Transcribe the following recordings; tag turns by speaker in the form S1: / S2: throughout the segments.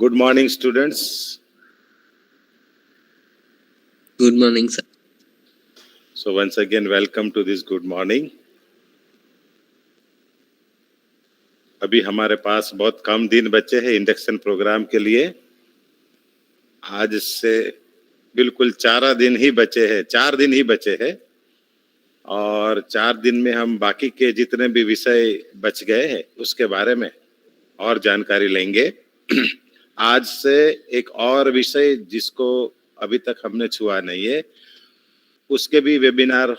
S1: Good morning, students.
S2: Good morning, sir.
S1: So once again, welcome to this good morning. अभी हमारे पास बहुत कम दिन बचे हैं इंडक्शन प्रोग्राम के लिए। आज से बिल्कुल 4 दिन ही बचे हैं, 4 दिन ही बचे हैं और 4 दिन में हम बाकी के जितने भी विषय बच गए हैं उसके बारे में और जानकारी लेंगे। आज से एक और विषय जिसको अभी तक हमने छुआ नहीं है उसके भी वेबिनार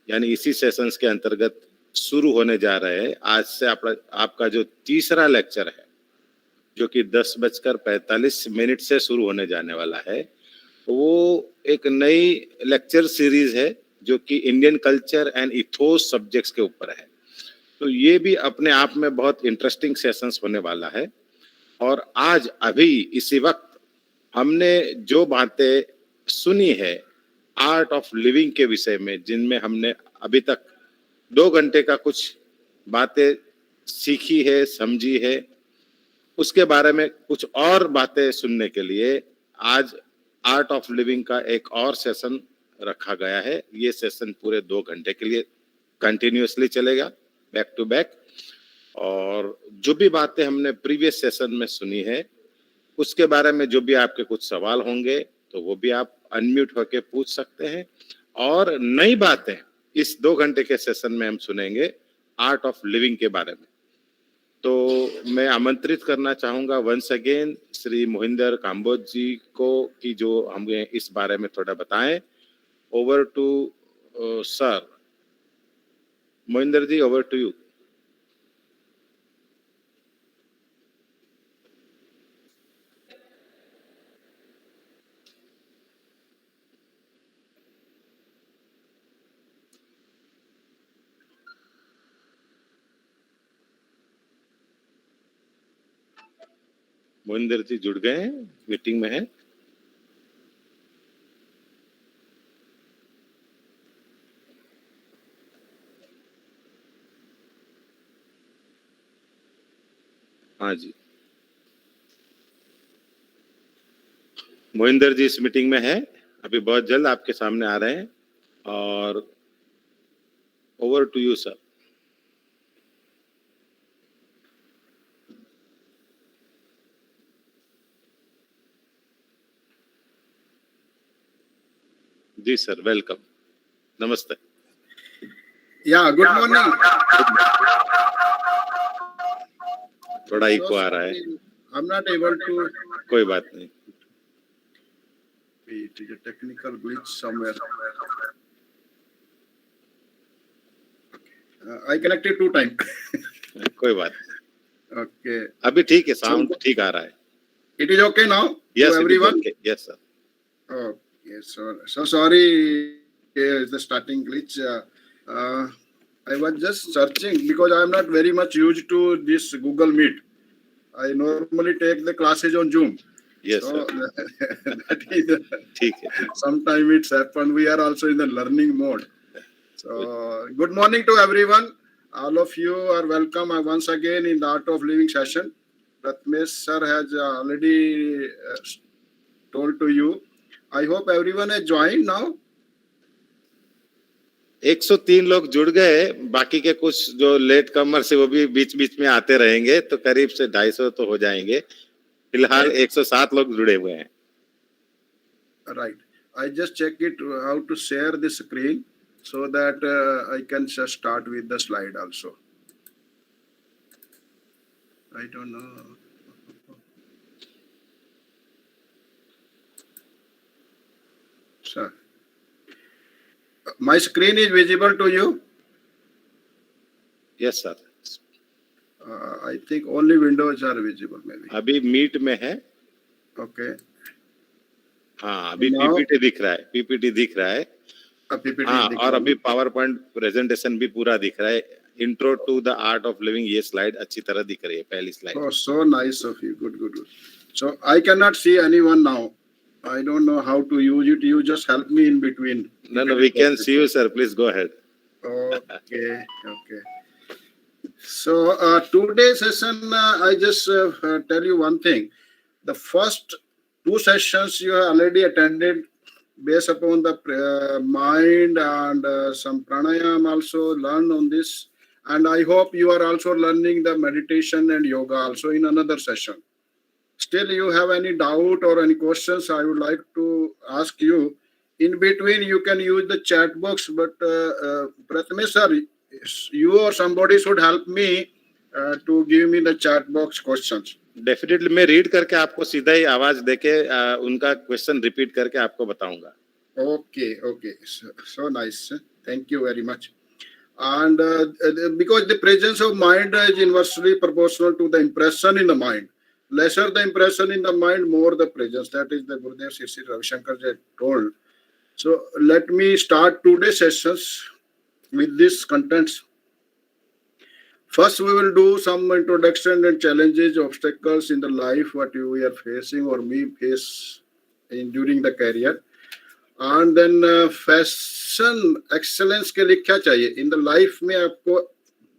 S1: यानी इसी सेशंस के अंतर्गत शुरू होने जा रहे हैं। आज से आपका जो तीसरा लेक्चर है जो कि 10:45 से शुरू होने जाने वाला है वो एक नई लेक्चर सीरीज है जो कि Indian culture and ethos subjects के ऊपर है। तो ये भी अपने आप में बहुत इंटरेस्टिंग सेशंस होने वाला है। और आज अभी इसी वक्त हमने जो बातें सुनी है आर्ट ऑफ लिविंग के विषय में, जिनमें हमने अभी तक 2 घंटे का कुछ बातें सीखी है, समझी है, उसके बारे में कुछ और बातें सुनने के लिए आज आर्ट ऑफ लिविंग का एक और सेशन रखा गया है। ये सेशन पूरे 2 घंटे के लिए कंटिन्यूअसली चलेगा, बैक टू बैक। और जो भी बातें हमने प्रीवियस सेशन में सुनी है उसके बारे में जो भी आपके कुछ सवाल होंगे तो वो भी आप अनम्यूट होकर पूछ सकते हैं। और नई बातें इस 2 घंटे के सेशन में हम सुनेंगे आर्ट ऑफ लिविंग के बारे में। तो मैं आमंत्रित करना चाहूंगा वंस अगेन श्री मोहिंदर काम्बोज जी को कि जो हमें इस बारे में थोड़ा बताएं। Over to sir Mohinder ji, over to you. Mohinder ji जुड़ गए हैं, मीटिंग में है। हाँ जी, मोहिंदर जी इस मीटिंग में है, अभी बहुत जल्द आपके सामने आ रहे हैं। और ओवर टू यू सर। जी सर, वेलकम, नमस्ते।
S3: या गुड मॉर्निंग।
S1: थोड़ा इको आ रहा है।
S3: I am not able to.
S1: कोई बात नहीं।
S3: It is a technical glitch somewhere. I connected 2 times.
S1: कोई बात नहीं।
S3: Okay.
S1: अभी ठीक है, साउंड ठीक आ रहा है।
S3: It is okay now.
S1: Yes,
S3: to everyone.
S1: Okay. Yes sir.
S3: Okay, so sorry. It's the starting glitch. I was just searching because I am not very much used to this Google Meet. I normally take the classes on Zoom.
S1: Yes
S3: so,
S1: sir.
S3: that is
S1: ठीक है।
S3: sometimes it's happened. We are also in the learning mode. So good morning to everyone. All of you are welcome once again in the Art of Living session. Ratmesh sir has already told to you. I hope everyone has joined now.
S1: 103 लोग जुड़ गए, बाकी के कुछ जो late कमर से वो भी बीच बीच में आते रहेंगे, तो करीब से 250 तो हो जाएंगे। फिलहाल 107 लोग जुड़े हुए हैं।
S3: Right. I just check it how to share the screen so that I can just start with the slide also. I don't know. Sir, my screen is visible to you?
S1: Yes sir.
S3: I think only windows are visible maybe.
S1: अभी meet में है।
S3: Okay.
S1: हाँ, अभी PPT दिख रहा है, PPT दिख रहा है। हाँ, और अभी पावर पॉइंट प्रेजेंटेशन भी पूरा दिख रहा है। Intro to the Art of Living ये स्लाइड अच्छी तरह दिख रही है, पहली slide.
S3: Oh, so nice of you. Good. So I cannot see anyone now. I don't know how to use it. You just help me in between.
S1: No, we can see you, sir. Please go ahead.
S3: Okay. So today's session, I just tell you one thing. The first two sessions you have already attended based upon the mind and some pranayam also learn on this. And I hope you are also learning the meditation and yoga also in another session. Still, you have any doubt or any questions, I would like to ask you. In between, you can use the chat box, but Prathamesh sir, you or somebody should help me to give me the chat box questions.
S1: Definitely मैं read करके आपको सीधा ही आवाज देके उनका question repeat करके आपको बताऊंगा.
S3: Okay, okay. So nice. Thank you very much. And because the presence of mind is inversely proportional to the impression in the mind. Lesser the impression in the mind, more the presence. That is the Gurudev Sri Ravi Shankar ji told. So let me start today's sessions with these contents. First, we will do some introduction and challenges, obstacles in the life what we are facing or we face during the career. And then fashion excellence के लिए क्या चाहिए in the life में आपको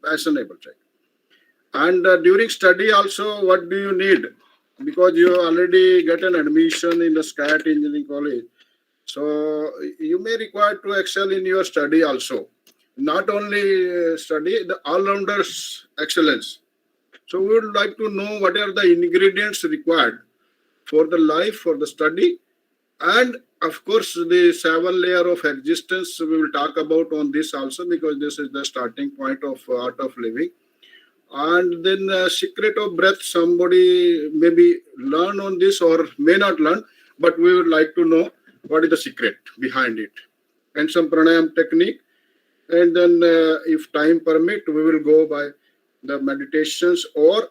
S3: fashionable चाहिए and during study also what do you need because you already get an admission in the SCAT engineering college, so you may require to excel in your study also, not only study the all-rounders excellence. So we would like to know what are the ingredients required for the life, for the study, and of course the 7 layer of existence we will talk about on this also, because this is the starting point of art of living. And then secret of breath, somebody maybe learn on this or may not learn, but we would like to know what is the secret behind it, and some pranayam technique. And then if time permit, we will go by the meditations or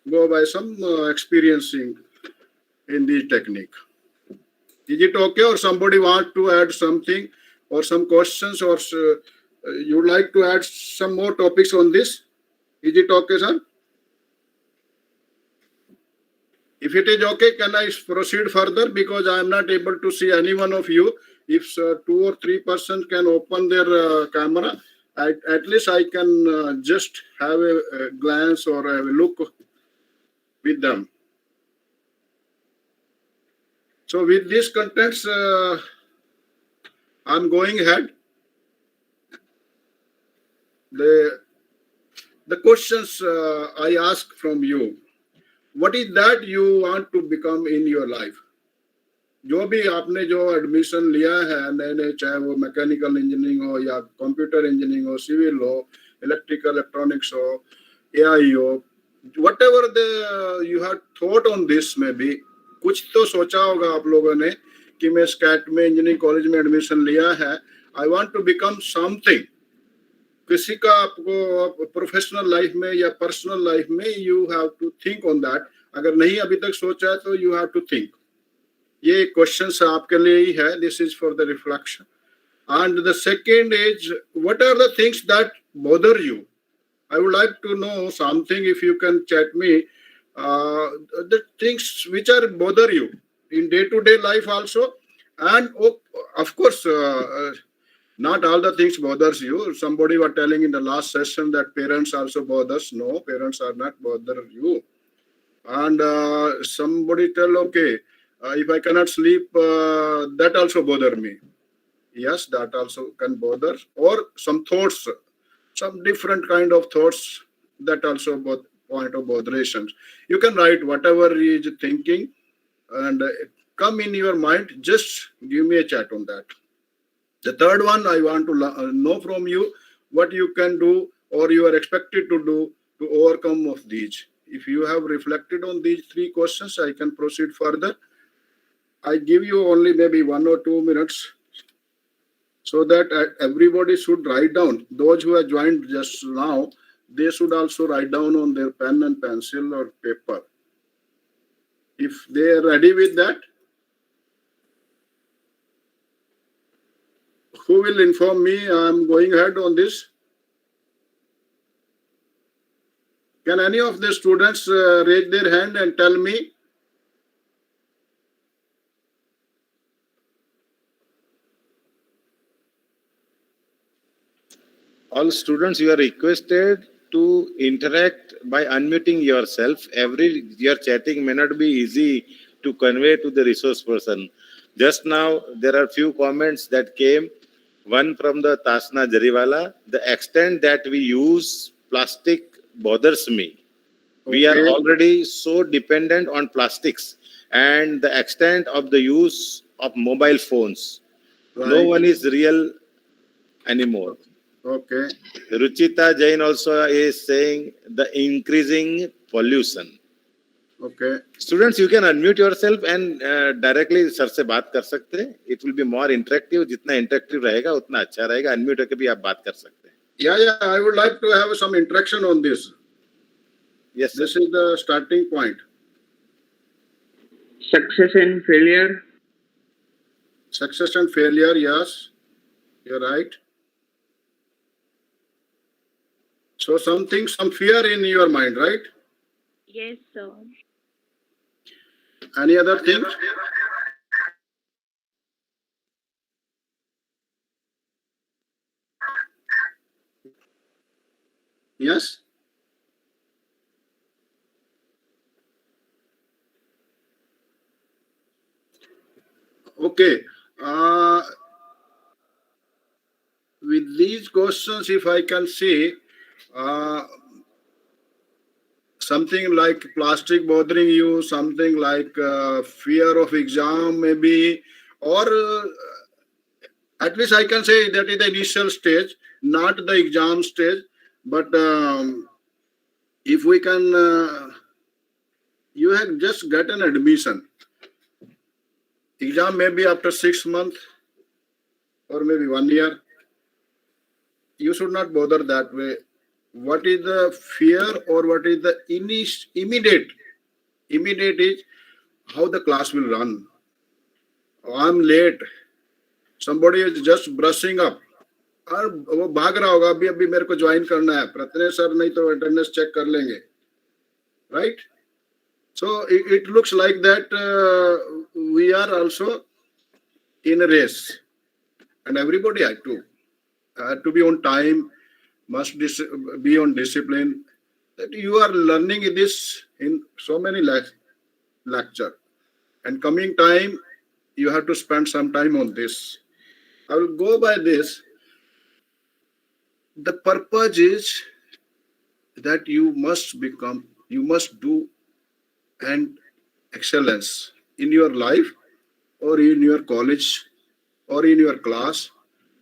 S3: go by some experiencing in the technique. Is it okay, or somebody want to add something or some questions, or you would like to add some more topics on this? Is it okay, sir? If it is okay, can I proceed further? Because I am not able to see any one of you. If 2 or 3 persons can open their camera, at least I can just have a glance or a look with them. So with these contents, I'm going ahead. The questions I ask from you, what is that you want to become in your life? जो भी आपने जो admission लिया है नए नए, चाहे वो मैकेनिकल इंजीनियरिंग हो या कंप्यूटर इंजीनियरिंग हो, सिविल हो, इलेक्ट्रिकल इलेक्ट्रॉनिक्स हो, एआई हो, whatever you have thought on this, में भी कुछ तो सोचा होगा आप लोगों ने कि मैं स्कैट में इंजीनियरिंग कॉलेज में एडमिशन लिया है, I want to become something. किसी का आपको प्रोफेशनल लाइफ में या पर्सनल लाइफ में you have to think on that. अगर नहीं अभी तक सोचा है तो यू हैव टू थिंक. ये क्वेश्चंस आपके लिए ही है. This is for the reflection. And the second is what are the things that bother you. I would like to know something, if you can chat me, the things which are bother you in day-to-day life also. And of course, not all the things bothers you. Somebody was telling in the last session that parents also bothers. No, parents are not bother you. And somebody tell, okay, if I cannot sleep, that also bother me. Yes, that also can bother. Or some thoughts, some different kind of thoughts, that also both point of botheration. You can write whatever is thinking and come in your mind. Just give me a chat on that. The third one, I want to know from you what you can do or you are expected to do to overcome of these. If you have reflected on these 3 questions, I can proceed further. I give you only maybe 1 or 2 minutes, so that everybody should write down. Those who have joined just now, they should also write down on their pen and pencil or paper. If they are ready with that, who will inform me? I am going ahead on this. Can any of the students raise their hand and tell me?
S1: All students, you are requested to interact by unmuting yourself. Your chatting may not be easy to convey to the resource person. Just now, there are few comments that came. One from the Tasna Jariwala. The extent that we use plastic bothers me. We are already so dependent on plastics, and the extent of the use of mobile phones. No one is real anymore.
S3: Okay.
S1: Ruchita Jain also is saying the increasing pollution.
S3: Okay.
S1: Students, you can unmute yourself and directly sir से बात कर सकते हैं. It will be more interactive. जितना interactive रहेगा उतना अच्छा रहेगा. Unmute होकर भी आप बात कर सकते हैं.
S3: Yeah, I would like to have some interaction on this.
S1: Yes, sir.
S3: This is the starting point.
S4: Success and failure.
S3: Success and failure, yes, you're right. So some fear in your mind, right?
S5: Yes, sir.
S3: Any other thing? Yes? Okay. With these questions, if I can say something like plastic bothering you, something like fear of exam maybe, or at least I can say that is the initial stage, not the exam stage. But if we can, you have just gotten admission. Exam maybe after 6 months or maybe 1 year. You should not bother that way. What is the fear or what is the immediate? Immediate is how the class will run. Oh, I'm late. Somebody is just brushing up. और वो भाग रहा होगा अभी अभी मेरे को join करना है प्रत्ने सर नहीं तो अटेंडेंस चेक कर लेंगे right so it looks like that we are also in a race and everybody had to be on time, must be on discipline. That you are learning this in so many lecture and coming time you have to spend some time on this. I will go by this. The purpose is that you must do and excellence in your life or in your college or in your class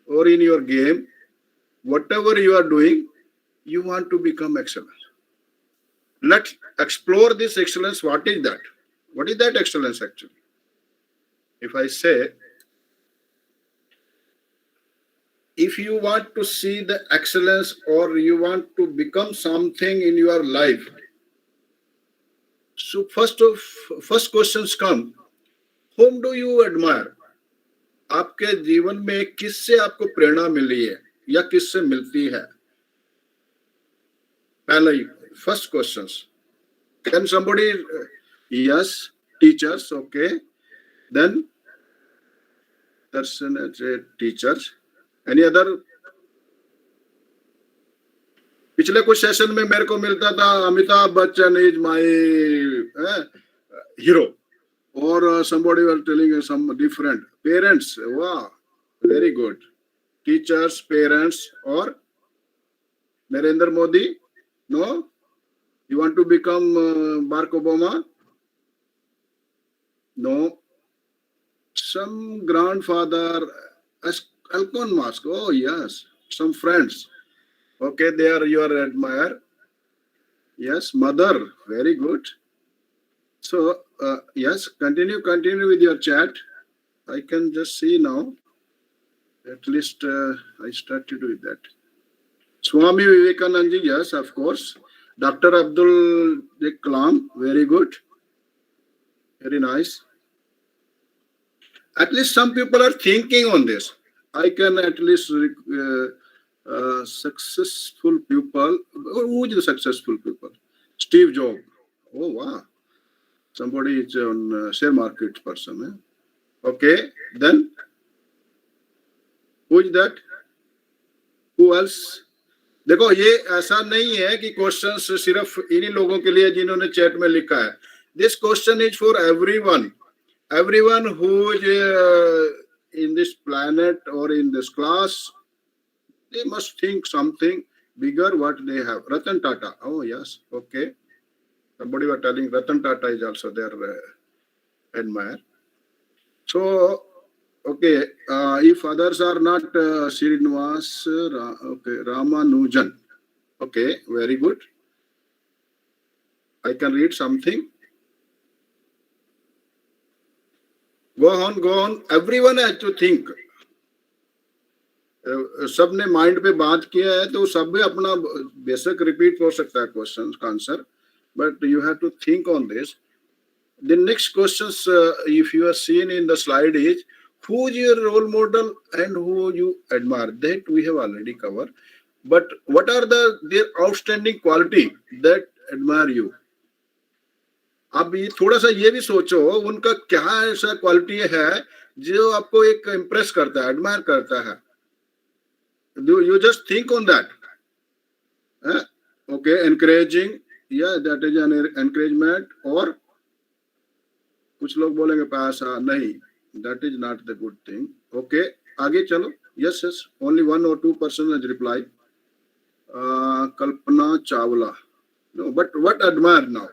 S3: or in your game. Whatever you are doing, you want to become excellent. Let's explore this excellence. What is that? What is that excellence actually? If I say, if you want to see the excellence or you want to become something in your life, so first questions come, whom do you admire? आपके जीवन में किससे आपको प्रेरणा मिली है या किससे मिलती है? पहला ही first questions. Can somebody? Yes, teachers. Okay. Then person as a teacher. Any other? पिछले कुछ सेशन में मेरे को मिलता था Amitabh Bachchan is my hero or somebody was telling some different parents. Wow, very good. Teachers, parents, or Narendra Modi? No? You want to become Barack Obama? No. Some grandfather, Elon Musk. Oh yes, some friends. Okay, they are your admire. Yes, mother. Very good. So yes, continue with your chat. I can just see now. At least I started with that. Swami Vivekananda, yes, of course. Dr. Abdul Kalam, very good. Very nice. At least some people are thinking on this. I can at least successful people. Who is the successful people? Steve Jobs. Oh wow. Somebody is on share market person. Eh? Okay. Then who is that? Who else? देखो ये ऐसा नहीं है कि questions सिर्फ इन्हीं लोगों के लिए जिन्होंने चैट में लिखा है. This question is for everyone who is in this planet or in this class. They must think something bigger what they have. Ratan Tata. Oh yes, okay. Somebody was telling Ratan Tata is also their admirer. So okay, if others are not Srinivas, okay, Ramanujan. Okay, very good. I can read something. Go on. Everyone has to think. सब ने mind पे बात किया है तो सब भी अपना बेसिक रिपीट हो सकता है क्वेश्चन का answer, but you have to think on this. The next questions, if you are seen in the slide, is who is your role model and who you admire. That we have already covered. But what are their outstanding quality that admire you? अब ये थोड़ा सा ये भी सोचो उनका क्या ऐसा क्वालिटी है जो आपको एक इम्प्रेस करता है, एडमायर करता है. You just think on that. Okay, encouraging, yeah, that is an encouragement. Or कुछ लोग बोलेंगे पैसा नहीं, that is not the good thing. Okay, आगे चलो. Yes, only 1 or 2% has replied. Kalpana Chawla. No, but what admire now?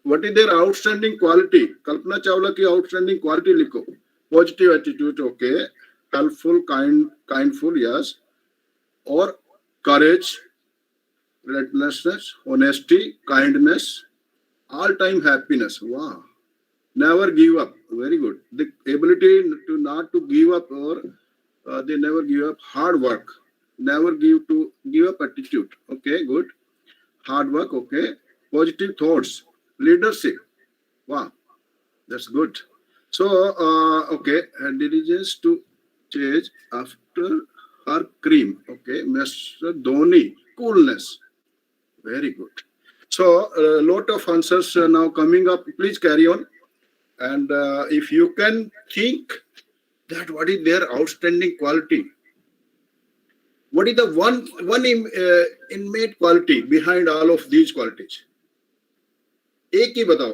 S3: What is their outstanding quality? Kalpana Chawla की outstanding quality लिखो. Positive attitude, okay. Helpful, kindful, yes. Or courage, relentlessness, honesty, kindness, all-time happiness. Wow. Never give up. Very good. The ability to not to give up, or they never give up. Hard work. Never give up attitude. Okay, good. Hard work, okay. Positive thoughts. Leadership. Wow. That's good. So, okay. Diligence to change after her cream. Okay. Mr. Dhoni. Coolness. Very good. So, a lot of answers now coming up. Please carry on. And if you can think that what is their outstanding quality, what is the one innate quality behind all of these qualities? एक ही बताओ,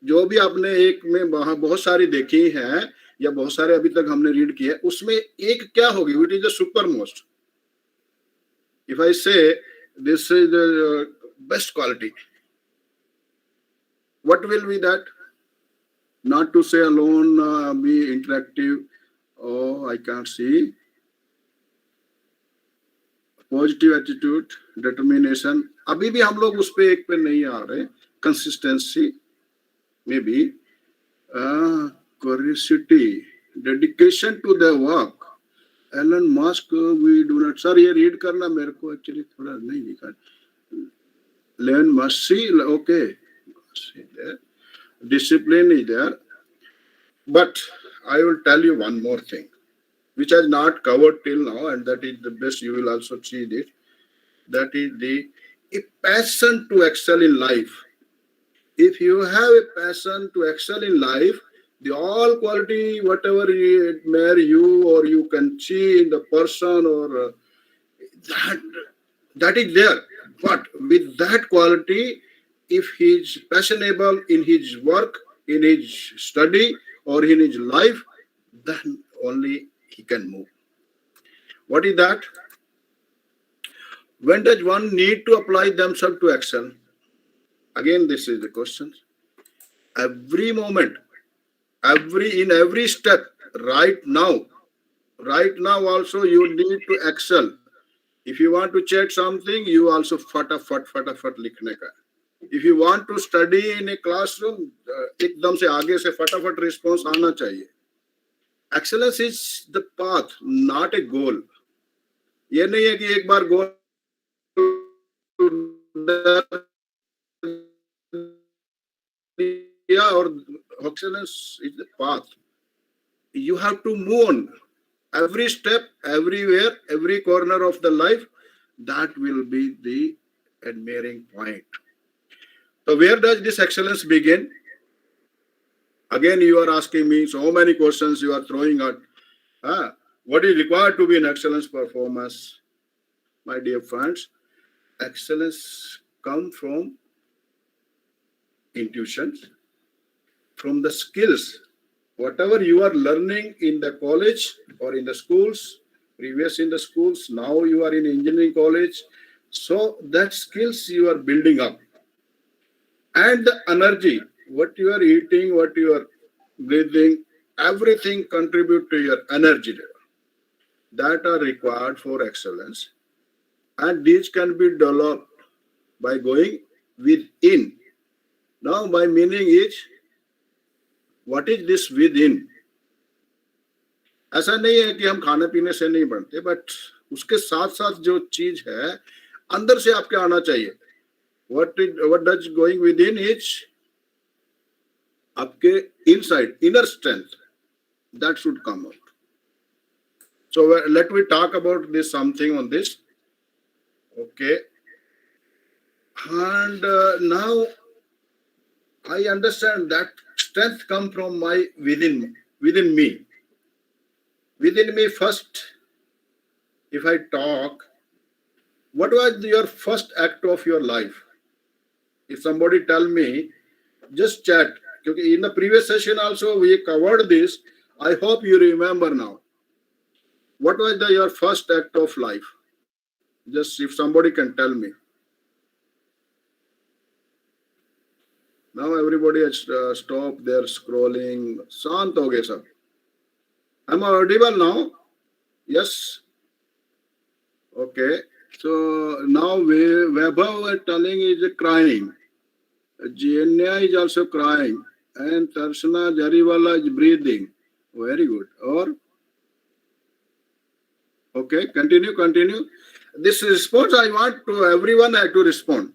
S3: जो भी आपने एक में बहुत सारी देखी हैं या बहुत सारे अभी तक हमने रीड किया है, उसमें एक क्या होगी? Which is the super most? If I say this is the best quality, what will be that? Not to say alone, be interactive. Oh, I can't see. Positive attitude, determination. अभी भी हम लोग उस पे एक पे नहीं आ रहे. Consistency, maybe. Curiosity, dedication to the work. Elon Musk, we do not. Sir, ये read करना मेरे को actually थोड़ा नहीं दिखा. Learn mercy, okay. Discipline is there. But I will tell you one more thing, which I have not covered till now, and that is the best. You will also see this. That is a passion to excel in life. If you have a passion to excel in life, the all quality, whatever you admire you or you can see in the person, or that is there. But with that quality, if he is passionable in his work, in his study, or in his life, then only he can move. What is that? When does one need to apply themselves to excel? Again, this is the question. Every moment, in every step, right now also you need to excel. If you want to check something, you also फटाफट लिखने का. If you want to study in a classroom, एकदम से आगे से फटाफट response आना चाहिए. Excellence is the path, not a goal. ये नहीं है कि एक बार goal or excellence is the path. You have to move on. Every step, everywhere, every corner of the life, that will be the admiring point. So where does this excellence begin? Again, you are asking me so many questions you are throwing at. What is required to be an excellence performance? my dear friends, excellence comes from intuition, from the skills. Whatever you are learning in the college or in the schools, previous in the schools, now you are in engineering college. So that skills you are building up. And the energy, what you are eating, what you are breathing, everything contribute to your energy level that are required for excellence. And these can be developed by going within. Now, my meaning is, what is this within? ऐसा नहीं है कि हम खाने पीने से नहीं बनते, बट उसके साथ साथ जो चीज है अंदर से आपके आना चाहिए. what does going within is आपके inside inner strength that should come out. So let me talk about this something on this. Okay, and now I understand that strength come from my within me. Within me first, if I talk, what was your first act of your life? If somebody tell me, just chat. Because in the previous session also we covered this. I hope you remember now. What was your first act of life? Just if somebody can tell me. Now everybody has stopped their scrolling. शांत हो गए सब. Am I audible now? Yes. Okay. So now Vaibhav telling is crying. Jenya is also crying. And Tarshana Jariwala is breathing. Very good. Or okay, continue. This response I want to everyone to respond.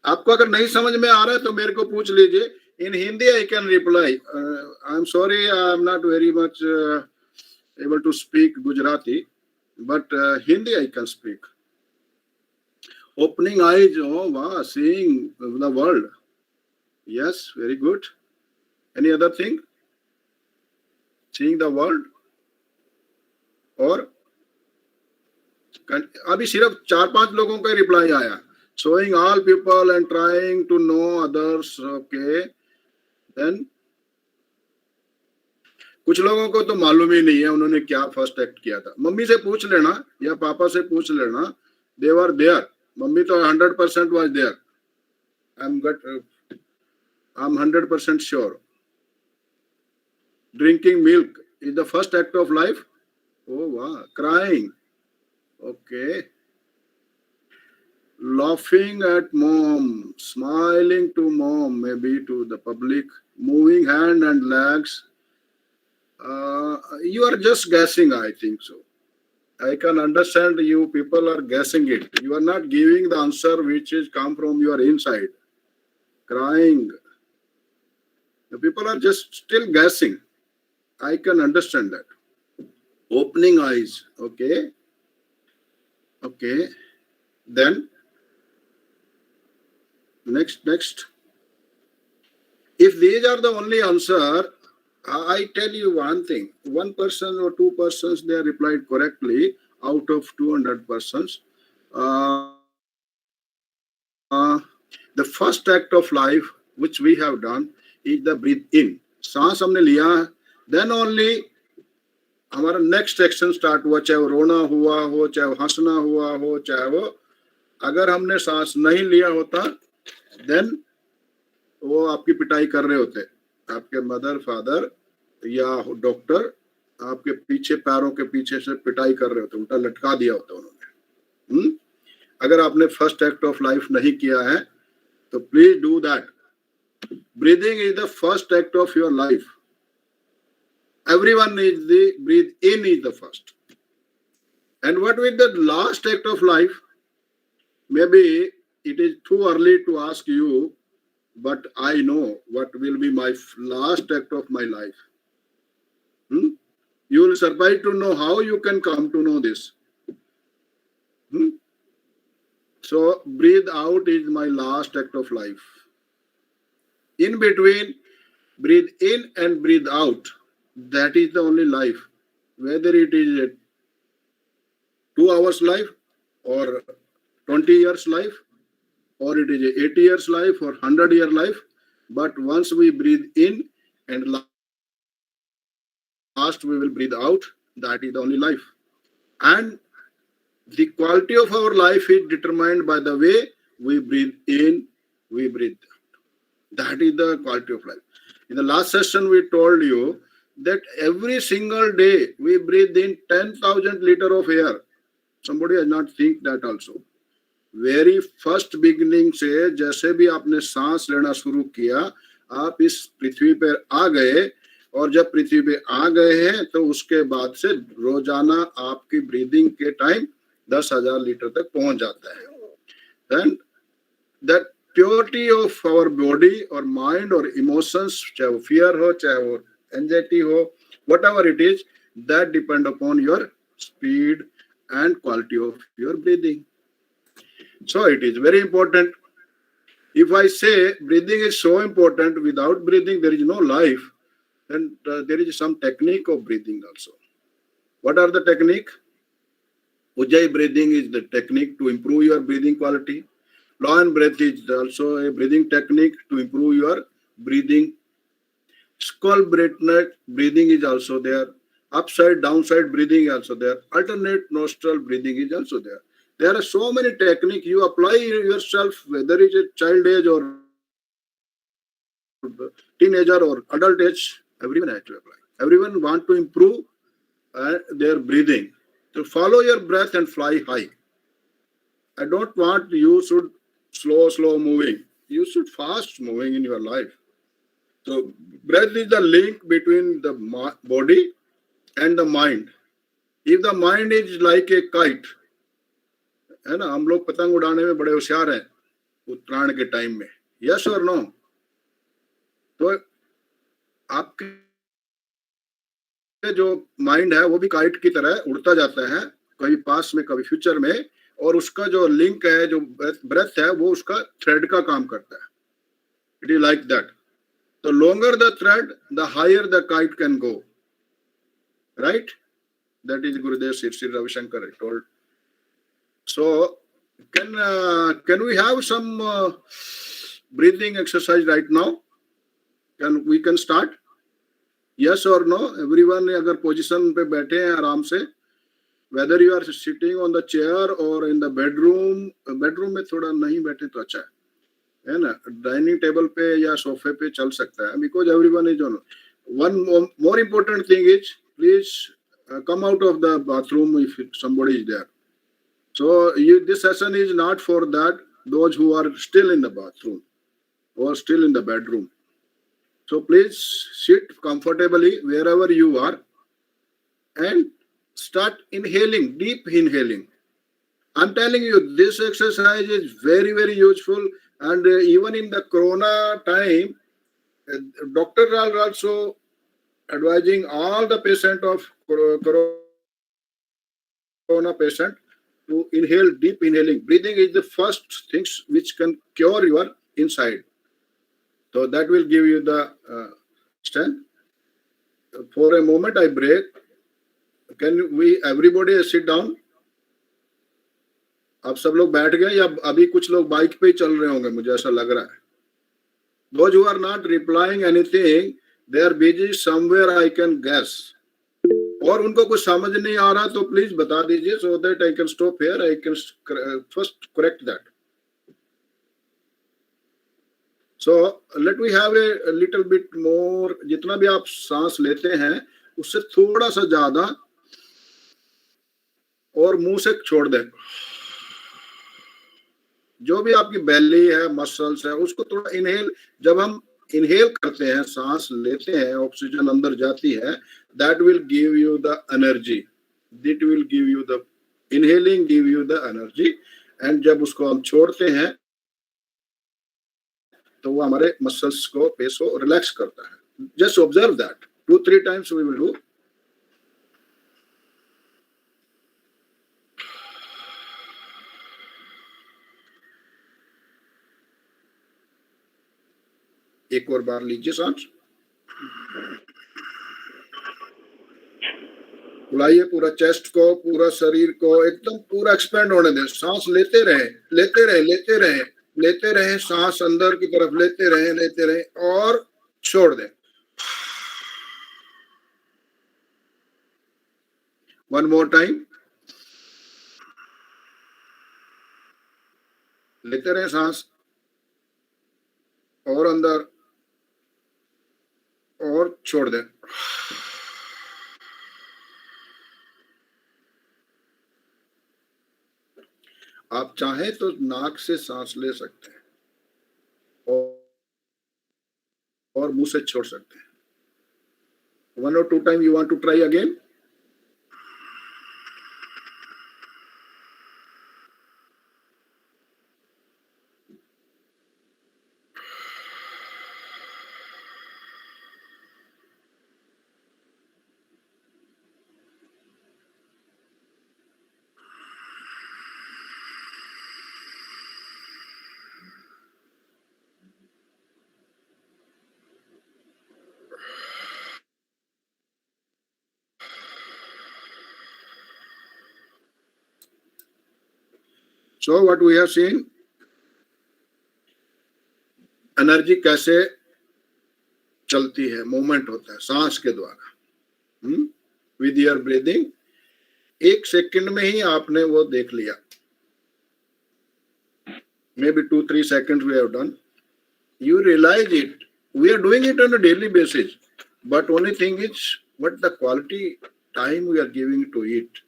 S3: आपको अगर नहीं समझ में आ रहा है तो मेरे को पूछ लीजिए. In Hindi I can reply. I'm sorry, I'm not very much able to speak Gujarati, but Hindi I can speak. Opening eyes, oh wow, seeing the world. Yes, very good. Any other thing? Seeing the world? और अभी सिर्फ 4-5 लोगों का reply आया. Showing all people and trying to know others. Okay. Then कुछ लोगों को तो मालूम ही नहीं है उन्होंने क्या फर्स्ट एक्ट किया था. मम्मी से पूछ लेना या पापा से पूछ लेना. They were there. मम्मी तो 100% was there. I'm 100% sure. Drinking milk is the first act of life. Oh wow. Crying. Okay. Laughing at mom, smiling to mom, maybe to the public, moving hand and legs. You are just guessing, I think so. I can understand you people are guessing it. You are not giving the answer which is come from your inside. Crying. The people are just still guessing. I can understand that. Opening eyes. Okay. Then next. If these are the only answer, I tell you one thing. 1 person or 2 persons they replied correctly out of 200 persons. The first act of life which we have done is the breathe in. सांस हमने लिया, then only हमारा next action start हुआ. चाहे वो रोना हुआ हो, चाहे वो हंसना हुआ हो, चाहे वो अगर हमने सांस नहीं लिया होता देन वो आपकी पिटाई कर रहे होते. आपके मदर फादर या डॉक्टर आपके पीछे पैरों के पीछे से पिटाई कर रहे होते, उल्टा लटका दिया होता उन्होंने. अगर आपने फर्स्ट एक्ट ऑफ लाइफ नहीं किया है तो please do that. Breathing is the first act of your life. Everyone needs the breathe in is the first. And what with the last act of life? Maybe it is too early to ask you, but I know what will be my last act of my life. You will surprised to know how you can come to know this. So breathe out is my last act of life. In between, breathe in and breathe out. That is the only life. Whether it is a 2 hours life or 20 years life, or it is a 80 years life or 100-year life. But once we breathe in and last we will breathe out, that is the only life. And the quality of our life is determined by the way we breathe in, we breathe out. That is the quality of life. In the last session, we told you that every single day we breathe in 10,000 liters of air. Somebody has not think that also. Very first beginning से जैसे भी आपने सांस लेना शुरू किया, आप इस पृथ्वी पर आ गए, और जब पृथ्वी पे आ गए हैं तो उसके बाद से रोजाना आपकी ब्रीदिंग के टाइम 10,000 लीटर तक पहुंच जाता है. Then that purity of our body और माइंड और इमोशंस, चाहे वो फियर हो, चाहे वो एंजाइटी हो, whatever it is, that depend upon your speed and quality of your breathing. So it is very important. If I say breathing is so important, without breathing there is no life, then there is some technique of breathing also. What are the technique? Ujjayi breathing is the technique to improve your breathing quality. Lion breath is also a breathing technique to improve your breathing. Skull breathing is also there. Upside, downside breathing is also there. Alternate nostril breathing is also there. There are so many techniques you apply yourself, whether it's a child age or teenager or adult age, everyone has to apply. Everyone want to improve their breathing. So follow your breath and fly high. I don't want you should slow moving. You should fast moving in your life. So breath is the link between the body and the mind. If the mind is like a kite, है ना, हम लोग पतंग उड़ाने में बड़े होशियार हैं उत्तरायण के टाइम में, यस और नो? तो आपके जो माइंड है वो भी काइट की तरह उड़ता जाता है, कभी पास में कभी फ्यूचर में, और उसका जो लिंक है, जो ब्रेथ है, वो उसका थ्रेड का काम करता है. It is like that. The longer the thread, the higher the kite can go. Right? That is Gurudev Shri Ravishankar told. So can we have some breathing exercise right now? We can start? Yes or no? Everyone अगर position पे बैठे हैं आराम से, whether you are sitting on the chair or in the bedroom में थोड़ा नहीं बैठे तो अच्छा है ना, डाइनिंग टेबल पे या सोफे पे चल सकता है, because everyone is on. One more important thing is, please come out of the bathroom if somebody is there. So this session is not for that, those who are still in the bathroom or still in the bedroom. So please sit comfortably wherever you are and start inhaling, deep inhaling. I'm telling you, this exercise is very, very useful. And even in the corona time, doctors are also advising all the patient of corona patient to inhale, deep inhaling. Breathing is the first things which can cure your inside. So that will give you the strength. For a moment I break. Can we everybody sit down? आप सब लोग बैठ गए या अभी कुछ लोग bike पे ही चल रहे होंगे, मुझे ऐसा लग रहा है. Those who are not replying anything, they are busy somewhere, I can guess. और उनको कुछ समझ नहीं आ रहा तो प्लीज बता दीजिए, so that I can stop here. I can first correct that. So let me have a little bit more. जितना भी आप सांस लेते हैं उससे थोड़ा सा ज्यादा और मुंह से छोड़ दें. जो भी आपकी बेली है, मसल्स है, उसको थोड़ा इनहेल. जब हम इनहेल करते हैं, सांस लेते हैं, ऑक्सीजन अंदर जाती है, that will give you the energy. That will give you the inhaling give you the energy. And जब उसको हम छोड़ते हैं तो वो हमारे मसल्स को, पेस को रिलैक्स करता है. Just observe that 2-3 times we will do. एक और बार लीजिए सांस. बुलाइए पूरा चेस्ट को, पूरा शरीर को एकदम पूरा एक्सपेंड होने दें। सांस लेते रहे, लेते रहे, लेते रहे, लेते रहे, सांस अंदर की तरफ लेते रहे, लेते रहे और छोड़ दें। वन मोर टाइम, लेते रहे सांस और अंदर और छोड़ दें। आप चाहें तो नाक से सांस ले सकते हैं और मुंह से छोड़ सकते हैं। 1 or 2 time you want to try again. So what we have seen, energy कैसे चलती है, मूवमेंट होता है सांस के द्वारा विद योर ब्रीदिंग। 1 सेकंड में ही आपने वो देख लिया, may be 2-3 seconds we have done. You realize it. We are doing it on a daily basis, but only thing is what the quality time we are giving to it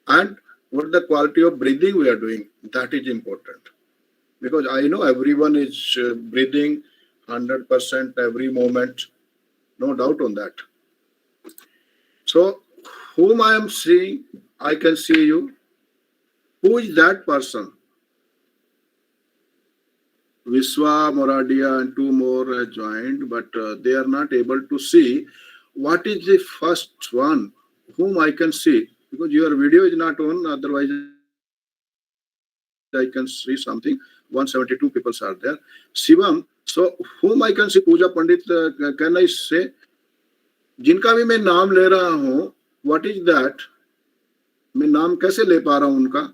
S3: and what the quality of breathing we are doing, that is important. Because I know everyone is breathing 100% every moment, no doubt on that. So whom I am seeing, I can see you. Who is that person? Vishwa, Moradia and 2 more have joined, but they are not able to see what is the first one whom I can see, because your video is not on, otherwise I can see something. 172 people are there. Shivam, so whom I can see? Pooja Pandit, can I say? जिनका भी मैं नाम ले रहा हूँ, what is that? मैं नाम कैसे ले पा रहा हूँ उनका?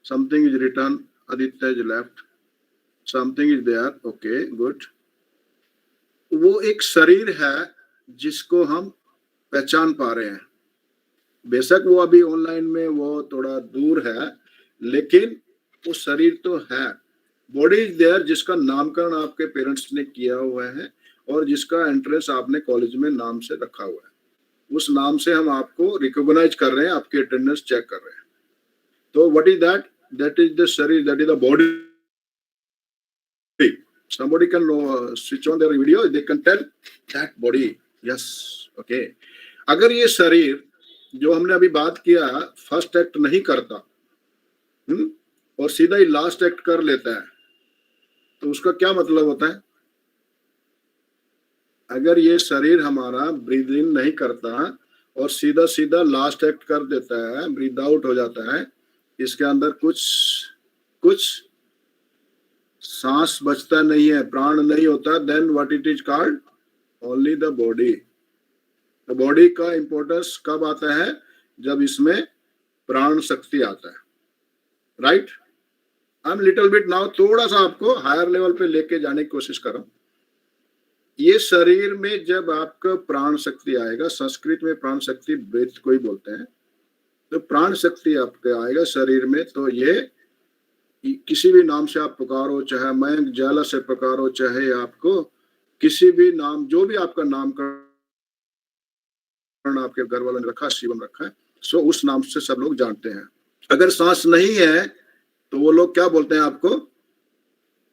S3: Something is written, Aditya is left. Something is there, okay, good. वो एक शरीर है जिसको हम पहचान पा रहे हैं। बेशक वो अभी ऑनलाइन में वो थोड़ा दूर है, लेकिन वो शरीर तो है। बॉडी इज देयर, जिसका नामकरण आपके पेरेंट्स ने किया हुआ है और जिसका एंट्रेंस आपने कॉलेज में नाम से रखा हुआ है। उस नाम से हम आपको रिकॉग्नाइज कर रहे हैं, आपकी अटेंडेंस चेक कर रहे हैं। तो what is that? That is the शरीर, that is the body. Somebody can switch on their video, they can tell that body. Yes, okay. अगर ये शरीर जो हमने अभी बात किया फर्स्ट एक्ट नहीं करता और सीधा ही लास्ट एक्ट कर लेता है, तो उसका क्या मतलब होता है? अगर ये शरीर हमारा ब्रीद इन नहीं करता और सीधा सीधा लास्ट एक्ट कर देता है, ब्रीद आउट हो जाता है, इसके अंदर कुछ सांस बचता नहीं है, प्राण नहीं होता, then what it is called? Only the body. तो बॉडी का इंपॉर्टेंस कब आता है? जब इसमें प्राण शक्ति आता है, right? I am little bit now थोड़ा सा आपको हायर लेवल पे लेके जाने की कोशिश कर रहा हूं। ये शरीर में जब आपका प्राण शक्ति आएगा, संस्कृत में प्राण शक्ति ब्रेथ को ही बोलते हैं, तो प्राण शक्ति आपके आएगा शरीर में, तो ये किसी भी नाम से आप पुकारो, चाहे मैं जाला से पुकारो, चाहे आपको किसी भी नाम, जो भी आपका नामकरण आपके घर वालों ने रखा, शिवम रखा है, सो उस नाम से सब लोग जानते हैं। अगर सांस नहीं है तो वो लोग क्या बोलते हैं आपको?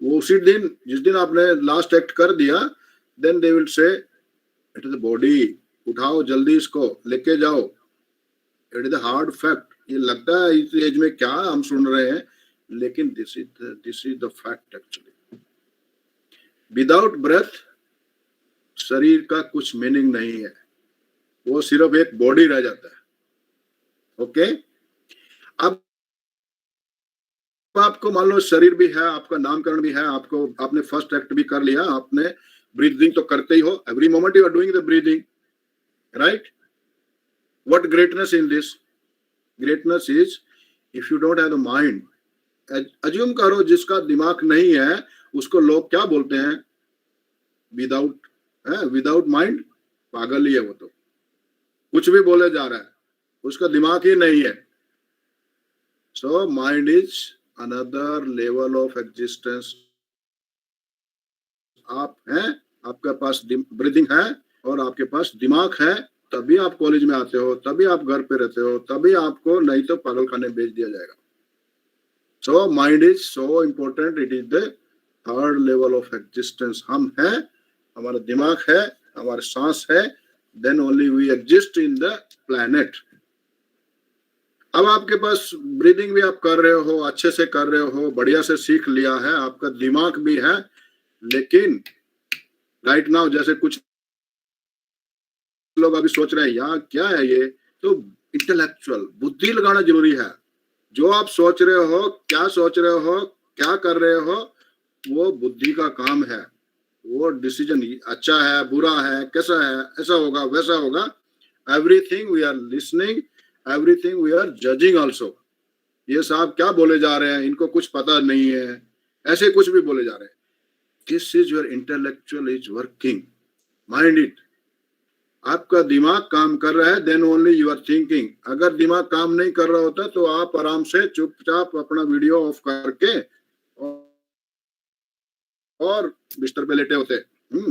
S3: वो उसी दिन, जिस दिन आपने लास्ट एक्ट कर दिया, then they will say it is the body, उठाओ जल्दी, इसको लेके जाओ। It is the hard fact. ये लगता है इस एज में क्या हम सुन रहे हैं, लेकिन this is the fact actually. Without breath शरीर का कुछ मीनिंग नहीं है, वो सिर्फ एक बॉडी रह जाता है। ओके, अब आपको मान लो शरीर भी है, आपका नामकरण भी है, आपने फर्स्ट एक्ट भी कर लिया, आपने ब्रीदिंग तो करते ही हो, every moment you are doing the breathing, right? What greatness in this? Greatness is if you don't have the mind. Assume करो जिसका दिमाग नहीं है उसको लोग क्या बोलते हैं? विदाउट माइंड पागल ही है वो, तो कुछ भी बोले जा रहा है, उसका दिमाग ही नहीं है. सो mind is another level of existence. आप हैं, आपके पास ब्रीदिंग है और आपके पास दिमाग है, तभी आप कॉलेज में आते हो, तभी आप घर पे रहते हो, तभी आपको, नहीं तो पागल खाने भेज दिया जाएगा. So mind is so important. It is the third level of existence. हम हैं, हमारा दिमाग है, हमारे सांस है, then only we exist in the planet. अब आपके पास ब्रीदिंग भी आप कर रहे हो, अच्छे से कर रहे हो, बढ़िया से सीख लिया है, आपका दिमाग भी है, लेकिन राइट नाउ जैसे कुछ लोग अभी सोच रहे हैं यार क्या है ये, तो इंटेलेक्चुअल बुद्धि लगाना जरूरी है. जो आप सोच रहे हो, क्या सोच रहे हो, क्या कर रहे हो, वो बुद्धि का काम है. वो डिसीजन अच्छा है, बुरा है, कैसा है, ऐसा होगा, वैसा होगा. Everything we are listening, everything we are judging also. ये साहब क्या बोले जा रहे हैं, इनको कुछ पता नहीं है, ऐसे कुछ भी बोले जा रहे हैं. This is your intellectual is working. Mind it. आपका दिमाग काम कर रहा है, then only you are thinking. अगर दिमाग काम नहीं कर रहा होता तो आप आराम से चुपचाप अपना वीडियो ऑफ करके और बिस्तर पे लेटे होते.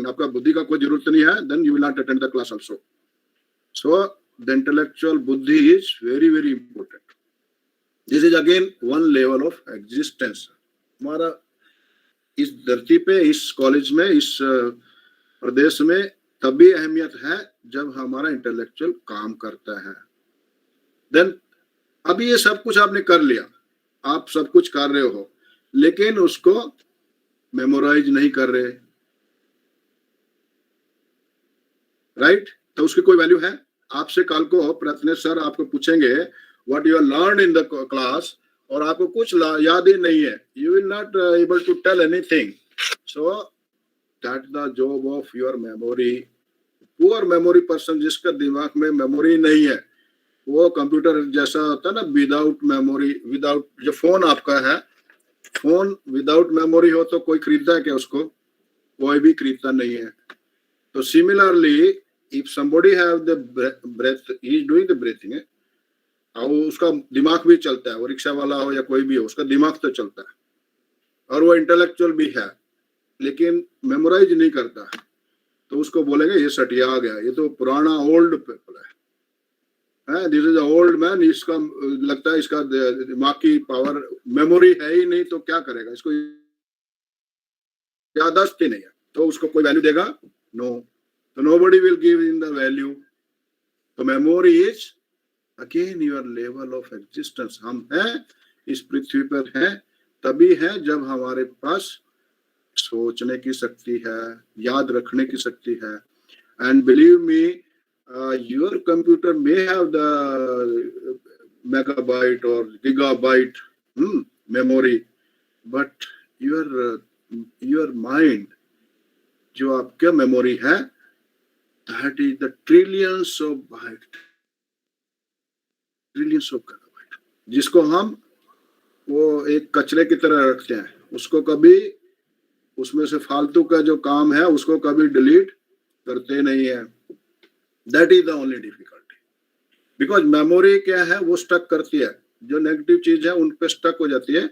S3: आपका बुद्धि का कोई जरूरत नहीं है. Then you will not attend the class also. So the intellectual बुद्धि is very very important. This is again one level of existence. हमारा इस धरती पे, इस कॉलेज में, इस प्रदेश में तभी अहमियत है जब हमारा इंटेलेक्चुअल काम करता है. देन अभी ये सब कुछ आपने कर लिया, आप सब कुछ कर रहे हो, लेकिन उसको मेमोराइज नहीं कर रहे, राइट? तो उसकी कोई वैल्यू है? आपसे कल को प्रत्नेश सर आपको पूछेंगे what you are learn in the class, और आपको कुछ याद ही नहीं है, you will not able to tell anything. So that the job of your memory. Poor memory person, जिसका दिमाग में मेमोरी नहीं है, वो कंप्यूटर जैसा होता है ना, विदाउट मेमोरी. विदाउट, जो फोन आपका है, फोन विदाउट मेमोरी हो तो कोई खरीदता है क्या उसको? कोई भी खरीदता नहीं है. तो similarly if somebody have the breath, he is doing the breathing, और उसका दिमाग भी चलता है, वो रिक्शा वाला हो या कोई भी हो, उसका दिमाग तो चलता है और वो इंटेलेक्चुअल भी है, लेकिन मेमोराइज नहीं करता, तो उसको बोलेंगे ये सटिया आ गया, ये तो पुराना ओल्ड पीपल है. This is old man. इसका लगता है इसका दिमाग की पावर, मेमोरी है ही नहीं, तो क्या करेगा, इसको याददाश्त ही नहीं है, तो उसको कोई वैल्यू देगा? नो. तो nobody will give in the value. तो memory is again your level of existence. हम हैं, इस पृथ्वी पर हैं, तभी है जब हमारे पास सोचने की शक्ति है, याद रखने की शक्ति है. And believe me, your computer may have the megabyte or gigabyte memory, but your mind, जो आपका मेमोरी है, that is the trillions of byte, trillions of gigabyte, जिसको हम वो एक कचरे की तरह रखते हैं. उसको कभी, उसमें से फालतू का जो काम है उसको कभी डिलीट करते नहीं है. That is the only difficulty. Because memory क्या है, वो स्टक करती है, जो नेगेटिव चीज है उन पे स्टक हो जाती है,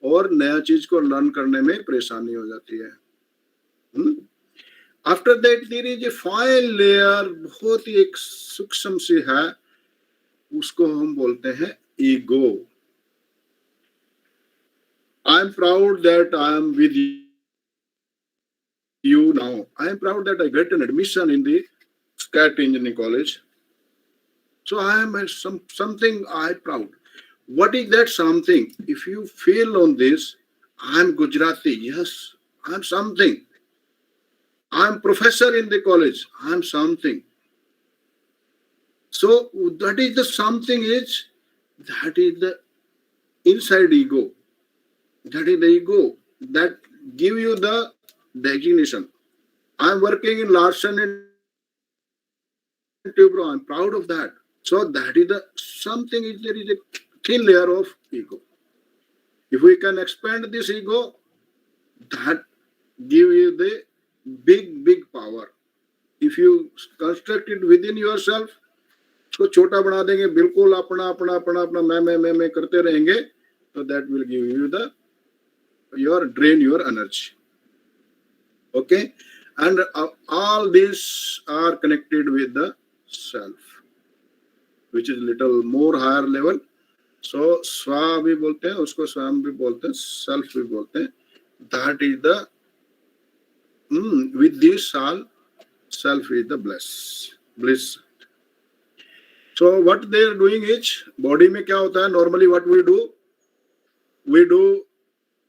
S3: और नया चीज को लर्न करने में परेशानी हो जाती है. After that there is a fine layer, बहुत ही एक सूक्ष्म सी है, उसको हम बोलते हैं ego. I am proud that I am with you now. I am proud that I get an admission in the SCAT engineering college. So I am something I proud. What is that something? If you feel on this, I am Gujarati. Yes, I am something. I am professor in the college. I am something. So that is the something that is the inside ego. That is the ego that give you the designation. I am working in Larsen and Tubro. I'm proud of that. So that is the something is there is a thin layer of ego. If we can expand this ego, that give you the big power. If you construct it within yourself, उसको छोटा बना देंगे, बिल्कुल अपना अपना अपना अपना मैं करते रहेंगे, तो that will give you the drain your energy. Okay, and all these are connected with the self, which is little more higher level. So स्वा भी बोलते हैं उसको, स्वयं भी बोलते हैं, self भी बोलते हैं. That is the with this all self is the bliss. So what they are doing is, body में क्या होता है, normally what we do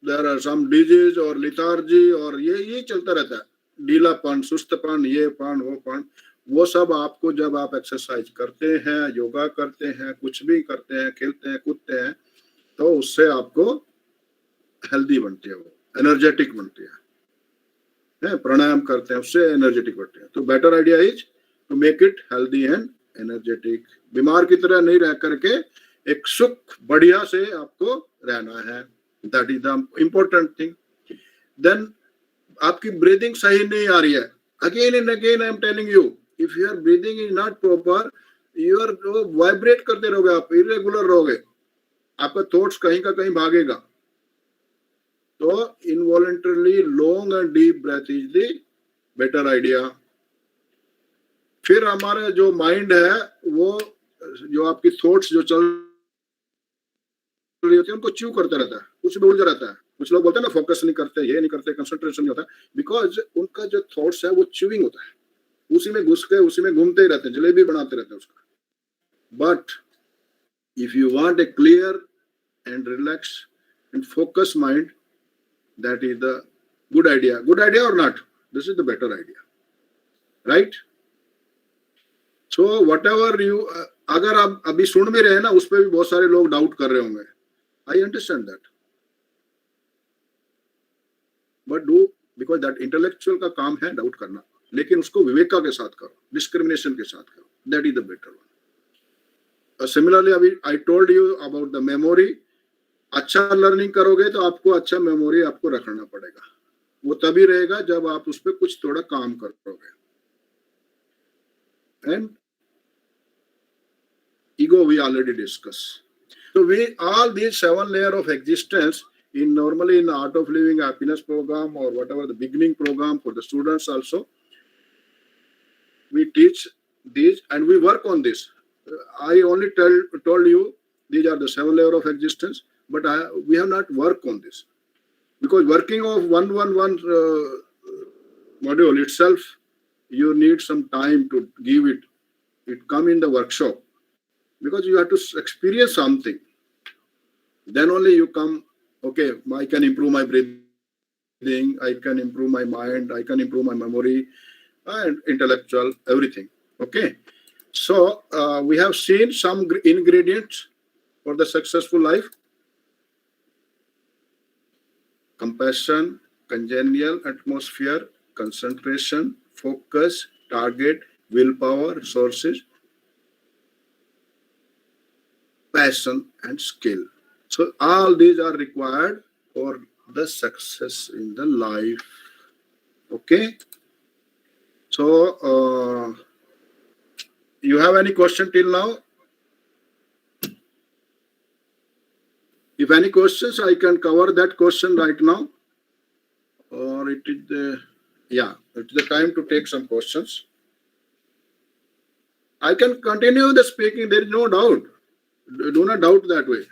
S3: there are some disease or lethargy और ये चलता रहता है, ढीलापन, सुस्तपन, ये पन वो पन, वो सब आपको जब आप एक्सरसाइज करते हैं, योगा करते हैं, कुछ भी करते हैं, खेलते हैं, कूदते हैं, तो उससे आपको हेल्दी बनती है, वो एनर्जेटिक बनती है, प्राणायाम करते हैं, उससे एनर्जेटिक बनते हैं. तो better idea is to make it healthy and energetic. बीमार की तरह नहीं रह करके एक सुख बढ़िया से आपको रहना है. That is the important thing. Then आपकी ब्रीदिंग सही नहीं आ रही है, again and again I am telling you, if your breathing is not proper, you're vibrate करते रहोगे, आप इरेगुलर रहोगे, आपका थॉट्स कहीं का कहीं भागेगा. तो involuntarily long and deep breath is the better idea. फिर हमारा जो माइंड है, वो जो आपकी थॉट्स जो चल रही होती है, उनको च्यू करता रहता है, कुछ भी उलझा रहता है. कुछ लोग बोलते हैं ना, फोकस नहीं करते, ये नहीं करते, कंसंट्रेशन नहीं होता, बिकॉज उनका जो थॉट्स है वो च्यूइंग होता है, उसी में घुस के उसी में घूमते ही रहते हैं, जलेबी बनाते रहते हैं उसका. But if you want a clear and relax and focus mind, that is the good idea. Good idea और not, this is the better idea, right? So whatever you, अगर आप अभी सुन भी रहे हैं ना, उस पर भी बहुत सारे लोग डाउट कर रहे होंगे. I understand that, but do, because that intellectual का काम है डाउट करना, लेकिन उसको विवेका के साथ करो, डिस्क्रिमिनेशन के साथ करो. That is the better one. Similarly अभी I told you about the memory. अच्छा लर्निंग करोगे तो आपको अच्छा मेमोरी आपको रखना पड़ेगा. वो तभी रहेगा जब आप उस पर कुछ थोड़ा काम करोगे. And ego we already discussed. So we all these 7 layers of existence in normally in the Art of Living Happiness program or whatever the beginning program for the students also, we teach these and we work on this. I only told you these are the 7 layers of existence, but we have not worked on this, because working of one module itself, you need some time to give it. It come in the workshop, because you have to experience something. Then only you come, okay, I can improve my breathing, I can improve my mind, I can improve my memory and intellectual, everything. Okay. So we have seen some ingredients for the successful life: compassion, congenial atmosphere, concentration, focus, target, willpower, resources, passion, and skill. So all these are required for the success in the life. Okay. So you have any question till now? If any questions, I can cover that question right now, or it is the time to take some questions. I can continue the speaking. There is no doubt. Do not doubt that way.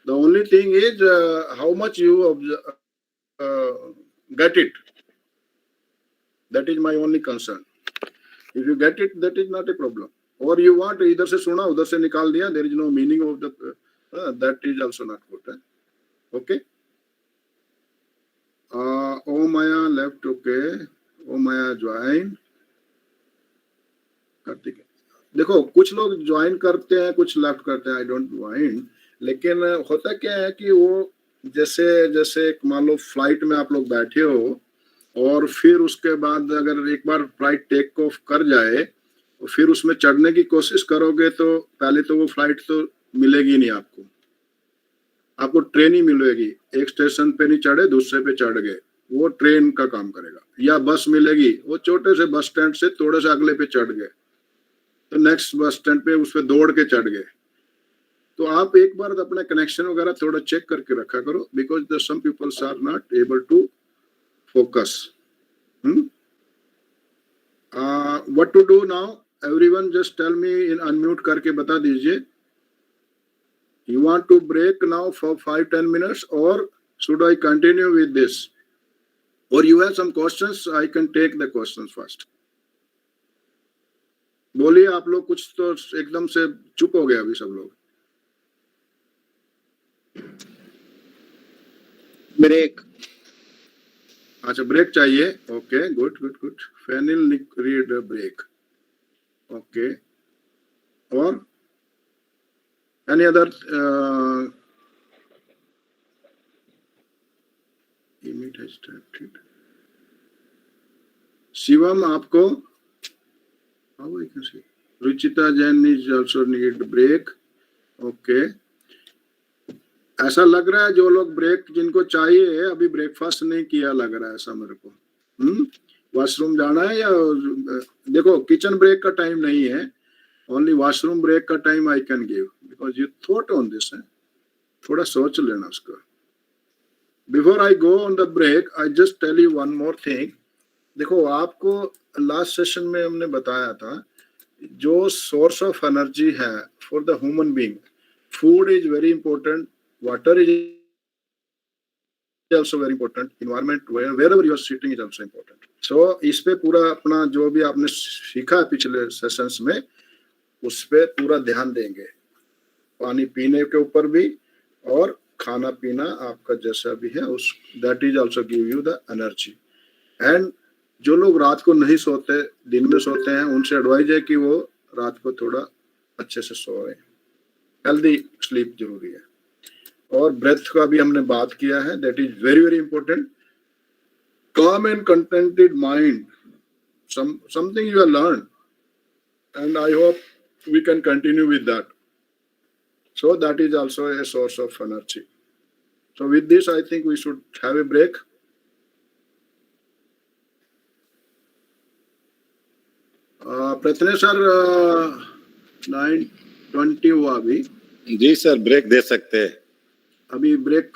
S3: The only thing is how much you get it. That is my only concern. If you get it, that is not a problem. Or you want इधर से सुना उधर से निकाल दिया, there is no meaning of the that is also not good. Okay. Oh Maya left. Okay. Oh Maya join. Kartik, देखो कुछ लोग ज्वाइन करते हैं, कुछ लेफ्ट करते हैं. आई डोंट माइंड, लेकिन होता क्या है कि वो जैसे मान लो फ्लाइट में आप लोग बैठे हो और फिर उसके बाद अगर एक बार फ्लाइट टेक ऑफ कर जाए और फिर उसमें चढ़ने की कोशिश करोगे तो पहले तो वो फ्लाइट तो मिलेगी नहीं आपको, आपको ट्रेन ही मिलेगी। एक स्टेशन पे नहीं चढ़े दूसरे पे चढ़ गए, वो ट्रेन का काम करेगा, या बस मिलेगी, वो छोटे से बस स्टैंड से थोड़े से अगले पे चढ़ गए तो नेक्स्ट बस स्टैंड पे उस पे दौड़ के चढ़ गए। तो आप एक बार अपना कनेक्शन वगैरह थोड़ा चेक करके रखा करो, because the some peoples are not able to focus. What to do now, everyone just tell me in unmute करके बता दीजिए। You want to break now for 5-10 minutes, or should I continue with this? Or you have some questions? I can take the questions first. बोलिए आप लोग, कुछ तो एकदम से चुप हो गए अभी सब लोग।
S2: ब्रेक।
S3: अच्छा, ब्रेक चाहिए। Okay, good good good. Fenil need break. Okay, और any other image has started. Shivam आपको, how I can see, Ruchita Jain is also need break. Okay, ऐसा लग रहा है जो लोग ब्रेक जिनको चाहिए अभी ब्रेकफास्ट नहीं किया लग रहा है ऐसा मेरे को। वॉशरूम जाना है या देखो, किचन ब्रेक का टाइम नहीं है, ओनली वॉशरूम ब्रेक का time I can give because you thought on this है, थोड़ा सोच लेना उसका। Before I go on the break I just tell you one more thing. देखो, आपको लास्ट सेशन में हमने बताया था जो सोर्स ऑफ एनर्जी है for the human being, food is very important, water is also very important, environment wherever you are sitting is also important. So इस पे पूरा अपना जो भी आपने सीखा है पिछले सेशंस में उस पे पूरा ध्यान देंगे, पानी पीने के ऊपर भी और खाना पीना आपका जैसा भी है उस that is also give you the energy. And जो लोग रात को नहीं सोते दिन में सोते हैं उनसे एडवाइज है कि वो रात को थोड़ा अच्छे से सोए, हेल्दी स्लीप जरूरी है। और ब्रेथ का भी हमने बात किया है, that is very very important. calm and contented mind, something you have learned, and I hope we can continue with that. So that is also a source of energy. So with this I think we should have a break. Pratyaya sir 9:20 हुआ अभी।
S1: जी sir, break दे सकते हैं
S3: अभी break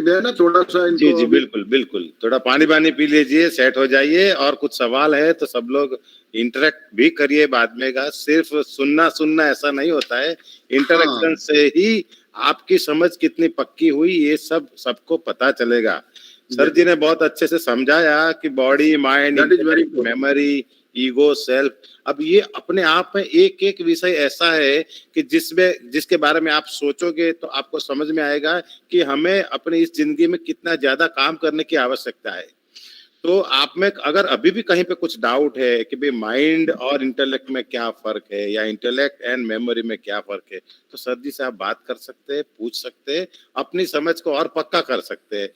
S3: दे ना थोड़ा सा इनको।
S1: जी जी बिल्कुल बिल्कुल, थोड़ा पानी पी लीजिए, सेट हो जाइए, और कुछ सवाल है तो सब लोग इंटरेक्ट भी करिए बाद में का, सिर्फ सुनना ऐसा नहीं होता है, इंटरेक्शन से ही आपकी समझ कितनी पक्की हुई ये सब सबको पता चलेगा। सर जी ने बहुत अच्छे से समझाया कि body mind memory ego self, अब ये अपने आप में एक एक विषय ऐसा है कि जिसके बारे में आप सोचोगे तो आपको समझ में आएगा कि हमें अपनी इस जिंदगी में कितना ज्यादा काम करने की आवश्यकता है। तो आप में अगर अभी भी कहीं पे कुछ डाउट है कि भाई माइंड और इंटेलेक्ट में क्या फर्क है या इंटेलेक्ट एंड मेमोरी में क्या फर्क है, तो सर जी से आप बात कर सकते हैं, पूछ सकते हैं, अपनी समझ को और पक्का कर सकते हैं।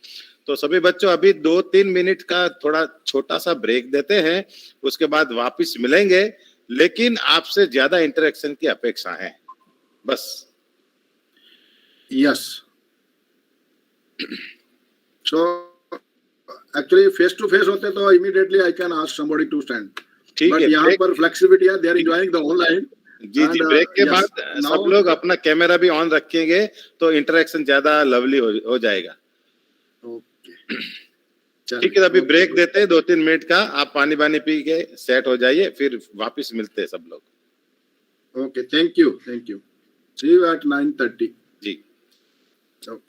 S1: तो सभी बच्चों अभी 2-3 मिनट का थोड़ा छोटा सा ब्रेक देते हैं, उसके बाद वापस मिलेंगे, लेकिन आपसे ज्यादा इंटरेक्शन की अपेक्षा है बस।
S3: Yes, so actually face to face होते तो immediately I can ask somebody to stand, but यहाँ पर फ्लेक्सिबिलिटी है, they are enjoying the online.
S1: जी जी, ब्रेक के बाद सब लोग अपना कैमरा भी ऑन रखेंगे तो इंटरेक्शन ज्यादा लवली हो जाएगा। ठीक है, अभी ब्रेक देते हैं 2-3 मिनट का, आप पानी पी के सेट हो जाइए, फिर वापस मिलते हैं सब लोग।
S3: Okay, thank you see you at 9:30
S1: जी।
S3: ओके।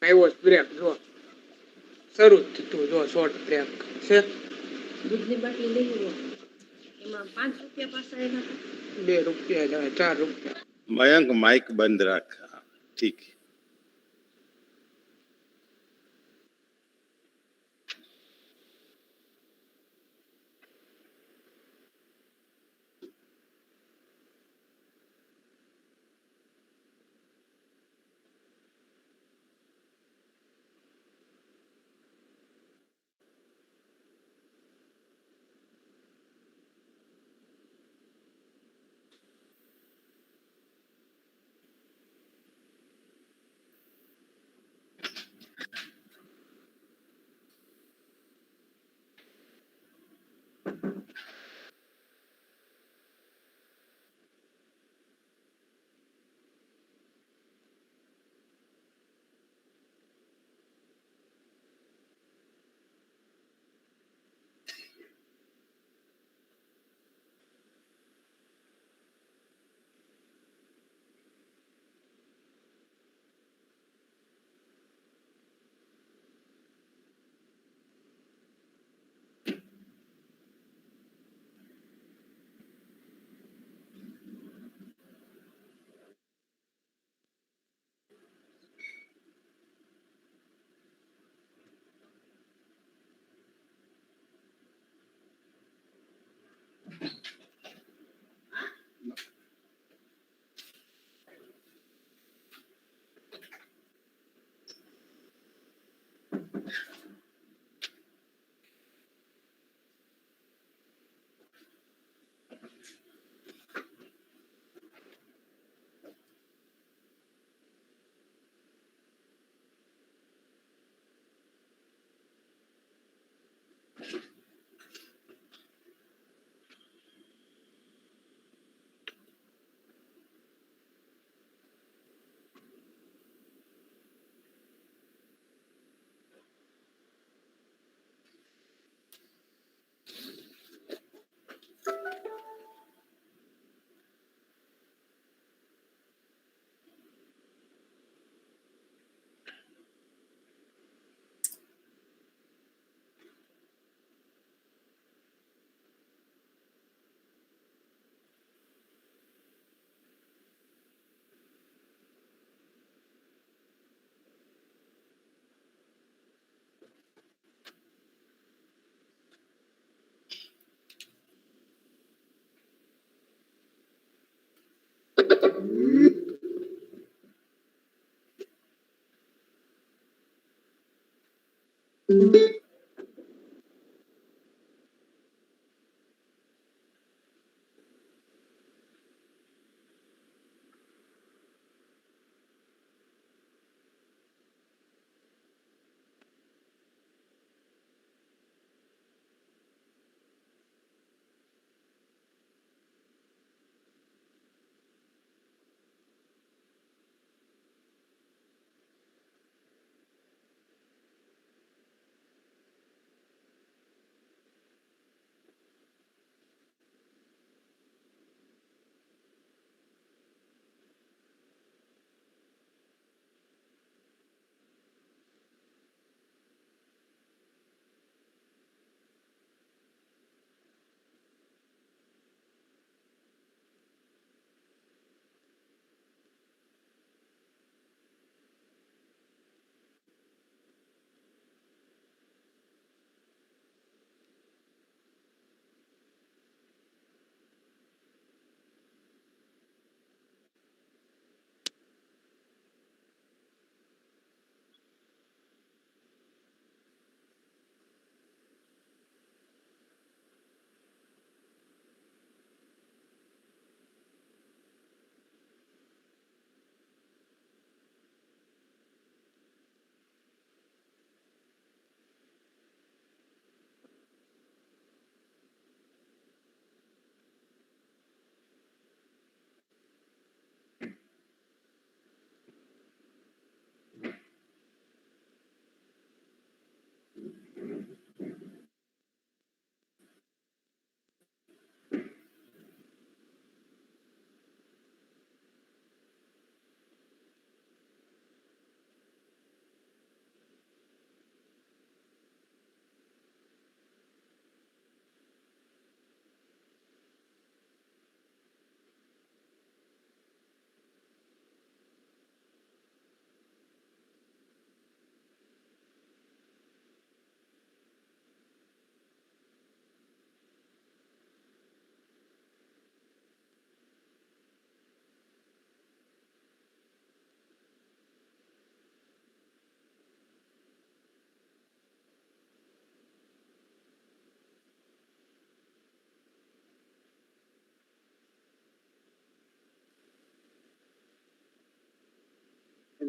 S6: આવ્યો બ્રેક જો શરૂ જ થયું જો શોર્ટ બ્રેક છે
S5: દૂધની બાટલી લઈ લો એમાં 5 રૂપિયા પાછા એના
S6: ₹2 જાય ₹4
S1: मयंक माइक बंद रखा ठीक है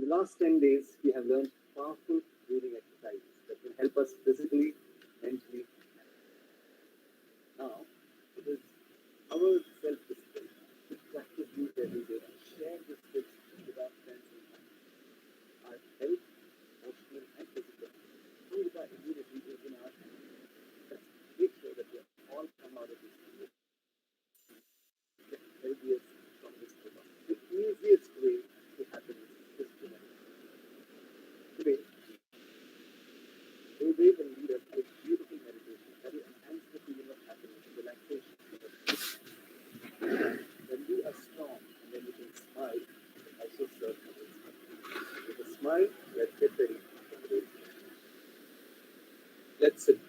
S7: the last 10 days, we have learned powerful breathing exercises that will help us physically, mentally. Now, it is our self-discipline to practice these every day and share this tips with our friends and family. Our health, emotional and physical, and with our immunity is in our hands. Let's make sure that we all come out of this the healthiest, strongest tomorrow. The easiest way to happiness is to meditate. Today, they will lead us to a beautiful meditation that will enhance the feeling of happiness and relaxation. When we are strong and then we can smile, we can also serve others. With a smile, let's get ready for today's session. Let's sit.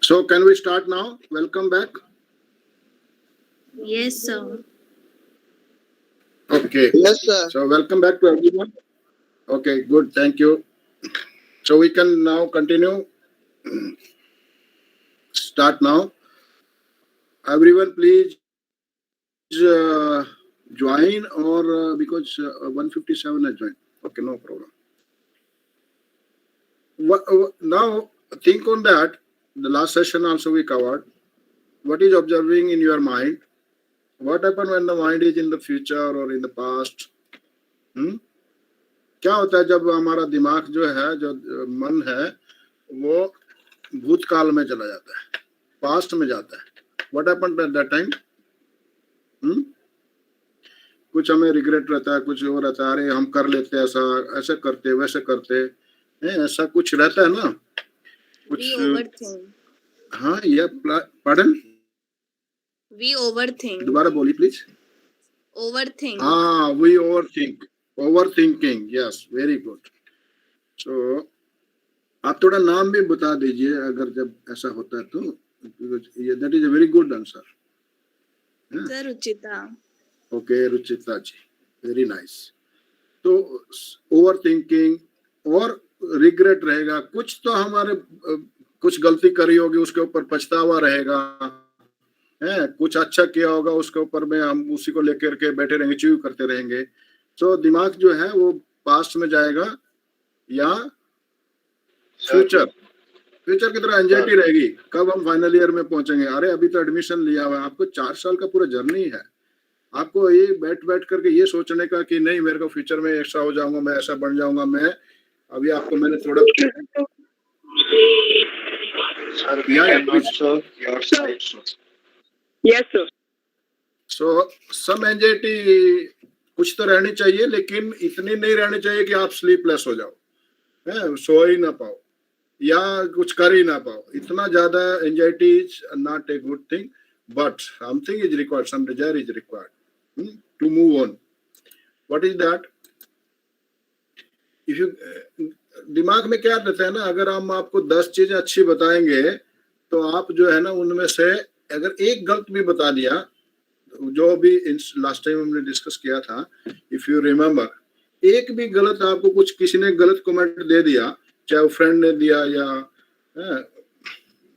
S3: So can we start now? Welcome back.
S8: Yes, sir.
S3: Okay.
S2: Yes, sir.
S3: So welcome back to everyone. Okay, good. Thank you. So we can now continue. Start now. Everyone, please join or because 157 has joined. Okay, no problem. Now think on that. The last session also we covered. What is observing in your mind? What happens when the mind is in the future or in the past? क्या होता है जब हमारा दिमाग जो है, जो मन है, वो भूतकाल में चला जाता है, पास्ट में जाता है? What happened at that time? कुछ हमें रिग्रेट रहता है, कुछ वो रहता है, अरे हम कर लेते ऐसा, ऐसे करते, वैसे करते, ऐसा कुछ रहता है ना कुछ.
S8: We overthink.
S3: हाँ, ये pardon?
S8: We overthink.
S3: दोबारा बोली प्लीज.
S8: Overthink.
S3: हाँ, we overthink. Overthinking, yes, very good. So आप थोड़ा नाम भी बता दीजिए अगर जब ऐसा होता है तो. That is a very good answer.
S8: Sir, Ruchita.
S3: Okay, Ruchita ji, very nice. तो ओवर थिंकिंग और रिग्रेट रहेगा, कुछ तो हमारे कुछ गलती करी होगी उसके ऊपर पछतावा रहेगा, है कुछ अच्छा किया होगा उसके ऊपर में हम उसी को लेकर के बैठे रहेंगे, च्यू करते रहेंगे. तो दिमाग जो है वो पास्ट में जाएगा या फ्यूचर की तरह एंजाइटी रहेगी, कब हम फाइनल ईयर में पहुंचेंगे, अरे अभी तो एडमिशन लिया हुआ है, आपको 4 साल का पूरा जर्नी है, आपको ये बैठ करके ये सोचने का कि नहीं मेरे को फ्यूचर में ऐसा हो जाऊंगा, मैं ऐसा बन जाऊंगा. मैं अभी आपको मैंने थोड़ा
S4: Yes, sir.
S3: सो सम एंजाइटी कुछ तो रहनी चाहिए, लेकिन इतनी नहीं रहनी चाहिए कि आप स्लीपलेस हो जाओ, सो ही ना पाओ या कुछ कर ही ना पाओ. इतना ज्यादा anxiety is not a good thing, but something is required, some desire is required to move on. What is that? If you दिमाग में क्या रहता है ना, अगर हम आपको 10 चीजें अच्छी बताएंगे तो आप जो है ना उनमें से अगर एक गलत भी बता दिया, जो भी लास्ट टाइम हमने डिस्कस किया था, इफ यू रिमेम्बर, एक भी गलत आपको कुछ किसी ने गलत कमेंट दे दिया, चाहे वो फ्रेंड ने दिया या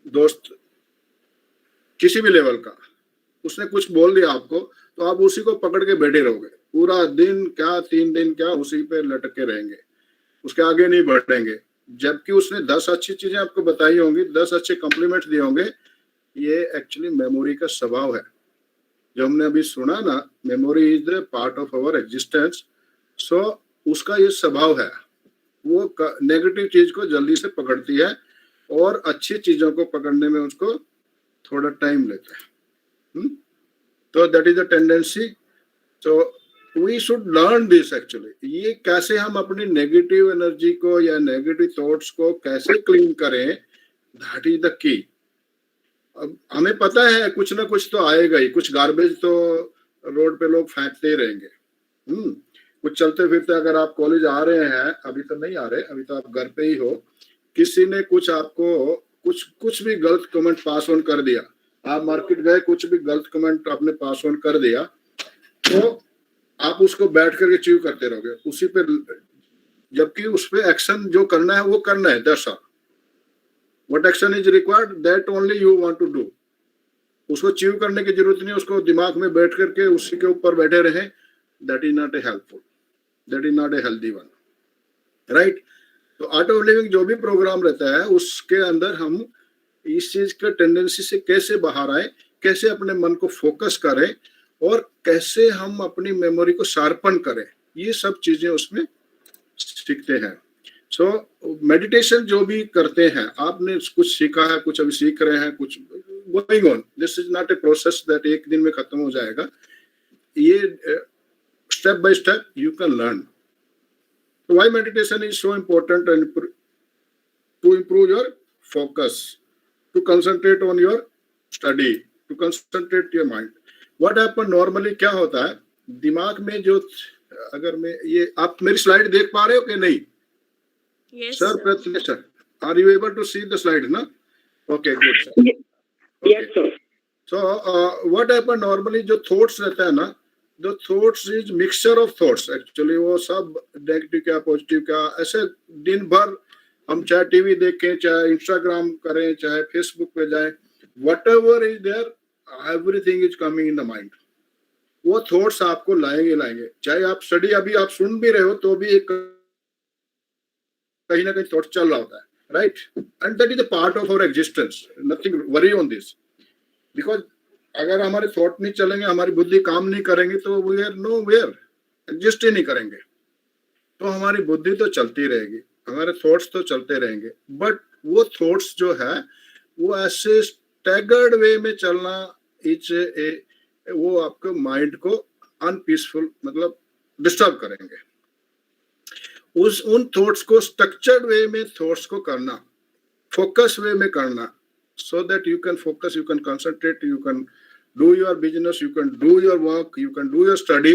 S3: दोस्त किसी भी लेवल का, उसने कुछ बोल दिया आपको, तो आप उसी को पकड़ के बैठे रहोगे पूरा दिन, क्या 3 दिन क्या उसी पे लटके रहेंगे, उसके आगे नहीं बढ़ेंगे। जबकि उसने 10 अच्छी चीजें आपको बताई होंगी, 10 अच्छे कॉम्प्लीमेंट दिए होंगे। ये एक्चुअली मेमोरी का स्वभाव है। जो हमने अभी सुना ना, memory is the part of our existence. So उसका ये स्वभाव है, वो नेगेटिव चीज को जल्दी से पकड़ती है और अच्छी चीजों को पकड़ने में उसको थोड़ा टाइम लेता है। तो that is the tendency. So we should learn this actually. ये कैसे हम अपनी नेगेटिव एनर्जी को या नेगेटिव थॉट्स को कैसे क्लीन करें, दैट इज द की। अब हमें पता है कुछ ना कुछ तो आएगा ही, कुछ गार्बेज तो रोड पे लोग फेंकते ही रहेंगे। कुछ चलते फिरते अगर आप कॉलेज आ रहे हैं, अभी तो नहीं आ रहे, अभी तो आप घर पे ही हो, किसी ने कुछ आपको कुछ भी गलत कमेंट पास ऑन कर दिया, आप मार्केट गए, कुछ भी गलत कमेंट आपने पास ऑन कर दिया, तो आप उसको बैठ करके चीव करते रहोगे उसी पे, जबकि उस पे एक्शन जो करना है वो करना है। That's all. What action is required, that only you want to do. उसको चीव करने की जरूरत नहीं, उसको दिमाग में बैठ करके उसी के ऊपर बैठे रहे, that is not A helpful, that is not a healthy one, right. तो आर्ट ऑफ लिविंग जो भी प्रोग्राम रहता है उसके अंदर हम इस चीज के टेंडेंसी से कैसे बाहर आए, कैसे अपने मन को फोकस करें और कैसे हम अपनी मेमोरी को शार्पन करें, ये सब चीजें उसमें सीखते हैं। सो मेडिटेशन जो भी करते हैं, आपने कुछ सीखा है, कुछ अभी सीख रहे हैं, कुछ going on, this is not a process that एक दिन में खत्म हो जाएगा। ये step by step you can learn. Why meditation is so important to improve your focus, to concentrate on your study, to concentrate your mind. What happen normally, क्या होता है दिमाग में जो, अगर मैं ये, आप मेरी स्लाइड देख पा रहे हो कि नहीं?
S8: Yes,
S3: sir,
S8: sir.
S3: प्रत्येक sir, are you able to see the slide ना? Okay, good sir.
S4: Yes, sir.
S3: So what happen normally, जो थॉट्स रहता है ना, the thoughts is mixture of thoughts actually, वो सब नेगेटिव क्या पॉजिटिव क्या, ऐसे दिन भर हम चाहे टीवी देखें, चाहे इंस्टाग्राम करें, चाहे फेसबुक पे जाएं, whatever is there, everything is coming in the mind. वो थॉट्स आपको लाएंगे। चाहे आप स्टडी अभी आप सुन भी रहे हो तो भी एक कहीं ना कहीं थॉट चल रहा होता है, right? And that is a part of our existence, nothing worry on this, because अगर हमारे थॉट नहीं चलेंगे, हमारी बुद्धि काम नहीं करेंगे, तो we are nowhere, exist ही नहीं करेंगे। तो हमारी बुद्धि तो चलती रहेगी, हमारे थॉट्स तो चलते रहेंगे, बट वो थॉट्स जो है वो ऐसे स्टैगर्ड वे में चलना, वो आपके माइंड को अनपीसफुल, मतलब डिस्टर्ब करेंगे। उन थॉट्स को स्ट्रक्चर्ड वे में थॉट्स को करना, फोकस वे में करना, so that you can focus, you can concentrate, you can do your business, you can do your work, you can do your study,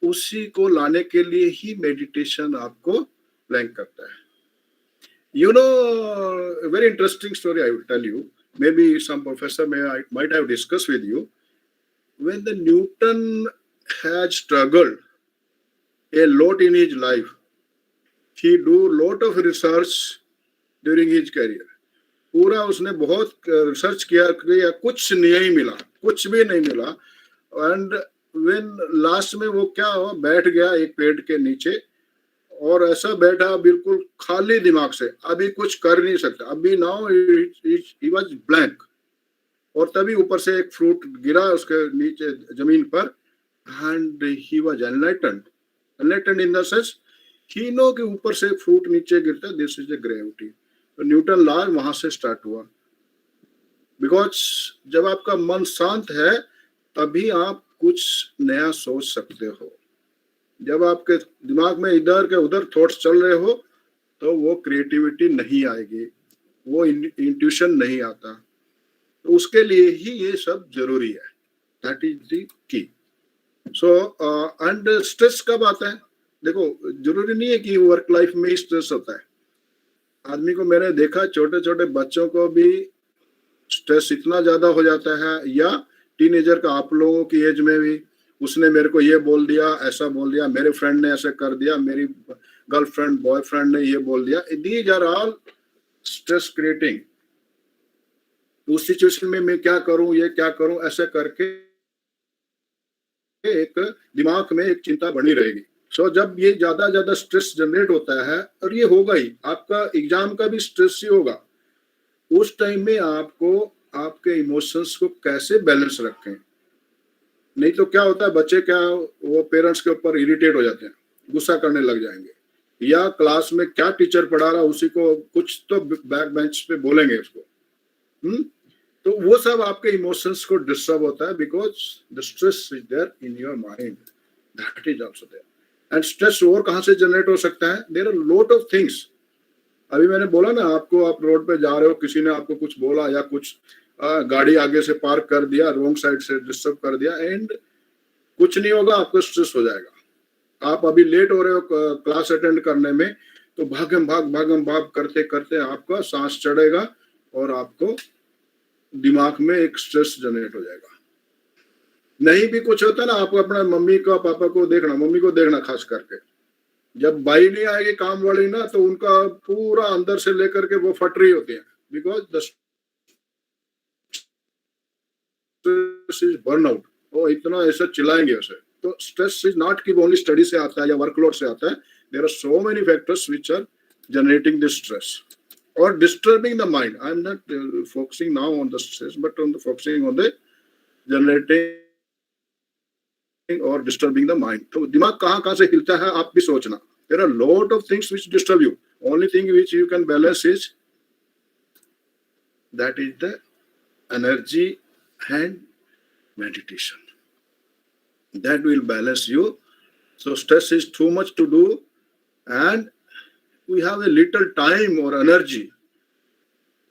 S3: उसी को लाने के लिए ही मेडिटेशन आपको प्लैंक करता है। You know, a very interesting story I will tell you. Maybe some professor might have discussed with you. When the Newton had struggled a lot in his life, he do lot of research during his career. पूरा उसने बहुत research किया, कुछ नहीं मिला, कुछ भी नहीं मिला। एंड व्हेन लास्ट में वो क्या हुआ, बैठ गया एक पेड़ के नीचे और ऐसा बैठा बिल्कुल खाली दिमाग से, अभी कुछ कर नहीं सकता, अभी नाउ ही वाज ब्लैंक। और तभी ऊपर से एक फ्रूट गिरा उसके नीचे जमीन पर, and he was enlightened in the sense he know कि ऊपर से फ्रूट नीचे गिरता है, दिस इज द ग्रेविटी। तो न्यूटन लॉ वहां से स्टार्ट हुआ, बिकॉज जब आपका मन शांत है तभी आप कुछ नया सोच सकते हो। जब आपके दिमाग में इधर के उधर थॉट्स चल रहे हो तो वो क्रिएटिविटी नहीं आएगी, वो इंट्यूशन नहीं आता। तो उसके लिए ही ये सब जरूरी है, that is the key. So and stress कब आता है? देखो, जरूरी नहीं है कि वर्क लाइफ में ही स्ट्रेस होता है, आदमी को मैंने देखा, छोटे छोटे बच्चों को भी स्ट्रेस इतना ज्यादा हो जाता है, या टीनेजर का आप लोगों की एज में भी, उसने मेरे को ये बोल दिया, ऐसा बोल दिया, मेरे फ्रेंड ने ऐसे कर दिया, मेरी गर्लफ्रेंड बॉयफ्रेंड ने ये बोल दिया, these are all stress creating. उस सिचुएशन में मैं क्या करूं, ये क्या करूं, ऐसे करके एक दिमाग में एक चिंता बनी रहेगी। सो जब ये ज्यादा स्ट्रेस जनरेट होता है, और ये होगा ही, आपका एग्जाम का भी स्ट्रेस ही होगा, उस टाइम में आपको आपके इमोशंस को कैसे बैलेंस रखें। नहीं तो क्या होता है, बच्चे क्या, वो पेरेंट्स के ऊपर इरिटेट हो जाते हैं, गुस्सा करने लग जाएंगे, या क्लास में क्या टीचर पढ़ा रहा उसी को कुछ तो बैक बेंच पे बोलेंगे उसको। तो वो सब आपके इमोशंस को डिस्टर्ब होता है, because the stress is there in your mind, that is also there. And stress और कहाँ से जनरेट हो सकता है, there are lot of things. अभी मैंने बोला ना आपको, आप रोड पे जा रहे हो, किसी ने आपको कुछ बोला, या कुछ गाड़ी आगे से पार्क कर दिया, रॉन्ग साइड से डिस्टर्ब कर दिया, एंड कुछ नहीं होगा, आपको स्ट्रेस हो जाएगा। आप अभी लेट हो रहे हो क्लास अटेंड करने में, तो भागम भाग करते करते आपका सांस चढ़ेगा, और आपको दिमाग में एक स्ट्रेस जनरेट हो जाएगा। नहीं भी कुछ होता ना, आपको अपना मम्मी का पापा को देखना, मम्मी को देखना खास करके, जब बाई नहीं आएगी काम वाली ना, तो उनका पूरा अंदर से लेकर के वो फट रही होती है, because the stress is burnout. वो इतना ऐसा चिल्लाएंगे उसे। तो स्ट्रेस इज नॉट कि ओनली स्टडी से आता है या वर्कलोड से आता है, there are so many factors which are generating this stress or disturbing the mind. I am not focusing now on the stress, but on the focusing on the generating or disturbing the mind. तो दिमाग कहाँ से हिलता है, आप भी सोचना। There are lot of things which disturb you. Only thing which you can balance is that is the energy and meditation. That will balance you. So stress is too much to do, and we have a little time or energy.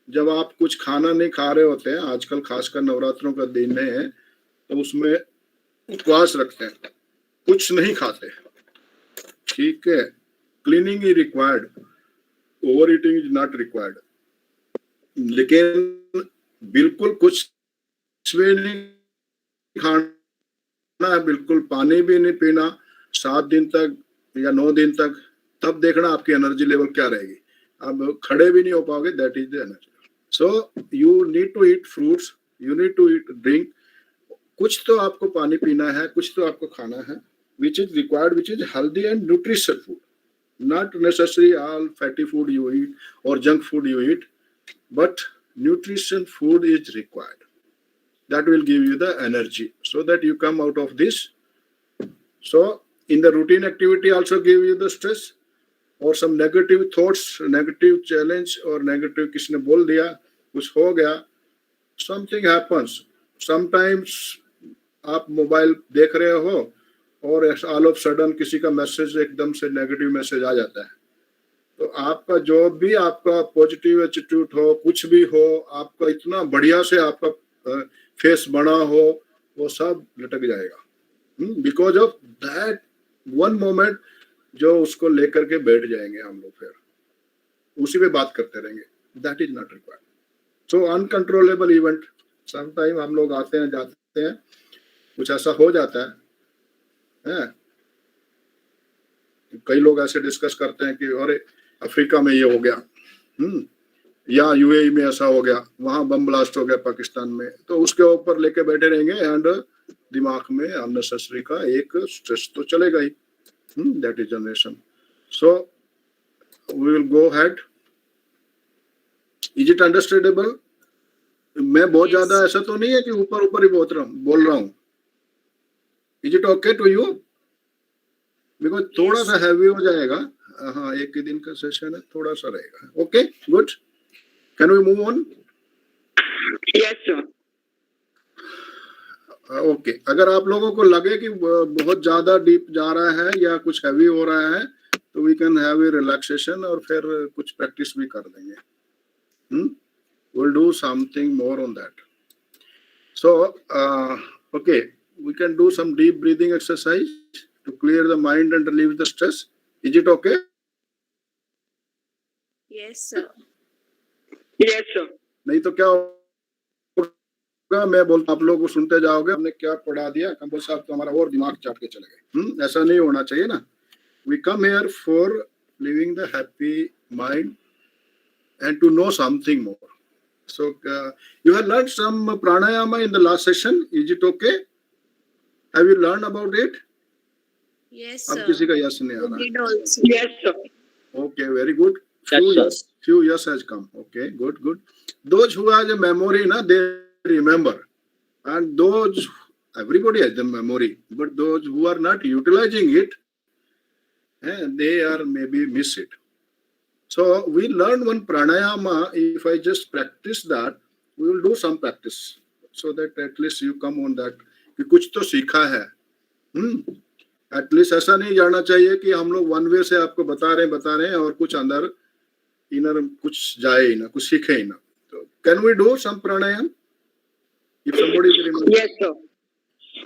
S3: जब आप कुछ खाना नहीं खा रहे होते हैं, आजकल खासकर नवरात्रों का दिन है, तो उसमें उपवास रखते हैं, कुछ नहीं खाते, ठीक है, cleaning is required, over eating is not required, लेकिन बिल्कुल कुछ भी नहीं खाना है, बिल्कुल पानी भी नहीं पीना 7 दिन तक या 9 दिन तक, तब देखना आपकी एनर्जी लेवल क्या रहेगी। अब खड़े भी नहीं हो पाओगे, that is the energy. So you need to eat fruits, you need to eat drink, कुछ तो आपको पानी पीना है, कुछ तो आपको खाना है, which is required, which is healthy and nutritious food, not necessary all fatty food you eat और junk food you eat, but nutrition food is required, that will give you the energy so that you come out of this. So in the routine activity also give you the stress, or some negative thoughts, negative challenge or negative किसने बोल दिया, कुछ हो गया, something happens. Sometimes आप mobile देख रहे हो और ऑल ऑफ सडन किसी का मैसेज, एकदम से नेगेटिव मैसेज आ जाता है, तो आपका जो भी आपका पॉजिटिव एटीट्यूड हो, कुछ भी हो, आपका इतना बढ़िया से आपका फेस बना हो, वो सब लटक जाएगा, because of that one moment जो उसको लेकर के बैठ जाएंगे हम लोग, फिर उसी पे बात करते रहेंगे, that is not required. So uncontrollable event, sometime हम लोग आते हैं जाते हैं, कुछ ऐसा हो जाता है। कई लोग ऐसे डिस्कस करते हैं कि अरे अफ्रीका में ये हो गया, या यूएई में ऐसा हो गया, वहां बम ब्लास्ट हो गया पाकिस्तान में, तो उसके ऊपर लेके बैठे रहेंगे, एंड दिमाग में अननेसेसरी का एक स्ट्रेस तो चलेगा ही, that is generation. So we will go head. Is it understandable? मैं बहुत ज्यादा ऐसा तो नहीं है कि ऊपर ऊपर ही बोल रहा हूँ। Is it okay to you? Because थोड़ा सा हैवी हो जाएगा, हाँ, एक ही दिन का सेशन है, थोड़ा सा रहेगा। Okay, good, can we move on?
S4: Yes, sir.
S3: Okay, अगर आप लोगों को लगे कि बहुत ज्यादा डीप जा रहा है या कुछ हैवी हो रहा है, तो we can have a relaxation और फिर कुछ प्रैक्टिस भी कर देंगे। we'll do something more on that. So okay, we can do some deep breathing exercise to clear the mind and relieve the stress. Is it okay?
S8: Yes, sir.
S4: Yes, sir.
S3: नहीं तो क्या होगा, मैं बोलता आप लोग सुनते जाओगे हमने क्या पढ़ा दिया, कंबोज साहब तो हमारा और दिमाग चाट के चले गए। ऐसा नहीं होना चाहिए ना। We come here for living the happy mind and to know something more. So you have learned some pranayama in the last session. Is it okay? Have you learned about it?
S8: Yes,
S3: अब
S8: sir.
S3: किसी का yes नहीं आ
S8: We
S3: रहा है।
S8: did also.
S4: Yes, sir.
S3: Okay, very good.
S2: Yes,
S3: Few yes has come. Okay, good. Those who have a memory, na, they remember, and those everybody has the memory, but those who are not utilizing it, they are maybe miss it. So we learn one pranayama. If I just practice that, we will do some practice, so that at least you come on that कि कुछ तो सीखा है। At least ऐसा नहीं जाना चाहिए कि हम लोग वन वे से आपको बता रहे हैं और कुछ अंदर इनर कुछ जाए ही ना, कुछ सीखे ही ना। तो can we do some pranayama if somebody is remember?
S4: Yes, sir.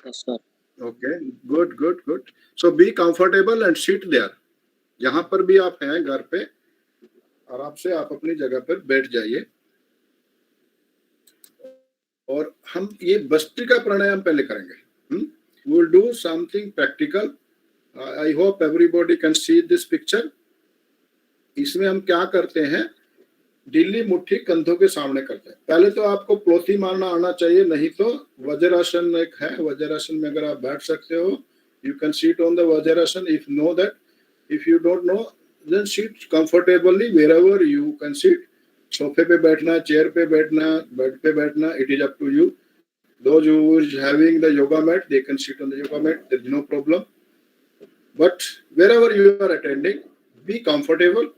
S2: yes, sir.
S3: Okay, good. So be comfortable and sit there. जहां पर भी आप हैं घर पे, आराम से आप अपनी जगह पर बैठ जाइए। और हम ये भस्त्रिका प्राणायाम पहले करेंगे। We will do something practical. I hope everybody can see this picture. इसमें हम क्या करते हैं, ढीली मुट्ठी कंधों के सामने करते हैं। पहले तो आपको प्लोथी मारना आना चाहिए, नहीं तो वज्रासन एक है, वज्रासन में अगर आप बैठ सकते हो, you can sit on the vajrasana if know that. If you don't know, then sit comfortably wherever you can sit. सोफे पे बैठना, चेयर पे बैठना, बेड पे बैठना, it is up to you. Those who is having the yoga mat, they can sit on the yoga mat. There is no problem. But wherever you are attending, be comfortable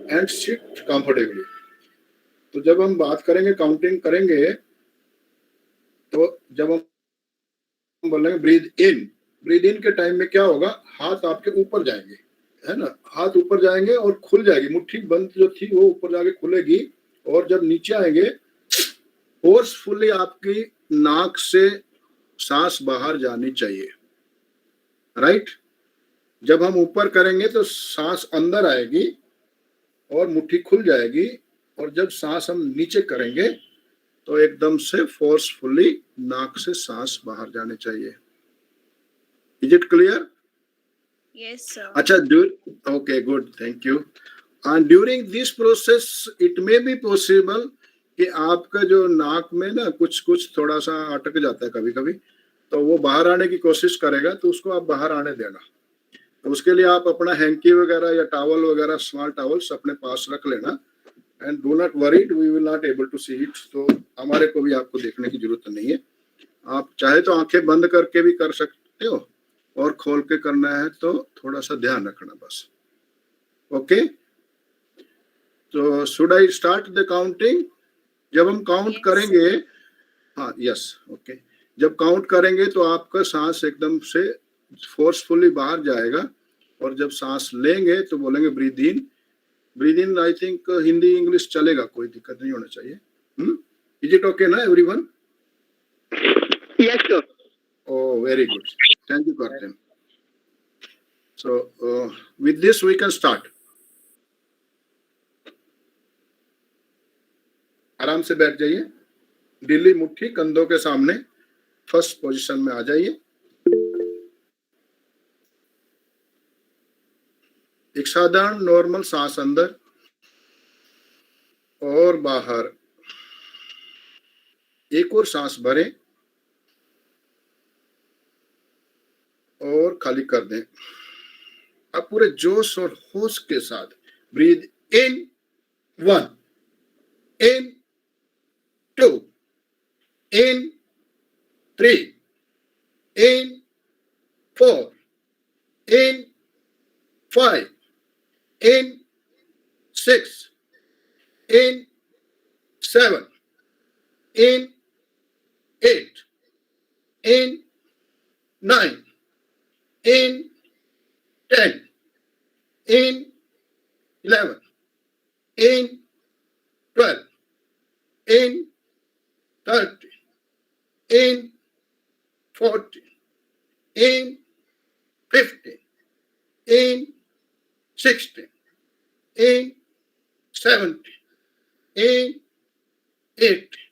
S3: and sit comfortably. तो जब हम बात करेंगे, counting करेंगे, तो जब हम बोलेंगे ब्रीद इन के टाइम में क्या होगा, हाथ आपके ऊपर जाएंगे, है ना, हाथ ऊपर जाएंगे और खुल जाएगी मुट्ठी बंद जो थी वो ऊपर जाके खुलेगी। और जब नीचे आएंगे, फोर्सफुली आपकी नाक से सांस बाहर जानी चाहिए, राइट। जब हम ऊपर करेंगे तो सांस अंदर आएगी और मुट्ठी खुल जाएगी, और जब सांस हम नीचे करेंगे तो एकदम से फोर्सफुली नाक से सांस बाहर जाने चाहिए। Is it clear?
S8: Yes, sir.
S3: अच्छा, okay, good, thank you. And during this process it may be possible कि आपका जो नाक में ना कुछ थोड़ा सा अटक जाता है कभी कभी, तो वो बाहर आने की कोशिश करेगा, तो उसको आप बाहर आने देना। तो उसके लिए आप अपना हैंकी वगैरह या टॉवल वगैरह, स्मॉल टॉवल्स अपने पास रख लेना। And do not worried, we will not able to see it. तो हमारे को भी आपको देखने की जरूरत नहीं है। आप चाहे तो आंखें बंद करके भी कर सकते हो, और खोल के करना है तो थोड़ा सा ध्यान रखना बस। ओके, तो should I start the counting? जब हम काउंट
S8: Yes.
S3: करेंगे, हाँ, यस, ओके, जब काउंट करेंगे तो आपका सांस एकदम से फोर्सफुली बाहर जाएगा, और जब सांस लेंगे तो बोलेंगे breathe in. I think Hindi English चलेगा, कोई दिक्कत नहीं होना चाहिए। इज इट ओके ना everyone?
S4: Yes, sir.
S3: Oh, very good. Thank you, Kartin. So, with this we can start. आराम से बैठ जाइए, ढीली मुट्ठी कंधों के सामने, फर्स्ट पोजीशन में आ जाइए। एक साधारण नॉर्मल सांस अंदर और बाहर, एक और सांस भरें और खाली कर दें। अब पूरे जोश और होश के साथ breathe in 1, in 2, in 3, in 4, in 5, in 6, in 7, in 8, in 9, in 10, in 11, in 12, in 13, in 14, in 15, in 16, in 70, in 80,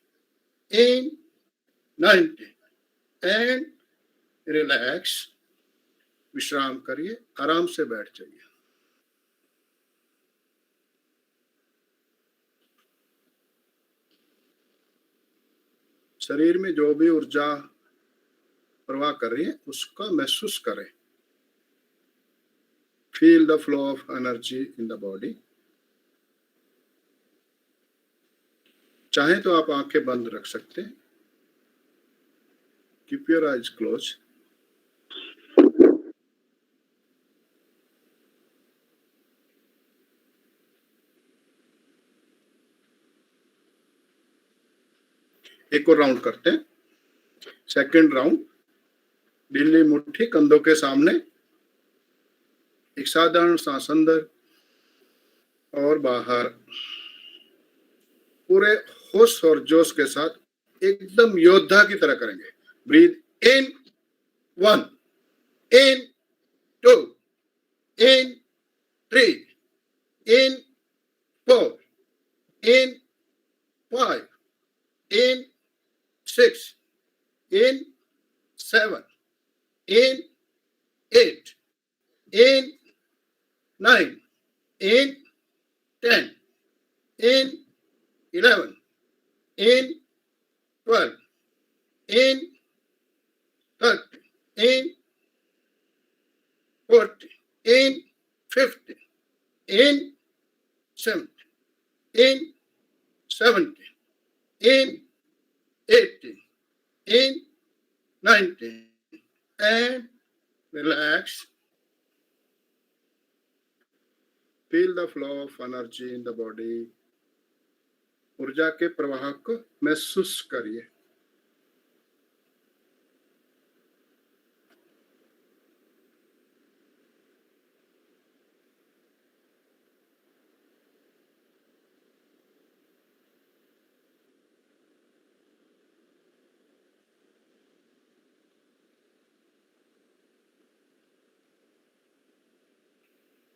S3: in 90 and relax. विश्राम करिए, आराम से बैठ जाइए. शरीर में जो भी ऊर्जा प्रवाह कर रही है उसका महसूस करें. Feel the flow of energy in the body. चाहे तो आप आंखें बंद रख सकते हैं. Keep your eyes close. एक और राउंड करते हैं. Second round. ढीली मुट्ठी कंधों के सामने. एक साधारण सांस अंदर और बाहर. पूरे होश और जोश के साथ एकदम योद्धा की तरह करेंगे. Breathe in 1, in 2, in 3, in 4, in 5, in 6, in 7, in 8, in 9, in 10, in 11, in 12, in 13, in 14, in 15, in 17, in 17, in 18, in 19, and relax. Feel the flow of energy in the body. ऊर्जा के प्रवाह को महसूस करिए.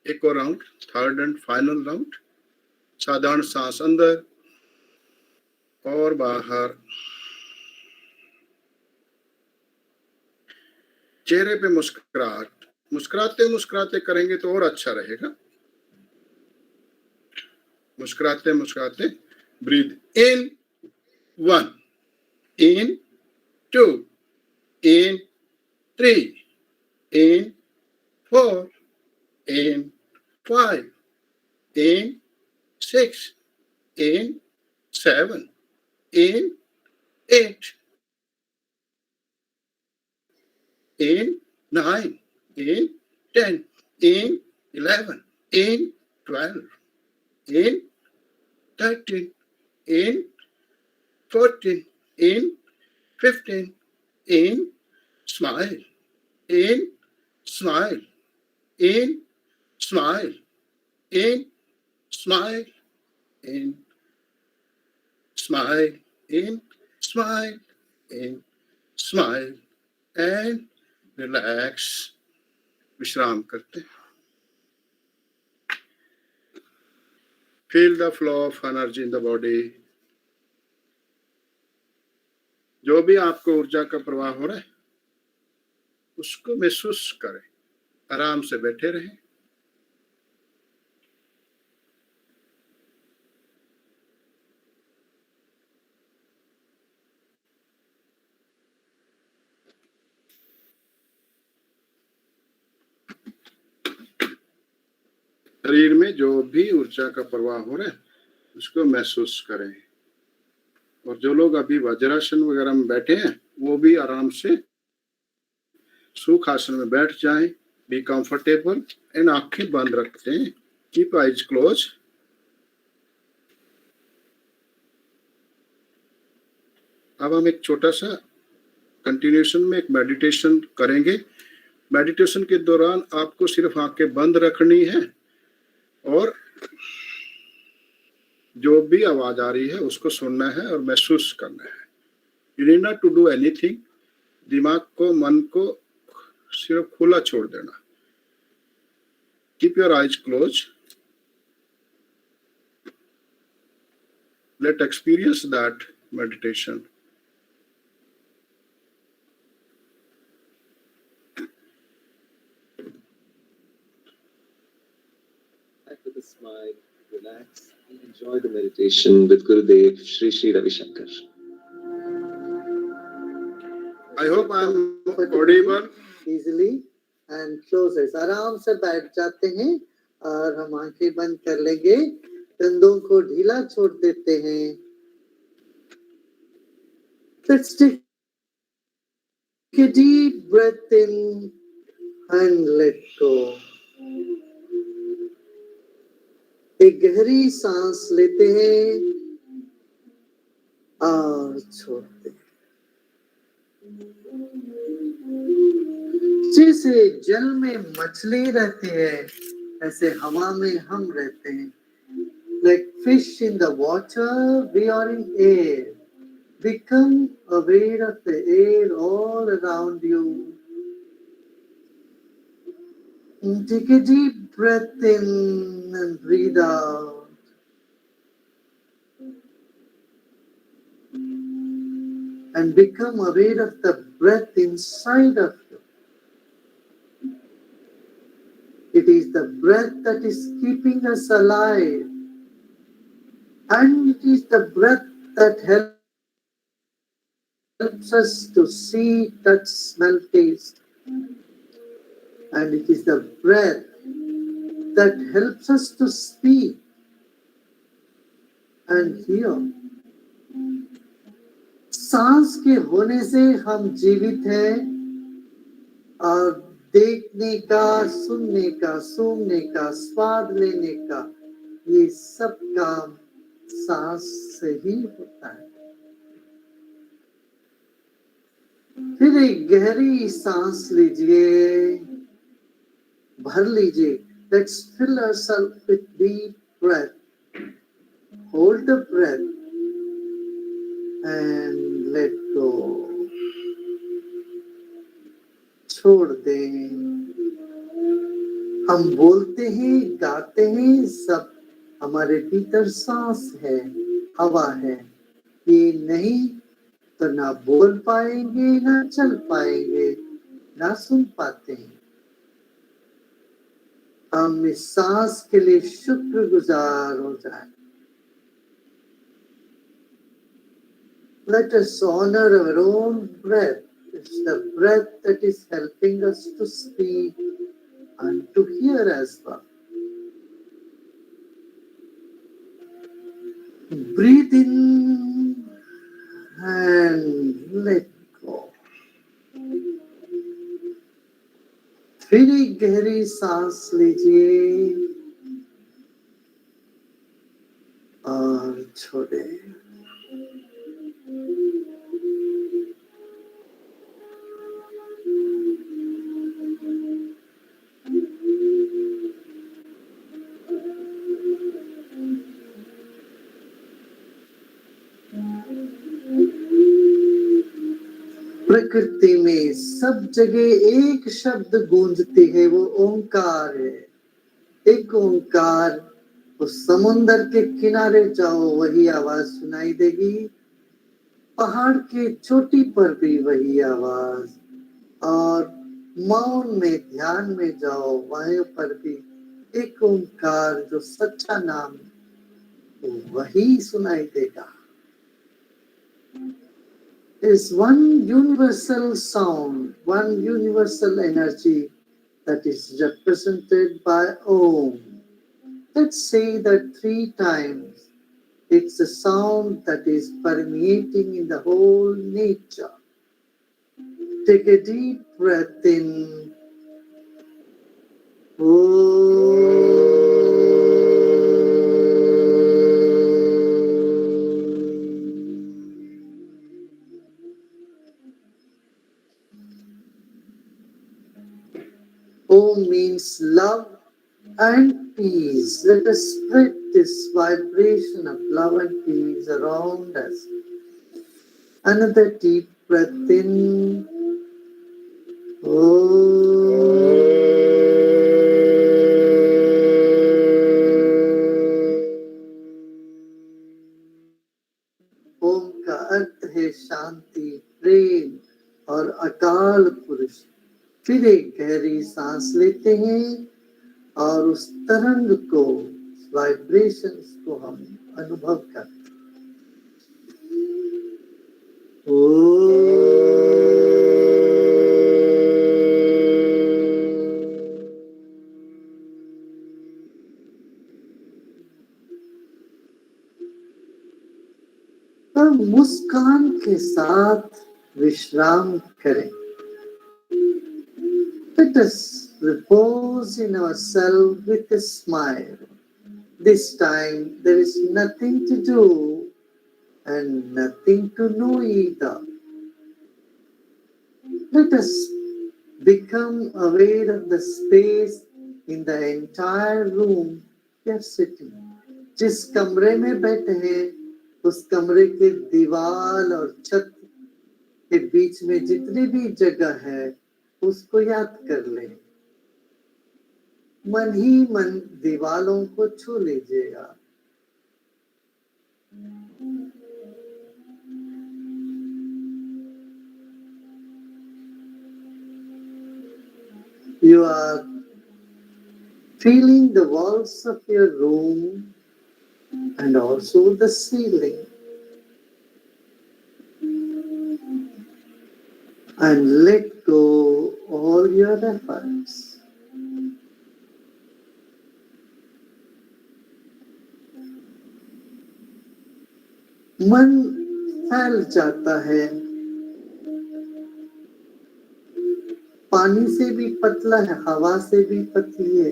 S3: एक और round. Third and final round. साधारण सांस अंदर और बाहर. चेहरे पे मुस्कुराहट. मुस्कुराते मुस्कुराते करेंगे तो और अच्छा रहेगा. मुस्कुराते मुस्कुराते. Breathe in 1, in 2, in 3, in 4, in 5, in 6, in 7, in 8, in 9, in 10, in 11, in 12, in 13, in 14, in 15, in smile, in smile, in smile, in smile, in smile, in smile, in smile, and relax. विश्राम करते. Feel the flow of energy in the body. जो भी आपको ऊर्जा का प्रवाह हो रहा है उसको महसूस करें. आराम से बैठे रहें. शरीर में जो भी ऊर्जा का प्रवाह हो रहा है उसको महसूस करें. और जो लोग अभी वज्रासन वगैरह में बैठे हैं वो भी आराम से सुखासन में बैठ जाएं. बी कंफर्टेबल एंड आंखें बंद रखते हैं. Keep eyes close. अब हम एक छोटा सा कंटिन्यूशन में एक मेडिटेशन करेंगे. मेडिटेशन के दौरान आपको सिर्फ आंखें बंद रखनी है और जो भी आवाज आ रही है उसको सुनना है और महसूस करना है. You need not to do anything. दिमाग को, मन को सिर्फ खुला छोड़ देना. Keep your eyes close. Let experience that meditation.
S7: Back with a smile, relax, and enjoy the meditation with Gurudev Shri Shri Ravi Shankar.
S3: I hope I am audible.
S9: Easily and close eyes. आराम से बैठ जाते हैं और हम आंखें बंद कर लेंगे, कंधों को ढीला छोड़ देते हैं. Let's take a deep breath in and let go. एक गहरी सांस लेते हैं और छोड़ते हैं. जैसे जल में मछली रहती है, ऐसे हवा में हम रहते हैं. Like fish in the water, we are in air. Become aware of the air all around you. And take a deep breath in and breathe out. And become aware of the breath inside of you. It is the breath that is keeping us alive. And it is the breath that helps us to see, touch, smell, taste. And it is the breath that helps us to speak and hear. सांस के होने से हम जीवित हैं और देखने का, सुनने का, सूंघने का, स्वाद लेने का, ये सब काम सांस से ही होता है. फिर एक गहरी सांस लीजिए, भर लीजिए. Let's fill ourselves with deep breath. Hold the breath and let go. छोड़ दें. हम बोलते हैं, गाते हैं, सब हमारे भीतर सांस है, हवा है. ये नहीं तो ना बोल पाएंगे, ना चल पाएंगे, ना सुन पाते हैं. हम इस सांस के लिए शुक्रगुजार हो जाए. Let us honor our own breath. It's the breath that is helping us to speak and to hear as well. Breathe in and let go. फिर एक गहरी सांस लीजिए और छोड़े. प्रकृति में सब जगह एक शब्द गूंजती है, वो ओंकार है. एक ओंकार, उस समुंदर के किनारे जाओ वही आवाज सुनाई देगी, पहाड़ के चोटी पर भी वही आवाज, और मौन में ध्यान में जाओ वहीं पर भी एक ओंकार जो सच्चा नाम वही सुनाई देगा. Is one universal sound, one universal energy that is represented by Om. Let's say that 3 times. It's a sound that is permeating in the whole nature. Take a deep breath in. Om means love and peace. Let us spread this vibration of love and peace around us. Another deep breath in. फिर एक गहरी सांस लेते हैं और उस तरंग को, वाइब्रेशंस को हम अनुभव करते हैं। और मुस्कान के साथ विश्राम करें। Let us repose in ourselves with a smile. This time there is nothing to do and nothing to know either. Let us become aware of the space in the entire room we are sitting. जिस कमरे में बैठे हैं उस कमरे के दीवार और छत के बीच में जितनी भी जगह है उसको याद कर लें। मन ही मन दीवालों को छू लीजिएगा। You are feeling the walls of your room and also the ceiling. And let go all your efforts. मन फैल जाता है, पानी से भी पतला है, हवा से भी पतली है,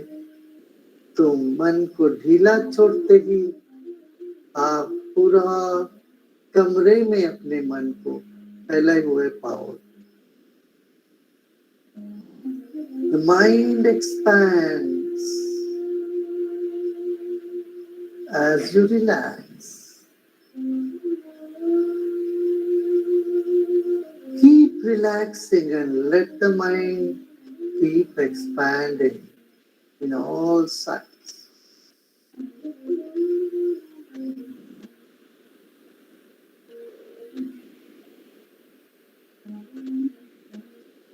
S9: तो मन को ढीला छोड़ते ही आप पूरा कमरे में अपने मन को फैलाए हुए पाओ। The mind expands as you relax. Keep relaxing and let the mind keep expanding in all sides.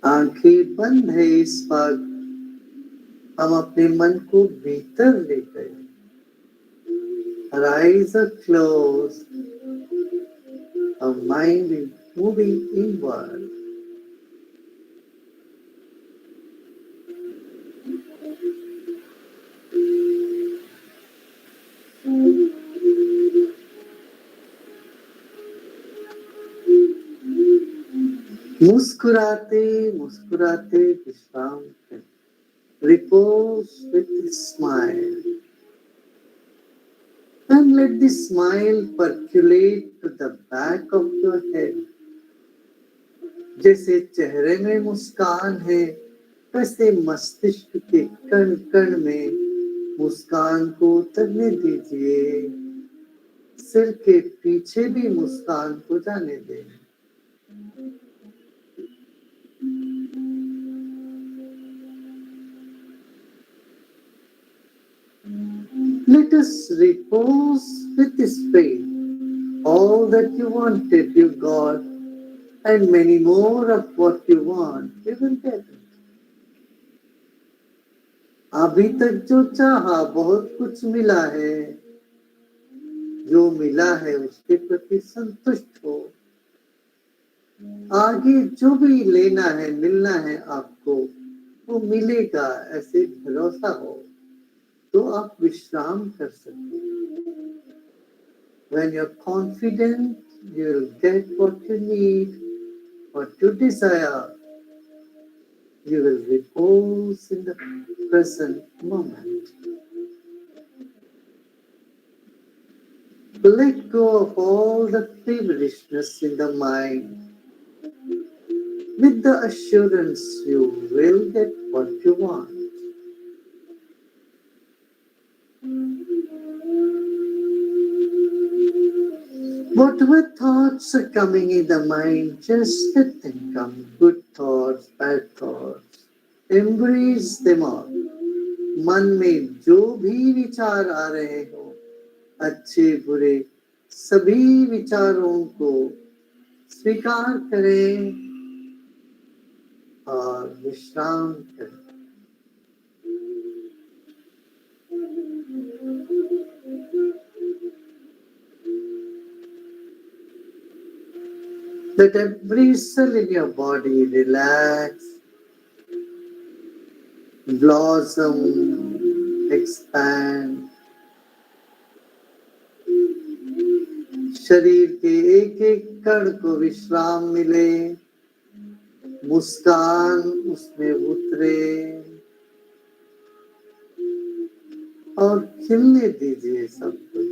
S9: आंखें बंद है इस वक्त, हम अपने मन को भीतर ले गए। Our eyes are closed, our mind is moving inward. मुस्कुराते मुस्कुराते विश्राम करें। Repose with a smile. And let the smile percolate to the back of your head. जैसे चेहरे में मुस्कान है, वैसे मस्तिष्क के कण कण में मुस्कान को उतरने दीजिए। सिर के पीछे भी मुस्कान को जाने दें। Let us repose with this faith. All that you wanted, you got, and many more of what you want, you will get it. अभी तक जो चाहा बहुत कुछ मिला है, जो मिला है उसके प्रति संतुष्ट हो। आगे जो भी लेना है, मिलना है आपको, वो मिलेगा, ऐसे भरोसा हो तो आप विश्राम कर सकते हैं। When you're confident, you'll get what you need, what you desire. You will repose in the present moment. Let go of all the feverishness in the mind with the assurance you will get what you want. Whatever thoughts are coming in the mind, just let them come. Good thoughts, bad thoughts. Embrace them all. मन में जो भी विचार आ रहे हो, अच्छे बुरे सभी विचारों को स्वीकार करें और विश्राम करें। Let every cell in your body relax, blossom, expand. शरीर के एक एक कण को विश्राम मिले, मुस्कान उसमें उतरे और खिलने दीजिए सब कुछ।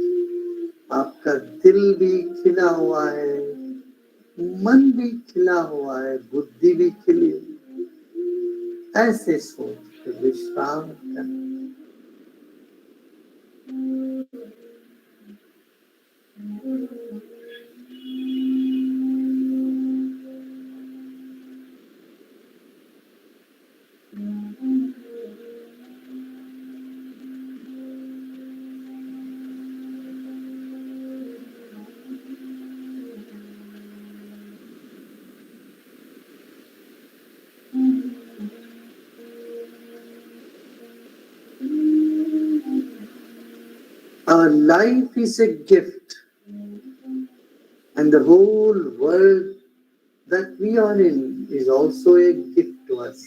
S9: आपका दिल भी खिला हुआ है, मन भी खिला हुआ है, बुद्धि भी खिली। ऐसे सोच कर विश्राम करें। Our life is a gift, and the whole world that we are in is also a gift to us.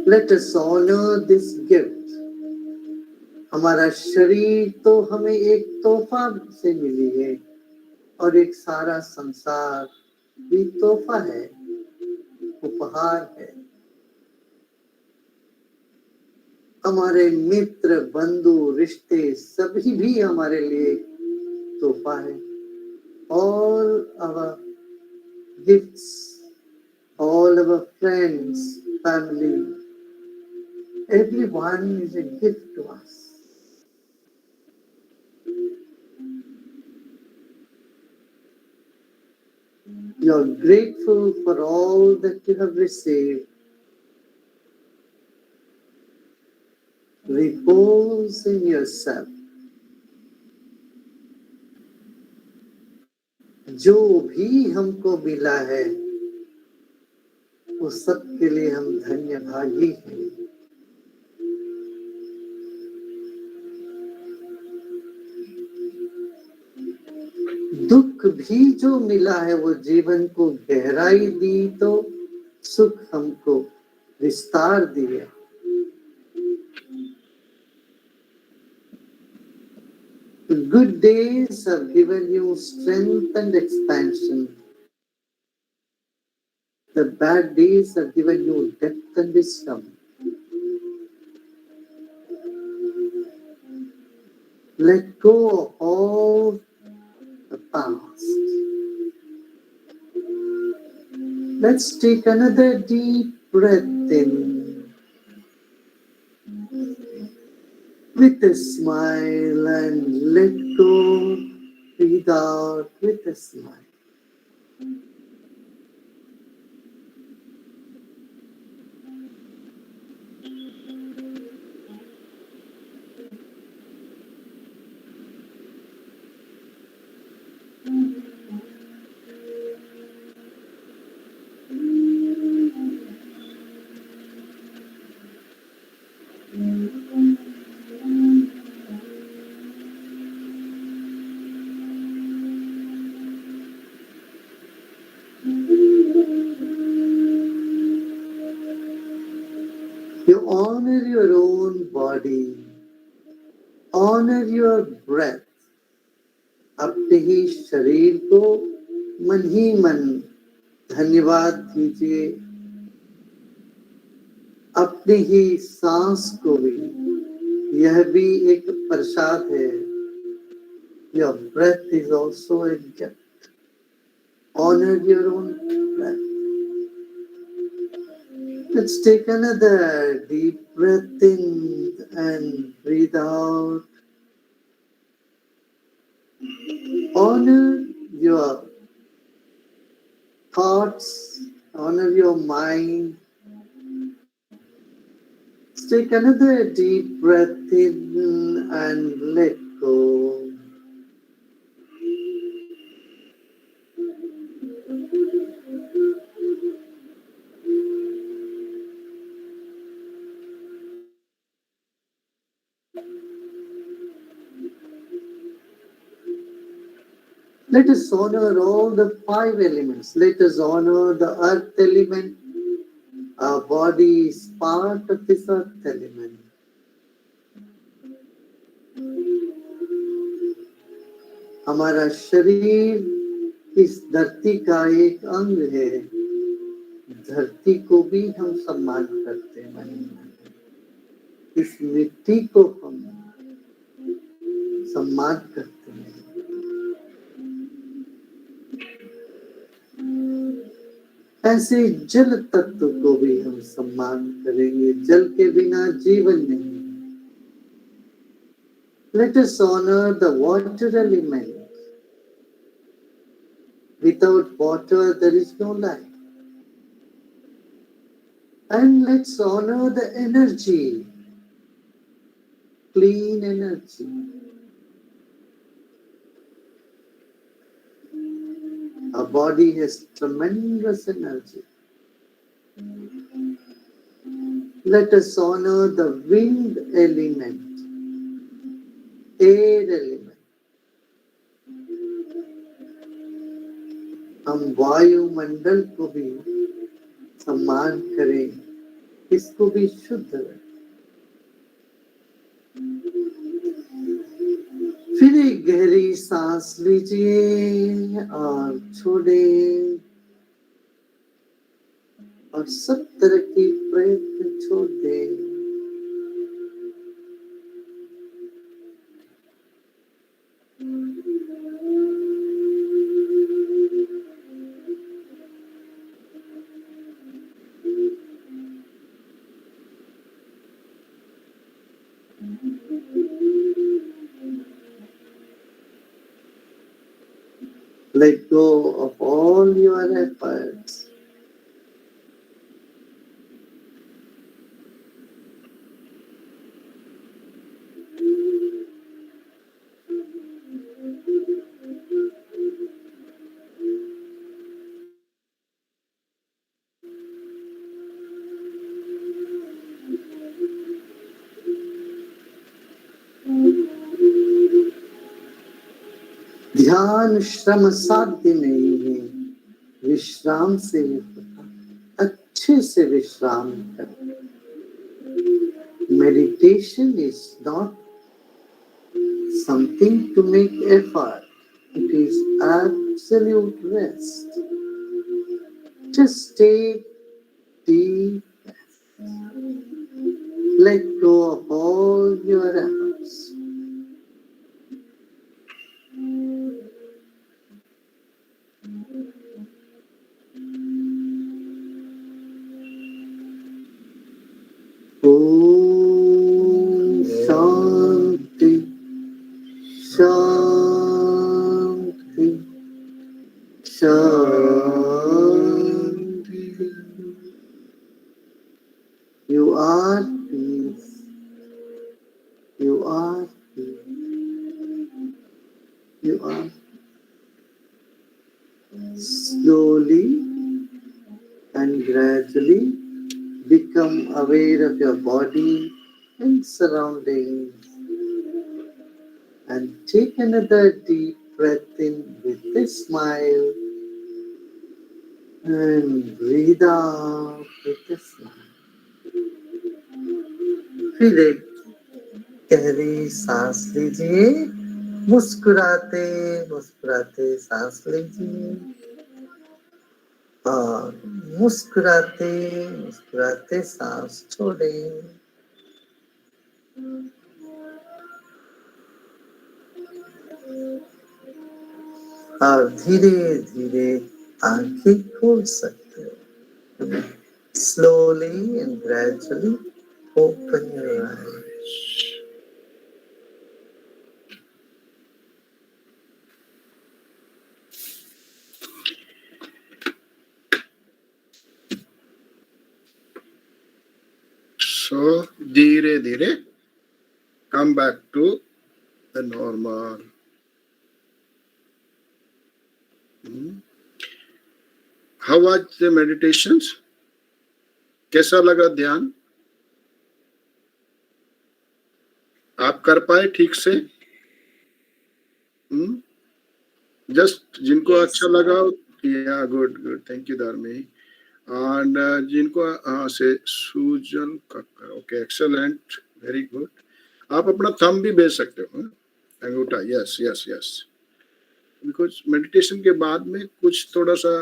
S9: Let us honor this gift. हमारा शरीर तो हमें एक तोहफा से मिली है और एक सारा संसार भी तोहफा है, उपहार है। हमारे मित्र, बंधु, रिश्ते सभी भी हमारे लिए तोहफा है। All our gifts, all our friends, family, everyone is a gift to us. You are grateful for all that you have received. Repose in yourself. जो भी हमको मिला है वो सब के लिए हम धन्य भागी हैं। दुख भी जो मिला है वो जीवन को गहराई दी तो सुख हमको विस्तार दिया। The good days have given you strength and expansion. The bad days have given you depth and wisdom. Let go of all the past. Let's take another deep breath in with a smile and let go. Breathe out with a smile. You honor your own body, honor your breath. अपने ही शरीर को मन ही मन धन्यवाद दीजिए। अपने ही सांस को भी, यह भी एक प्रसाद है। Your breath is also a gift. Honor your own breath. Let's take another deep breath in and breathe out. Honor your thoughts, honor your mind. Let's take another deep breath in and let go. Let us honor all the 5 elements. Let us honor the earth element. Our body is part of this earth element. हमारा शरीर इस धरती का एक अंग है. धरती को भी हम सम्मान करते हैं. इस मिट्टी को हम सम्मान करते हैं. ऐसे जल तत्व को भी हम सम्मान करेंगे. जल के बिना जीवन नहीं. Let us honor the water element. Without water, there is no life. And let's honor the energy, clean energy. Our body has tremendous energy. Let us honor the wind element, air element. हम वायुमंडल को भी सम्मान करें, इसको भी शुद्ध रखें. फिर एक गहरी सांस लीजिए और छोड़ें और सब तरह की प्रयत्न छोड़ दें. Let go of all your efforts. ध्यान श्रम साध्य नहीं है, विश्राम से होता. अच्छे से विश्राम करें. Meditation is not something to make effort. It is absolute rest. Just take deep breath. Let go of all your efforts. Om Shanti Shanti Shanti. You are peace. You are peace. You are. Slowly and gradually become aware of your body and surroundings. And take another deep breath in with a smile. And breathe out with a smile. फिर एक गहरी सांस लीजिए. मुस्कुराते मुस्कुराते सांस लीजिए और मुस्कुराते मुस्कुराते सांस छोड़ें. और धीरे धीरे आंखें खोल सकते हो. Slowly and gradually open your eyes.
S3: So धीरे धीरे come back to the normal. How was the meditations? कैसा लगा ध्यान? आप कर पाए ठीक से? जस्ट जिनको
S8: Yes,
S3: अच्छा
S8: sir.
S3: लगा, या good, thank you Dharmi. And जिनको से Sujan Kakkar, okay, excellent, very good. आप अपना थंब भी भेज सकते हो, अंगूठा, yes yes yes, because meditation के बाद में कुछ थोड़ा सा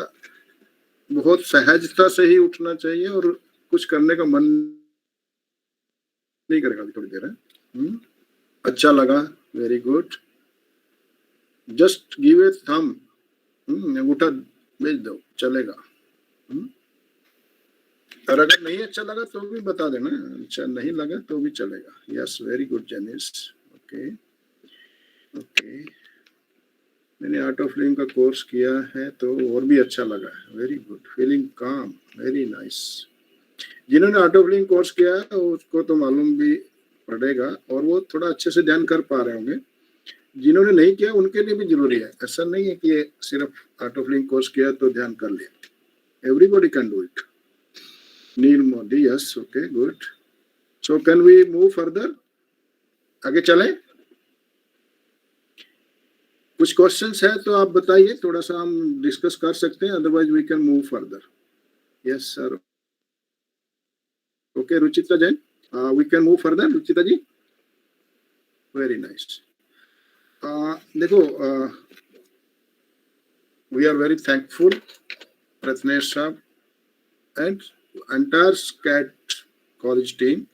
S3: बहुत सहजता से ही उठना चाहिए और कुछ करने का मन नहीं करेगा अभी थोड़ी देर है। अच्छा लगा, very good, just give a thumb, अंगूठा भेज दो, चलेगा। और अगर नहीं अच्छा लगा तो भी बता देना, अच्छा नहीं लगा तो भी चलेगा। Yes, very good Janice, okay okay. मैंने आर्ट ऑफ लिविंग का कोर्स किया है तो और भी अच्छा लगा है, very good, feeling calm, very nice. जिन्होंने आर्ट ऑफ लिविंग कोर्स किया है उसको तो मालूम भी पड़ेगा और वो थोड़ा अच्छे से ध्यान कर पा रहे होंगे। जिन्होंने नहीं किया उनके लिए भी जरूरी है, ऐसा नहीं है कि सिर्फ आर्ट ऑफ लिविंग कोर्स किया तो ध्यान कर लिया, everybody can do it. Neel Modi, yes, okay, good. So can we move further, आगे चलें? कुछ क्वेश्चंस है तो आप बताइए, थोड़ा सा हम डिस्कस कर सकते हैं, otherwise we can move further. Yes sir, okay, Ruchita Jain, we can move further, Ruchita ji, very nice. देखो, we are very thankful Ratnesh sahab and entire SCAT college team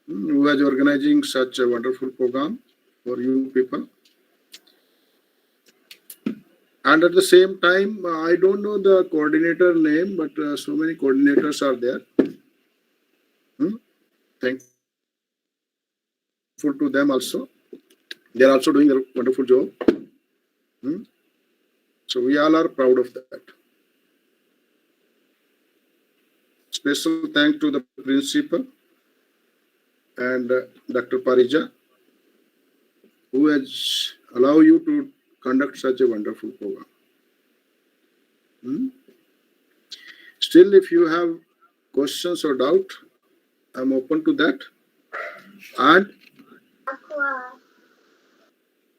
S3: who is organizing such a wonderful program for you people. And at the same time, I don't know the coordinator name, but so many coordinators are there. Thankful to them also. They are also doing a wonderful job. So we all are proud of that. Special thanks to the principal and Dr. Parija, who has allowed you to conduct such a wonderful program. Still, if you have questions or doubt, I'm open to that. And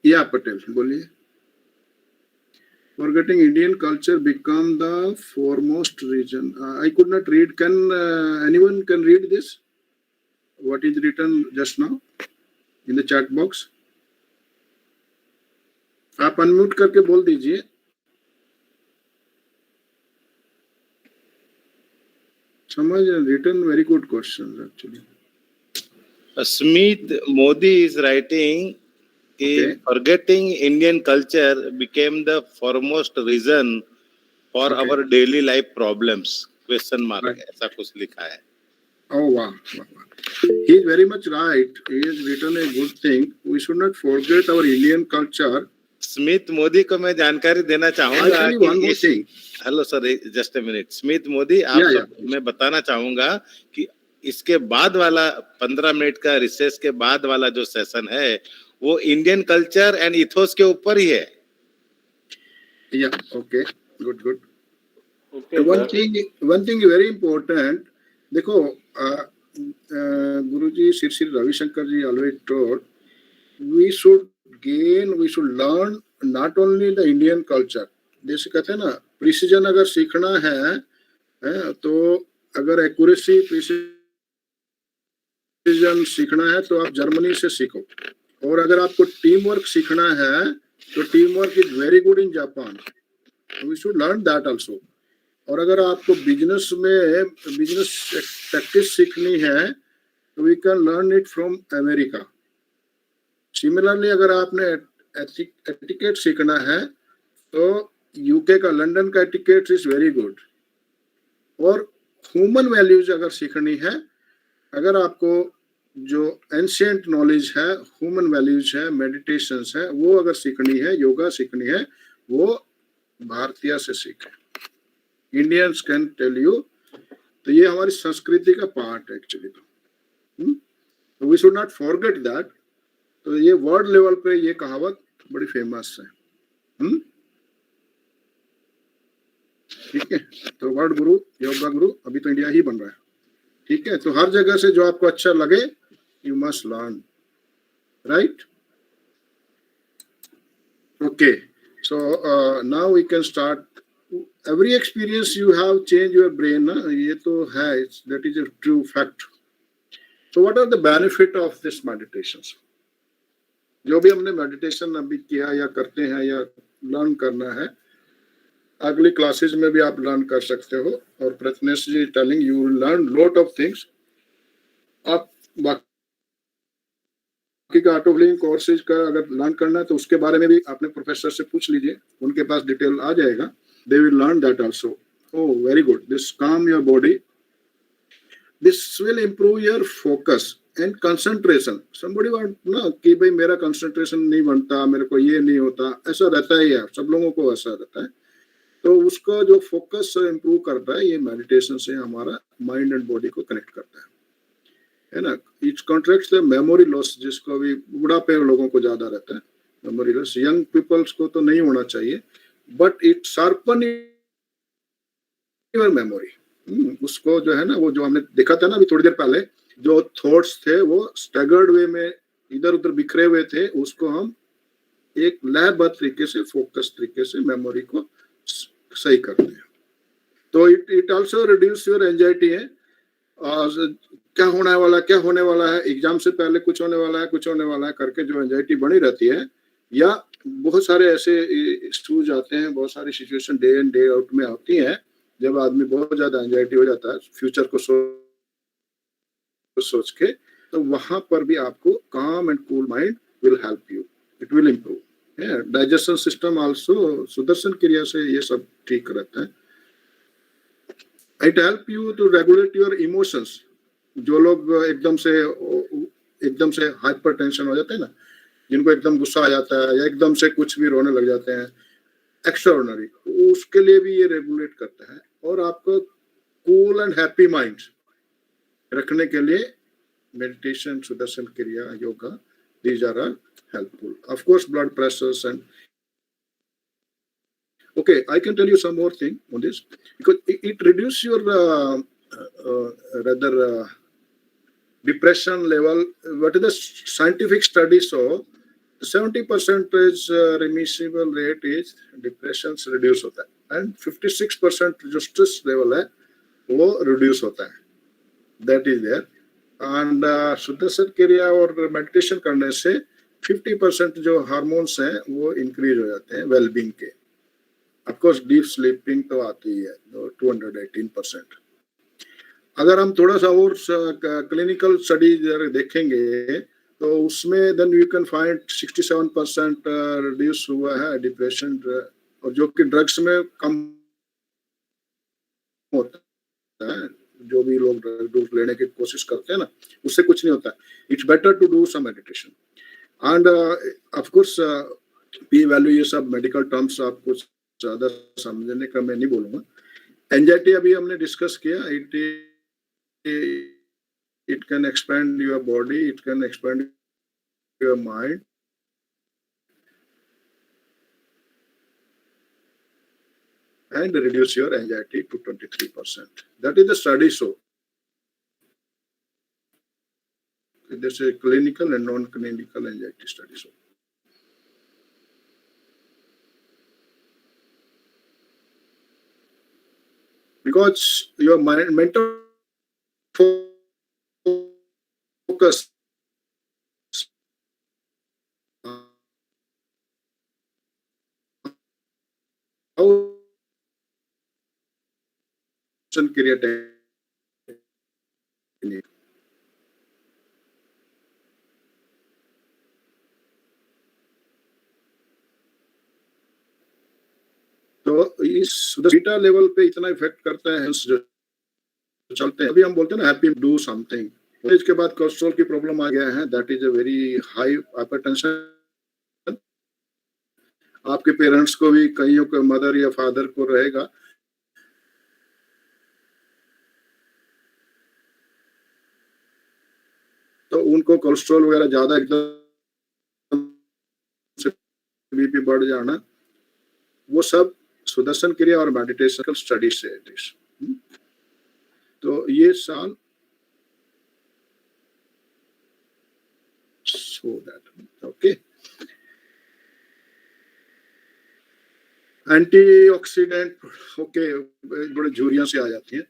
S3: yeah, Patel, boliye. Forgetting Indian culture become the foremost region. I could not read. Can anyone can read this? What is written just now in the chat box? आप unmute करके बोल दीजिए। समझ, written very good questions actually.
S1: Smith Modi is writing,
S3: Okay.
S1: forgetting Indian culture became the foremost reason for
S3: Okay.
S1: our daily life problems, question mark,
S3: Right.
S1: ऐसा कुछ लिखा है।
S3: Oh wow, wow. He is very much right. He has written a good thing. We should not forget our Indian culture.
S1: Smith Modi को मैं जानकारी देना
S3: I'll
S1: चाहूंगा
S3: tell you
S1: कि
S3: one more
S1: इस,
S3: thing.
S1: Hello sir, just a minute, Smith Modi आप
S3: Yeah,
S1: सब, मैं बताना चाहूंगा कि इसके बाद वाला 15 मिनट का रिसेस के बाद वाला जो सेशन है वो इंडियन कल्चर एंड इथोस के ऊपर ही है।
S3: Yeah, okay, good, good.
S1: Okay,
S3: one thing very important. देखो, गुरुजी श्री श्री रविशंकर जी always told we should learn not only the Indian culture. जैसे कहते हैं ना, प्रिसीजन अगर सीखना है तो अगर एक्यूरेसी प्रिसीजन सीखना है तो आप जर्मनी से सीखो, और अगर आपको टीम वर्क सीखना है तो team work is very good in Japan, we should learn that also. और अगर आपको बिजनेस प्रैक्टिस सीखनी है तो we can learn it from America. Similarly अगर आपने एटिकेट सीखना है तो यूके का, लंदन का एटिकेट इज वेरी गुड। और ह्यूमन वैल्यूज अगर सीखनी है, अगर आपको जो एंशिएंट नॉलेज है, ह्यूमन वैल्यूज है, मेडिटेशंस है, वो अगर सीखनी है, योगा सीखनी है, वो भारतीय से सीखें। Indians can tell you. तो ये हमारी संस्कृति का पार्ट है एक्चुअली। तो we should not forget that. तो ये वर्ल्ड लेवल पे ये कहावत बड़ी फेमस है। ठीक है, तो वर्ल्ड गुरु, योगा गुरु अभी तो इंडिया ही बन रहा है। ठीक है, तो हर जगह से जो आपको अच्छा लगे, you must learn, right? Okay, So now we can start. Every experience you have change your brain, na? ये तो है, that is a true fact. So what are the benefit of this meditations? जो भी हमने meditation अभी किया या करते हैं या लर्न करना है, अगली क्लासेस में भी आप लर्न कर सकते हो. और Pratnesh ji telling you will learn lot of things. आप बाकी का आर्ट ऑफ लिविंग कोर्सेज का अगर लर्न करना है तो उसके बारे में भी अपने प्रोफेसर से पूछ लीजिए, उनके पास डिटेल आ जाएगा. They will learn that also. Oh, very good. This calm your body. This will improve your focus and concentration. Somebody want ना कि भाई मेरा concentration नहीं बनता, मेरे को ये नहीं होता, ऐसा रहता ही है, सब लोगों को ऐसा रहता है. तो उसको जो फोकस इम्प्रूव करता है, ये मेडिटेशन से हमारा माइंड एंड बॉडी को कनेक्ट करता है ना. It contracts the memory loss, जिसको भी बुढ़ापे लोगों को ज्यादा रहता है मेमोरी लॉस. यंग पीपल्स को तो नहीं होना चाहिए, but it sharpen your memory. उसको जो है ना, वो जो हमने देखा था ना अभी थोड़ी देर पहले, जो थॉट्स थे वो स्टैगर्ड वे में इधर उधर बिखरे हुए थे, उसको हम एक लयबद्ध तरीके से, फोकस तरीके से मेमोरी को सही करते हैं. तो it also reduce your anxiety है. क्या होने वाला है, एग्जाम से पहले कुछ होने वाला है करके जो एंजाइटी बनी रहती है, या बहुत सारे ऐसे इश्यूज आते हैं, बहुत सारी situation day in day out में आती हैं, जब आदमी बहुत ज्यादा एंजाइटी हो जाता है फ्यूचर को सोच के, तो वहां पर भी आपको calm and cool mind will help you. It will improve. Digestion system also Sudarshan Kriya से ये सब ठीक रहता है. It help you to regulate your emotions. जो लोग एकदम से हाइपर टेंशन हो जाते हैं ना, जिनको एकदम गुस्सा आ जाता है या एकदम से कुछ भी रोने लग जाते हैं, एक्स्ट्राऑर्डिनरी, उसके लिए भी ये रेगुलेट करता है. और आपको कूल एंड हैप्पी माइंड रखने के लिए मेडिटेशन, सुदर्शन क्रिया, yoga, these are all helpful. Of course, blood pressures and okay, I can tell you some more thing on this, because it reduces your rather depression level. What is the scientific study show? 70% remission rate is depression reduce होता है, and 56% जो stress level है वो reduce होता है. That is there. And Sudarshan क्रिया और meditation करने से 50% जो हार्मोन्स हैं वो इंक्रीज हो जाते हैं वेलबींग के. ऑफकोर्स डीप स्लीपिंग तो आती है 218%. अगर हम थोड़ा सा और क्लिनिकल स्टडी देखेंगे तो उसमें then you can find 67% reduce हुआ है डिप्रेशन, और जो कि ड्रग्स में कम होता है. जो भी लोग ड्रग लेने की कोशिश करते हैं ना, उससे कुछ नहीं होता. It's better to do some meditation. And of course P value, ये सब मेडिकल टर्म्स आपको ज्यादा समझने का मैं नहीं बोलूंगा. एंजाइटी अभी हमने डिस्कस किया. It can expand your body, it can expand your mind. And reduce your anxiety to 23%. That is the study show. This is a clinical and non-clinical anxiety study show. Because your mind, mental focus how क्रिया technique. तो इस beta level पे इतना effect करता है जो चलते हैं. अभी हम बोलते हैं ना हैप्पी डू समथिंग. इसके बाद कोलेस्ट्रॉल की प्रॉब्लम आ गया है. That is a very high hypertension. आपके पेरेंट्स को भी, कईयों को मदर या फादर को रहेगा. तो उनको कोलेस्ट्रॉल वगैरह ज्यादा एकदम से बीपी बढ़ जाना, वो सब सुदर्शन क्रिया और मेडिटेशन स्टडी से. तो ये साल so that okay. Antioxidant okay बड़े झुर्रियां से आ जाती हैं,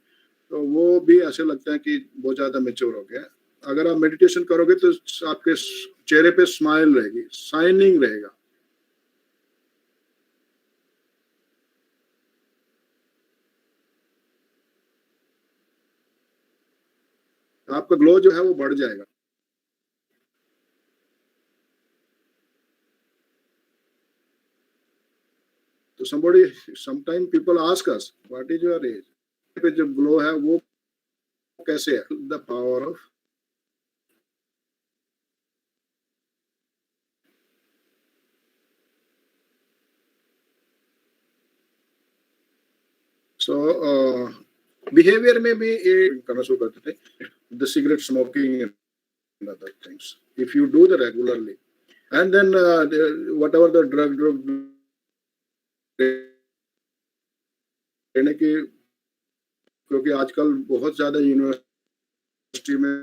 S3: तो वो भी ऐसे लगता है कि बहुत ज्यादा मेच्योर हो गया। अगर आप मेडिटेशन करोगे तो आपके चेहरे पे स्माइल रहेगी, शाइनिंग रहेगा। आपका ग्लो जो है वो बढ़ जाएगा। तो somebody sometime people ask us what is your age, पे जो ग्लो है वो कैसे है? The power of so behaviour में भी ये करना शुरू करते थे, the cigarette smoking and other things if you do the regularly and then whatever the drug लेने की, क्योंकि आजकल बहुत ज्यादा यूनिवर्सिटी में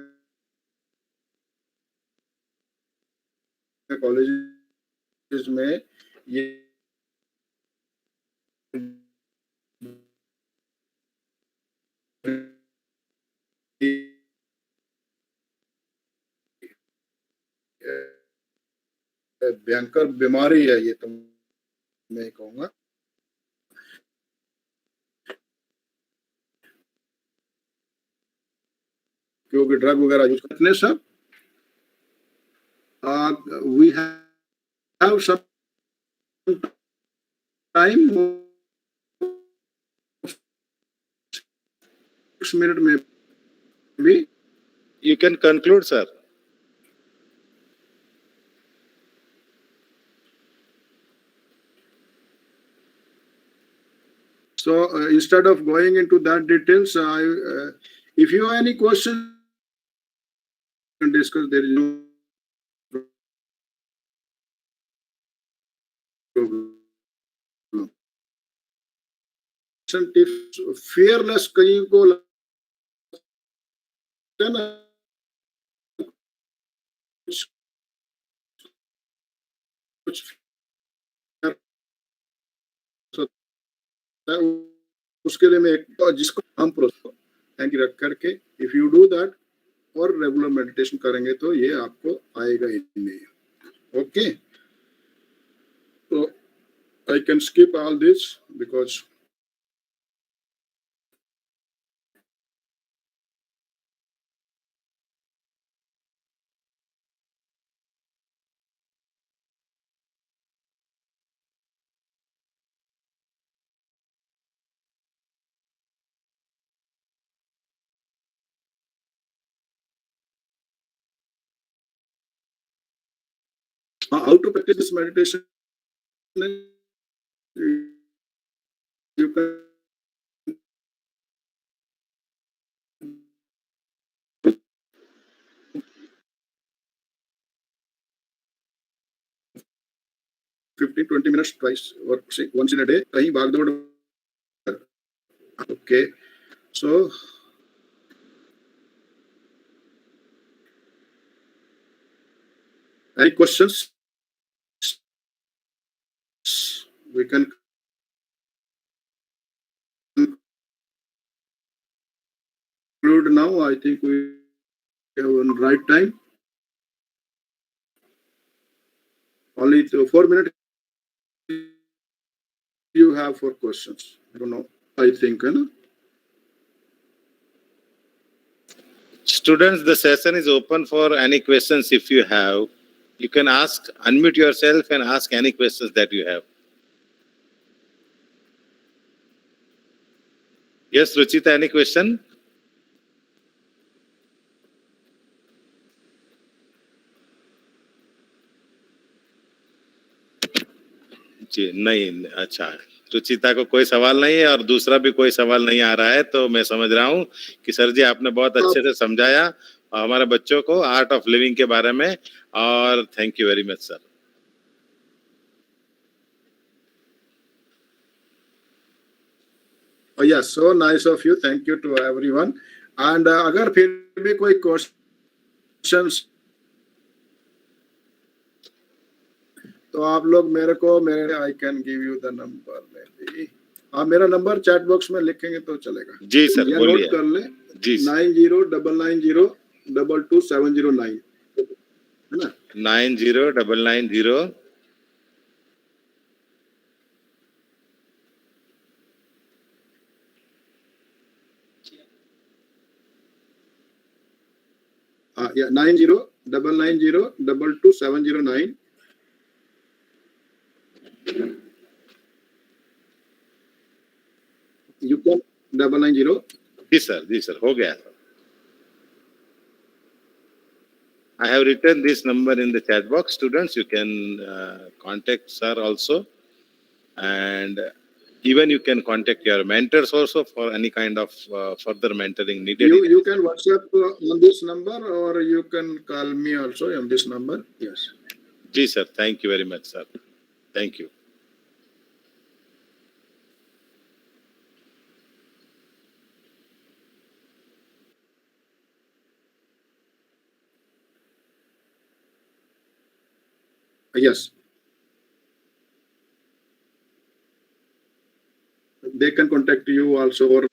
S3: कॉलेजेस में ये भयंकर बीमारी है ये, तो मैं कहूँगा। क्योंकि ड्रग वगैरह यूज करने सब we have some time 6 minute में भी।
S1: You can conclude, sir.
S3: So instead of going into that details, if you have any questions, you can discuss. There is no problem. If fearless कहीं को लगता है ना कुछ उसके लिए मैं जिसको हम प्रोत्साहन रख करके इफ यू डू दैट और रेगुलर मेडिटेशन करेंगे तो ये आपको आएगा ही नहीं। ओके, तो I can skip all this because how to practice this meditation, you can 15-20 minutes twice or say once in a day, कहीं भाग दौड़। Okay, so any questions? We can conclude now. I think we have on right time. Only 4 minutes you have for questions. I don't know. I think,
S1: Students, the session is open for any questions. If you have, you can ask, unmute yourself and ask any questions that you have. Yes, Ruchita, any question? जी नहीं, अच्छा, रुचिता को कोई सवाल नहीं है और दूसरा भी कोई सवाल नहीं आ रहा है, तो मैं समझ रहा हूँ कि सर जी आपने बहुत अच्छे से समझाया हमारे बच्चों को आर्ट ऑफ लिविंग के बारे में, और thank you very much sir.
S3: Oh yes, so nice of you. Thank you to everyone. And अगर फिर भी कोई questions तो आप लोग मेरे को मेरे आई can give you the number may be, आप मेरा नंबर चैट बॉक्स में लिखेंगे तो चलेगा।
S1: जी सर
S3: या नोट
S1: बोलिए।
S3: कर ले,
S1: जी
S3: 9099022709 है ना।
S1: 909990
S3: या 9099022709। You can 990।
S1: जी सर हो गया। I have written this number in the chat box. Students, you can contact sir also, and even you can contact your mentors also for any kind of further mentoring needed.
S3: You can WhatsApp on this number or you can call me also on this number. Yes.
S1: Ji sir, thank you very much, sir. Thank you.
S3: Yes. They can contact you also or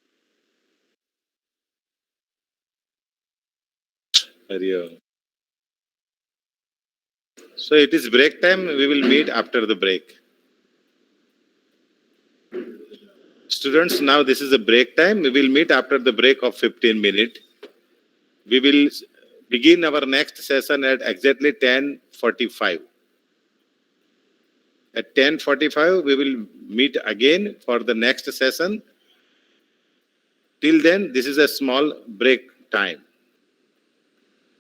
S1: So it is break time. We will meet after the break. Students, now this is a break time. We will meet after the break of 15 minutes. We will begin our next session at exactly 10:45. At 10:45, we will meet again for the next session. Till then, this is a small break time.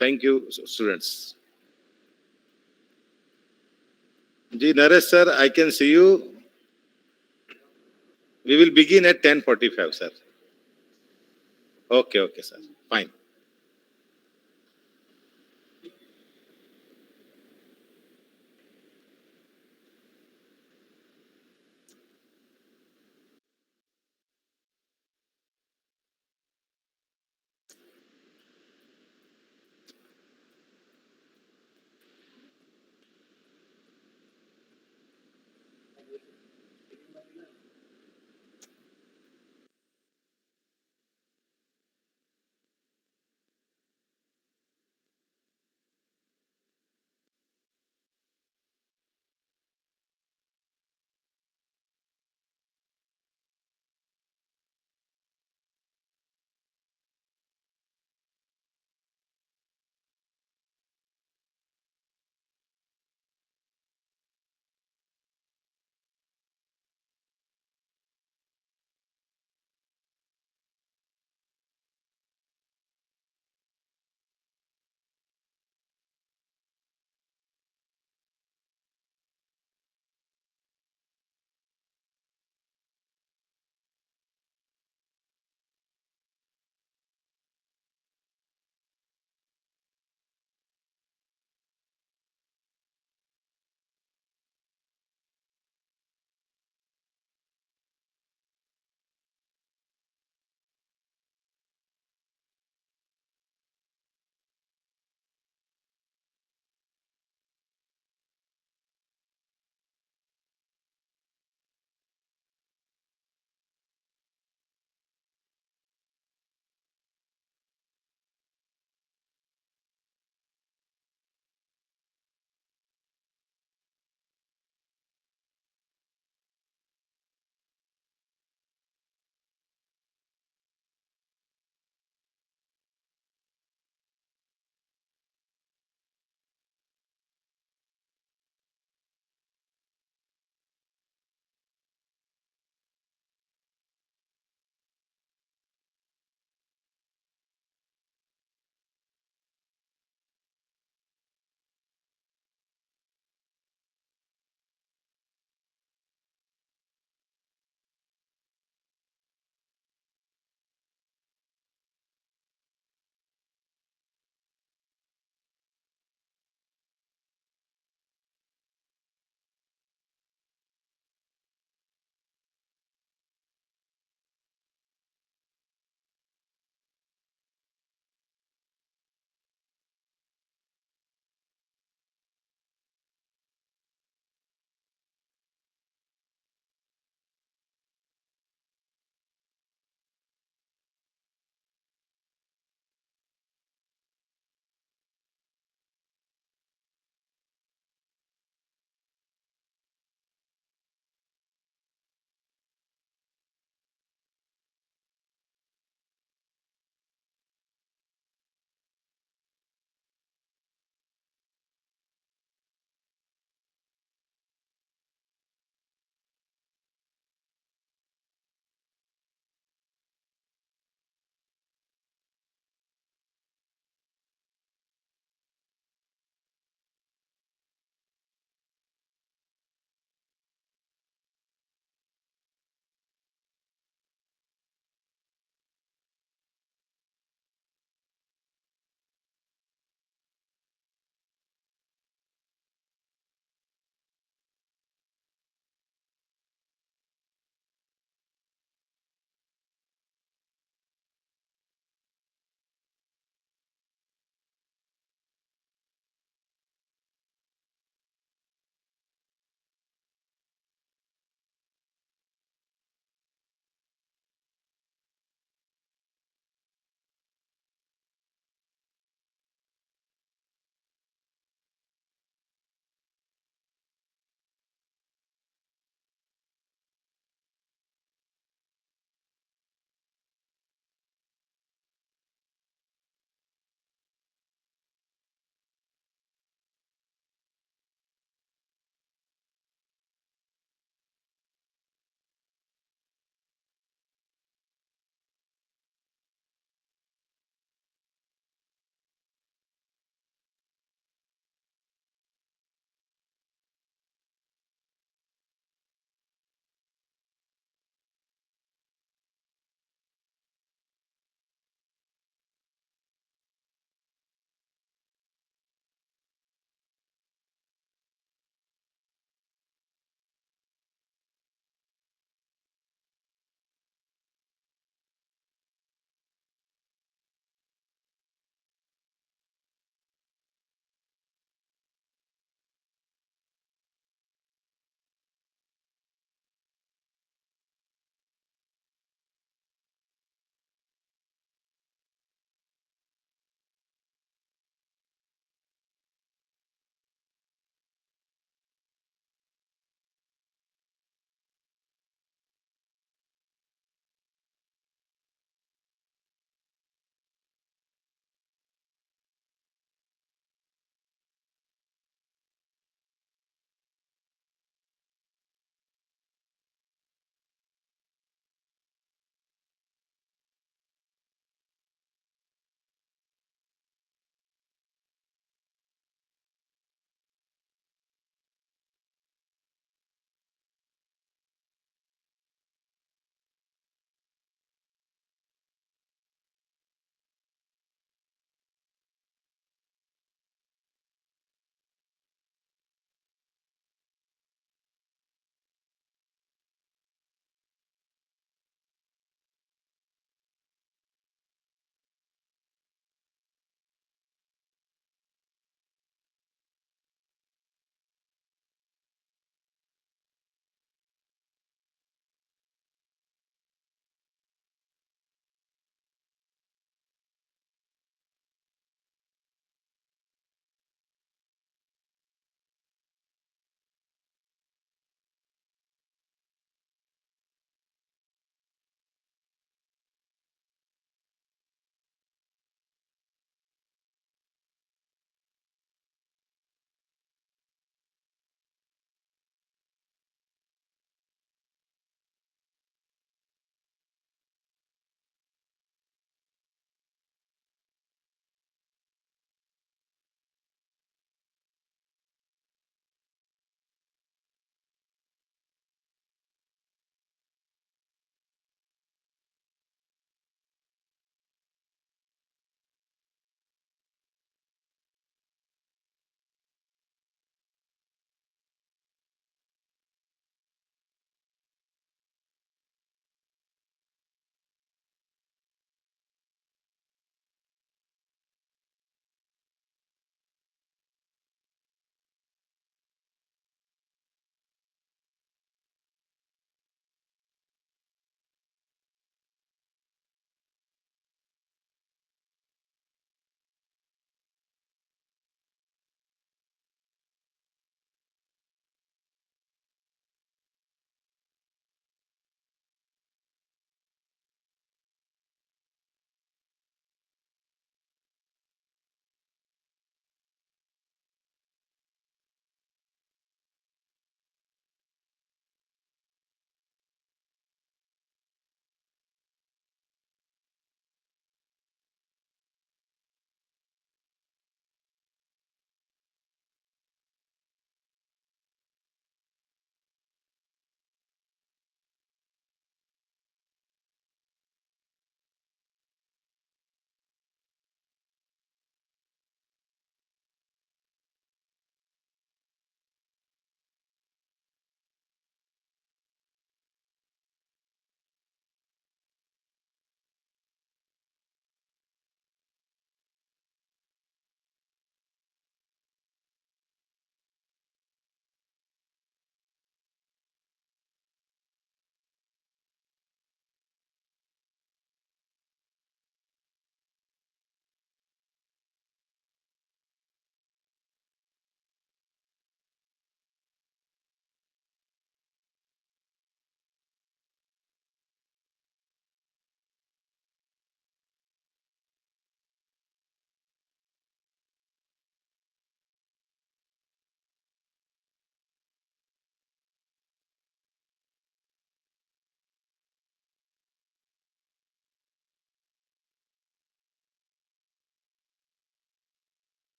S1: Thank you, students. Ji Naresh sir, I can see you. We will begin at 10:45, sir. Okay, sir. Fine.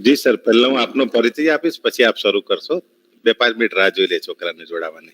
S1: G sir, પહેલા હું આપનો પરિચય આપીશ, પછી આપ શરૂ કરશો. 2-5 minute રાહ જોઈ લે છોકરાને જોડાવાની.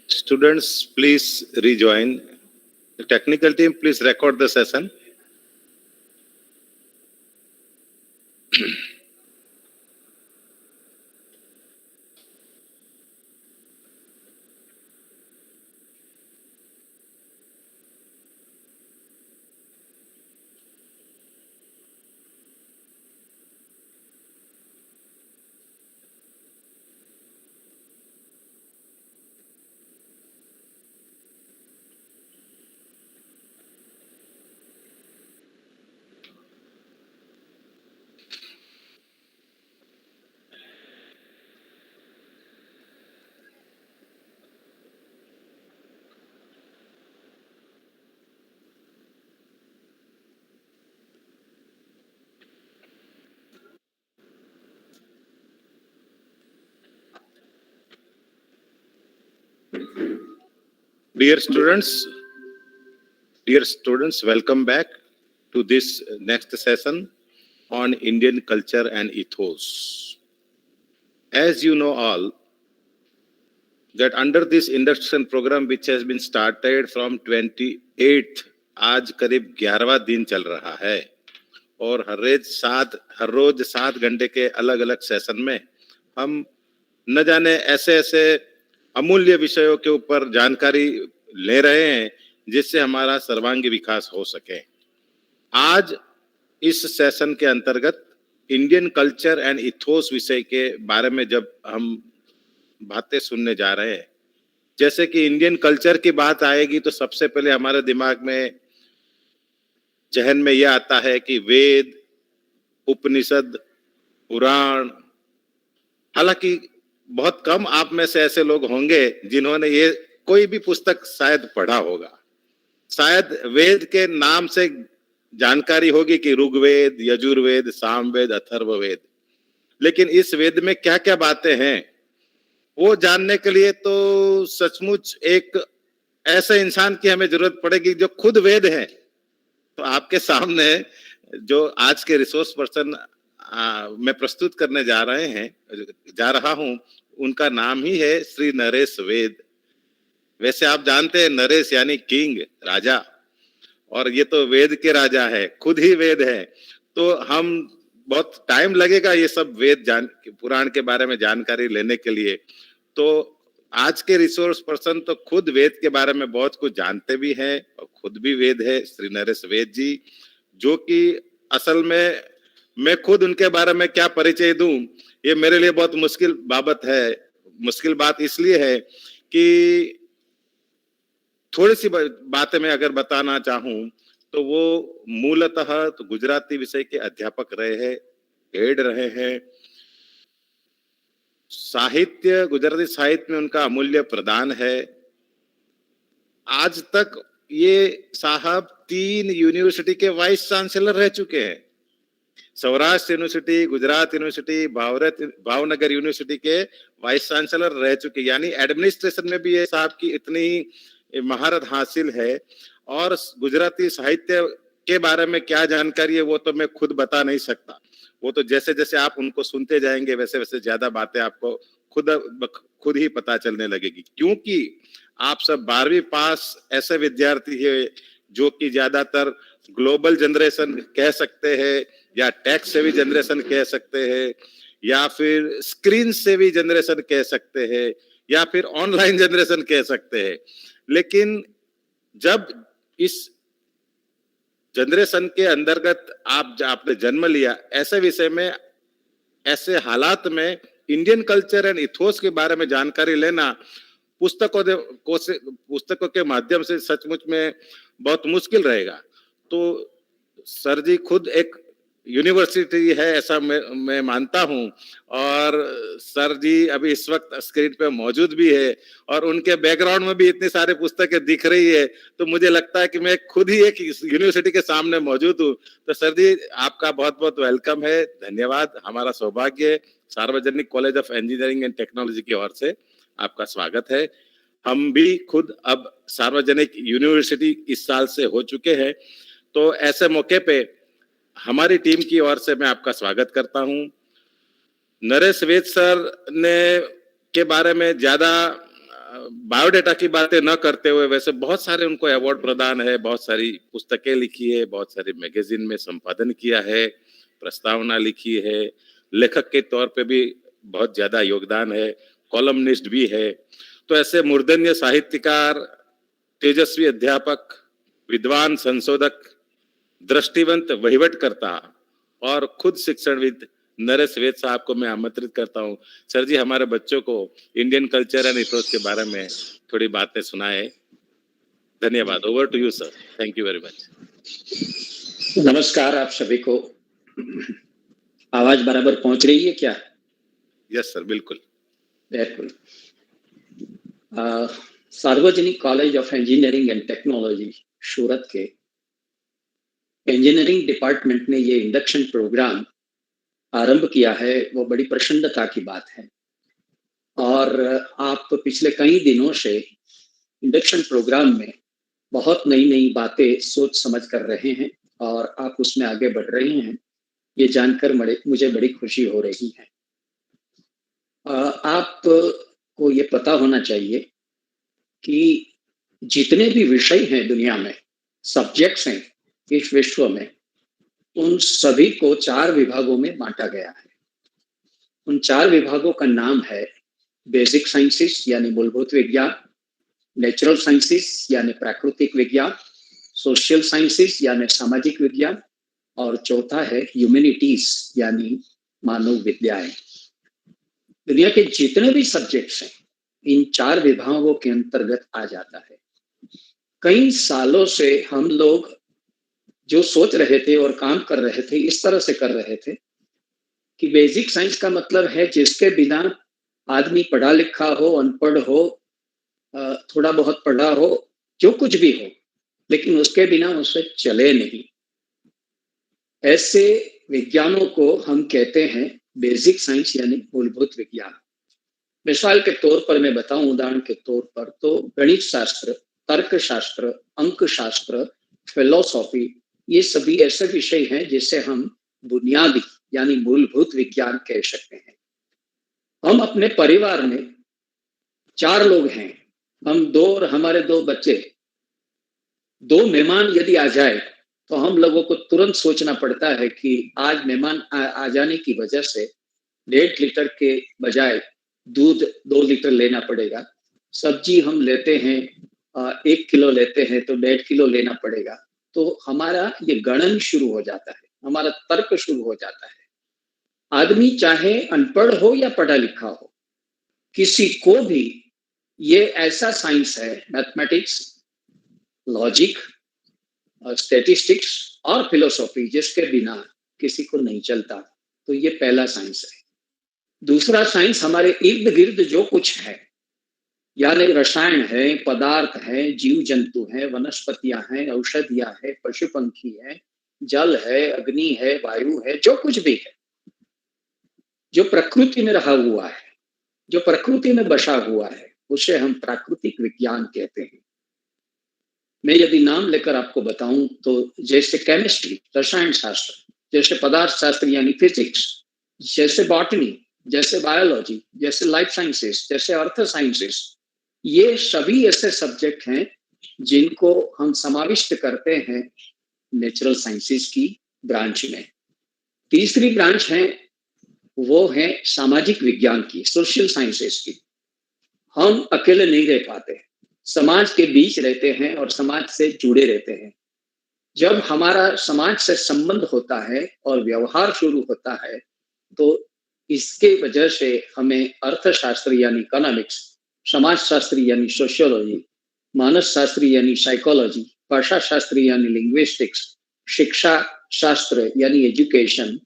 S1: Students, please rejoin. The technical team, please record the session. Dear students, welcome back to this next session on Indian culture and ethos. As you know all, that under this induction program which has been started from 28th, आज करीब 11वां दिन चल रहा है और हर रोज 7 घंटे के अलग अलग सेशन में हम न जाने ऐसे ऐसे अमूल्य विषयों के ऊपर जानकारी ले रहे हैं जिससे हमारा सर्वांगीण विकास हो सके। आज इस सेशन के अंतर्गत इंडियन कल्चर एंड इथोस विषय के बारे में जब हम बातें सुनने जा रहे हैं, जैसे कि इंडियन कल्चर की बात आएगी तो सबसे पहले हमारे दिमाग में जहन में यह आता है कि वेद, उपनिषद पुराण, हालांकि बहुत कम आप में से ऐसे लोग होंगे जिन्होंने ये कोई भी पुस्तक शायद पढ़ा होगा। शायद वेद के नाम से जानकारी होगी कि ऋग्वेद, यजुर्वेद, सामवेद, अथर्ववेद, लेकिन इस वेद में क्या क्या बातें हैं वो जानने के लिए तो सचमुच एक ऐसे इंसान की हमें जरूरत पड़ेगी जो खुद वेद है। तो आपके सामने जो आज के रिसोर्स पर्सन मैं प्रस्तुत करने जा रहा हूं, उनका नाम ही है श्री नरेश वेद। वैसे आप जानते हैं नरेश यानी किंग, राजा, और ये तो वेद के राजा है, खुद ही वेद है। तो हम बहुत टाइम लगेगा ये सब वेद पुराण के बारे में जानकारी लेने के लिए। तो आज के रिसोर्स पर्सन तो खुद वेद के बारे में बहुत कुछ जानते भी हैं और खुद भी वेद है, श्री नरेश वेद जी, जो कि असल में मैं खुद उनके बारे में क्या परिचय दूं, ये मेरे लिए बहुत मुश्किल बात है। मुश्किल बात इसलिए है कि थोड़ी सी बातें मैं अगर बताना चाहूं तो वो मूलतः तो गुजराती विषय के अध्यापक रहे हैं, हेड रहे हैं। साहित्य, गुजराती साहित्य में उनका अमूल्य प्रदान है। आज तक ये साहब 3 यूनिवर्सिटी के वाइस चांसलर रह चुके हैं। Saurashtra university, Gujarat university, Bhavnagar university के वाइस चांसलर रह चुके, यानी एडमिनिस्ट्रेशन में भी ये साहब की इतनी महारत हासिल है। और गुजराती साहित्य के बारे में क्या जानकारी है वो तो मैं खुद बता नहीं सकता। वो तो जैसे जैसे आप उनको सुनते जाएंगे वैसे वैसे ज्यादा बातें आपको खुद ही पता चलने लगेगी, क्योंकि आप सब 12वीं पास ऐसे विद्यार्थी है जो कि ज्यादातर ग्लोबल जनरेशन कह सकते हैं, या टेक सेवी जनरेशन कह सकते हैं, या फिर स्क्रीन सेवी जनरेशन कह सकते हैं, या फिर ऑनलाइन जनरेशन कह सकते हैं। लेकिन जब इस जनरेशन के अंतर्गत आपने जन्म लिया, ऐसे विषय में, ऐसे हालात में इंडियन कल्चर एंड इथोस के बारे में जानकारी लेना पुस्तकों के माध्यम से सचमुच में बहुत मुश्किल रहेगा। तो सर जी खुद एक यूनिवर्सिटी है ऐसा मैं मानता हूं, और सर जी अभी इस वक्त स्क्रीन पे मौजूद भी है और उनके बैकग्राउंड में भी इतनी सारी पुस्तकें दिख रही है, तो मुझे लगता है कि मैं खुद ही एक यूनिवर्सिटी के सामने मौजूद हूं। तो सर जी आपका बहुत बहुत वेलकम है, धन्यवाद। हमारा सौभाग्य है, सार्वजनिक college of engineering and technology की ओर से आपका स्वागत है। हम भी खुद अब सार्वजनिक यूनिवर्सिटी इस साल से हो चुके हैं, तो ऐसे मौके पे हमारी टीम की ओर से मैं आपका स्वागत करता हूं। नरेश वेद सर ने के बारे में ज्यादा बायोडेटा की बातें न करते हुए, वैसे बहुत सारे उनको अवार्ड प्रदान है, बहुत सारी पुस्तकें लिखी है, बहुत सारी मैगजीन में संपादन किया है, प्रस्तावना लिखी है, लेखक के तौर पे भी बहुत ज्यादा योगदान है, कॉलमनिस्ट भी है। तो ऐसे मूर्धन्य साहित्यकार, तेजस्वी अध्यापक, विद्वान संशोधक, दृष्टिवंत वहीवटकर्ता और खुद शिक्षणविद नरेश वेद साहब को मैं आमंत्रित करता हूं। सर जी हमारे बच्चों को इंडियन कल्चर एंड इथोस के बारे में थोड़ी बातें सुनाए। धन्यवाद। Over to you sir. Thank you very much.
S10: नमस्कार आप सभी को। आवाज बराबर पहुंच रही है क्या?
S1: यस सर, बिल्कुल
S10: बिल्कुल। Sarvajanik college of engineering and technology Surat के इंजीनियरिंग डिपार्टमेंट ने ये इंडक्शन प्रोग्राम आरंभ किया है, वो बड़ी प्रसन्नता की बात है। और आप पिछले कई दिनों से इंडक्शन प्रोग्राम में बहुत नई नई बातें सोच समझ कर रहे हैं और आप उसमें आगे बढ़ रहे हैं, ये जानकर मुझे बड़ी खुशी हो रही है। आपको ये पता होना चाहिए कि जितने भी विषय हैं दुनिया में, सब्जेक्ट्स हैं इस विश्व में, उन सभी को 4 विभागों में बांटा गया है। उन 4 विभागों का नाम है बेसिक साइंसेस यानी मूलभूत विज्ञान, नेचुरल साइंसेस यानी प्राकृतिक विज्ञान, सोशल साइंसेस यानी सामाजिक विज्ञान, और चौथा है ह्यूमैनिटीज यानी मानव विद्याएं। दुनिया के जितने भी सब्जेक्ट्स हैं इन 4 विभागों के अंतर्गत आ जाता है। कई सालों से हम लोग जो सोच रहे थे और काम कर रहे थे, इस तरह से कर रहे थे कि बेसिक साइंस का मतलब है जिसके बिना आदमी पढ़ा लिखा हो, अनपढ़ हो, थोड़ा बहुत पढ़ा हो, जो कुछ भी हो, लेकिन उसके बिना उसे चले नहीं। ऐसे विज्ञानों को हम कहते हैं बेसिक साइंस यानी मूलभूत विज्ञान। मिसाल के तौर पर मैं बताऊं, उदाहरण के तौर पर, तो गणित शास्त्र, तर्क शास्त्र, अंक शास्त्र, फिलोसॉफी, ये सभी ऐसे विषय हैं जिसे हम बुनियादी यानी मूलभूत विज्ञान कह सकते हैं। हम अपने परिवार में 4 लोग हैं, हम 2 और हमारे 2 बच्चे, 2 मेहमान यदि आ जाए तो हम लोगों को तुरंत सोचना पड़ता है कि आज मेहमान आ जाने की वजह से 1.5 लीटर के बजाय दूध 2 लीटर लेना पड़ेगा। सब्जी हम लेते हैं 1 किलो लेते हैं तो 1.5 किलो लेना पड़ेगा। तो हमारा ये गणन शुरू हो जाता है, हमारा तर्क शुरू हो जाता है। आदमी चाहे अनपढ़ हो या पढ़ा लिखा हो, किसी को भी ये ऐसा साइंस है, मैथमेटिक्स, लॉजिक, स्टैटिस्टिक्स और फिलोसॉफी, जिसके बिना किसी को नहीं चलता। तो ये पहला साइंस है। दूसरा साइंस हमारे इर्द गिर्द जो कुछ है, यानी रसायन है, पदार्थ है, जीव जंतु है, वनस्पतियां हैं, औषधियां है, पशु पंखी है, जल है, अग्नि है, वायु है, जो कुछ भी है, जो प्रकृति में रहा हुआ है, जो प्रकृति में बसा हुआ है, उसे हम प्राकृतिक विज्ञान कहते हैं। मैं यदि नाम लेकर आपको बताऊं तो जैसे केमिस्ट्री, रसायन शास्त्र, जैसे पदार्थ शास्त्र यानी फिजिक्स, जैसे बॉटनी, जैसे बायोलॉजी, जैसे लाइफ साइंसेस, जैसे अर्थ साइंसेस, ये सभी ऐसे सब्जेक्ट हैं जिनको हम समाविष्ट करते हैं नेचुरल साइंसेस की ब्रांच में। तीसरी ब्रांच है वो है सामाजिक विज्ञान की, सोशल साइंसेस की। हम अकेले नहीं रह पाते, समाज के बीच रहते हैं और समाज से जुड़े रहते हैं। जब हमारा समाज से संबंध होता है और व्यवहार शुरू होता है, तो इसके वजह से हमें अर्थशास्त्र यानी इकोनॉमिक्स, समाजशास्त्री यानी सोशियोलॉजी, मानस शास्त्री यानी साइकोलॉजी, भाषा शास्त्री यानी लिंग्विस्टिक्स, शिक्षा शास्त्र यानी एजुकेशन,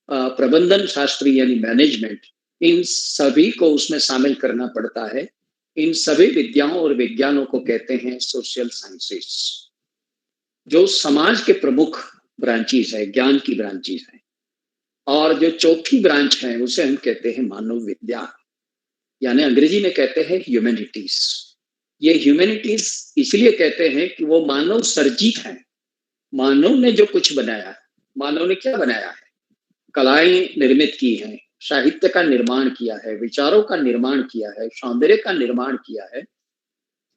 S10: प्रबंधन शास्त्री यानी मैनेजमेंट, इन सभी को उसमें शामिल करना पड़ता है। इन सभी विद्याओं और विज्ञानों को कहते हैं सोशल साइंसेस, जो समाज के प्रमुख ब्रांचेस है, ज्ञान की ब्रांचेस है। और जो चौथी ब्रांच है उसे हम कहते हैं मानव विज्ञान, यानी अंग्रेजी में कहते हैं ह्यूमैनिटीज। ये ह्यूमैनिटीज इसलिए कहते हैं कि वो मानव सर्जित है। मानव ने जो कुछ बनाया, मानव ने क्या बनाया है? कलाएं निर्मित की हैं, साहित्य का निर्माण किया है, विचारों का निर्माण किया है, सौंदर्य का निर्माण किया है।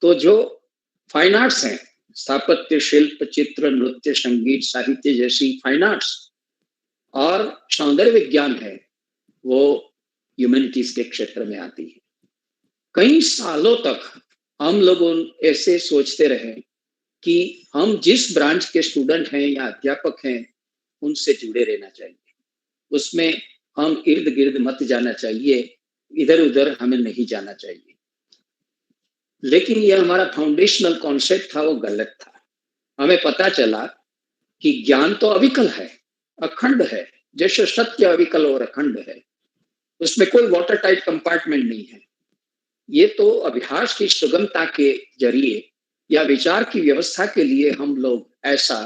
S10: तो जो फाइन आर्ट्स हैं, स्थापत्य, शिल्प, चित्र, नृत्य, संगीत, साहित्य जैसी फाइन आर्ट्स और सौंदर्य विज्ञान है, वो ह्यूमैनिटीज के क्षेत्र में आती है। कई सालों तक हम लोग ऐसे सोचते रहे कि हम जिस ब्रांच के स्टूडेंट हैं या अध्यापक हैं, उनसे जुड़े रहना चाहिए, उसमें हम इर्द गिर्द मत जाना चाहिए, इधर उधर हमें नहीं जाना चाहिए। लेकिन यह हमारा फाउंडेशनल कॉन्सेप्ट था, वो गलत था। हमें पता चला कि ज्ञान तो अविकल है, अखंड है, जैसे सत्य अविकल और अखंड है, उसमें कोई वाटर टाइट कंपार्टमेंट नहीं है। ये तो अभ्यास की सुगमता के जरिए या विचार की व्यवस्था के लिए हम लोग ऐसा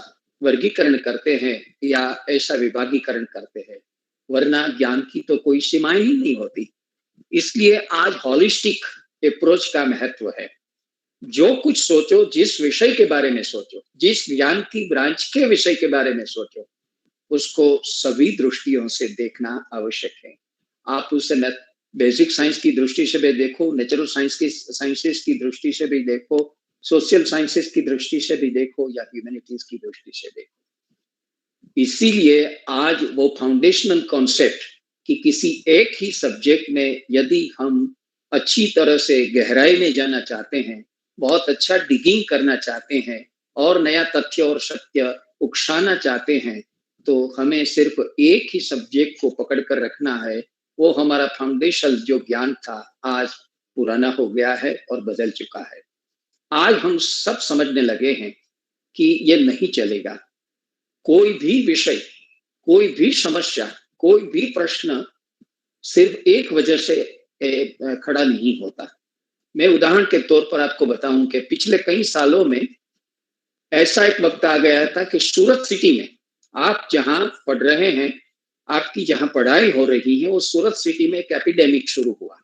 S10: वर्गीकरण करते हैं या ऐसा विभागीकरण करते हैं, वरना ज्ञान की तो कोई सीमाएं ही नहीं होती। इसलिए आज हॉलिस्टिक अप्रोच का महत्व है। जो कुछ सोचो, जिस विषय के बारे में सोचो, जिस ज्ञान की ब्रांच के विषय के बारे में सोचो, उसको सभी दृष्टियों से देखना आवश्यक है। आप उसे बेसिक साइंस की दृष्टि से भी देखो, नेचुरल साइंसेस की दृष्टि से भी देखो, सोशल साइंसेस की दृष्टि से भी देखो, या ह्यूमैनिटीज की दृष्टि से देखो। इसीलिए आज वो फाउंडेशनल कॉन्सेप्ट कि किसी एक ही सब्जेक्ट में यदि हम अच्छी तरह से गहराई में जाना चाहते हैं, बहुत अच्छा डिगिंग करना चाहते हैं और नया तथ्य और सत्य उकसाना चाहते हैं, तो हमें सिर्फ एक ही सब्जेक्ट को पकड़ कर रखना है। वो हमारा फाउंडेशन जो ज्ञान था आज पुराना हो गया है और बदल चुका है। आज हम सब समझने लगे हैं कि ये नहीं चलेगा। कोई भी विषय, कोई भी समस्या, कोई भी प्रश्न सिर्फ एक वजह से खड़ा नहीं होता। मैं उदाहरण के तौर पर आपको बताऊं कि पिछले कई सालों में ऐसा एक वक्त आ गया था कि सूरत सिटी में, आप जहां पढ़ रहे हैं, आपकी जहां पढ़ाई हो रही है, वो सूरत सिटी में एक एपिडेमिक शुरू हुआ।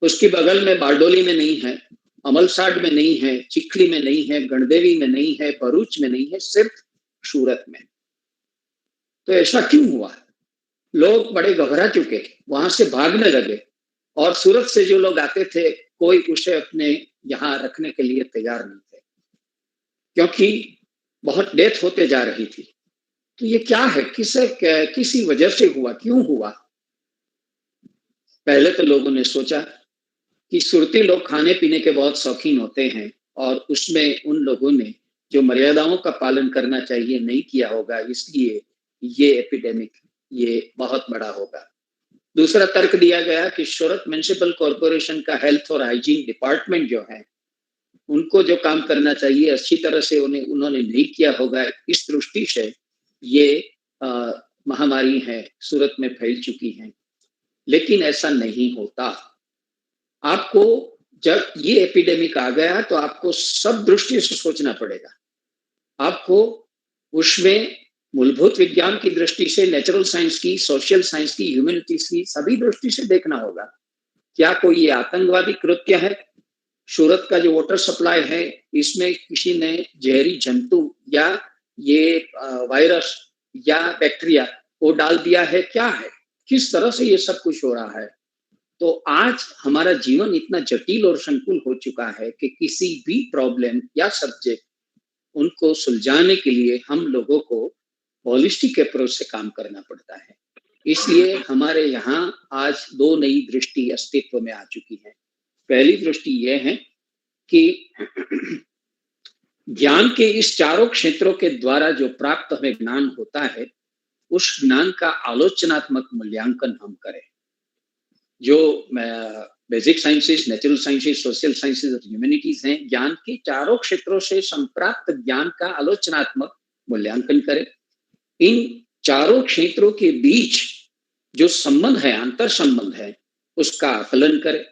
S10: उसके बगल में बारडोली में नहीं है, अमलसाड में नहीं है, चिखली में नहीं है, गणदेवी में नहीं है, भरूच में नहीं है, सिर्फ सूरत में। तो ऐसा क्यों हुआ? लोग बड़े घबरा चुके, वहां से भागने लगे, और सूरत से जो लोग आते थे कोई उसे अपने यहाँ रखने के लिए तैयार नहीं थे, क्योंकि बहुत डेथ होते जा रही थी। तो ये क्या है, किसी वजह से हुआ, क्यों हुआ? पहले तो लोगों ने सोचा कि सुरती लोग खाने पीने के बहुत शौकीन होते हैं, और उसमें उन लोगों ने जो मर्यादाओं का पालन करना चाहिए नहीं किया होगा, इसलिए ये एपिडेमिक ये बहुत बड़ा होगा। दूसरा तर्क दिया गया कि सूरत म्युनिसिपल कॉरपोरेशन का हेल्थ और हाइजीन डिपार्टमेंट जो है, उनको जो काम करना चाहिए अच्छी तरह से उन्होंने नहीं किया होगा। इस दृष्टि से ये महामारी है सूरत में फैल चुकी है। लेकिन ऐसा नहीं होता। आपको जब ये एपिडेमिक आ गया तो आपको सब दृष्टि से सोचना पड़ेगा। आपको उसमें मूलभूत विज्ञान की दृष्टि से, नेचुरल साइंस की, सोशल साइंस की, ह्यूमैनिटीज की, सभी दृष्टि से देखना होगा। क्या कोई ये आतंकवादी कृत्य है? सूरत का जो वाटर सप्लाई है, इसमें किसी ने जहरी जंतु या ये वायरस या बैक्टीरिया वो डाल दिया है? क्या है, किस तरह से ये सब कुछ हो रहा है? तो आज हमारा जीवन इतना जटिल और संकुल हो चुका है कि किसी भी प्रॉब्लम या सब्जेक्ट उनको सुलझाने के लिए हम लोगों को होलिस्टिक अप्रोच से काम करना पड़ता है। इसलिए हमारे यहाँ आज दो नई दृष्टि अस्तित्व में आ चुकी है। पहली दृष्टि यह है कि ज्ञान के इस चारों क्षेत्रों के द्वारा जो प्राप्त हमें ज्ञान होता है, उस ज्ञान का आलोचनात्मक मूल्यांकन हम करें। जो basic sciences, natural sciences, social sciences और ह्यूमैनिटीज हैं, ज्ञान के चारों क्षेत्रों से संप्राप्त ज्ञान का आलोचनात्मक मूल्यांकन करें। इन चारों क्षेत्रों के बीच जो संबंध है, अंतर संबंध है, उसका आकलन करें,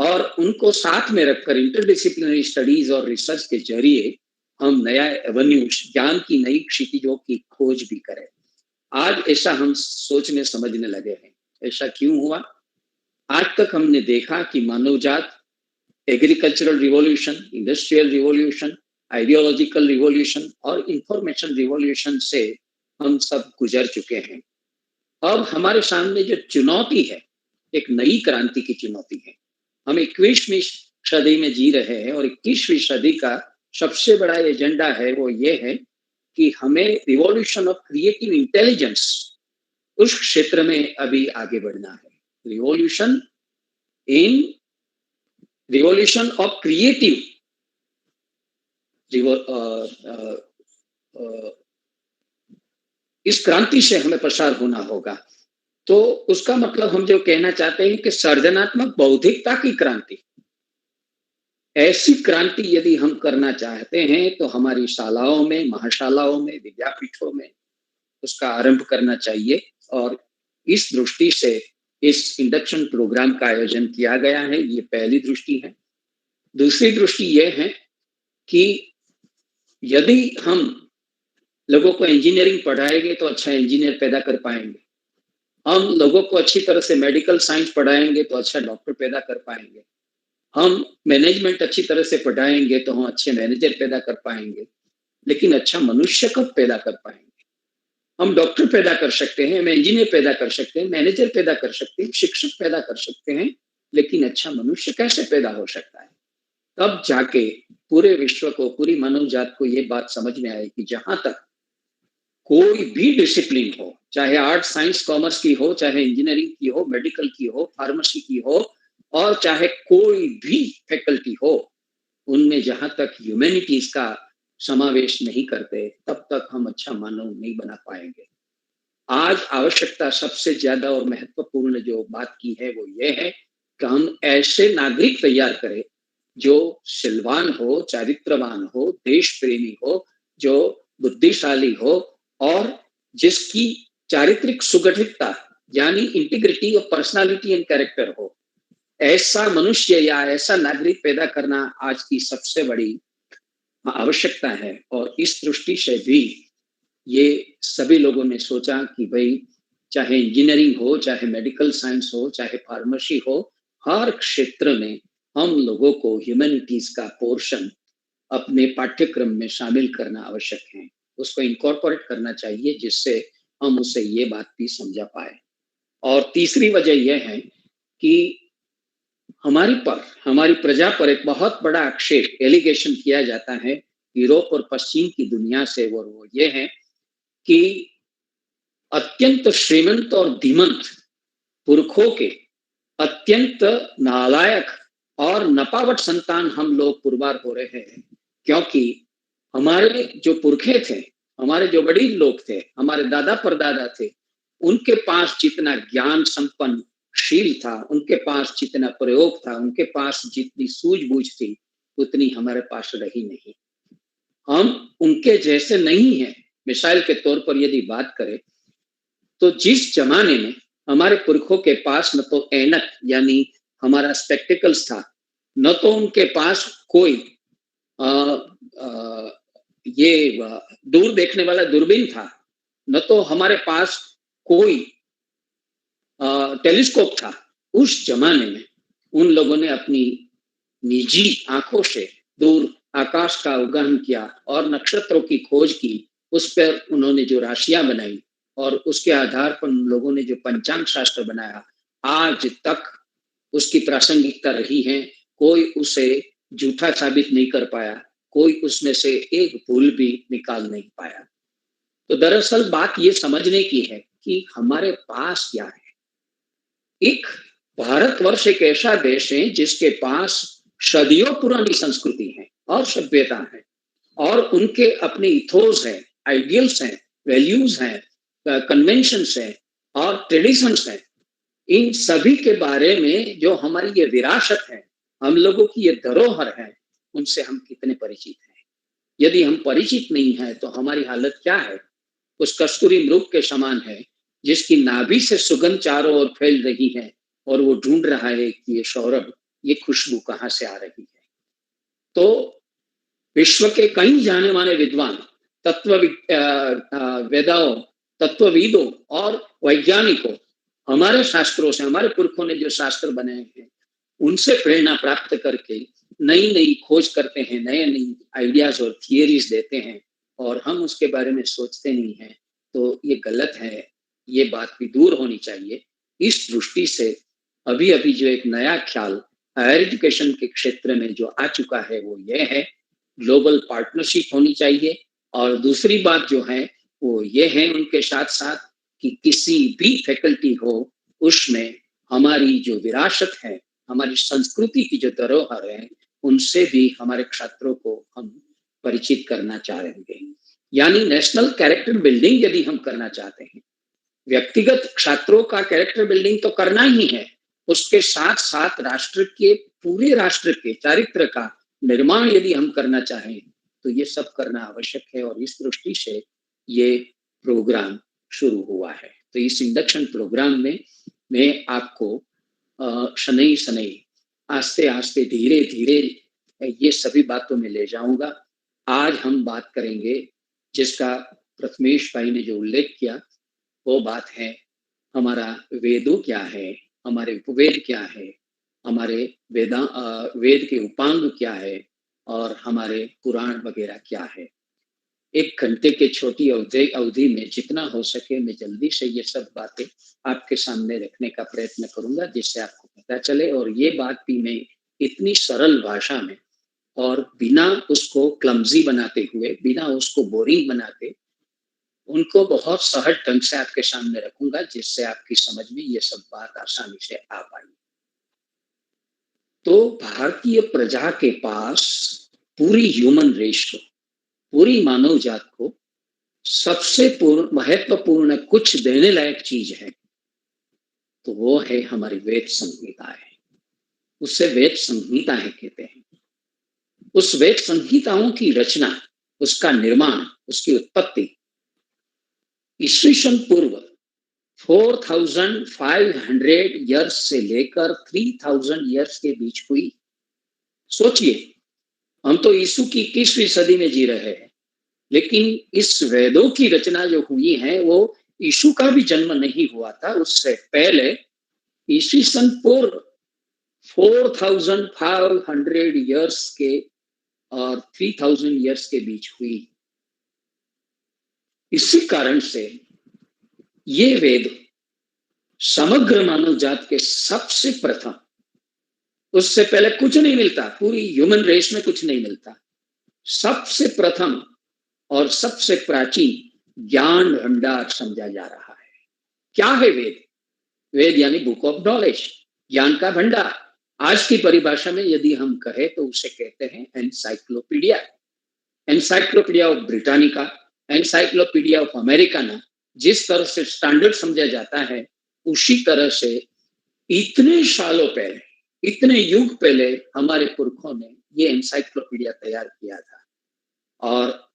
S10: और उनको साथ में रखकर इंटरडिसिप्लिनरी स्टडीज और रिसर्च के जरिए हम नया एवेन्यूज, ज्ञान की नई क्षितिजों की खोज भी करें। आज ऐसा हम सोचने समझने लगे हैं। ऐसा क्यों हुआ? आज तक हमने देखा कि मानवजात agricultural revolution, industrial revolution, ideological revolution और इंफॉर्मेशन रिवॉल्यूशन से हम सब गुजर चुके हैं। अब हमारे सामने जो चुनौती है, एक नई क्रांति की चुनौती है। हम 21वीं सदी में जी रहे हैं, और 21वीं सदी का सबसे बड़ा एजेंडा है वो ये है कि हमें रिवॉल्यूशन ऑफ क्रिएटिव इंटेलिजेंस, उस क्षेत्र में अभी आगे बढ़ना है। रिवॉल्यूशन ऑफ क्रिएटिव, इस क्रांति से हमें प्रसार होना होगा। तो उसका मतलब हम जो कहना चाहते हैं कि सर्जनात्मक बौद्धिकता की क्रांति, ऐसी क्रांति यदि हम करना चाहते हैं तो हमारी शालाओं में, महाशालाओं में, विद्यापीठों में उसका आरंभ करना चाहिए। और इस दृष्टि से इस इंडक्शन प्रोग्राम का आयोजन किया गया है। ये पहली दृष्टि है। दूसरी दृष्टि यह है कि यदि हम लोगों को इंजीनियरिंग पढ़ाएंगे तो अच्छा इंजीनियर पैदा कर पाएंगे। हम लोगों को अच्छी तरह से मेडिकल साइंस पढ़ाएंगे तो अच्छा डॉक्टर पैदा कर पाएंगे। हम मैनेजमेंट अच्छी तरह से पढ़ाएंगे तो हम अच्छे मैनेजर पैदा कर पाएंगे। लेकिन अच्छा मनुष्य कब पैदा कर पाएंगे? हम डॉक्टर पैदा कर सकते हैं, हम इंजीनियर पैदा कर सकते हैं, मैनेजर पैदा कर सकते हैं, शिक्षक पैदा कर सकते हैं, लेकिन अच्छा मनुष्य कैसे पैदा हो सकता है? तब जाके पूरे विश्व को, पूरी मानव जात को ये बात समझ में आए कि जहां तक कोई भी डिसिप्लिन हो, चाहे आर्ट, साइंस, कॉमर्स की हो, चाहे इंजीनियरिंग की हो, मेडिकल की हो, फार्मेसी की हो, और चाहे कोई भी फैकल्टी हो, उनमें जहां तक ह्यूमैनिटीज का समावेश नहीं करते, तब तक हम अच्छा मानव नहीं बना पाएंगे। आज आवश्यकता सबसे ज्यादा और महत्वपूर्ण जो बात की है वो ये है कि हम ऐसे नागरिक तैयार करें जो सिलवान हो, चारित्रवान हो, देश प्रेमी हो, जो बुद्धिशाली हो, और जिसकी चारित्रिक सुगठितता यानी integrity of personality and character हो, ऐसा मनुष्य या ऐसा नागरिक पैदा करना आज की सबसे बड़ी आवश्यकता है। और इस दृष्टि से भी ये सभी लोगों ने सोचा कि भाई चाहे इंजीनियरिंग हो, चाहे मेडिकल साइंस हो, चाहे फार्मेसी हो, हर क्षेत्र में हम लोगों को ह्यूमैनिटीज का पोर्शन अपने पाठ्यक्रम में शामिल करना आवश्यक है, उसको इनकॉर्पोरेट करना चाहिए, जिससे हम उसे ये बात भी समझा पाए। और तीसरी वजह यह है कि हमारी प्रजा पर एक बहुत बड़ा आक्षेप एलिगेशन किया जाता है यूरोप और पश्चिम की दुनिया से, वो ये है कि अत्यंत श्रीमंत और धीमंत पुरखों के अत्यंत नालायक और नपावट संतान हम लोग पुरवार हो रहे हैं, क्योंकि हमारे जो पुरखे थे, हमारे जो बड़े लोग थे, हमारे दादा परदादा थे, उनके पास जितना ज्ञान संपन्न शील था, उनके पास जितना प्रयोग था, उनके पास जितनी सूझबूझ थी, उतनी हमारे पास रही नहीं। हम उनके जैसे नहीं हैं। मिसाल के तौर पर यदि बात करें तो जिस जमाने में हमारे पुरखों के पास न तो ऐनक यानी हमारा स्पेक्टिकल्स था, न तो उनके पास कोई ये दूर देखने वाला दूरबीन था, न तो हमारे पास कोई टेलीस्कोप था। उस जमाने में उन लोगों ने अपनी निजी आंखों से दूर आकाश का अवगाहन किया और नक्षत्रों की खोज की, उस पर उन्होंने जो राशियां बनाई और उसके आधार पर उन लोगों ने जो पंचांग शास्त्र बनाया, आज तक उसकी प्रासंगिकता रही है। कोई उसे झूठा साबित नहीं कर पाया, कोई उसमें से एक भूल भी निकाल नहीं पाया। तो दरअसल बात ये समझने की है कि हमारे पास क्या है। एक भारतवर्ष एक ऐसा देश है जिसके पास सदियों पुरानी संस्कृति है और सभ्यता है, और उनके अपने इथोस हैं, आइडियल्स हैं, वैल्यूज हैं, कन्वेंशंस हैं और ट्रेडिशंस हैं। इन सभी के बारे में जो हमारी ये विरासत है, हम लोगों की ये धरोहर है, उनसे हम कितने परिचित हैं। यदि हम परिचित नहीं हैं तो हमारी हालत क्या है। उस कस्तूरी मृग के समान है जिसकी नाभि से सुगंध चारों ओर फैल रही है और वो ढूंढ रहा है कि ये सौरभ, ये खुशबू कहाँ से आ रही है। तो विश्व के कई जाने माने विद्वान, तत्वविदों और वैज्ञानिकों हमारे शास्त्रों से, हमारे पुरखों ने जो शास्त्र बनाए हैं, उनसे प्रेरणा प्राप्त करके नई नई खोज करते हैं, नए नई आइडियाज और थियरीज देते हैं, और हम उसके बारे में सोचते नहीं हैं। तो ये गलत है, ये बात भी दूर होनी चाहिए। इस दृष्टि से अभी अभी जो एक नया ख्याल हायर एजुकेशन के क्षेत्र में जो आ चुका है वो ये है, ग्लोबल पार्टनरशिप होनी चाहिए। और दूसरी बात जो है वो ये है उनके साथ साथ कि किसी भी फैकल्टी हो, उसमें हमारी जो विरासत है, हमारी संस्कृति की जो धरोहर है, उनसे भी हमारे छात्रों को हम परिचित करना चाहेंगे। यानी नेशनल कैरेक्टर बिल्डिंग यदि हम करना चाहते हैं, व्यक्तिगत छात्रों का कैरेक्टर बिल्डिंग तो करना ही है, उसके साथ साथ राष्ट्र के, पूरे राष्ट्र के चारित्र का निर्माण यदि हम करना चाहें तो ये सब करना आवश्यक है। और इस दृष्टि से ये प्रोग्राम शुरू हुआ है। तो इस इंडक्शन प्रोग्राम में मैं आपको शनई शनई, आस्ते आस्ते, धीरे धीरे ये सभी बातों में ले जाऊंगा। आज हम बात करेंगे जिसका प्रथमेश भाई ने जो उल्लेख किया, वो बात है हमारा वेदों क्या है, हमारे उपवेद क्या है, हमारे वेद के उपांग क्या है, और हमारे पुराण वगैरह क्या है। 1 घंटे के छोटी अवधि में जितना हो सके मैं जल्दी से ये सब बातें आपके सामने रखने का प्रयत्न करूंगा, जिससे आपको पता चले। और ये बात भी मैं इतनी सरल भाषा में और बिना उसको क्लमजी बनाते हुए, बिना उसको बोरिंग बनाते, उनको बहुत सहज ढंग से आपके सामने रखूंगा, जिससे आपकी समझ में ये सब बात आसानी से आ पाए। तो भारतीय प्रजा के पास पूरी ह्यूमन रेस को, पूरी मानव जात को सबसे महत्वपूर्ण कुछ देने लायक चीज है, तो वो है हमारी वेद संहिताएं। उससे वेद संहिताएं कहते हैं। उस वेद संहिताओं की रचना, उसका निर्माण, उसकी उत्पत्ति ईस्वी सन पूर्व 4500 ईयर्स से लेकर 3000 ईयर्स के बीच हुई। सोचिए, हम तो यीशु की 21वीं सदी में जी रहे हैं, लेकिन इस वेदों की रचना जो हुई है वो यीशु का भी जन्म नहीं हुआ था, उससे पहले ईस्वी सन पूर्व 4500 ईयर्स के और 3000 ईयर्स के बीच हुई। इसी कारण से ये वेद समग्र मानव जात के सबसे प्रथम, उससे पहले कुछ नहीं मिलता, पूरी ह्यूमन रेस में कुछ नहीं मिलता, सबसे प्रथम और सबसे प्राचीन ज्ञान भंडार समझा जा रहा है। क्या है वेद? वेद यानी बुक ऑफ नॉलेज, ज्ञान का भंडार। आज की परिभाषा में यदि हम कहें तो उसे कहते हैं encyclopedia. Encyclopedia of Britannica, encyclopedia of Americana, जिस तरह से स्टैंडर्ड समझा जाता है, उसी तरह से इतने सालों पहले, इतने युग पहले हमारे पुरखों ने ये एनसाइक्लोपीडिया तैयार किया था। और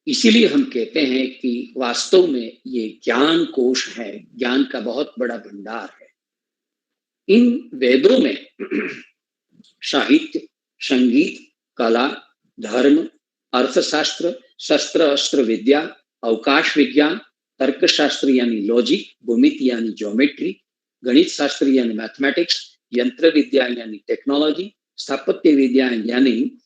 S10: इसीलिए हम कहते हैं कि वास्तव में ये ज्ञान कोश है, ज्ञान का बहुत बड़ा भंडार है। इन वेदों में साहित्य, संगीत, कला, धर्म, अर्थशास्त्र, शस्त्र अस्त्र विद्या, अवकाश विज्ञान, तर्कशास्त्र यानी लॉजिक, भूमिति यानी ज्योमेट्री, गणित शास्त्र यानी मैथमेटिक्स, यंत्र विद्या यानी टेक्नोलॉजी, स्थापत्य विद्या यानी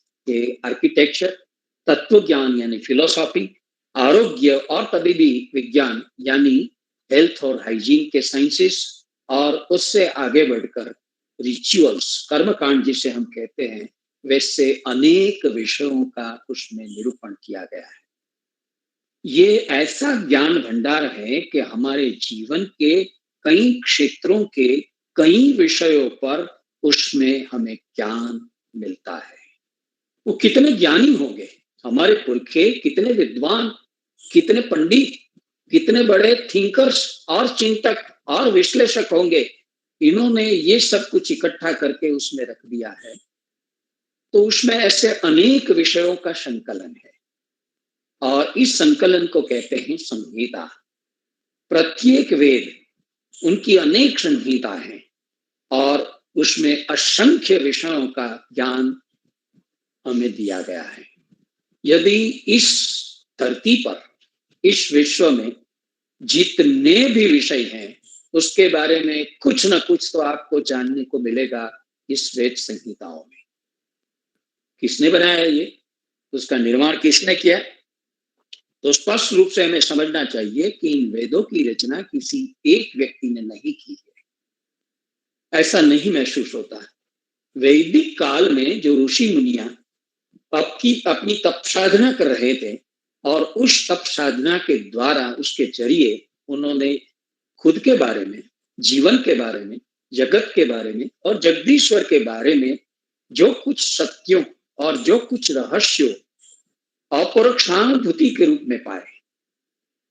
S10: आर्किटेक्चर, तत्व ज्ञान यानी फिलोसॉफी, आरोग्य और तबीबी विज्ञान यानी हेल्थ और हाइजीन के साइंसेस, और उससे आगे बढ़कर रिचुअल्स, कर्मकांड जिसे हम कहते हैं, वैसे अनेक विषयों का उसमें निरूपण किया गया है। ये ऐसा ज्ञान भंडार है कि हमारे जीवन के कई क्षेत्रों के कई विषयों पर उसमें हमें ज्ञान मिलता है। वो कितने ज्ञानी होंगे हमारे पुरखे, कितने विद्वान, कितने पंडित, कितने बड़े थिंकर्स और चिंतक और विश्लेषक होंगे, इन्होंने ये सब कुछ इकट्ठा करके उसमें रख दिया है। तो उसमें ऐसे अनेक विषयों का संकलन है और इस संकलन को कहते हैं संहिता। प्रत्येक वेद, उनकी अनेक संहिता है और उसमें असंख्य विषयों का ज्ञान हमें दिया गया है। यदि इस धरती पर, इस विश्व में जितने भी विषय हैं, उसके बारे में कुछ ना कुछ तो आपको जानने को मिलेगा इस वेद संहिताओं में। किसने बनाया ये, उसका निर्माण किसने किया? तो स्पष्ट रूप से हमें समझना चाहिए कि इन वेदों की रचना किसी एक व्यक्ति ने नहीं की है, ऐसा नहीं महसूस होता। वैदिक काल में जो ऋषि मुनियां अपनी तप साधना कर रहे थे और उस तप साधना के द्वारा, उसके जरिए उन्होंने खुद के बारे में, जीवन के बारे में, जगत के बारे में और जगदीश्वर के बारे में जो कुछ सत्यों और जो कुछ रहस्यों अपरोक्षानुभूति के रूप में पाए,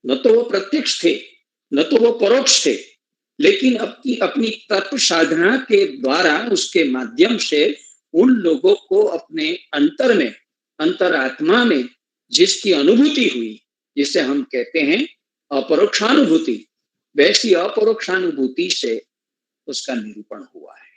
S10: न तो वो प्रत्यक्ष थे, न तो वो परोक्ष थे, लेकिन अपनी तप साधना के द्वारा, उसके माध्यम से उन लोगों को अपने अंतर में, अंतरात्मा में जिसकी अनुभूति हुई, जिसे हम कहते हैं अपरोक्षानुभूति, वैसी अपरोक्षानुभूति से उसका निरूपण हुआ है।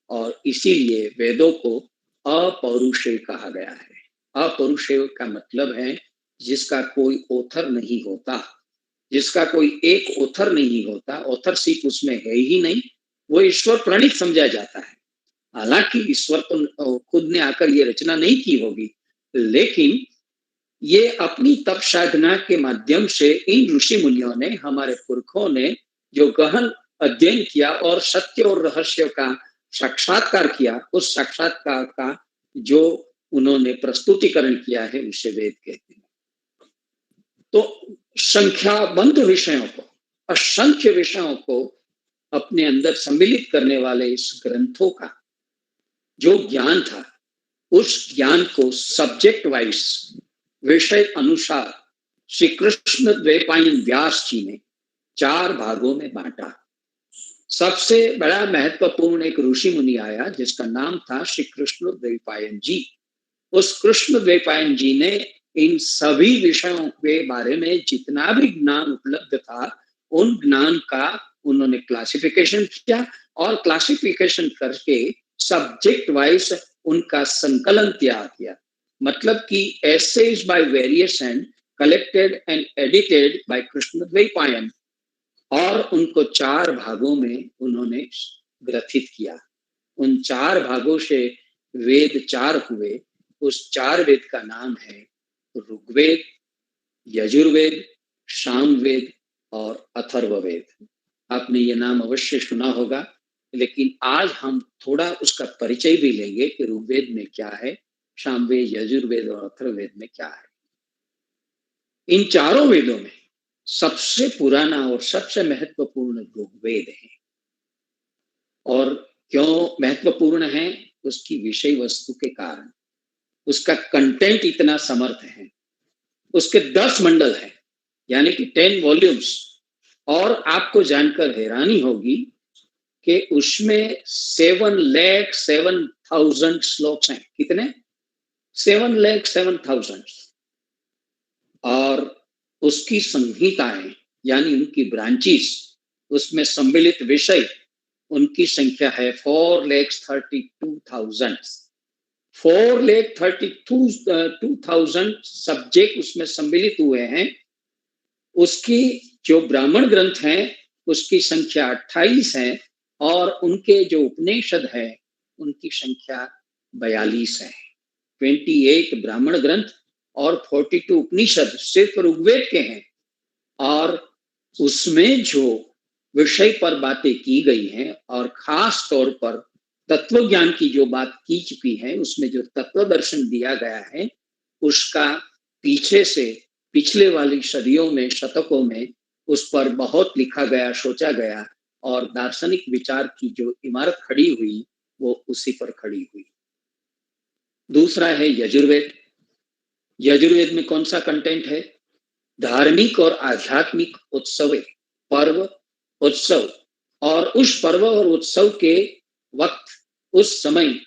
S10: और इसीलिए वेदों को अपौरुषेय कहा गया है। अपौरुषेय का मतलब है जिसका कोई ऑथर नहीं होता, जिसका कोई एक ऑथर नहीं होता, ऑथरशिप उसमें है ही नहीं, वो ईश्वर प्रणीत समझा जाता है। हालांकि ईश्वर तो खुद ने आकर ये रचना नहीं की होगी, लेकिन ये अपनी तप साधना के माध्यम से इन ऋषि मुनियों ने, हमारे पुरखों ने जो गहन अध्ययन किया और सत्य और रहस्य का साक्षात्कार किया, उस साक्षात्कार का जो उन्होंने प्रस्तुतिकरण किया है, उसे वेद कहते हैं। तो संख्याबंध विषयों को, असंख्य विषयों को अपने अंदर सम्मिलित करने वाले इस ग्रंथों का जो ज्ञान था, उस ज्ञान को सब्जेक्ट वाइज, विषय अनुसार श्री कृष्ण द्वैपायन व्यास जी ने 4 भागों में बांटा। सबसे बड़ा महत्वपूर्ण एक ऋषि मुनि आया जिसका नाम था श्री कृष्ण द्वैपायन जी। उस कृष्ण द्वैपायन जी ने इन सभी विषयों के बारे में जितना भी ज्ञान उपलब्ध था, उन ज्ञान का उन्होंने क्लासिफिकेशन किया और क्लासिफिकेशन करके सब्जेक्ट वाइज उनका संकलन तैयार किया। मतलब कि essays by variation collected and edited by Krishnadvaipayana, और उनको 4 भागों में उन्होंने ग्रथित किया। उन 4 भागों से वेद 4 हुए। उस 4 वेद का नाम है ऋग्वेद, यजुर्वेद, सामवेद और अथर्ववेद। आपने ये नाम अवश्य सुना होगा, लेकिन आज हम थोड़ा उसका परिचय भी लेंगे कि ऋग्वेद में क्या है, सामवेद, यजुर्वेद और अथर्ववेद में क्या है। इन चारों वेदों में सबसे पुराना और सबसे महत्वपूर्ण ऋग्वेद है। और क्यों महत्वपूर्ण है? उसकी विषय वस्तु के कारण। उसका कंटेंट इतना समर्थ है। उसके 10 मंडल हैं, यानी कि 10 वॉल्यूम्स। और आपको जानकर हैरानी होगी कि उसमें 7,07,000 श्लोक हैं। कितने? 7,07,000। और उसकी संहिताएं यानी उनकी ब्रांचेस, उसमें सम्मिलित विषय, उनकी संख्या है 4,32,000। 4,32,000 सब्जेक्ट उसमें सम्मिलित हुए हैं। उसकी जो ब्राह्मण ग्रंथ हैं उसकी संख्या 28 है, और उनके जो उपनिषद है उनकी संख्या 42 है। 28 ब्राह्मण ग्रंथ और 42 उपनिषद सिर्फ ऋग्वेद के हैं। और उसमें जो विषय पर बातें की गई हैं और खास तौर पर तत्व ज्ञान की जो बात की चुकी है, उसमें जो तत्व दर्शन दिया गया है, उसका पीछे से पिछले वाली सदियों में, शतकों में उस पर बहुत लिखा गया, सोचा गया, और दार्शनिक विचार की जो इमारत खड़ी हुई वो उसी पर खड़ी हुई। दूसरा है यजुर्वेद। यजुर्वेद में कौन सा कंटेंट है? धार्मिक और आध्यात्मिक उत्सव, पर्व, उत्सव, और उस पर्व और उत्सव के वक्त, उस समय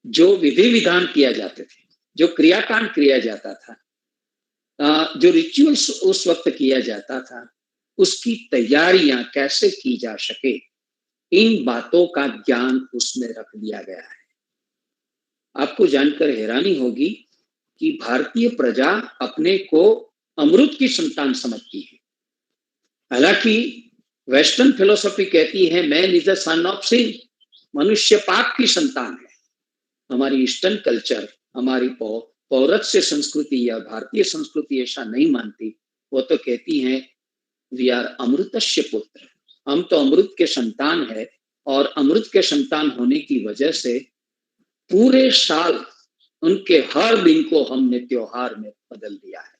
S10: जो विधि विधान किया जाते थे, जो क्रियाकांड किया जाता था, जो रिचुअल्स उस वक्त किया जाता था, उसकी तैयारियां कैसे की जा सके, इन बातों का ज्ञान उसमें रख दिया गया है। आपको जानकर हैरानी होगी कि भारतीय प्रजा अपने को अमृत की संतान समझती है। हालांकि वेस्टर्न फिलोसफी कहती है man is the son of sin, मनुष्य पाप की संतान है। हमारी ईस्टर्न कल्चर, हमारी पौरस्य संस्कृति या भारतीय संस्कृति ऐसा नहीं मानती। वो तो कहती है वी आर अमृतस्य पुत्र, हम तो अमृत के संतान है, और अमृत के संतान होने की वजह से पूरे साल उनके हर दिन को हमने त्योहार में बदल दिया है।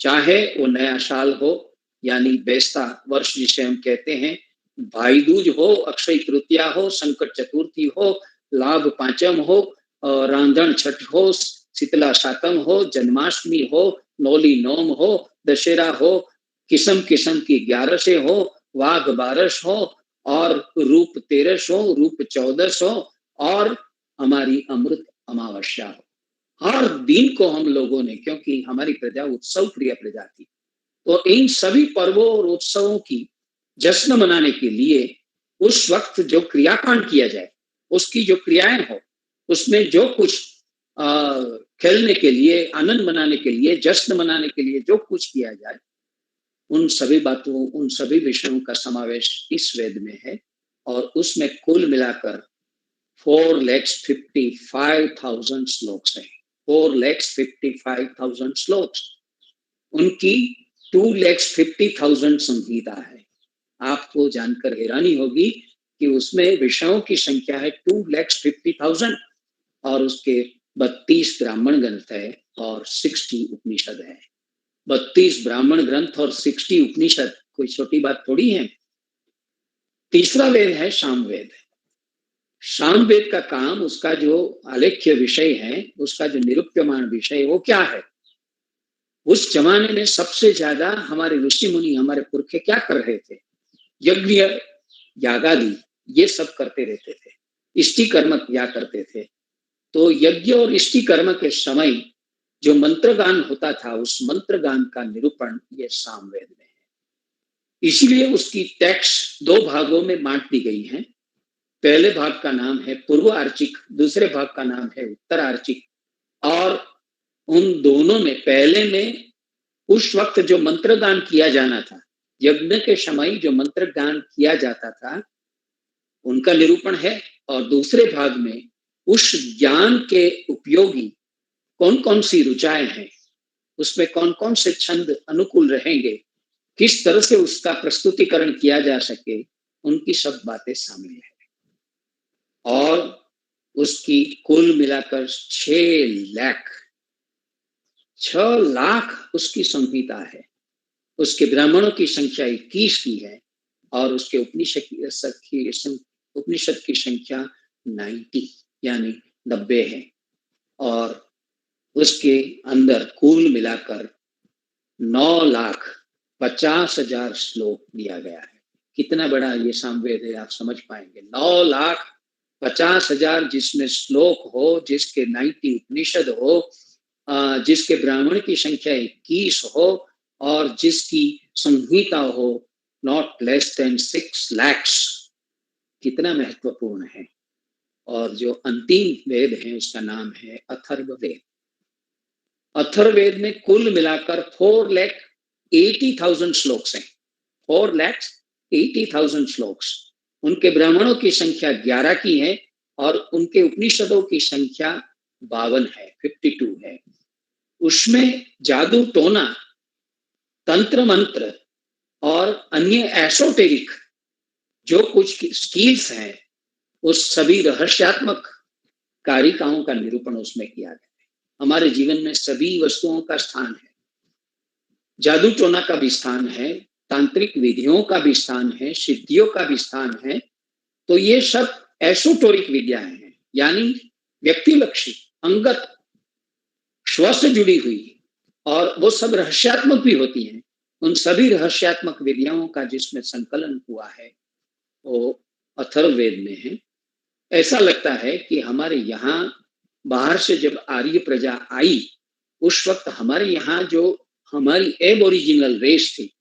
S10: चाहे वो नया साल हो, यानी बैसता वर्ष जिसे हम कहते हैं, भाई दूज हो, अक्षय तृतीया हो, संकट चतुर्थी हो, लाभ पांचम हो, रांधन छठ हो, शीतला सातम हो, जन्माष्टमी हो, नौली नोम हो, दशहरा हो, किस्म किस्म की 11 हो, वाघ बारस हो, और रूप 13 हो, रूप 14 हो, और हमारी अमृत अमावस्या हो। हर दिन को हम लोगों ने, क्योंकि हमारी प्रजा उत्सव प्रिय प्रजा थी, तो इन सभी पर्वों और उत्सवों की जश्न मनाने के लिए उस वक्त जो क्रियाकांड किया जाए, उसकी जो क्रियाएं हो, उसमें जो कुछ खेलने के लिए, आनंद मनाने के लिए, जश्न मनाने के लिए जो कुछ किया जाए, उन सभी बातों, उन सभी विषयों का समावेश इस वेद में है। और उसमें कुल मिलाकर 4,55,000 श्लोक्स हैं। 4,55,000 श्लोक्स। उनकी 2,50,000 संहिता है। आपको जानकर हैरानी होगी कि उसमें विषयों की संख्या है 2,50,000, और उसके 32 ब्राह्मण ग्रंथ है और 60 उपनिषद है। 32 ब्राह्मण ग्रंथ और 60 उपनिषद कोई छोटी बात थोड़ी है। तीसरा वेद है सामवेद। सामवेद का काम, उसका जो आलेख्य विषय है, उसका जो निरूप्यमान विषय, वो क्या है? उस जमाने में सबसे ज्यादा हमारे ऋषि मुनि, हमारे पुरखे क्या कर रहे थे? यज्ञ यागादि ये सब करते रहते थे, इष्टि कर्म किया करते थे। तो यज्ञ और इष्टि कर्म के समय जो मंत्रगान होता था, उस मंत्रगान का निरूपण ये सामवेद में है। इसलिए उसकी टेक्स्ट 2 भागों में बांट दी गई है। पहले भाग का नाम है पूर्व आर्चिक, दूसरे भाग का नाम है उत्तर आर्चिक। और उन दोनों में, पहले में उस वक्त जो मंत्रगान किया जाना था, यज्ञ के समय जो मंत्रगान किया जाता था, उनका निरूपण है। और दूसरे भाग में उस ज्ञान के उपयोगी कौन कौन सी ऋचाएं हैं, उसमें कौन कौन से छंद अनुकूल रहेंगे, किस तरह से उसका प्रस्तुतिकरण किया जा सके, उनकी सब बातें शामिल है। और उसकी कुल मिलाकर 6 लाख उसकी संहिता है। उसके ब्राह्मणों की संख्या 21 की है और उसके उपनिषद की संख्या 90 यानी 90 है। और उसके अंदर कुल मिलाकर 9,50,000 श्लोक दिया गया है। कितना बड़ा ये सामवेद है आप समझ पाएंगे। 9,50,000 जिसमें श्लोक हो, जिसके 90 उपनिषद हो, जिसके ब्राह्मण की संख्या 21 हो और जिसकी संहिता हो नॉट लेस देन 6 lakhs, कितना महत्वपूर्ण है। और जो अंतिम वेद है उसका नाम है अथर्ववेद। अथर्ववेद में कुल मिलाकर 4,80,000 श्लोक हैं। 4,80,000 श्लोक्स। उनके ब्राह्मणों की संख्या 11 की है और उनके उपनिषदों की संख्या 52 है, 52 है। उसमें जादू टोना, तंत्र मंत्र और अन्य एसोटेरिक जो कुछ स्किल्स हैं, उस सभी रहस्यात्मक कारिकाओं का निरूपण उसमें किया गया है। हमारे जीवन में सभी वस्तुओं का स्थान है। जादू टोना का भी स्थान है, तांत्रिक विधियों का भी स्थान है, सिद्धियों का भी स्थान है। तो ये सब एसोटोरिक विद्याएं हैं, यानी व्यक्तिलक्षी, अंगत, स्व से जुड़ी हुई, और वो सब रहस्यात्मक भी होती हैं। उन सभी रहस्यात्मक विद्याओं का जिसमें संकलन हुआ है वो अथर्ववेद में है। ऐसा लगता है कि हमारे यहाँ बाहर से जब आर्य प्रजा आई, उस वक्त हमारे यहाँ जो हमारी एबोरिजिनल रेस थी,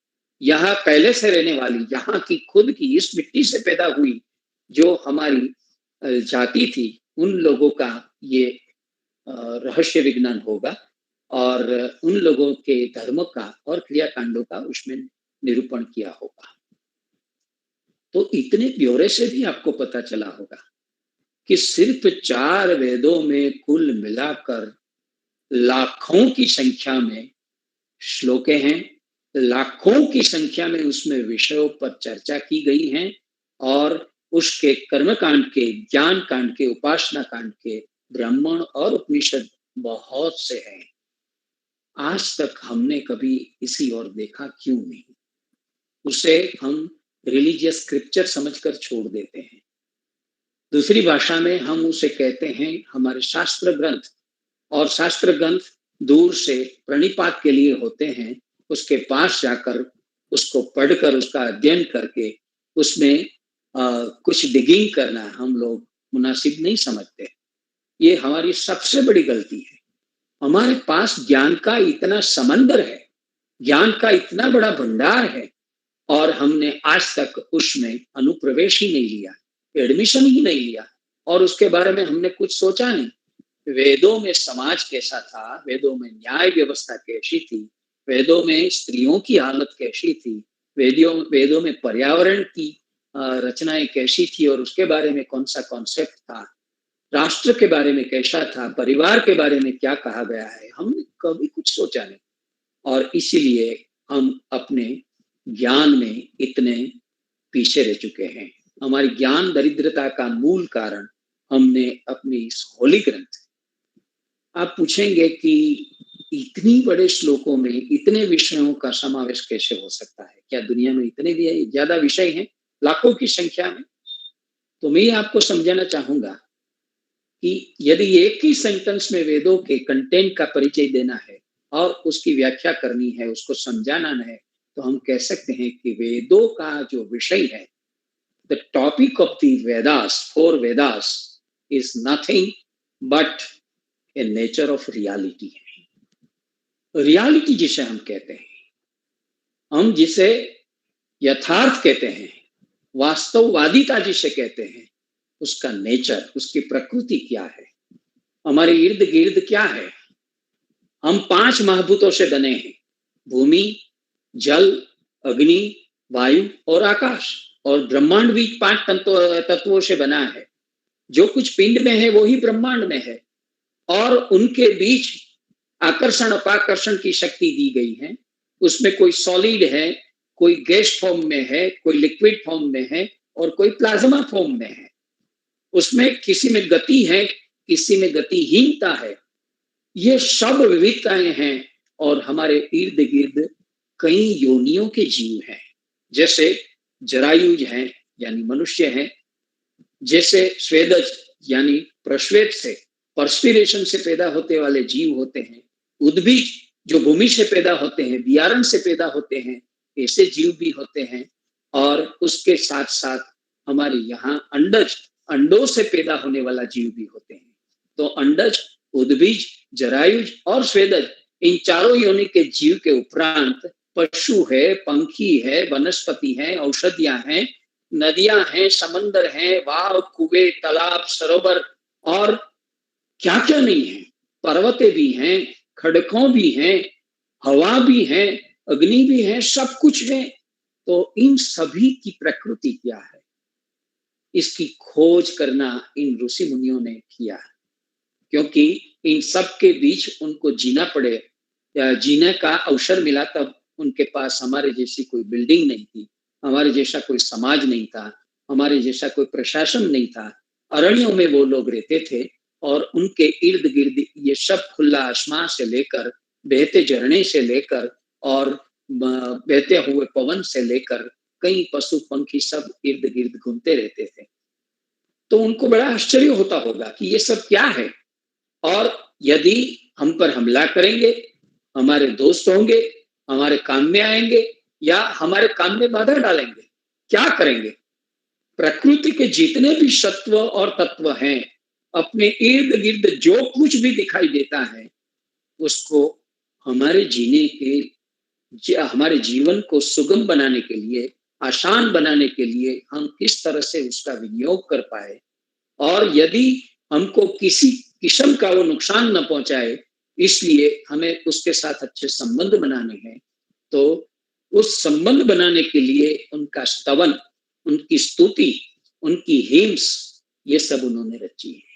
S10: यहाँ पहले से रहने वाली, यहाँ की खुद की इस मिट्टी से पैदा हुई जो हमारी जाति थी, उन लोगों का ये रहस्य विज्ञान होगा और उन लोगों के धर्म का और क्रियाकांडों का उसमें निरूपण किया होगा। तो इतने ब्यौरे से भी आपको पता चला होगा कि सिर्फ 4 वेदों में कुल मिलाकर लाखों की संख्या में श्लोके हैं, लाखों की संख्या में उसमें विषयों पर चर्चा की गई है और उसके कर्मकांड के, ज्ञान कांड के, उपासना कांड के, ब्राह्मण और उपनिषद बहुत से हैं। आज तक हमने कभी इसी ओर देखा क्यों नहीं? उसे हम रिलीजियस स्क्रिप्चर समझकर छोड़ देते हैं। दूसरी भाषा में हम उसे कहते हैं हमारे शास्त्र ग्रंथ, और शास्त्र ग्रंथ दूर से प्रणिपात के लिए होते हैं। उसके पास जाकर उसको पढ़कर उसका अध्ययन करके उसमें कुछ डिगिंग करना हम लोग मुनासिब नहीं समझते। ये हमारी सबसे बड़ी गलती है। हमारे पास ज्ञान का इतना समंदर है, ज्ञान का इतना बड़ा भंडार है, और हमने आज तक उसमें अनुप्रवेश ही नहीं लिया, एडमिशन ही नहीं लिया, और उसके बारे में हमने कुछ सोचा नहीं। वेदों में समाज कैसा था, वेदों में न्याय व्यवस्था कैसी थी, वेदों में स्त्रियों की हालत कैसी थी, वेदों में पर्यावरण की रचनाएं कैसी थी और उसके बारे में कौन सा कॉन्सेप्ट था, राष्ट्र के बारे में कैसा था, परिवार के बारे में क्या कहा गया है, हमने कभी कुछ सोचा नहीं। और इसीलिए हम अपने ज्ञान में इतने पीछे रह चुके हैं। हमारी ज्ञान दरिद्रता का मूल कारण हमने अपनी इस होली ग्रंथ, आप पूछेंगे कि इतनी बड़े श्लोकों में इतने विषयों का समावेश कैसे हो सकता है? क्या दुनिया में इतने भी ज्यादा विषय हैं, लाखों की संख्या में? तो मैं आपको समझाना चाहूंगा कि यदि एक ही सेंटेंस में वेदों के कंटेंट का परिचय देना है और उसकी व्याख्या करनी है, उसको समझाना है, तो हम कह सकते हैं कि वेदों का जो विषय है, the topic of the Vedas, 4 Vedas, is nothing but A nature of reality है। रियलिटी जिसे हम कहते हैं, हम जिसे यथार्थ कहते हैं, वास्तववादिता जिसे कहते हैं, उसका नेचर, उसकी प्रकृति क्या है, हमारे इर्द गिर्द क्या है। हम 5 महाभूतों से बने हैं, भूमि, जल, अग्नि, वायु और आकाश। और ब्रह्मांड भी 5 तत्वों से बना है। जो कुछ पिंड में है वो ही ब्रह्मांड में है, और उनके बीच आकर्षण अपाकर्षण की शक्ति दी गई है। उसमें कोई सॉलिड है, कोई गैस फॉर्म में है, कोई लिक्विड फॉर्म में है, और कोई प्लाज्मा फॉर्म में है। उसमें किसी में गति है, किसी में गतिहीनता है। ये सब विविधताएं हैं। और हमारे इर्द गिर्द कई योनियों के जीव हैं, जैसे जरायुज हैं यानी मनुष्य हैं, जैसे स्वेदज यानी प्रश्वेत से, पर्स्पिरेशन से पैदा होते वाले जीव होते हैं, उद्भिज जो भूमि से पैदा होते हैं, वियारण से पैदा होते हैं, ऐसे जीव भी होते हैं। और उसके साथ साथ हमारे यहाँ अंडज, अंडों से पैदा होने वाला जीव भी होते हैं। तो अंडज, उद्भिज, जरायुज और स्वेदज, इन चारों योनि के जीव के उपरांत पशु है, पंखी है, वनस्पति है, औषधियां हैं, नदियां हैं, समंदर हैं, वाव, कुएं, तालाब, सरोवर और क्या क्या नहीं है। पर्वतें भी हैं, खड़कों भी हैं, हवा भी है, अग्नि भी है, सब कुछ है। तो इन सभी की प्रकृति क्या है, इसकी खोज करना इन ऋषि मुनियों ने किया, क्योंकि इन सब के बीच उनको जीना पड़े, जीने का अवसर मिला। तब उनके पास हमारे जैसी कोई बिल्डिंग नहीं थी, हमारे जैसा कोई समाज नहीं था, हमारे जैसा कोई प्रशासन नहीं था। अरण्यों में वो लोग रहते थे, और उनके इर्द गिर्द ये सब खुला आसमान से लेकर, बहते झरने से लेकर और बहते हुए पवन से लेकर कई पशु पंखी सब इर्द गिर्द घूमते रहते थे। तो उनको बड़ा आश्चर्य होता होगा कि ये सब क्या है, और यदि हम पर हमला करेंगे, हमारे दोस्त होंगे, हमारे काम में आएंगे या हमारे काम में बाधा डालेंगे, क्या करेंगे। प्रकृति के जितने भी सत्व और तत्व हैं, अपने इर्द गिर्द जो कुछ भी दिखाई देता है, उसको हमारे जीने के, हमारे जीवन को सुगम बनाने के लिए, आसान बनाने के लिए हम किस तरह से उसका विनियोग कर पाए, और यदि हमको किसी किस्म का वो नुकसान न पहुंचाए, इसलिए हमें उसके साथ अच्छे संबंध बनाने हैं। तो उस संबंध बनाने के लिए उनका स्तवन, उनकी स्तुति, उनकी हिम्स, ये सब उन्होंने रची है।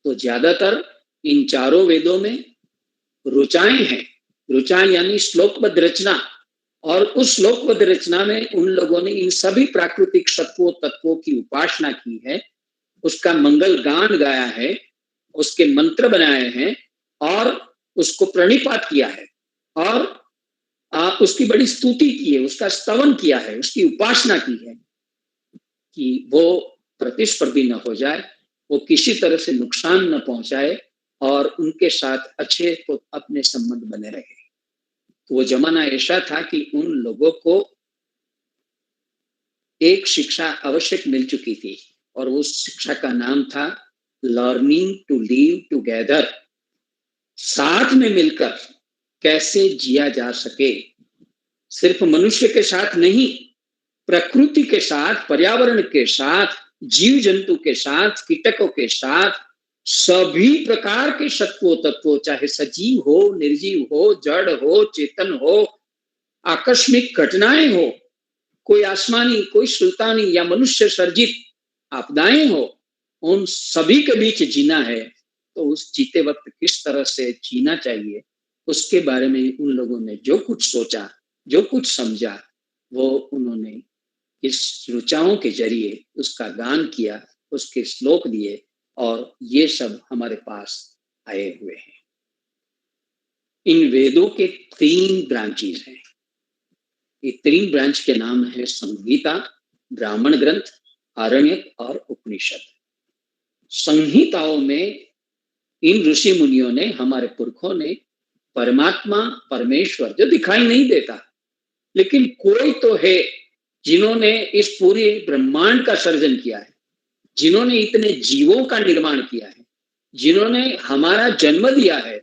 S10: तो ज्यादातर इन चारों वेदों में ऋचाएं हैं। ऋचाएं यानी श्लोकबद्ध रचना, और उस श्लोकबद्ध रचना में उन लोगों ने इन सभी प्राकृतिक सत्वों तत्वों की उपासना की है, उसका मंगल गान गाया है, उसके मंत्र बनाए हैं, और उसको प्रणिपात किया है, और उसकी बड़ी स्तुति की है, उसका स्तवन किया है, उसकी उपासना की है कि वो प्रतिस्पर्धी न हो जाए, वो किसी तरह से नुकसान न पहुंचाए, और उनके साथ अच्छे तो अपने संबंध बने रहे। तो वो जमाना ऐसा था कि उन लोगों को एक शिक्षा आवश्यक मिल चुकी थी, और उस शिक्षा का नाम था लर्निंग टू लिव टुगेदर। साथ में मिलकर कैसे जिया जा सके, सिर्फ मनुष्य के साथ नहीं, प्रकृति के साथ, पर्यावरण के साथ, जीव जंतु के साथ, कीटकों के साथ, सभी प्रकार के सत्वों तत्वों, चाहे सजीव हो, निर्जीव हो, जड़ हो, चेतन हो, आकस्मिक घटनाएं हो, कोई आसमानी, कोई सुल्तानी या मनुष्य सर्जित आपदाएं हो, उन सभी के बीच जीना है। तो उस जीते वक्त किस तरह से जीना चाहिए, उसके बारे में उन लोगों ने जो कुछ सोचा, जो कुछ समझा, वो उन्होंने इस ऋचाओं के जरिए उसका गान किया, उसके श्लोक दिए, और ये सब हमारे पास आए हुए हैं। इन वेदों के 3 ब्रांचेस हैं। ये 3 ब्रांच के नाम है संहिता, ब्राह्मण ग्रंथ, आरण्यक और उपनिषद। संहिताओं में इन ऋषि मुनियों ने, हमारे पुरखों ने, परमात्मा, परमेश्वर जो दिखाई नहीं देता, लेकिन कोई तो है जिन्होंने इस पूरे ब्रह्मांड का सर्जन किया है, जिन्होंने इतने जीवों का निर्माण किया है, जिन्होंने हमारा जन्म दिया है,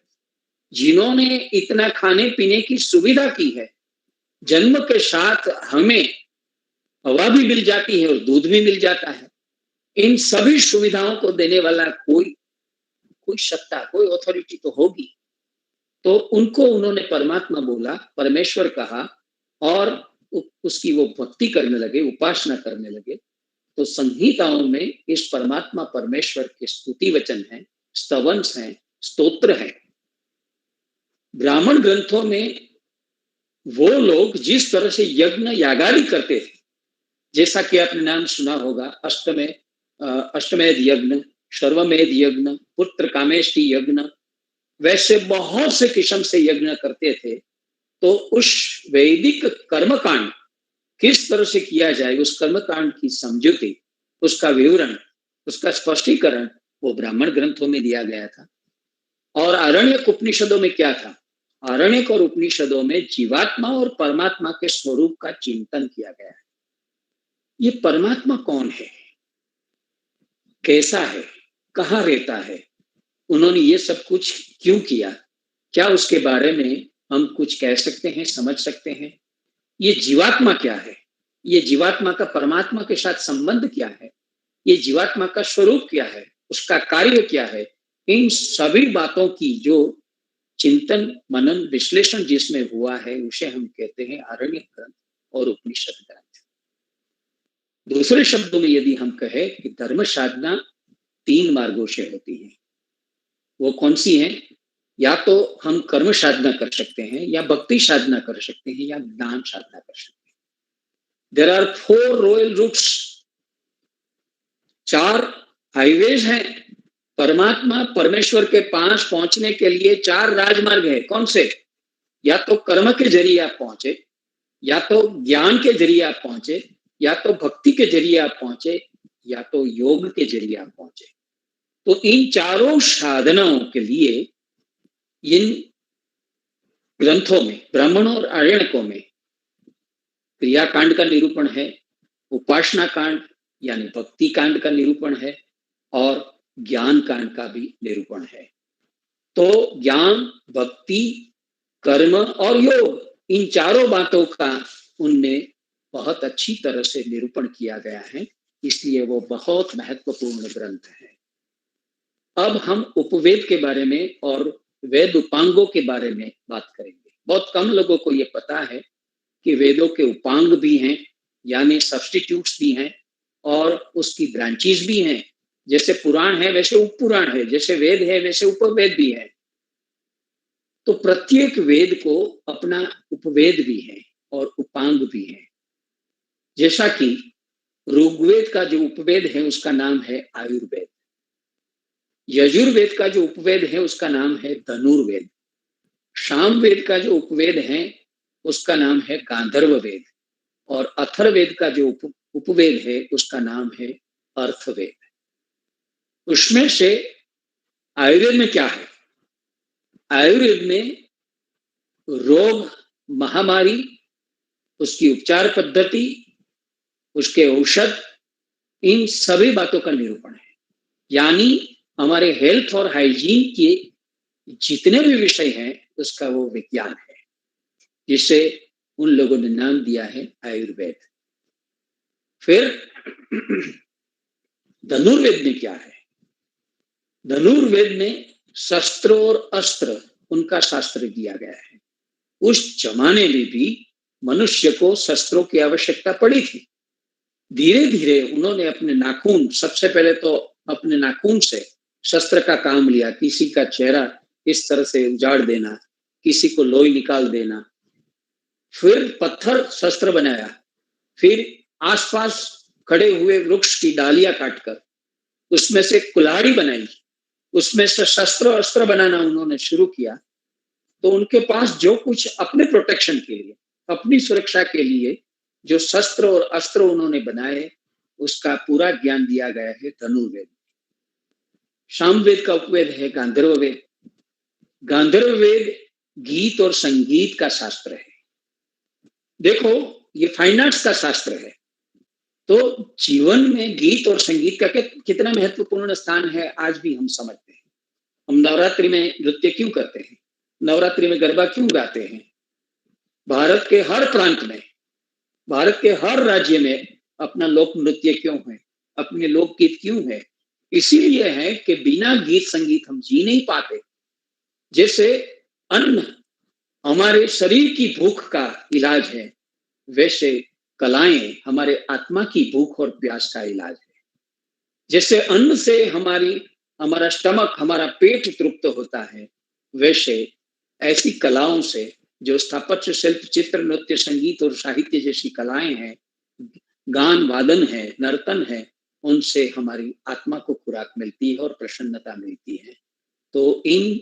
S10: जिन्होंने इतना खाने पीने की सुविधा की है, जन्म के साथ हमें हवा भी मिल जाती है और दूध भी मिल जाता है। इन सभी सुविधाओं को देने वाला कोई सत्ता, कोई अथॉरिटी तो होगी। तो उनको उन्होंने परमात्मा बोला, परमेश्वर कहा, और उसकी वो भक्ति करने लगे, उपासना करने लगे। तो संहिताओं में इस परमात्मा परमेश्वर के स्तुति वचन हैं, स्तवंस हैं, स्तोत्र हैं। ब्राह्मण ग्रंथों में वो लोग जिस तरह से यज्ञ यागादि करते थे, जैसा कि आपने नाम सुना होगा, अष्टमेध यज्ञ, सर्वमेध यज्ञ, पुत्र कामेष्टि यज्ञ, वैसे बहुत से किस्म से यज्ञ करते थे। तो उस वैदिक कर्मकांड किस तरह से किया जाए, उस कर्मकांड की समझौती, उसका विवरण, उसका स्पष्टीकरण वो ब्राह्मण ग्रंथों में दिया गया था। और आरण्यक उपनिषदों में क्या था? आरण्यक और उपनिषदों में जीवात्मा और परमात्मा के स्वरूप का चिंतन किया गया है। ये परमात्मा कौन है, कैसा है, कहाँ रहता है, उन्होंने ये सब कुछ क्यों किया, क्या उसके बारे में हम कुछ कह सकते हैं, समझ सकते हैं? ये जीवात्मा क्या है, ये जीवात्मा का परमात्मा के साथ संबंध क्या है, ये जीवात्मा का स्वरूप क्या है, उसका कार्य क्या है, इन सभी बातों की जो चिंतन मनन विश्लेषण जिसमें हुआ है, उसे हम कहते हैं आरण्यक ग्रंथ और उपनिषद ग्रंथ। दूसरे शब्दों में यदि हम कहें कि धर्म साधना 3 मार्गों से होती है। वो कौन सी है? या तो हम कर्म साधना कर सकते हैं, या भक्ति साधना कर सकते हैं, या ज्ञान साधना कर सकते हैं। There are 4 royal routes, 4 highways हैं। परमात्मा परमेश्वर के पास पहुंचने के लिए 4 राजमार्ग है। कौन से? या तो कर्म के जरिए आप पहुंचे, या तो ज्ञान के जरिए आप पहुंचे, या तो भक्ति के जरिए आप पहुंचे, या तो योग के जरिए आप पहुंचे। तो इन चारों साधनाओं के लिए इन ग्रंथों में, ब्राह्मण और आरण्यकों में, क्रियाकांड का निरूपण है, उपासना कांड यानी भक्ति कांड का निरूपण है, और ज्ञान कांड का भी निरूपण है। तो ज्ञान, भक्ति, कर्म और योग, इन चारों बातों का उनने बहुत अच्छी तरह से निरूपण किया गया है, इसलिए वो बहुत महत्वपूर्ण ग्रंथ है। अब हम उपवेद के बारे में और वेद उपांगों के बारे में बात करेंगे। बहुत कम लोगों को ये पता है कि वेदों के उपांग भी हैं, यानी सब्स्टिट्यूट्स भी हैं, और उसकी ब्रांचेस भी हैं। जैसे पुराण है वैसे उपपुराण है, जैसे वेद है वैसे उपवेद भी है। तो प्रत्येक वेद को अपना उपवेद भी है और उपांग भी है। जैसा कि ऋग्वेद का जो उपवेद है उसका नाम है आयुर्वेद, यजुर्वेद का जो उपवेद है उसका नाम है धनुर्वेद, सामवेद का जो उपवेद है उसका नाम है गांधर्व वेद, और अथर्ववेद का जो उपवेद है उसका नाम है अर्थवेद। उसमें से आयुर्वेद में क्या है? आयुर्वेद में रोग, महामारी, उसकी उपचार पद्धति, उसके औषध, इन सभी बातों का निरूपण है। यानी हमारे हेल्थ और हाइजीन के जितने भी विषय हैं उसका वो विज्ञान है, जिसे उन लोगों ने नाम दिया है आयुर्वेद। फिर धनुर्वेद में क्या है? धनुर्वेद में शस्त्र और अस्त्र, उनका शास्त्र दिया गया है। उस जमाने में भी मनुष्य को शस्त्रों की आवश्यकता पड़ी थी। धीरे धीरे उन्होंने अपने नाखून, सबसे पहले तो अपने नाखून से शस्त्र का काम लिया। किसी का चेहरा इस तरह से उजाड़ देना, किसी को लोई निकाल देना। फिर पत्थर शस्त्र बनाया, फिर आसपास खड़े हुए वृक्ष की डालियां काटकर उसमें से कुल्हाड़ी बनाई, उसमें से शस्त्र अस्त्र बनाना उन्होंने शुरू किया। तो उनके पास जो कुछ अपने प्रोटेक्शन के लिए, अपनी सुरक्षा के लिए जो शस्त्र और अस्त्र उन्होंने बनाए, उसका पूरा ज्ञान दिया गया है धनुर्वेद। सामवेद का उपवेद है गांधर्ववेद। गांधर्ववेद गीत और संगीत का शास्त्र है। देखो, ये फाइन आर्ट्स का शास्त्र है। तो जीवन में गीत और संगीत का कितना महत्वपूर्ण स्थान है आज भी हम समझते हैं। हम नवरात्रि में नृत्य क्यों करते हैं, नवरात्रि में गरबा क्यों गाते हैं? भारत के हर प्रांत में भारत के हर राज्य में अपना लोक नृत्य क्यों है, अपने लोकगीत क्यों है? इसीलिए है कि बिना गीत संगीत हम जी नहीं पाते। जैसे अन्न हमारे शरीर की भूख का इलाज है, वैसे कलाएं हमारे आत्मा की भूख और प्यास का इलाज है। जैसे अन्न से हमारा स्टमक, हमारा पेट तृप्त होता है, वैसे ऐसी कलाओं से जो स्थापत्य, शिल्प, चित्र, नृत्य, संगीत और साहित्य जैसी कलाएं हैं, गान वादन है, नर्तन है, उनसे हमारी आत्मा को खुराक मिलती है और प्रसन्नता मिलती है। तो इन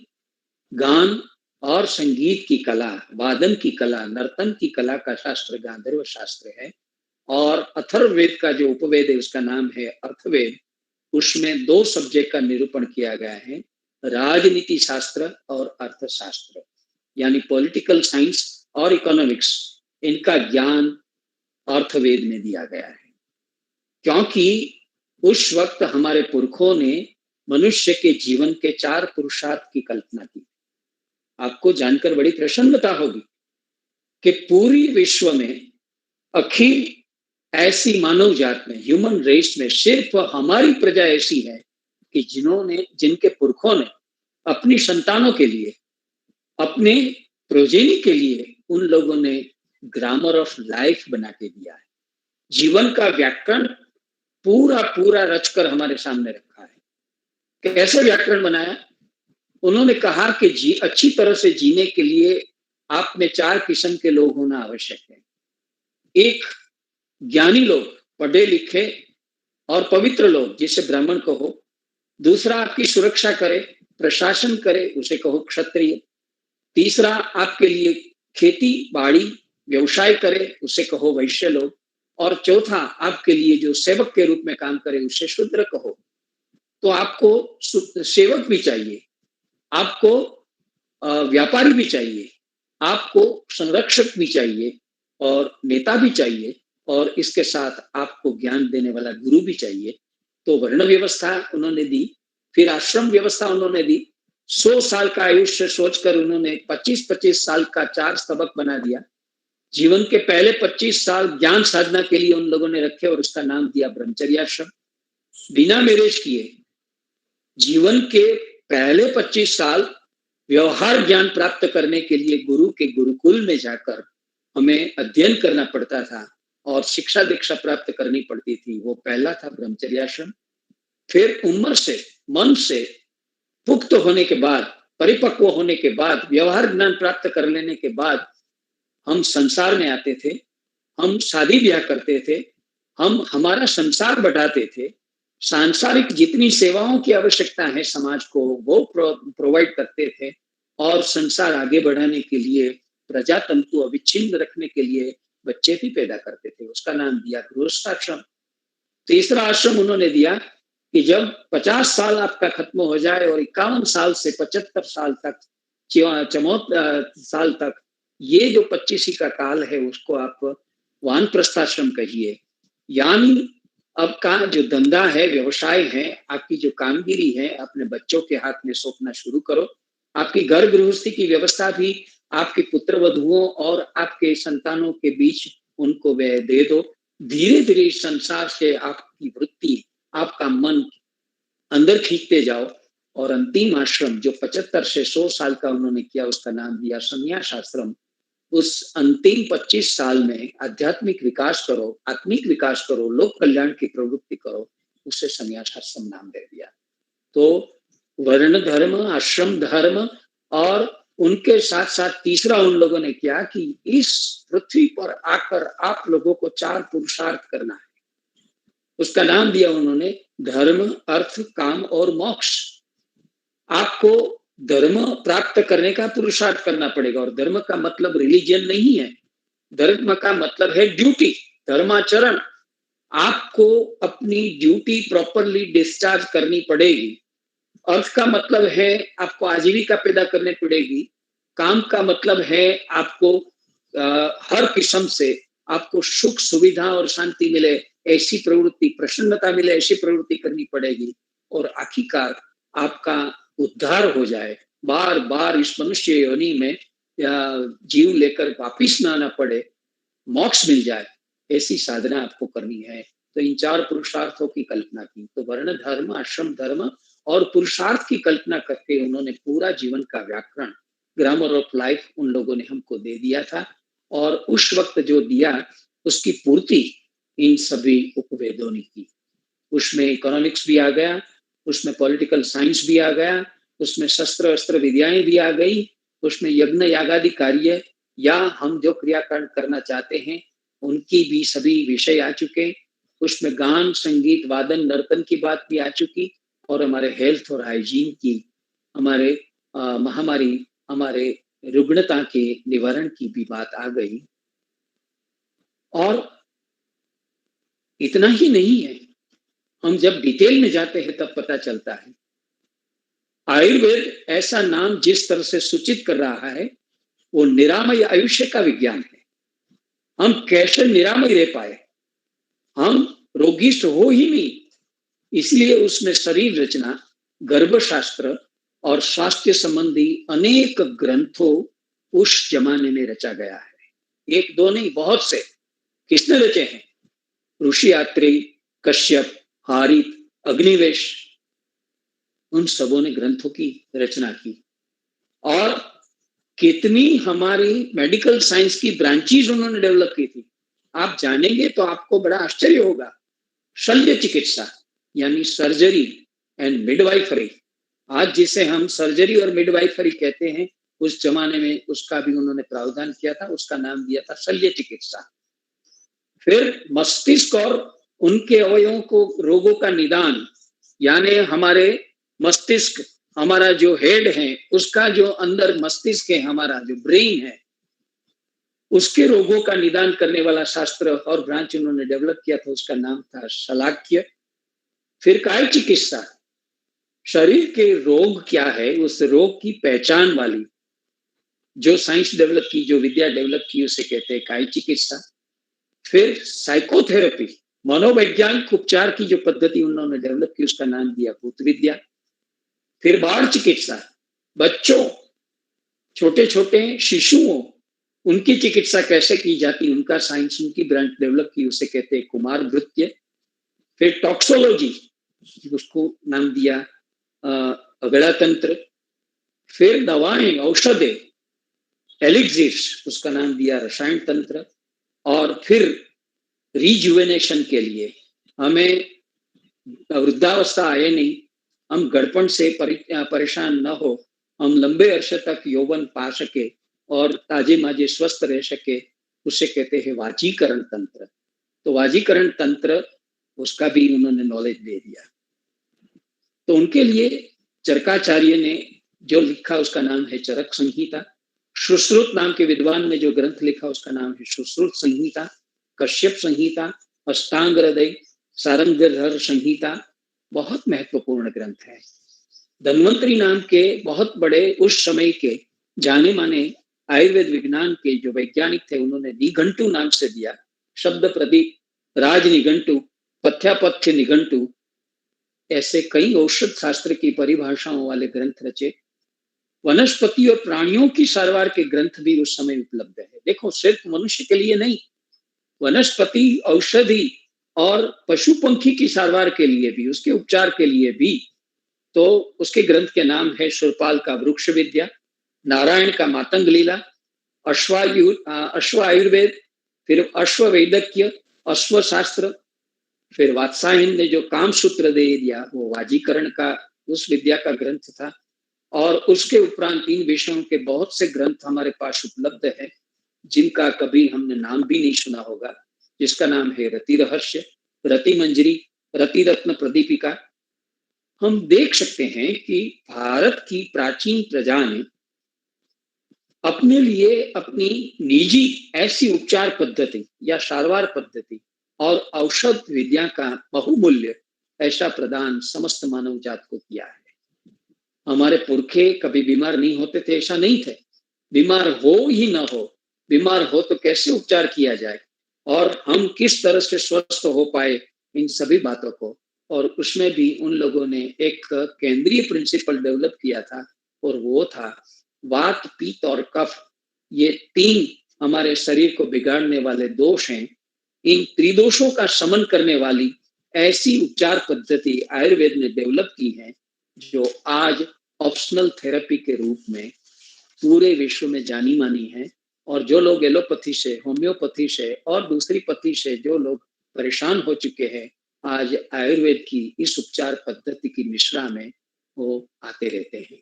S10: गान और संगीत की कला, वादन की कला, नर्तन की कला का शास्त्र गांधर्व शास्त्र है। और अथर्ववेद का जो उपवेद है उसका नाम है अर्थवेद। उसमें 2 सब्जेक्ट का निरूपण किया गया है, राजनीति शास्त्र और अर्थशास्त्र, यानी पॉलिटिकल साइंस और इकोनॉमिक्स। इनका ज्ञान अर्थवेद में दिया गया है, क्योंकि उस वक्त हमारे पुरखों ने मनुष्य के जीवन के 4 पुरुषार्थ की कल्पना की। आपको जानकर बड़ी प्रसन्नता होगी कि पूरी विश्व में, अखिल ऐसी मानव जात में, ह्यूमन रेस में सिर्फ हमारी प्रजा ऐसी है कि जिनके पुरखों ने अपनी संतानों के लिए, अपने प्रोजेनी के लिए, उन लोगों ने ग्रामर ऑफ लाइफ बना के दिया है। जीवन का व्याकरण पूरा पूरा रचकर हमारे सामने रखा है। कैसे व्याकरण बनाया? उन्होंने कहा कि अच्छी तरह से जीने के लिए आप में 4 किस्म के लोग होना आवश्यक है। एक, ज्ञानी लोग, पढ़े लिखे और पवित्र लोग, जिसे ब्राह्मण कहो। दूसरा, आपकी सुरक्षा करे, प्रशासन करे, उसे कहो क्षत्रिय। तीसरा, आपके लिए खेती बाड़ी व्यवसाय करे, उसे कहो वैश्य लोग। और चौथा, आपके लिए जो सेवक के रूप में काम करे, उसे शूद्र कहो। तो आपको सेवक भी चाहिए, आपको व्यापारी भी चाहिए, आपको संरक्षक भी चाहिए और नेता भी चाहिए, और इसके साथ आपको ज्ञान देने वाला गुरु भी चाहिए। तो वर्ण व्यवस्था उन्होंने दी, फिर आश्रम व्यवस्था उन्होंने दी। 100 साल का आयुष्य सोचकर उन्होंने 25-25 साल का 4 स्तबक बना दिया। जीवन के पहले 25 साल ज्ञान साधना के लिए उन लोगों ने रखे और उसका नाम दिया ब्रह्मचर्याश्रम। बिना मैरिज किए जीवन के पहले 25 साल व्यवहार ज्ञान प्राप्त करने के लिए गुरु के गुरुकुल में जाकर हमें अध्ययन करना पड़ता था और शिक्षा दीक्षा प्राप्त करनी पड़ती थी। वो पहला था ब्रह्मचर्याश्रम। फिर उम्र से, मन से पुख्त होने के बाद, परिपक्व होने के बाद, व्यवहार ज्ञान प्राप्त कर लेने के बाद हम संसार में आते थे, हम शादी ब्याह करते थे, हम हमारा संसार बढ़ाते थे, सांसारिक जितनी सेवाओं की आवश्यकता है समाज को वो प्रोवाइड करते थे, और संसार आगे बढ़ाने के लिए, प्रजातंतु अविच्छिन्न रखने के लिए बच्चे भी पैदा करते थे। उसका नाम दिया गृहस्थाश्रम। तीसरा आश्रम उन्होंने दिया कि जब 50 साल आपका खत्म हो जाए और 51 साल से 75 साल तक, 64 साल तक, ये जो 25 का काल है उसको आप वानप्रस्थाश्रम कहिए। यानी अब का जो धंधा है, व्यवसाय है, आपकी जो कामगिरी है, अपने बच्चों के हाथ में सौंपना शुरू करो। आपकी घर गृहस्थी की व्यवस्था भी आपके पुत्र वधुओं और आपके संतानों के बीच उनको वे दे दो। धीरे धीरे इस संसार से आपकी वृत्ति, आपका मन अंदर खींचते जाओ। और अंतिम आश्रम जो 75 से 100 साल का उन्होंने किया, उसका नाम दिया संन्यास आश्रम। उस अंतिम 25 साल में आध्यात्मिक विकास करो, आत्मिक विकास करो, लोक कल्याण की प्रवृत्ति करो, उसे संन्यास आश्रम नाम दे दिया। तो वर्ण धर्म, आश्रम धर्म, और उनके साथ साथ तीसरा उन लोगों ने किया कि इस पृथ्वी पर आकर आप लोगों को 4 पुरुषार्थ करना है। उसका नाम दिया उन्होंने धर्म, अर्थ, काम और मोक्ष। आपको धर्म प्राप्त करने का पुरुषार्थ करना पड़ेगा, और धर्म का मतलब रिलीजन नहीं है, धर्म का मतलब है ड्यूटी, धर्माचरण। आपको अपनी ड्यूटी प्रॉपरली डिस्चार्ज करनी पड़ेगी। अर्थ का मतलब है आपको आजीविका पैदा करनी पड़ेगी। काम का मतलब है आपको हर किस्म से आपको सुख सुविधा और शांति मिले, ऐसी प्रवृत्ति, प्रसन्नता मिले, ऐसी प्रवृत्ति करनी पड़ेगी। और आखिरकार आपका उद्धार हो जाए, बार बार इस मनुष्य योनि में जीव लेकर वापिस न आना पड़े, मोक्ष मिल जाए, ऐसी साधना आपको करनी है। तो इन 4 पुरुषार्थों की कल्पना की। तो वर्ण धर्म, आश्रम धर्म और पुरुषार्थ की कल्पना करके उन्होंने पूरा जीवन का व्याकरण, ग्रामर ऑफ लाइफ उन लोगों ने हमको दे दिया था। और उस वक्त जो दिया उसकी पूर्ति इन सभी उपवेदों ने की। उसमें इकोनॉमिक्स भी आ गया, उसमें पॉलिटिकल साइंस भी आ गया, उसमें शस्त्र अस्त्र विद्याएं भी आ गई, उसमें यज्ञ यागादि कार्य या हम जो क्रियाकांड करना चाहते हैं उनकी भी सभी विषय आ चुके। उसमें गान, संगीत, वादन, नर्तन की बात भी आ चुकी और हमारे हेल्थ और हाइजीन की, हमारे महामारी, हमारे रुग्णता के निवारण की भी बात आ गई। और इतना ही नहीं है, हम जब डिटेल में जाते हैं तब पता चलता है आयुर्वेद ऐसा नाम जिस तरह से सूचित कर रहा है वो निरामय आयुष्य का विज्ञान है। हम कैसे निरामय रह पाए, हम रोगिष्ठ हो ही नहीं, इसलिए उसमें शरीर रचना, गर्भशास्त्र और स्वास्थ्य संबंधी अनेक ग्रंथों उस जमाने में रचा गया है। एक दो नहीं, बहुत से। किसने रचे हैं? ऋषि यात्री, कश्यप, हारित, अग्निवेश, उन सबों ने ग्रंथों की रचना की। और कितनी हमारी मेडिकल साइंस की ब्रांचेज उन्होंने डेवलप की थी, आप जानेंगे तो आपको बड़ा आश्चर्य होगा। शल्य चिकित्सा यानी सर्जरी एंड मिडवाइफरी, आज जिसे हम सर्जरी और मिडवाइफरी कहते हैं, उस जमाने में उसका भी उन्होंने प्रावधान किया था, उसका नाम दिया था शल्य चिकित्सा। फिर मस्तिष्क और उनके अवयवों को रोगों का निदान, यानी हमारे मस्तिष्क, हमारा जो हेड है उसका जो अंदर मस्तिष्क है, हमारा जो ब्रेन है, उसके रोगों का निदान करने वाला शास्त्र और ब्रांच उन्होंने डेवलप किया था, उसका नाम था शलाक्य। फिर काय चिकित्सा, शरीर के रोग क्या है उस रोग की पहचान वाली जो साइंस डेवलप की, जो विद्या डेवलप की, उसे कहते हैं काय चिकित्सा। फिर साइकोथेरेपी, मनोवैज्ञानिक उपचार की जो पद्धति उन्होंने डेवलप की, उसका नाम दिया भूत विद्या। फिर बाढ़ चिकित्सा, बच्चों, छोटे छोटे शिशुओं, उनकी चिकित्सा कैसे की जाती, उनका साइंस, उनकी ब्रांच डेवलप की, उसे कहते हैं कुमार भृत्य। फिर टॉक्सोलॉजी, उसको नाम दिया अगला तंत्र। फिर दवाएं, औषधे, एलिक्सिर्स, उसका नाम दिया रसायन तंत्र। और फिर रिजुवेनेशन के लिए, हमें वृद्धावस्था आए नहीं, हम गड़पण से परेशान न हो, हम लंबे अरसे तक यौवन पा सके और ताजे माजे स्वस्थ रह सके, उसे कहते हैं वाजीकरण तंत्र। तो वाजीकरण तंत्र, उसका भी उन्होंने नॉलेज दे दिया। तो उनके लिए चरकाचार्य ने जो लिखा उसका नाम है चरक संहिता। सुश्रुत नाम के विद्वान ने जो ग्रंथ लिखा उसका नाम है सुश्रुत संहिता। कश्यप संहिता, अष्टांग हृदय, सारंगधर संहिता बहुत महत्वपूर्ण ग्रंथ है। धन्वंतरी नाम के बहुत बड़े उस समय के जाने माने आयुर्वेद विज्ञान के जो वैज्ञानिक थे, उन्होंने निघंटु नाम से दिया, शब्द प्रदीप, राज निघंटु, पथ्यापथ्य निघंटु, ऐसे कई औषध शास्त्र की परिभाषाओं वाले ग्रंथ रचे। वनस्पति और प्राणियों की सारवार के ग्रंथ भी उस समय उपलब्ध है। देखो, सिर्फ मनुष्य के लिए नहीं, वनस्पति, औषधि और पशु पंखी की सारवार के लिए भी, उसके उपचार के लिए भी। तो उसके ग्रंथ के नाम है शूरपाल का वृक्ष विद्या, नारायण का मातंग लीला, अश्व आयुर्वेद, फिर अश्व वैदक्य, अश्व शास्त्र। फिर वात्सायन ने जो काम सूत्र दे दिया वो वाजीकरण का, उस विद्या का ग्रंथ था। और उसके उपरांत इन विषयों के बहुत से ग्रंथ हमारे पास उपलब्ध है जिनका कभी हमने नाम भी नहीं सुना होगा, जिसका नाम है रति रहस्य, रति मंजरी, रति रत्न प्रदीपिका। हम देख सकते हैं कि भारत की प्राचीन प्रजा ने अपने लिए अपनी निजी ऐसी उपचार पद्धति या सारवार पद्धति और औषध विद्या का बहुमूल्य ऐसा प्रदान समस्त मानव जात को किया है। हमारे पुरखे कभी बीमार नहीं होते थे, ऐसा नहीं थे। बीमार हो ही ना हो, बीमार हो तो कैसे उपचार किया जाए और हम किस तरह से स्वस्थ हो पाए, इन सभी बातों को। और उसमें भी उन लोगों ने एक केंद्रीय प्रिंसिपल डेवलप किया था और वो था वात, पित्त और कफ। ये तीन हमारे शरीर को बिगाड़ने वाले दोष हैं, इन त्रिदोषों का शमन करने वाली ऐसी उपचार पद्धति आयुर्वेद ने डेवलप की है जो आज ऑप्शनल थेरेपी के रूप में पूरे विश्व में जानी मानी है। और जो लोग एलोपैथी से, होम्योपैथी से और दूसरी पद्धति से जो लोग परेशान हो चुके हैं, आज आयुर्वेद की इस उपचार पद्धति की मिश्रा में वो आते रहते हैं।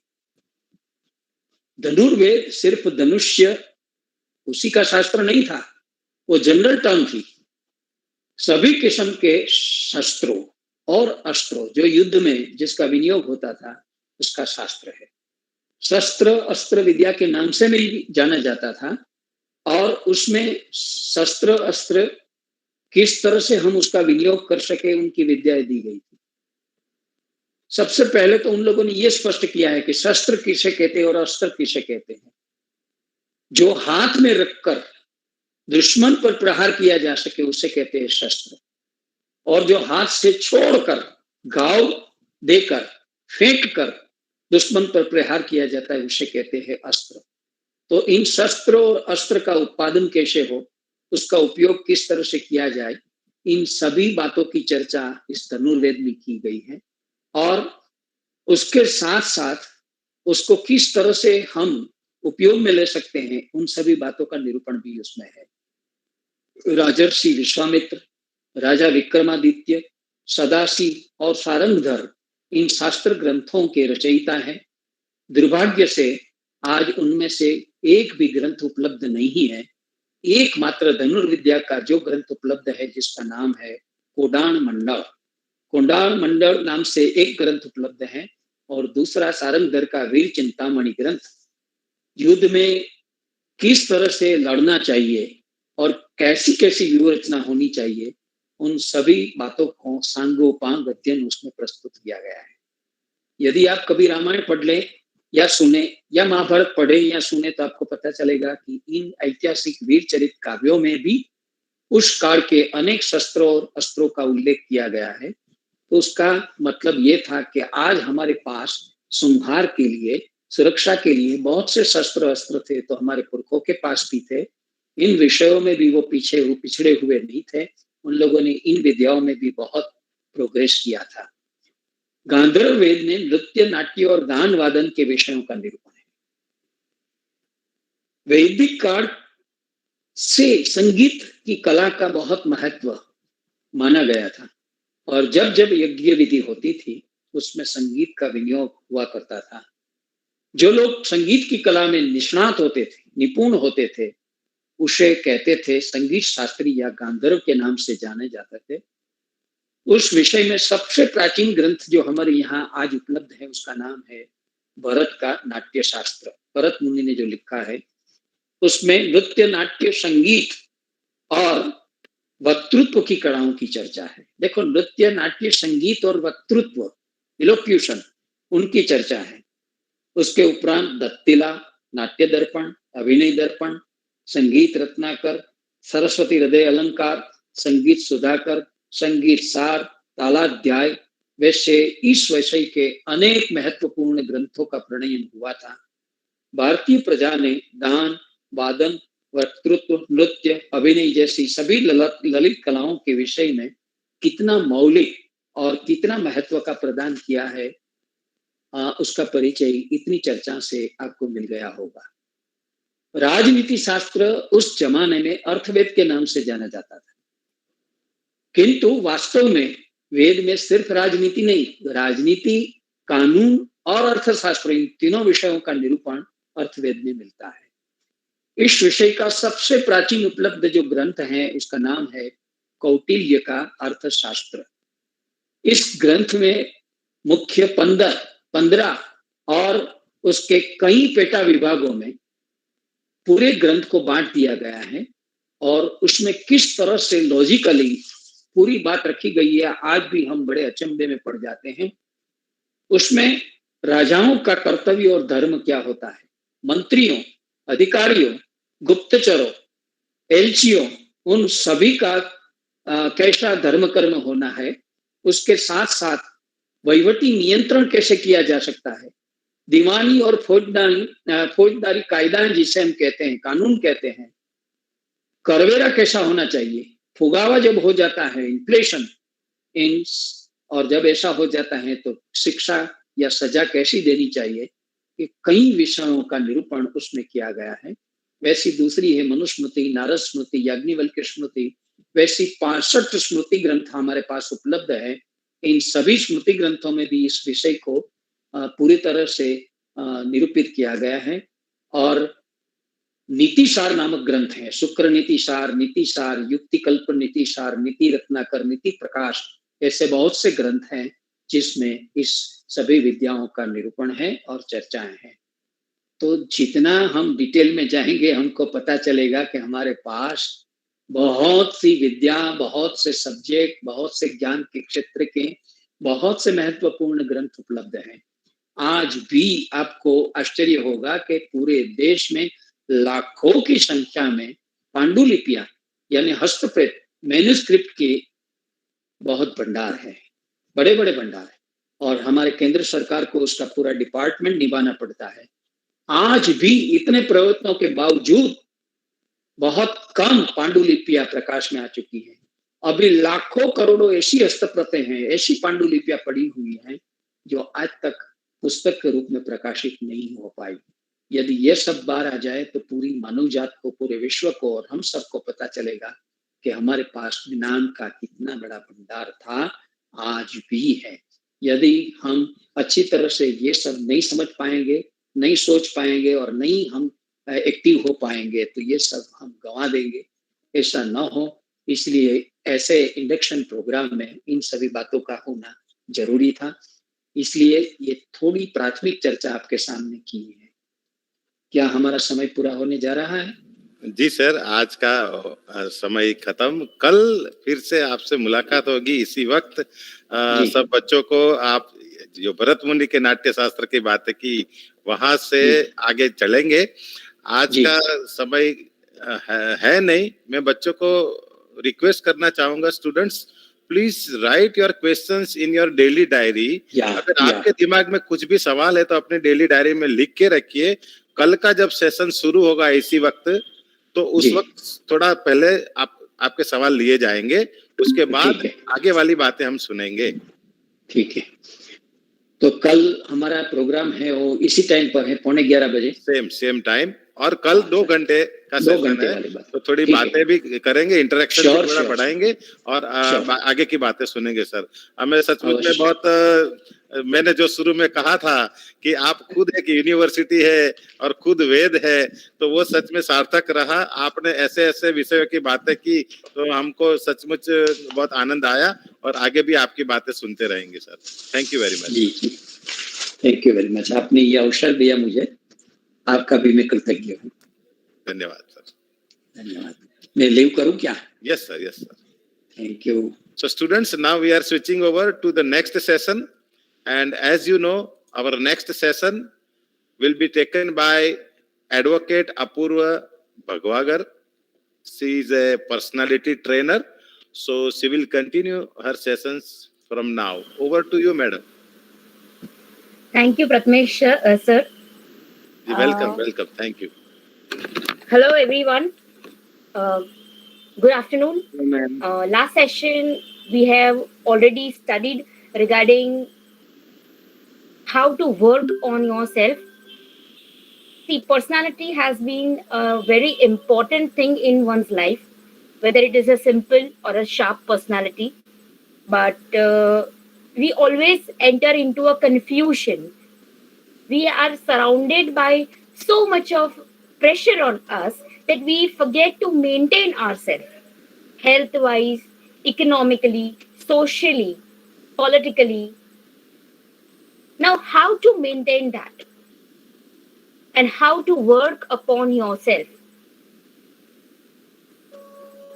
S10: धनुर्वेद सिर्फ धनुष्य उसी का शास्त्र नहीं था, वो जनरल टर्म थी। सभी किस्म के शस्त्रों और अस्त्रों जो युद्ध में जिसका विनियोग होता था उसका शास्त्र है। शस्त्र अस्त्र विद्या के नाम से भी जाना जाता था और उसमें शस्त्र अस्त्र किस तरह से हम उसका विनियोग कर सके उनकी विद्याएं दी गई थी। सबसे पहले तो उन लोगों ने यह स्पष्ट किया है कि शस्त्र किसे कहते हैं और अस्त्र किसे कहते हैं। जो हाथ में रखकर दुश्मन पर प्रहार किया जा सके उसे कहते हैं शस्त्र, और जो हाथ से छोड़कर घाव देकर फेंक कर दुश्मन पर प्रहार किया जाता है उसे कहते हैं अस्त्र। तो इन शस्त्र और अस्त्र का उत्पादन कैसे हो, उसका उपयोग किस तरह से किया जाए, इन सभी बातों की चर्चा इस धनुर्वेद में की गई है। और उसके साथ साथ उसको किस तरह से हम उपयोग में ले सकते हैं उन सभी बातों का निरूपण भी उसमें है। राजर्षि विश्वामित्र, राजा विक्रमादित्य, सदाशिव और सारंगधर इन शास्त्र ग्रंथों के रचयिता हैं। दुर्भाग्य से आज उनमें से एक भी ग्रंथ उपलब्ध नहीं है। एकमात्र धनुर्विद्या का जो ग्रंथ उपलब्ध है जिसका नाम है कोडान मंडल, कोडान मंडल नाम से एक ग्रंथ उपलब्ध है, और दूसरा सारंगधर का वीर चिंतामणि ग्रंथ युद्ध में किस तरह से लड़ना चाहिए और कैसी कैसी व्यूह रचना होनी चाहिए उन सभी बातों को सांगोपांग अध्ययन उसमें प्रस्तुत किया गया है। यदि आप कभी रामायण पढ़ लें या सुने या महाभारत पढ़े या सुने तो आपको पता चलेगा कि इन ऐतिहासिक वीर चरित काव्यों में भी उस काल के अनेक शस्त्रों और अस्त्रों का उल्लेख किया गया है। तो उसका मतलब ये था कि आज हमारे पास संहार के लिए, सुरक्षा के लिए बहुत से शस्त्र अस्त्र थे, तो हमारे पुरखों के पास भी थे। इन विषयों में भी वो पिछड़े हुए नहीं थे। उन लोगों ने इन विद्याओं में भी बहुत प्रोग्रेस किया था। गांधर्व वेद ने नृत्य, नाट्य और गान वादन के विषयों का निरूपण है। वैदिक काल से संगीत की कला का बहुत महत्व माना गया था, और जब जब यज्ञ विधि होती थी उसमें संगीत का विनियोग हुआ करता था। जो लोग संगीत की कला में निष्णात होते थे, निपुण होते थे, उसे कहते थे संगीत शास्त्री या गांधर्व के नाम से जाने जाते थे। उस विषय में सबसे प्राचीन ग्रंथ जो हमारे यहाँ आज उपलब्ध है उसका नाम है भरत का नाट्य शास्त्र। भरत मुनि ने जो लिखा है उसमें नृत्य, नाट्य, संगीत और वक्तृत्व की कलाओं की चर्चा है। देखो, नृत्य, नाट्य, संगीत और वक्तृत्व, इलोक्यूशन, उनकी चर्चा है। उसके उपरांत दत्तिला, नाट्य दर्पण, अभिनय दर्पण, संगीत रत्नाकर, सरस्वती हृदय अलंकार, संगीत सुधाकर, संगीत सार, तालाध्याय, वैसे इस विषय के अनेक महत्वपूर्ण ग्रंथों का प्रणयन हुआ था। भारतीय प्रजा ने गान, वादन, वक्तृत्व, नृत्य, अभिनय जैसी सभी ललित कलाओं के विषय में कितना मौलिक और कितना महत्व का प्रदान किया है, उसका परिचय इतनी चर्चा से आपको मिल गया होगा। राजनीति शास्त्र उस जमाने में अर्थवेद के नाम से जाना जाता था, किंतु वास्तव में वेद में सिर्फ राजनीति नहीं, राजनीति, कानून और अर्थशास्त्र, इन तीनों विषयों का निरूपण अर्थवेद में मिलता है। इस विषय का सबसे प्राचीन उपलब्ध जो ग्रंथ है उसका नाम है कौटिल्य का अर्थशास्त्र। इस ग्रंथ में मुख्य 15 और उसके कई पेटा विभागों में पूरे ग्रंथ को बांट दिया गया है, और उसमें किस तरह से लॉजिकली पूरी बात रखी गई है आज भी हम बड़े अचंभे में पड़ जाते हैं। उसमें राजाओं का कर्तव्य और धर्म क्या होता है, मंत्रियों, अधिकारियों, गुप्तचरों, एलचियों, उन सभी का कैसा धर्म कर्म होना है, उसके साथ साथ वहीवटी नियंत्रण कैसे किया जा सकता है, दीवानी और फौजदारी कायदा जिसे हम कहते हैं, कानून कहते हैं, करवेरा कैसा होना चाहिए, फुगावा जब हो जाता है, इन्फ्लेशन इन, और जब ऐसा हो जाता है तो शिक्षा या सजा कैसी देनी चाहिए, कि कई विषयों का निरूपण उसमें किया गया है। वैसी दूसरी है मनुस्मृति, नारद स्मृति, याज्ञवल्क्य स्मृति। वैसी 65 स्मृति ग्रंथ हमारे पास उपलब्ध है। इन सभी स्मृति ग्रंथों में भी इस विषय को पूरी तरह से निरूपित किया गया है। और नीतिसार नामक ग्रंथ है, शुक्र नीतिसार, नीतिसार, युक्तिकल्प नीतिसार, नीति रत्नाकर, नीति प्रकाश, ऐसे बहुत से ग्रंथ हैं जिसमें इस सभी विद्याओं का निरूपण है और चर्चाएं हैं। तो जितना हम डिटेल में जाएंगे हमको पता चलेगा कि हमारे पास बहुत सी विद्या, बहुत से सब्जेक्ट, बहुत से ज्ञान के क्षेत्र के बहुत से महत्वपूर्ण ग्रंथ उपलब्ध हैं। आज भी आपको आश्चर्य होगा कि पूरे देश में लाखों की संख्या में पांडुलिपियां यानी हस्तप्रेत मैन्युस्क्रिप्ट के बहुत भंडार है, बड़े बड़े भंडार है, और हमारे केंद्र सरकार को उसका पूरा डिपार्टमेंट निभाना पड़ता है। आज भी इतने प्रयत्नों के बावजूद बहुत कम पांडुलिपियां प्रकाश में आ चुकी हैं। अभी लाखों करोड़ों ऐसी हस्तप्रतें हैं, ऐसी पांडुलिपियां पड़ी हुई हैं जो आज तक पुस्तक के रूप में प्रकाशित नहीं हो पाई। यदि ये सब बाहर आ जाए तो पूरी मानव जात को, पूरे विश्व को और हम सबको पता चलेगा कि हमारे पास ज्ञान का कितना बड़ा भंडार था, आज भी है। यदि हम अच्छी तरह से ये सब नहीं समझ पाएंगे, नहीं सोच पाएंगे और नहीं हम एक्टिव हो पाएंगे तो ये सब हम गंवा देंगे। ऐसा ना हो, इसलिए ऐसे इंडक्शन प्रोग्राम में इन सभी बातों का होना जरूरी था। इसलिए ये थोड़ी प्राथमिक चर्चा आपके सामने की है। क्या हमारा समय पूरा होने जा रहा है?
S1: जी सर, आज का समय खत्म। कल फिर से आपसे मुलाकात होगी इसी वक्त। सब बच्चों को आप जो भरत मुनि के नाट्य शास्त्र की बातें की वहां से आगे चलेंगे। आज का समय है नहीं। मैं बच्चों को रिक्वेस्ट करना चाहूंगा, students please right your questions in your daily diary. अगर आपके दिमाग में कुछ भी सवाल है तो अपने डेली डायरी में लिख के रखिए। कल का जब सेशन शुरू होगा इसी वक्त, तो उस वक्त थोड़ा पहले आपके सवाल लिए जाएंगे, उसके बाद आगे वाली बातें हम सुनेंगे।
S10: ठीक है, तो कल हमारा प्रोग्राम है वो इसी टाइम पर है, 11:15 बजे, सेम
S1: टाइम। और कल 2 घंटे का सेशन है, तो थोड़ी बातें भी करेंगे, इंटरेक्शन भी थोड़ा बढ़ाएंगे और आगे की बातें सुनेंगे। सर, हमें सचमुच में बहुत, मैंने जो शुरू में कहा था कि आप खुद एक यूनिवर्सिटी है और खुद वेद है, तो वो सच में सार्थक रहा। आपने ऐसे ऐसे विषयों की बातें की तो हमको सचमुच बहुत आनंद आया और आगे भी आपकी बातें सुनते रहेंगे sir. Thank you very much.
S10: जी, थैंक यू वेरी मच। आपने ये अवसर दिया मुझे, आपका भी मैं कृतज्ञ हूँ।
S1: धन्यवाद सर।
S10: धन्यवाद। मैं लीव करूँ क्या?
S1: Yes sir, yes sir.
S10: Thank you.
S1: So students, now we are switching over to the next session, and as you know, our next session will be taken by Advocate Apurva Bhagwagar. She is a personality trainer, so she will continue her sessions from now. Over to you, madam.
S5: Thank you, Pratmesh sir.
S1: Welcome. Thank you.
S5: Hello, everyone. Good afternoon. Last session, we have already studied regarding how to work on yourself. See, personality has been a very important thing in one's life, whether it is a simple or a sharp personality. But we always enter into a confusion. We are surrounded by so much of pressure on us that we forget to maintain ourselves health-wise, economically, socially, politically. Now, how to maintain that and how to work upon yourself?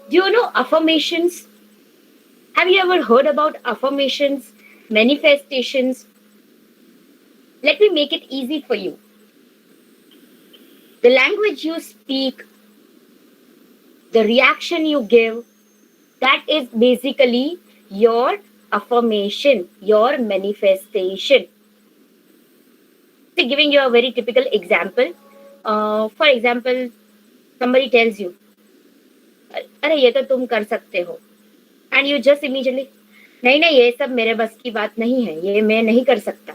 S5: Do you know affirmations? Have you ever heard about affirmations, manifestations? Let me make it easy for you. The language you speak, the reaction you give, that is basically your affirmation, your manifestation. So, giving you a very typical example. For example, somebody tells you, अरे ये तो तुम कर सकते हो, and you just immediately नहीं नहीं ये सब मेरे बस की बात नहीं है, ये मैं नहीं कर सकता.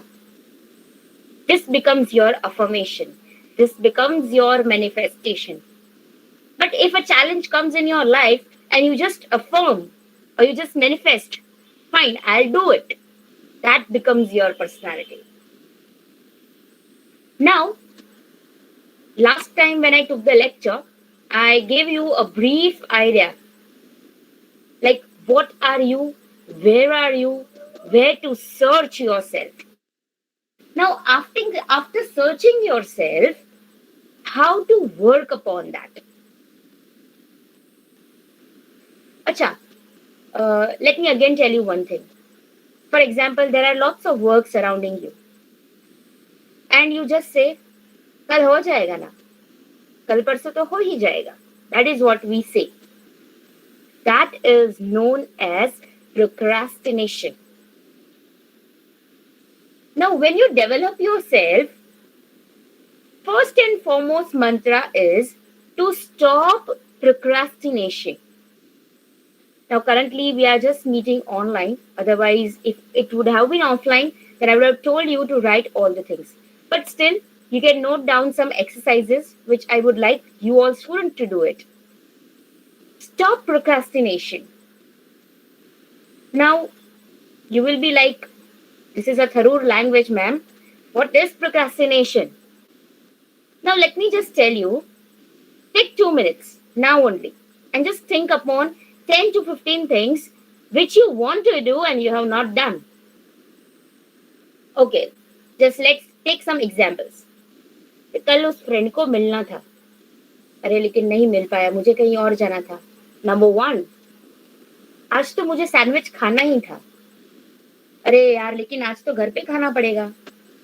S5: This becomes your affirmation. This becomes your manifestation. But if a challenge comes in your life and you just affirm or you just manifest, fine, I'll do it. That becomes your personality. Now, last time when I took the lecture, I gave you a brief idea. Like, what are you? Where are you? Where to search yourself? Now, after searching yourself, how to work upon that? Acha, let me again tell you one thing. For example, there are lots of work surrounding you. And you just say, कल हो जाएगा ना, कल परसों तो हो ही जाएगा. That is what we say. That is known as procrastination. Now, when you develop yourself, first and foremost mantra is to stop procrastination. Now, currently we are just meeting online. Otherwise, if it would have been offline, then I would have told you to write all the things. But still, you can note down some exercises which I would like you all students to do it. Stop procrastination. Now, you will be like, this is a Tharur language, ma'am. What is procrastination? Now, let me just tell you, take 2 minutes, now only, and just think upon 10 to 15 things which you want to do and you have not done. Okay, just let's take some examples. कल उस friend को मिलना था, अरे लेकिन नहीं मिल पाया, मुझे कहीं और जाना था. नंबर 1, आज तो मुझे सैंडविच खाना ही था, अरे यार लेकिन आज तो घर पे खाना पड़ेगा,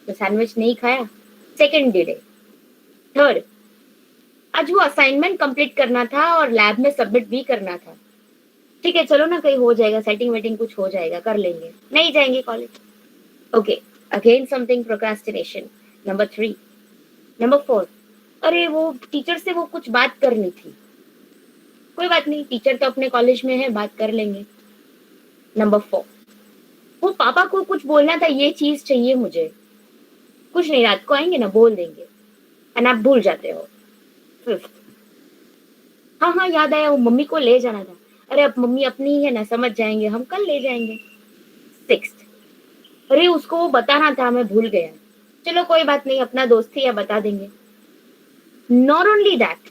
S5: तो सैंडविच नहीं खाया. Second delay. थर्ड, आज वो असाइनमेंट कंप्लीट करना था और लैब में सबमिट भी करना था. ठीक है चलो ना कहीं हो जाएगा, सेटिंग वेटिंग कुछ हो जाएगा, कर लेंगे, नहीं जाएंगे college. Okay, again something procrastination. Number 3. Number 4, अरे वो टीचर से वो कुछ बात करनी थी, कोई बात नहीं, टीचर तो अपने कॉलेज में है, बात कर लेंगे. नंबर 4, वो पापा को कुछ बोलना था, ये चीज चाहिए मुझे, कुछ नहीं, रात को आएंगे ना बोल देंगे, एंड आप भूल जाते हो. 5th, हाँ याद आया, वो मम्मी को ले जाना था, अरे अब मम्मी अपनी ही है ना, समझ जाएंगे, हम कल ले जाएंगे. 6th, अरे उसको वो बताना था, मैं भूल गया, चलो कोई बात नहीं, अपना दोस्त ही है, बता देंगे. नॉट ओनली दैट,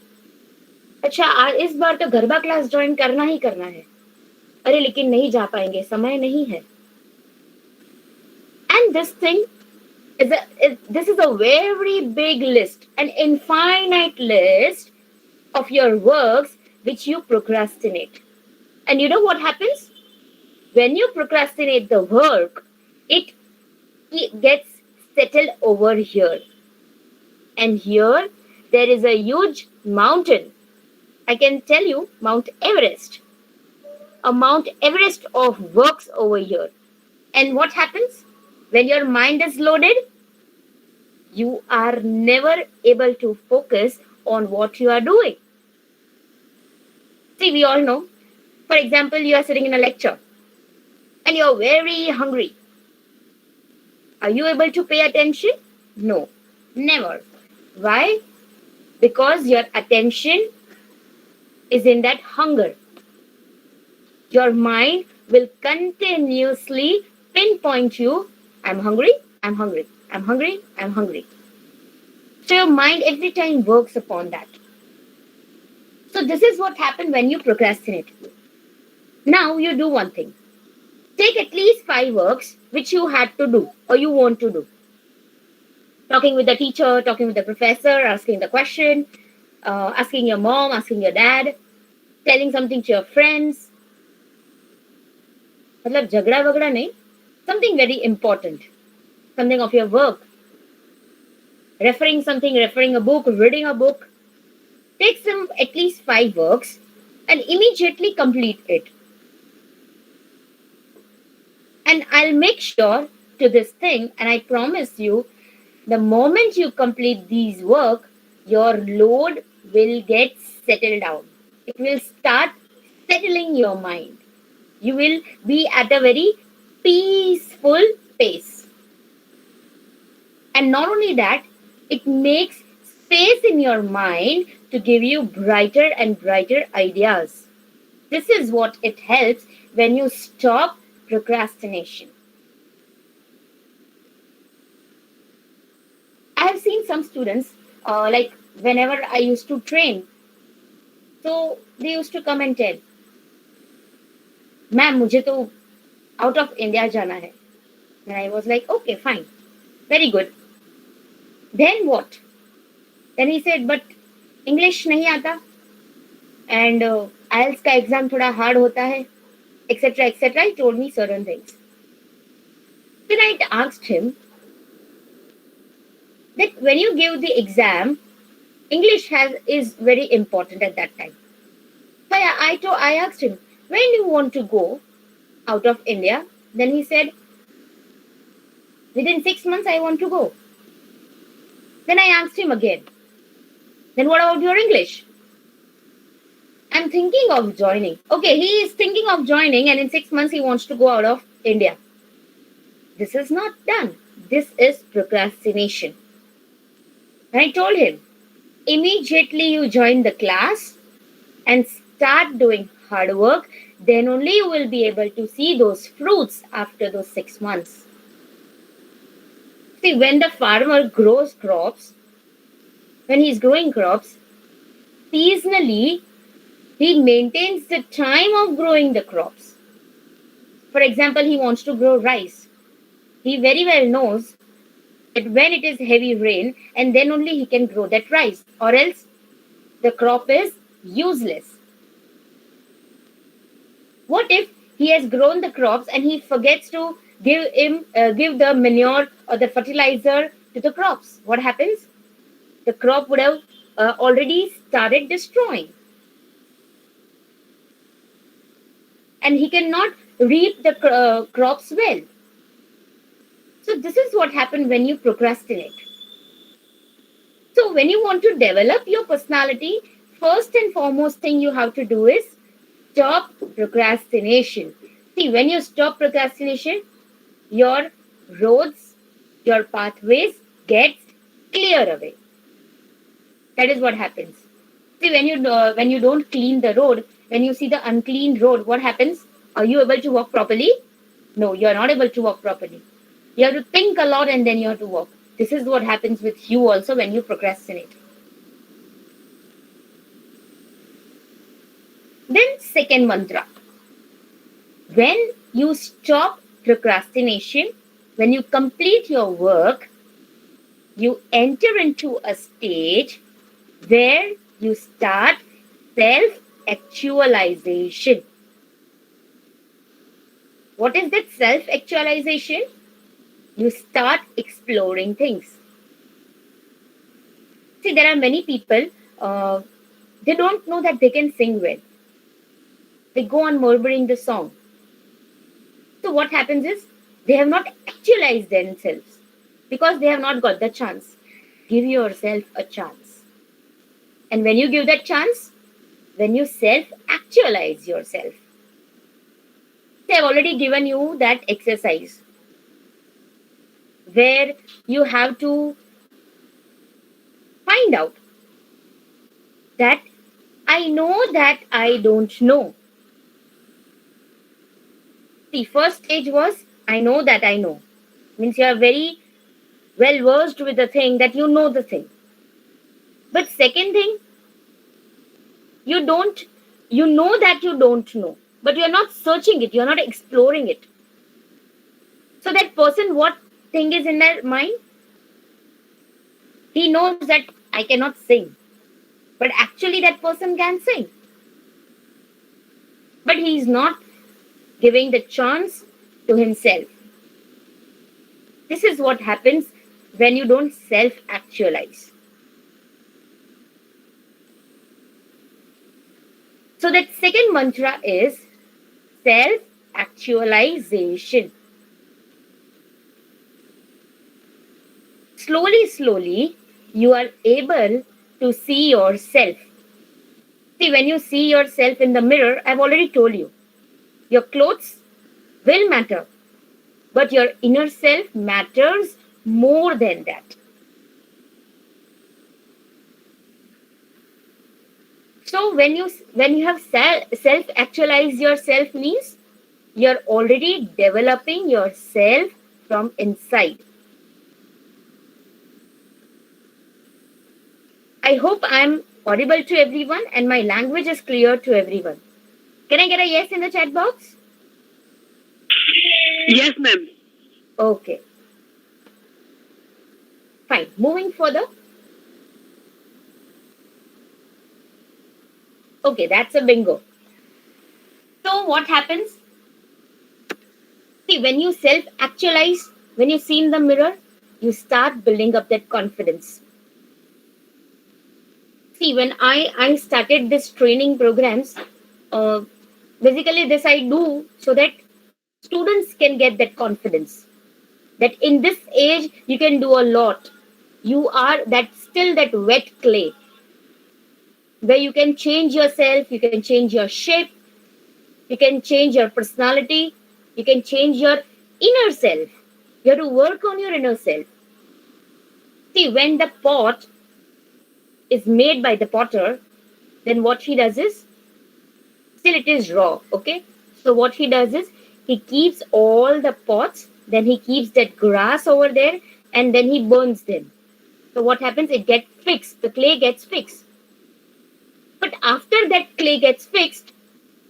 S5: अच्छा इस बार तो गरबा क्लास ज्वाइन करना ही करना है, अरे लेकिन नहीं जा पाएंगे, समय नहीं है. And this thing this is a very big list, an infinite list of your works which you procrastinate. And you know what happens? When you procrastinate the work, it gets settled over here. And here, there is a huge mountain. I can tell you, Mount Everest. A Mount Everest of works over here. And what happens? When your mind is loaded, you are never able to focus on what you are doing. See, we all know. For example, you are sitting in a lecture and you are very hungry. Are you able to pay attention? No, never. Why? Because your attention is in that hunger. Your mind will continuously pinpoint you, I'm hungry, I'm hungry, I'm hungry, I'm hungry. So your mind every time works upon that. So this is what happens when you procrastinate. Now you do one thing. Take at least 5 works which you had to do or you want to do. Talking with the teacher, talking with the professor, asking the question, asking your mom, asking your dad, telling something to your friends. मतलब झगड़ा वगड़ा नहीं, something very important, something of your work, referring something, referring a book, reading a book. Take some at least 5 works and immediately complete it. And I'll make sure to this thing, and I promise you, the moment you complete these work, your load will get settled down. it will start settling your mind. You will be at a very peaceful pace. And not only that, it makes space in your mind to give you brighter and brighter ideas. This is what it helps when you stop procrastination. I have seen some students, like whenever I used to train, so they used to come and tell, "Ma'am, मुझे तो out of India जाना है." And I was like, "Okay, fine, very good. Then what?" Then he said, "But English नहीं आता, and IELTS का exam थोड़ा hard होता है, etc., etc." He told me certain things. Then I asked him that when you give the exam, English is very important at that time. So I asked him, "When do you want to go out of India?" Then he said, "Within 6 months I want to go." Then I asked him again, "Then what about your English?" "I'm thinking of joining." Okay, he is thinking of joining, and in 6 months he wants to go out of India. This is not done. This is procrastination. And I told him, immediately you join the class and start doing hard work, then only you will be able to see those fruits after those 6 months. See, when the farmer grows crops, when he's growing crops, seasonally, he maintains the time of growing the crops. For example, he wants to grow rice. He very well knows that when it is heavy rain, and then only he can grow that rice, or else the crop is useless. What if he has grown the crops and he forgets to give the manure or the fertilizer to the crops? What happens? The crop would have already started destroying, and he cannot reap the crops well. So this is what happens when you procrastinate. So when you want to develop your personality, first and foremost thing you have to do is stop procrastination. See, when you stop procrastination, your roads, your pathways get clear away. That is what happens. See, when you don't clean the road, when you see the unclean road, what happens? Are you able to walk properly? No, you are not able to walk properly. You have to think a lot and then you have to walk. This is what happens with you also when you procrastinate. Then second mantra. When you stop procrastination, when you complete your work, you enter into a stage where you start self-actualization. What is that self-actualization? You start exploring things. See, there are many people, they don't know that they can sing well. They go on murmuring the song. So what happens is, they have not actualized themselves because they have not got the chance. Give yourself a chance. And when you give that chance, when you self-actualize yourself. See, I've already given you that exercise where you have to find out that I know that I don't know. The first stage was I know that I know. Means you are very well versed with the thing, that you know the thing. But second thing, you know that you don't know, but you're not searching it, you're not exploring it. So that person, what thing is in their mind? He knows that I cannot sing, but actually that person can sing. But he is not giving the chance to himself. This is what happens when you don't self-actualize. So that second mantra is self-actualization. Slowly, you are able to see yourself. See, when you see yourself in the mirror, I've already told you, your clothes will matter, but your inner self matters more than that. So when you have self actualize yourself means you're already developing yourself from inside. I hope I'm audible to everyone and my language is clear to everyone. Can I get a yes in the chat box?
S4: Yes, ma'am.
S5: Okay. Fine. Moving further. Okay, that's a bingo. So what happens? See, when you self-actualize, when you see in the mirror, you start building up that confidence. See, when I started this training programs, basically this I do so that students can get that confidence. That in this age, you can do a lot. You are still that wet clay where you can change yourself, you can change your shape, you can change your personality, you can change your inner self. You have to work on your inner self. See, when the pot is made by the potter, then what he does is, still it is raw, okay? So what he does is, he keeps all the pots, then he keeps that grass over there, and then he burns them. So what happens? It gets fixed. The clay gets fixed. But after that clay gets fixed,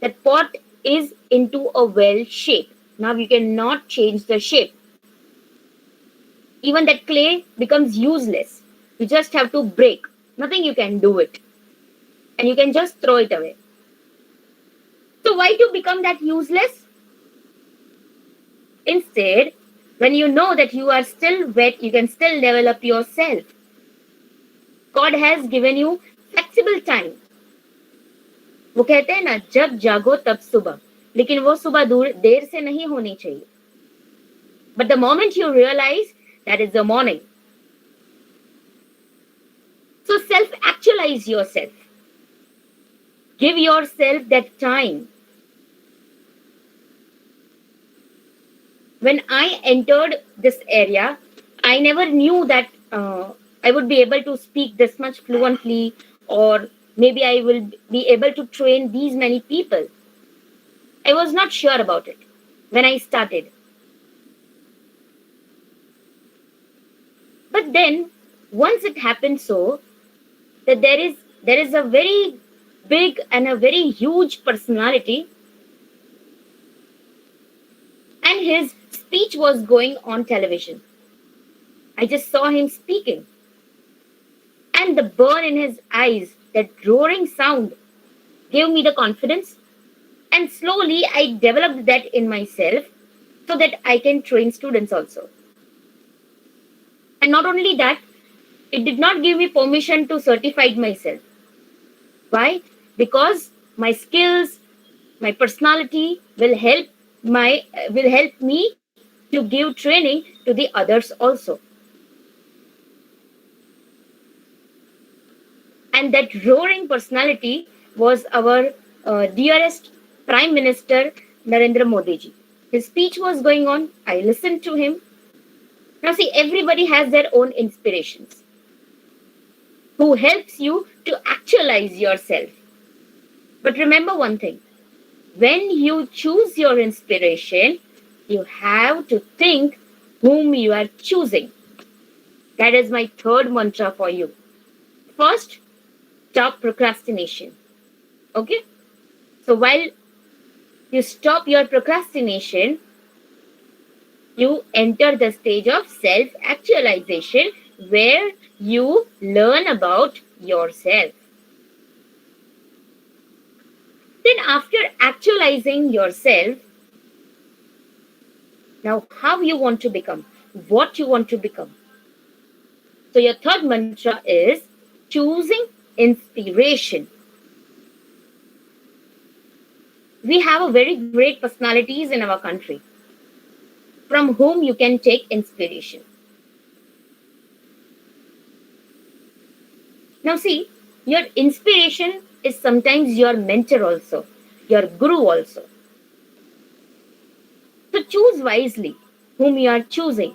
S5: that pot is into a well shape. Now you cannot change the shape. Even that clay becomes useless. You just have to break. Nothing you can do it. And you can just throw it away. So why to become that useless? Instead, when you know that you are still wet, you can still develop yourself. God has given you flexible time. वो कहते हैं ना, जब जागो तब सुबह, लेकिन वो सुबह देर से नहीं होनी चाहिए. But the moment you realize, that is the morning. So self-actualize yourself. Give yourself that time. When I entered this area, I never knew that I would be able to speak this much fluently, or maybe I will be able to train these many people. I was not sure about it when I started. But then, once it happened so, that there is a very big and a very huge personality, and his speech was going on television. I just saw him speaking. And the burn in his eyes, that roaring sound, gave me the confidence. And slowly I developed that in myself so that I can train students also. And not only that, it did not give me permission to certify myself. Why? Because my skills, my personality will help me to give training to the others also. And that roaring personality was our dearest Prime Minister Narendra Modi ji. His speech was going on. I listened to him. Now see, everybody has their own inspirations who helps you to actualize yourself. But remember one thing. When you choose your inspiration, you have to think whom you are choosing. That is my third mantra for you. First, stop procrastination. Okay? So while you stop your procrastination, you enter the stage of self-actualization where you learn about yourself. Then after actualizing yourself, now how you want to become, what you want to become. So your third mantra is choosing inspiration. We have a very great personalities in our country from whom you can take inspiration. Now see, your inspiration is sometimes your mentor also, your guru also. So choose wisely whom you are choosing.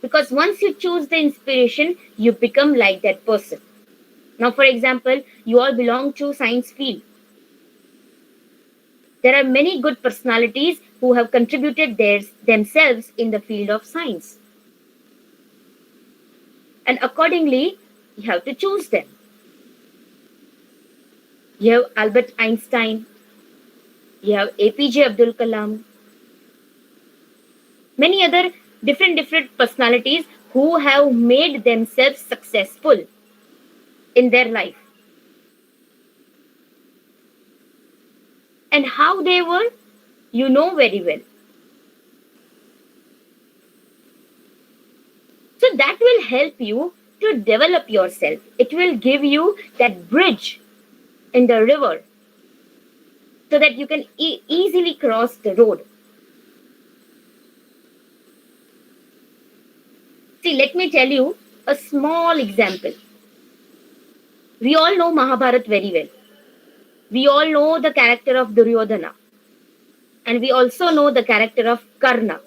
S5: Because once you choose the inspiration, you become like that person. Now, for example, you all belong to science field. There are many good personalities who have contributed themselves in the field of science. And accordingly, you have to choose them. You have Albert Einstein, you have APJ Abdul Kalam, many other different personalities who have made themselves successful in their life. And how they were, you know very well. So that will help you to develop yourself. It will give you that bridge in the river so that you can easily cross the road. See, let me tell you a small example. We all know Mahabharat very well. We all know the character of Duryodhana. And we also know the character of Karna.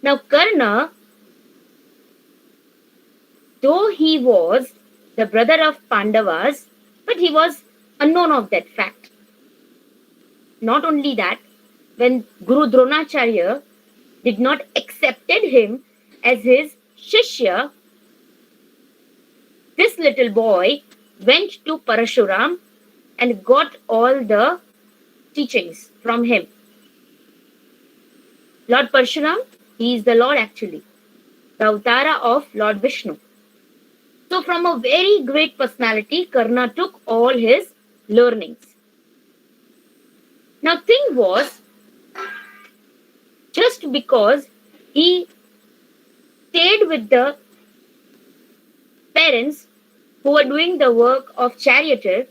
S5: Now, Karna, though he was the brother of Pandavas, but he was unknown of that fact. Not only that, when Guru Dronacharya did not accepted him as his Shishya, this little boy went to Parashuram and got all the teachings from him. Lord Parshuram, he is the Lord actually, the Avtara of Lord Vishnu. So from a very great personality, Karna took all his learnings. Now thing was, just because he stayed with the parents who were doing the work of charioteer,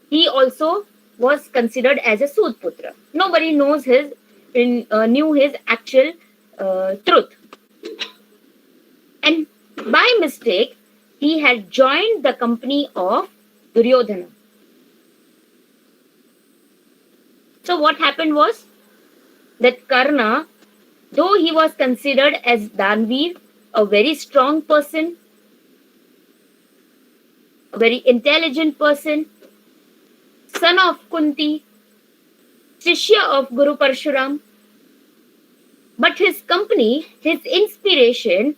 S5: he also was considered as a Sudputra. Nobody knew his actual truth. And by mistake, he had joined the company of Duryodhana. So what happened was that Karna, though he was considered as Danveer, a very strong person, a very intelligent person, son of Kunti, Shishya of Guru Parshuram, but his company, his inspiration,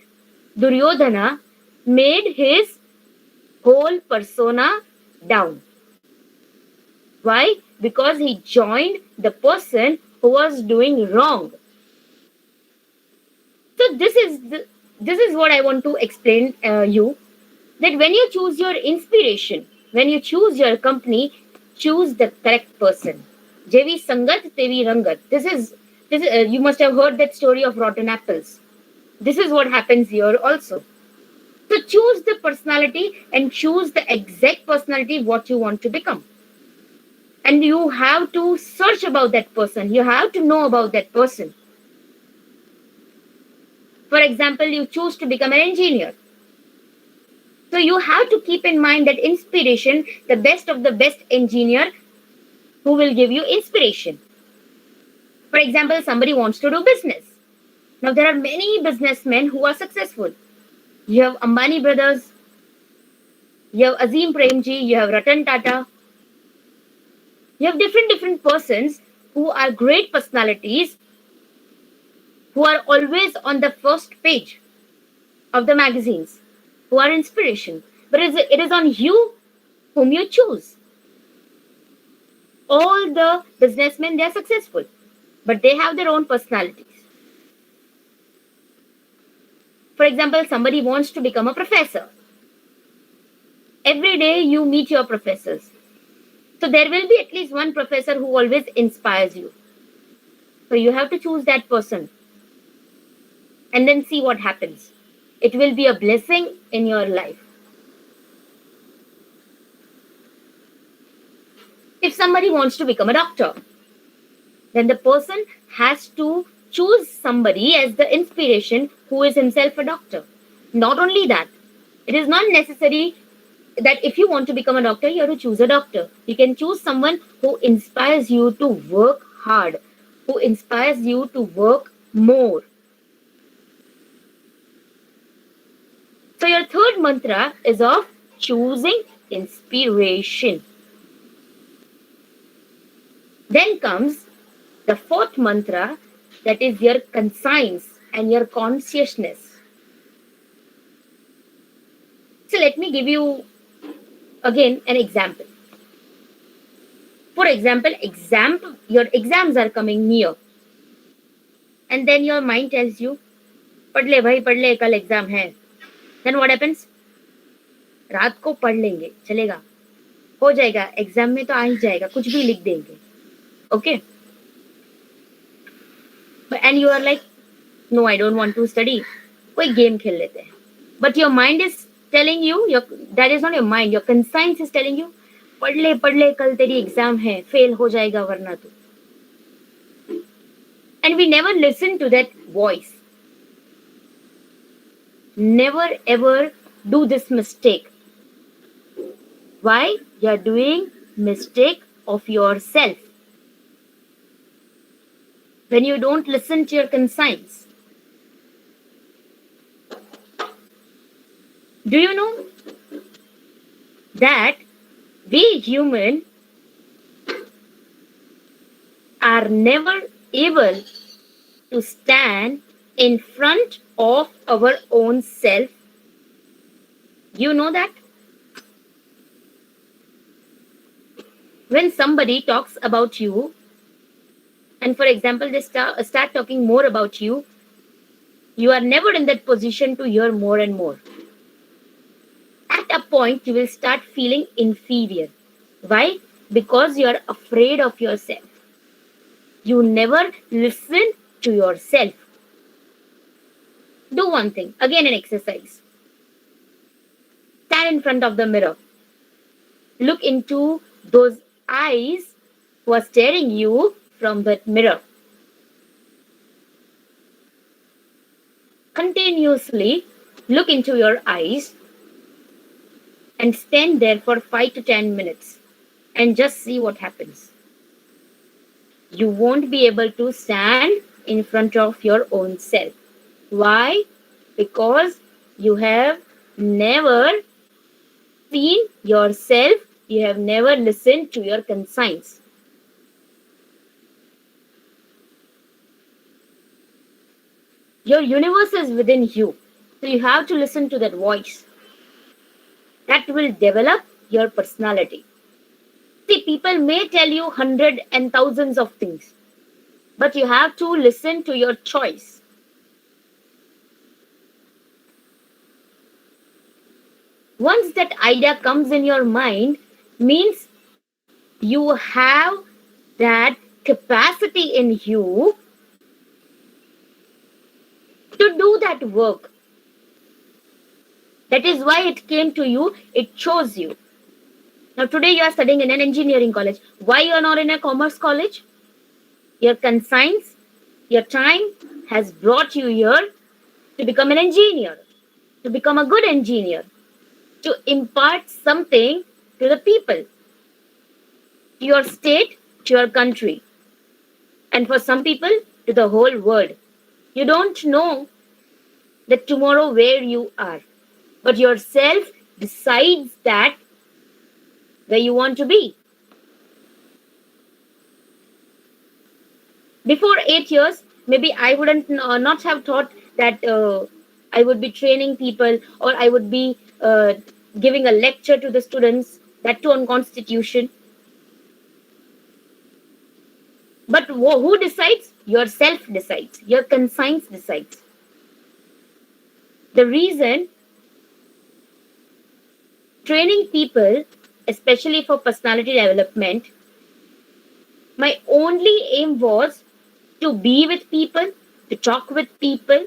S5: Duryodhana, made his whole persona down. Why? Because he joined the person who was doing wrong. So this is what I want to explain you, that when you choose your inspiration, when you choose your company, choose the correct person. Jevi Sangat Tevi Rangat. This is you must have heard that story of rotten apples. This is what happens here also. So choose the personality and choose the exact personality what you want to become. And you have to search about that person. You have to know about that person. For example, you choose to become an engineer. So you have to keep in mind that inspiration, the best of the best engineer who will give you inspiration. For example, somebody wants to do business. Now there are many businessmen who are successful. You have Ambani brothers, you have Azim Premji, you have Ratan Tata. You have different persons who are great personalities, who are always on the first page of the magazines, who are inspiration. But it is on you whom you choose. All the businessmen, they are successful, but they have their own personalities. For example, somebody wants to become a professor. Every day you meet your professors. So there will be at least one professor who always inspires you. So you have to choose that person and then see what happens. It will be a blessing in your life. If somebody wants to become a doctor, then the person has to choose somebody as the inspiration who is himself a doctor. Not only that, it is not necessary that if you want to become a doctor, you have to choose a doctor. You can choose someone who inspires you to work hard, who inspires you to work more. So your third mantra is of choosing inspiration. Then comes the fourth mantra, that is your conscience and your consciousness. So let me give you again an example. For example, your exams are coming near, and then your mind tells you, पढ़ ले भाई पढ़ ले, कल exam है. Then what happens? रात को पढ़ लेंगे, चलेगा, हो जाएगा, एग्जाम में तो आ ही जाएगा, कुछ भी लिख देंगे. Okay? And you are like, no, I don't want to study. कोई गेम खेल लेते हैं. But your mind is telling you, that is not your mind, your conscience is telling you, पढ़ ले, कल तेरी एग्जाम है, फेल हो जाएगा वरना तू. And we never listen to that voice. Never ever do this mistake. Why? You are doing mistake of yourself. When you don't listen to your conscience. Do you know that we human are never able to stand in front of our own self? You know that? When somebody talks about you, and for example, they start talking more about you, you are never in that position to hear more and more. At a point, you will start feeling inferior. Why? Because you are afraid of yourself. You never listen to yourself. Do one thing, again an exercise. Stand in front of the mirror. Look into those eyes who are staring you from that mirror. Continuously look into your eyes and stand there for 5 to 10 minutes and just see what happens. You won't be able to stand in front of your own self. Why? Because you have never seen yourself, you have never listened to your conscience. Your universe is within you, so you have to listen to that voice. That will develop your personality. See, people may tell you 100 and thousands of things, but you have to listen to your choice. Once that idea comes in your mind, means you have that capacity in you to do that work. That is why it came to you, it chose you. Now today you are studying in an engineering college. Why you are not in a commerce college? Your conscience, your time has brought you here to become an engineer, to become a good engineer, to impart something to the people, to your state, to your country, and for some people, to the whole world. You don't know that tomorrow where you are, but yourself decides that where you want to be. Before 8 years, maybe I wouldn't not have thought that I would be training people, or I would be giving a lecture to the students, that too on Constitution. But who decides? Yourself decides. Your conscience decides. The reason training people, especially for personality development, my only aim was to be with people, to talk with people.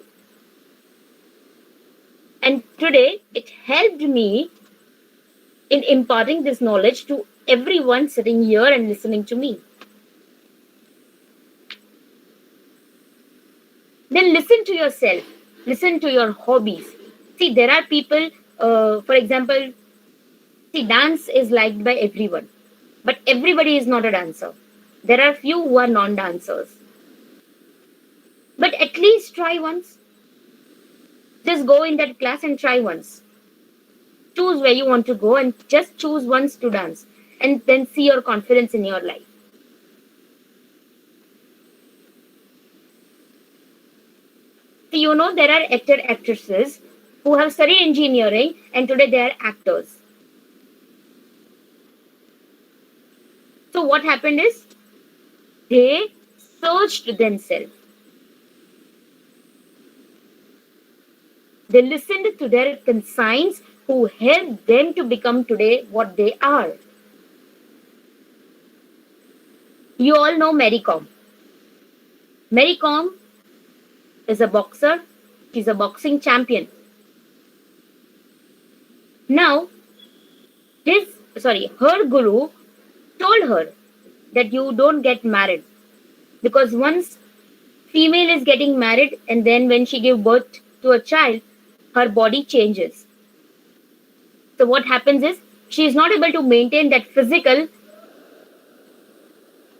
S5: And today it helped me in imparting this knowledge to everyone sitting here and listening to me. Then listen to yourself, listen to your hobbies. See, there are people, for example, See, dance is liked by everyone, but everybody is not a dancer. There are few who are non-dancers. But at least try once. Just go in that class and try once. Choose where you want to go and just choose once to dance, and then see your confidence in your life. See, you know, there are actresses who have studied engineering and today they are actors. So what happened is they searched themselves. They listened to their conscience who helped them to become today what they are. You all know Mary Kom. Mary Kom is a boxer. She's a boxing champion. Now, her guru told her that you don't get married, because once female is getting married and then when she gives birth to a child, her body changes. So what happens is she is not able to maintain that physical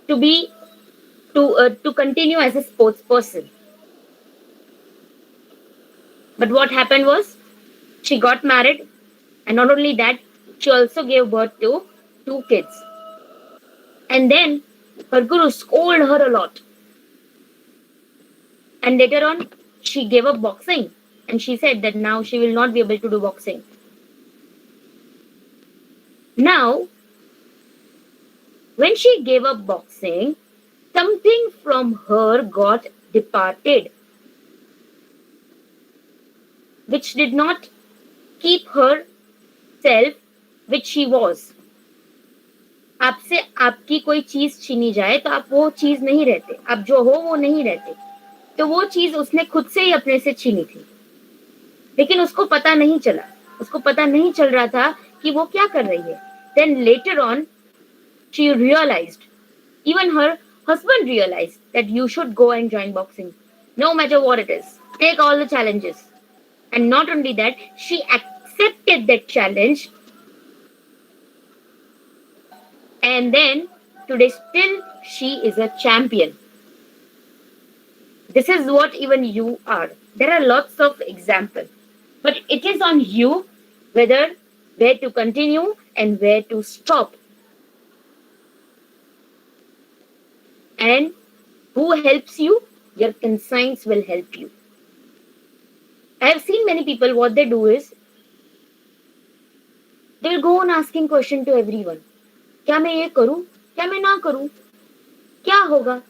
S5: to continue as a sports person. But what happened was she got married, and not only that, she also gave birth to 2 kids. And then her guru scolded her a lot. And later on, she gave up boxing, and she said that now she will not be able to do boxing. Now, when she gave up boxing, something from her got departed, which did not keep her self which she was. आपसे आपकी कोई चीज छीनी जाए तो आप वो चीज नहीं रहते, आप जो हो वो नहीं रहते. तो वो चीज उसने खुद से ही अपने से छीनी थी, लेकिन उसको पता नहीं चल रहा था कि वो क्या कर रही है. Then later on, she realized, even her husband realized, that you should go and join boxing, no matter what it is. Take all the challenges. And not only that, she accepted that challenge. And then today still she is a champion. This is what even you are. There are lots of examples, but it is on you where to continue and where to stop. And who helps you? Your conscience will help you. I have seen many people, what they do is, they will go on asking question to everyone. क्या मैं ये करूं? क्या मैं ना करूं? क्या होगा?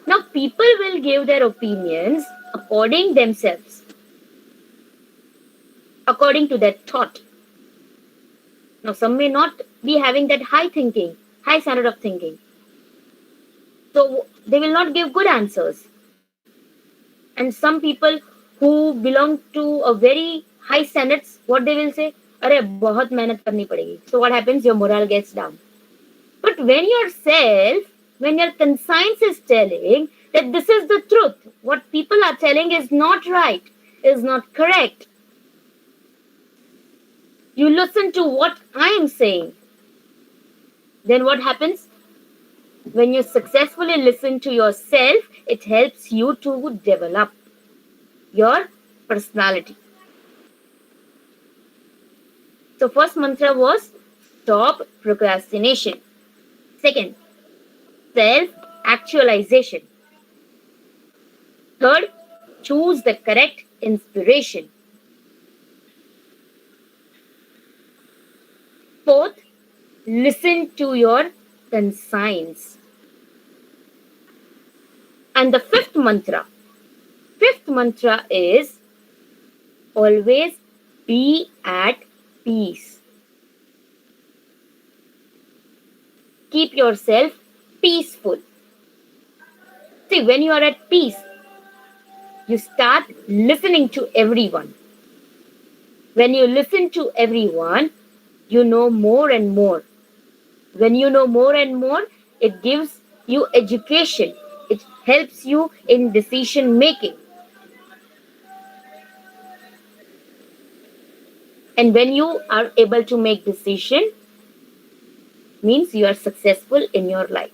S5: Now people will give their opinions according themselves, according to their thought. Now some may not be having that high standard of thinking. So they will not give good answers. And some people who belong to a very high standards, what they will say, अरे बहुत मेहनत करनी पड़ेगी. So what happens? Your morale gets down. But when your conscience is telling that this is the truth, what people are telling is not right, is not correct, you listen to what I am saying, then what happens? When you successfully listen to yourself, it helps you to develop your personality. So first mantra was stop procrastination. Second, self-actualization. Third, choose the correct inspiration. Fourth, listen to your conscience. And the fifth mantra is always be at peace. Keep yourself peaceful. See, when you are at peace, you start listening to everyone. When you listen to everyone, you know more and more. When you know more and more, it gives you education. It helps you in decision making. And when you are able to make decision, means you are successful in your life.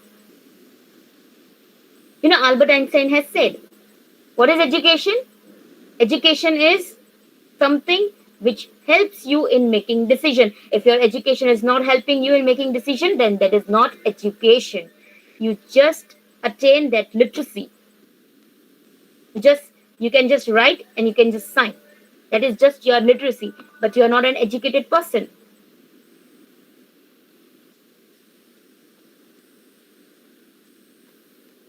S5: You know, Albert Einstein has said, what is education? Education is something which helps you in making decision. If your education is not helping you in making decision, then that is not education. You just attain that literacy. You can just write and you can just sign. That is just your literacy, but you are not an educated person.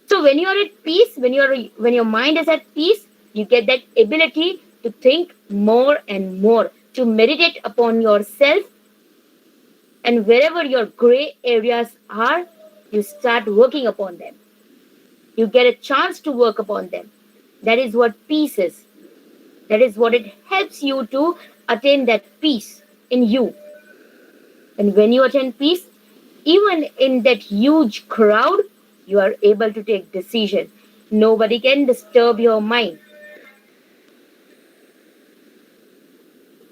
S5: So when you are at peace, when your mind is at peace, you get that ability to think more and more, to meditate upon yourself, and wherever your gray areas are, you start working upon them. You get a chance to work upon them. That is what peace is. That is what it helps you to attain that peace in you. And when you attain peace, even in that huge crowd, you are able to take decision. Nobody can disturb your mind.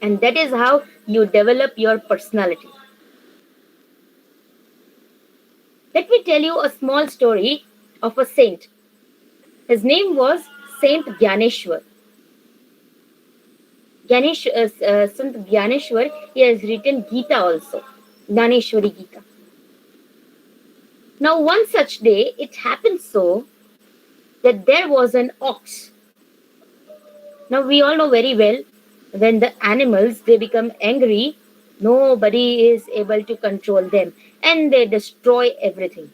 S5: And that is how you develop your personality. Let me tell you a small story of a saint. His name was Saint Gyaneshwar. Sant Gyaneshwar, he has written Gita also, Gyaneshwari Gita. Now, one such day, it happened so that there was an ox. Now, we all know very well, when the animals, they become angry, nobody is able to control them and they destroy everything.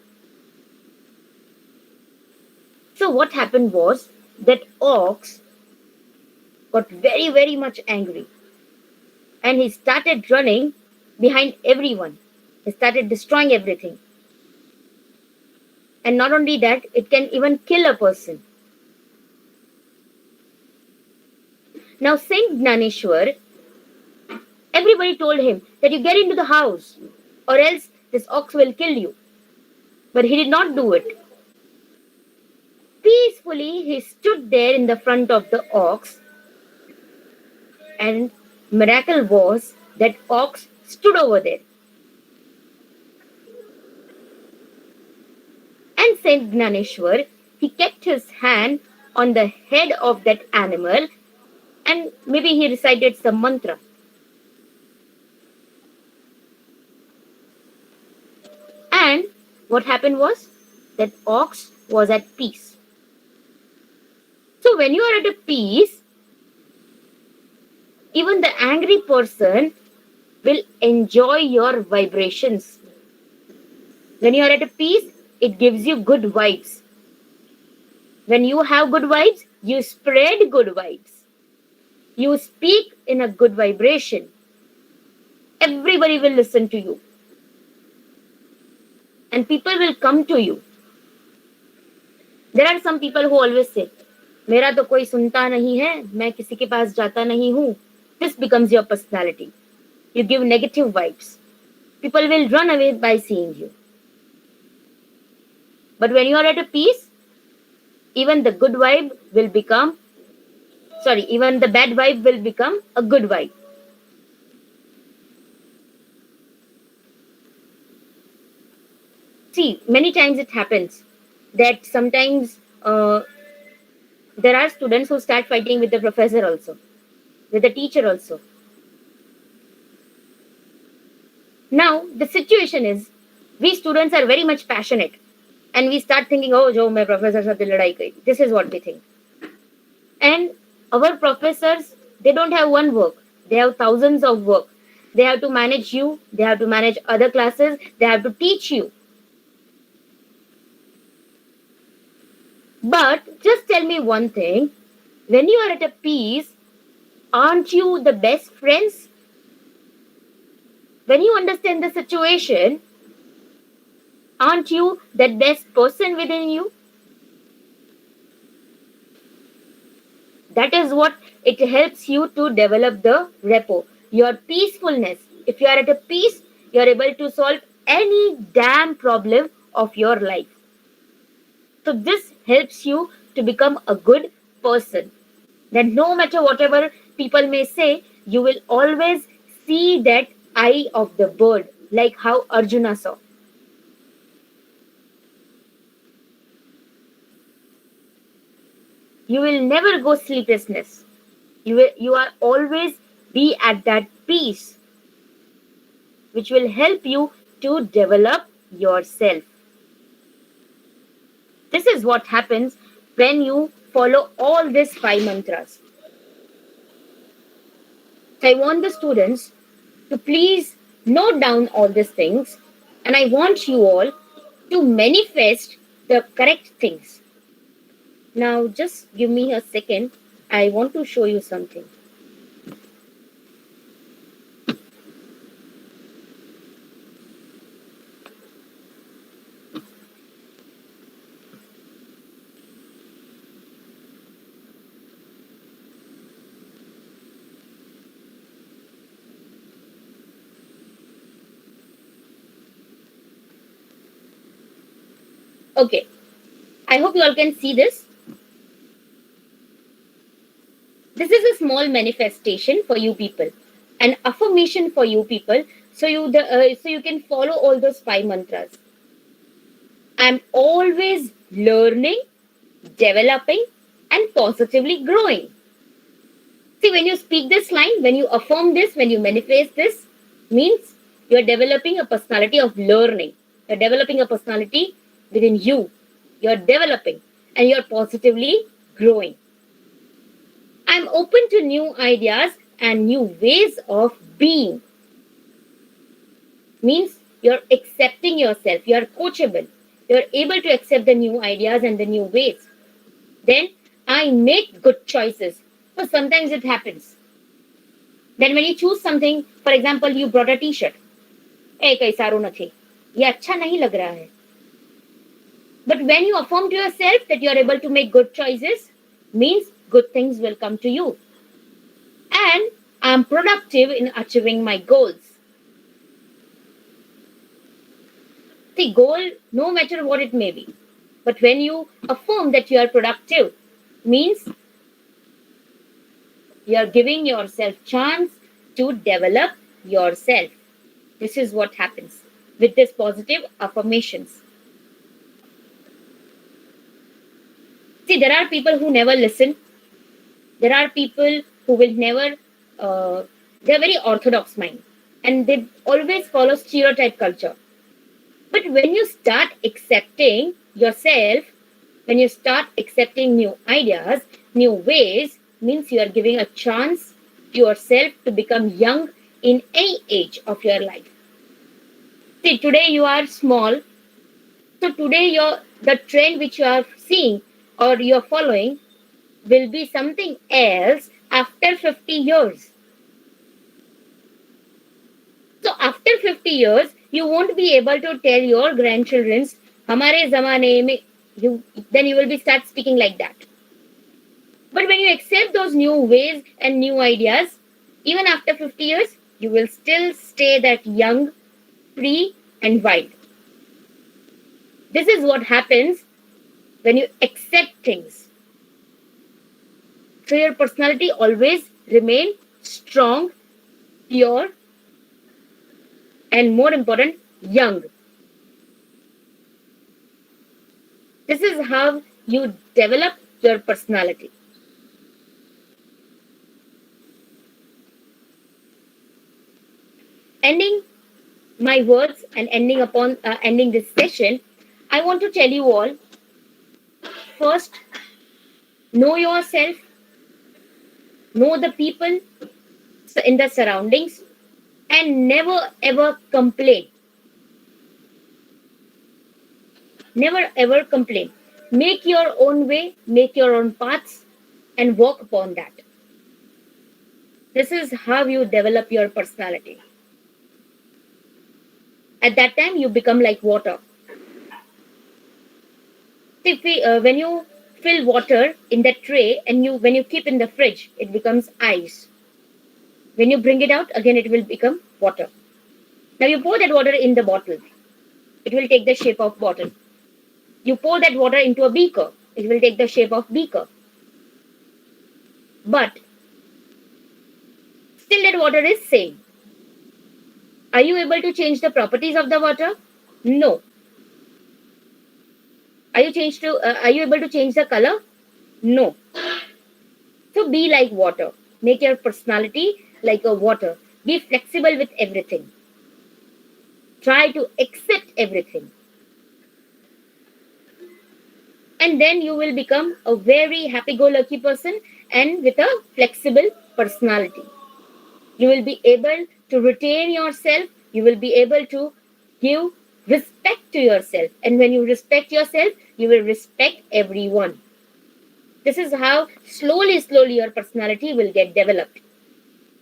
S5: So what happened was that ox got very, very much angry and he started running behind everyone. He started destroying everything. And not only that, it can even kill a person. Now, Saint Gnaneshwar, everybody told him that you get into the house or else this ox will kill you. But he did not do it. Peacefully, he stood there in the front of the ox, and miracle was that ox stood over there. And Saint Gnaneshwar, he kept his hand on the head of that animal and maybe he recited some mantra. And what happened was that ox was at peace. So when you are at a peace, even the angry person will enjoy your vibrations. When you are at a peace, it gives you good vibes. When you have good vibes, you spread good vibes. You speak in a good vibration. Everybody will listen to you. And people will come to you. There are some people who always say, मेरा तो कोई सुनता नहीं है, मैं किसी के पास जाता नहीं हूँ. This becomes your personality. You give negative vibes. People will run away by seeing you. But when you are at a peace, even the good vibe will become, even the bad vibe will become a good vibe. See, many times it happens that sometimes there are students who start fighting with the professor also, with the teacher also. Now, the situation is, we students are very much passionate and we start thinking, oh, jo, my professor sath ladai kari. This is what we think. And our professors, they don't have one work. They have thousands of work. They have to manage you. They have to manage other classes. They have to teach you. But just tell me one thing. When you are at a peace, aren't you the best friends? When you understand the situation, aren't you that best person within you? That is what it helps you to develop the rapport, your peacefulness. If you are at a peace, you are able to solve any damn problem of your life. So this helps you to become a good person. Then no matter whatever people may say, you will always see that eye of the bird, like how Arjuna saw. you will never go sleeplessness. You are always be at that peace, which will help you to develop yourself. This is what happens when you follow all these 5 mantras. So I want the students to please note down all these things, and I want you all to manifest the correct things. Now, just give me a second. I want to show you something. Okay, I hope you all can see this. This is a small manifestation for you people, an affirmation for you people, so you can follow all those 5 mantras. I'm always learning, developing, and positively growing. See, when you speak this line, when you affirm this, when you manifest this, means you're developing a personality of learning. You're developing a personality within you. You're developing and you're positively growing. I'm open to new ideas and new ways of being. Means you're accepting yourself. You're coachable. You're able to accept the new ideas and the new ways. Then I make good choices. So sometimes it happens. Then when you choose something, for example, you brought a t-shirt. Hey, कहीं सारू नहीं, ये अच्छा नहीं लग रहा है. But when you affirm to yourself that you are able to make good choices, means good things will come to you. And I'm productive in achieving my goals. The goal, no matter what it may be. But when you affirm that you are productive, means you are giving yourself chance to develop yourself. This is what happens with these positive affirmations. See, there are people who never listen. There are people who will never, they're very orthodox mind. And they always follow stereotype culture. But when you start accepting yourself, when you start accepting new ideas, new ways, means you are giving a chance to yourself to become young in any age of your life. See, today you are small. So today the trend which you are seeing or you are following will be something else after 50 years. So after 50 years, you won't be able to tell your grandchildren, "Hamare zamane mein," then you will be start speaking like that. But when you accept those new ways and new ideas, even after 50 years, you will still stay that young, free, and wild. This is what happens when you accept things. So your personality always remain strong, pure, and more important, young. This is how you develop your personality. Ending my words and ending this session, I want to tell you all, first, know yourself, know the people in the surroundings, and never ever complain. Never ever complain. Make your own way, make your own paths, and walk upon that. This is how you develop your personality. At that time, you become like water. When you fill water in that tray and when you keep in the fridge, it becomes ice. When you bring it out, again it will become water. Now you pour that water in the bottle. It will take the shape of bottle. You pour that water into a beaker. It will take the shape of beaker. But still that water is same. Are you able to change the properties of the water? No. Are you able to change the color? No. So be like water. Make your personality like a water. Be flexible with everything. Try to accept everything. And then you will become a very happy go lucky person and with a flexible personality. You will be able to retain yourself. You will be able to give respect to yourself. And when you respect yourself, you will respect everyone. This is how slowly your personality will get developed.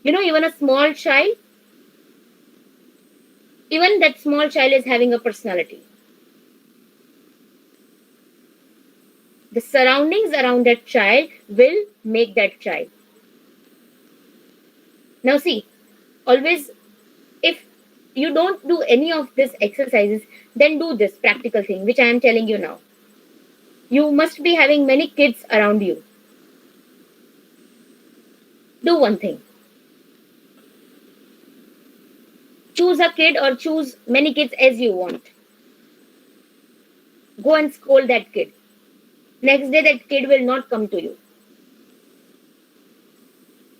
S5: You know, even a small child, even that small child is having a personality. The surroundings around that child will make that child. Now, see, always, if you don't do any of these exercises, then do this practical thing, which I am telling you now. You must be having many kids around you. Do one thing. Choose a kid or choose many kids as you want. Go and scold that kid. Next day, that kid will not come to you.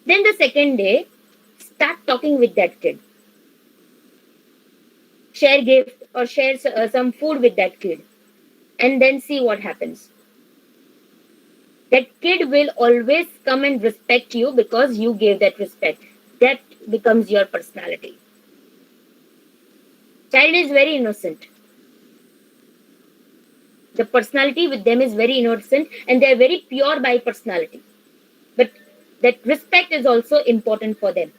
S5: Then the second day, start talking with that kid. Share gift or share some food with that kid. And then see what happens. That kid will always come and respect you because you gave that respect. That becomes your personality. Child is very innocent. The personality with them is very innocent and they are very pure by personality. But that respect is also important for them.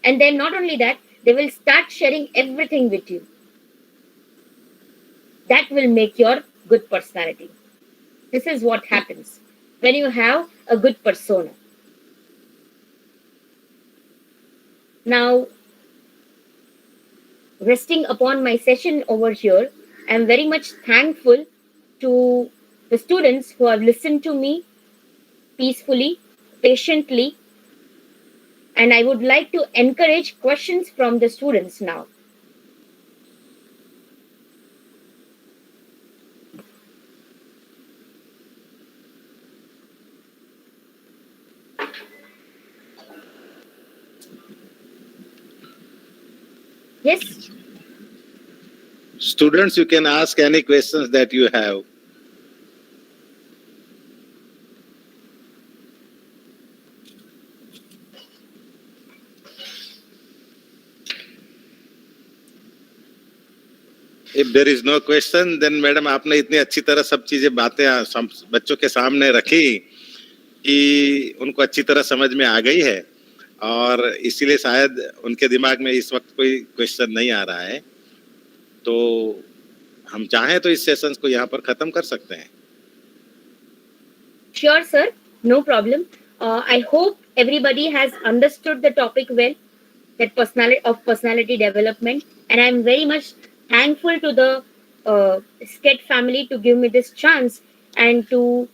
S5: And then not only that, they will start sharing everything with you. That will make your good personality. This is what happens when you have a good persona. Now, resting upon my session over here, I'm very much thankful to the students who have listened to me peacefully, patiently, and I would like to encourage questions from the students now. Yes,
S1: Students, you can ask any questions that you have. If there is no question, then madam आपने इतनी अच्छी तरह सब चीजें बातें बच्चों के सामने रखी कि उनको अच्छी तरह समझ में आ गई है और इसीलिए शायद उनके दिमाग में इस वक्त कोई क्वेश्चन नहीं आ रहा है, तो हम चाहें तो इस सेशन को यहाँ पर खत्म कर सकते हैं.
S5: sure, sir. No problem. I hope everybody has understood the topic well, that personality development, and I'm very much thankful to the SCET family to give me this chance and to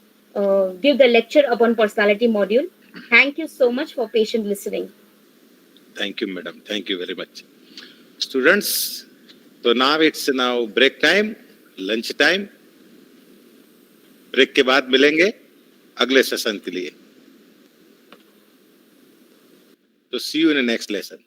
S5: give the lecture upon personality module. Thank you so much for patient listening.
S1: Thank you, madam. Thank you very much. Students, so now it's now break time, lunch time. Break के बाद मिलेंगे अगले session के लिए. तो see you in the next lesson.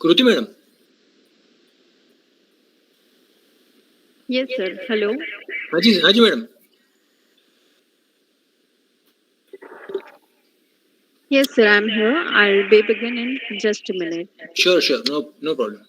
S11: Kruti madam.
S12: Yes, sir. Hello.
S11: Haji madam.
S12: Yes, sir. I'm here. I'll be begin in just a minute.
S11: Sure. No problem.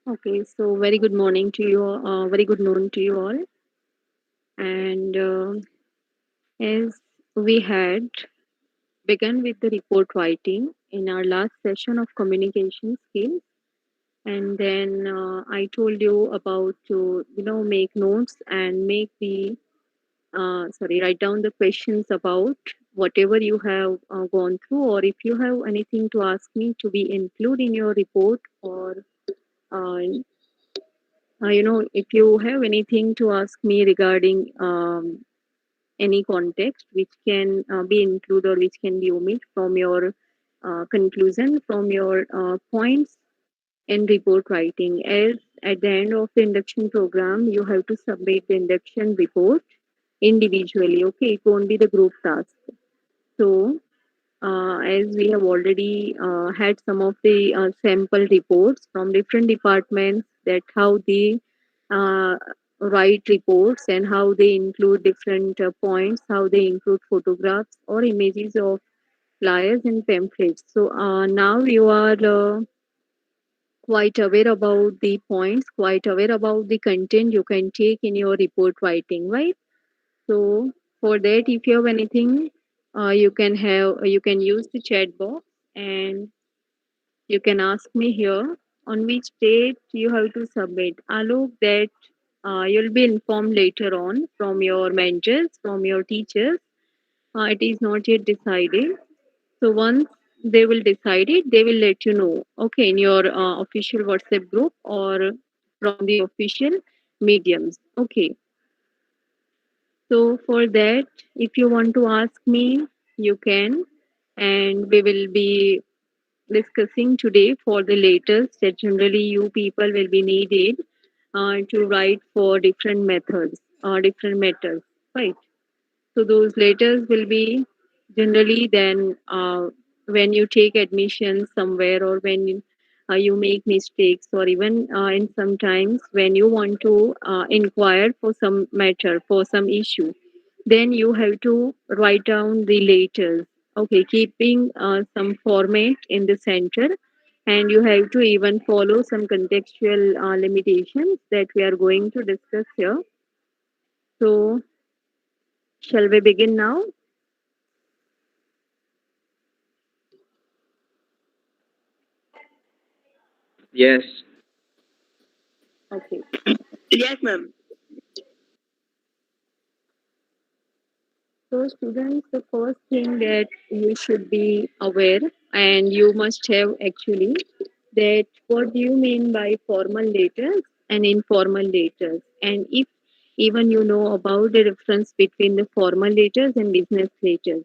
S12: Okay. So very good morning to you. Very good noon to you all. And as we had begun with the report writing in our last session of communication skills, and then I told you about to make notes and make the write down the questions about whatever you have gone through, or if you have anything to ask me to be included in your report, or uh, if you have anything to ask me regarding any context which can be included or which can be omitted from your conclusion, from your points in report writing. As at the end of the induction program, you have to submit the induction report individually. Okay, it won't be the group task. So, as we have already had some of the sample reports from different departments, that how they uh, write reports and how they include different points, how they include photographs or images of flyers and pamphlets. So now you are quite aware about the points, quite aware about the content you can take in your report writing, right? So for that, if you have anything, you can use the chat box and you can ask me here on which date you have to submit. Alok, that you'll be informed later on from your mentors, from your teachers. It is not yet decided. So once they will decide it, they will let you know. Okay, in your official WhatsApp group or from the official mediums. Okay. So for that, if you want to ask me, you can, and we will be discussing today for the letters that generally you people will be needed to write for different methods or different matters, right? So those letters will be generally then when you take admission somewhere, or when you make mistakes, or even in sometimes when you want to inquire for some matter, for some issue, then you have to write down the letters. Okay, keeping some format in the center, and you have to even follow some contextual limitations that we are going to discuss here. So shall we begin now?
S4: Yes.
S12: Okay.
S4: Yes, ma'am.
S12: So, students, the first thing that you should be aware, and you must have actually, that what do you mean by formal letters and informal letters, and if even you know about the difference between the formal letters and business letters.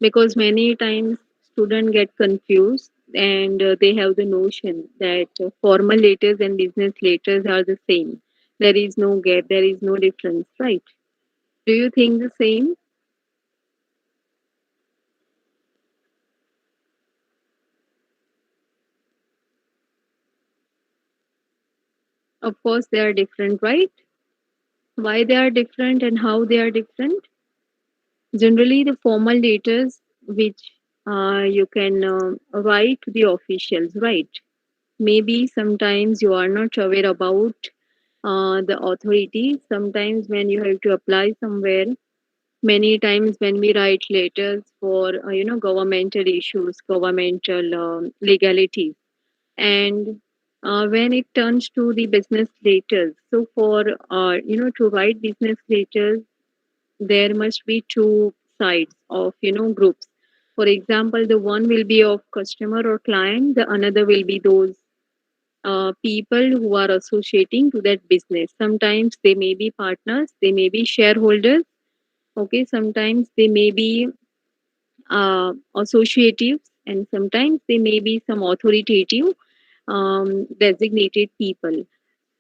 S12: Because many times students get confused, and they have the notion that formal letters and business letters are the same. There is no gap, there is no difference, right? Do you think the same? Of course they are different, right? Why they are different and how they are different? Generally the formal letters which you can write to the officials, right? maybe sometimes you are not aware about the authority. Sometimes when you have to apply somewhere, many times when we write letters for governmental issues, governmental legalities, and when it turns to the business letters, so for to write business letters, there must be two sides of groups. For example, the one will be of customer or client, the another will be those people who are associating to that business. Sometimes they may be partners, they may be shareholders. Okay, sometimes they may be associatives, and sometimes they may be some authoritative designated people.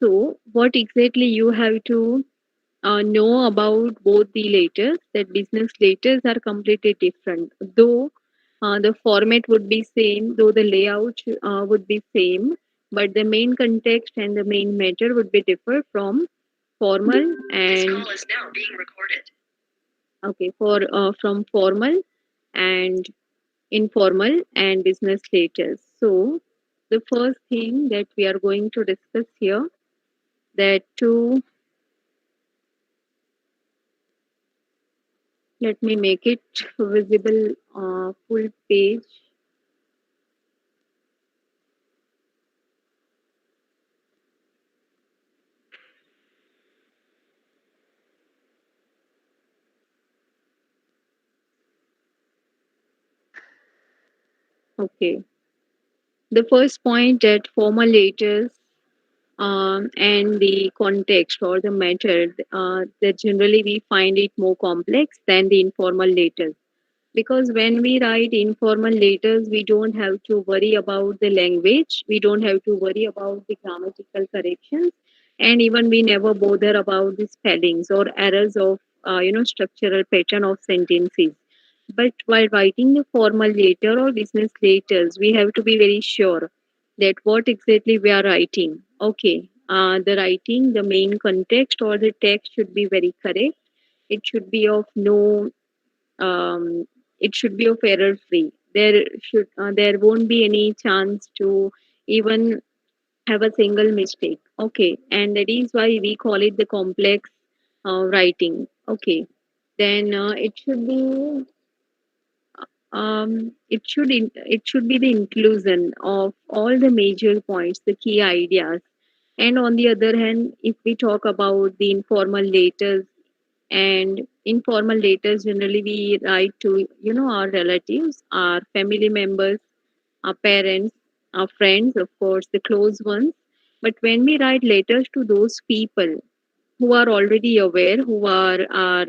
S12: So, what exactly you have to know about both the letters, that business letters are completely different. Though the format would be same, though the layout would be same, but the main context and the main matter would be different from formal and okay for from formal and informal and business letters. So the first thing that we are going to discuss here, that to let me make it visible full page. Okay. The first point, that formal letters and the context or the matter, that generally we find it more complex than the informal letters. Because when we write informal letters, we don't have to worry about the language, we don't have to worry about the grammatical corrections, and even we never bother about the spellings or errors of structural pattern of sentences. But while writing the formal letter or business letters, we have to be very sure that what exactly we are writing. Okay, the writing, the main context or the text should be very correct. It should be of no um, it should be of error free. There won't be any chance to even have a single mistake. Okay, and that is why we call it the complex writing. Okay, then it should be the inclusion of all the major points, the key ideas. And on the other hand, if we talk about the informal letters, and informal letters generally we write to our relatives, our family members, our parents, our friends, of course the close ones. But when we write letters to those people who are already aware, who are our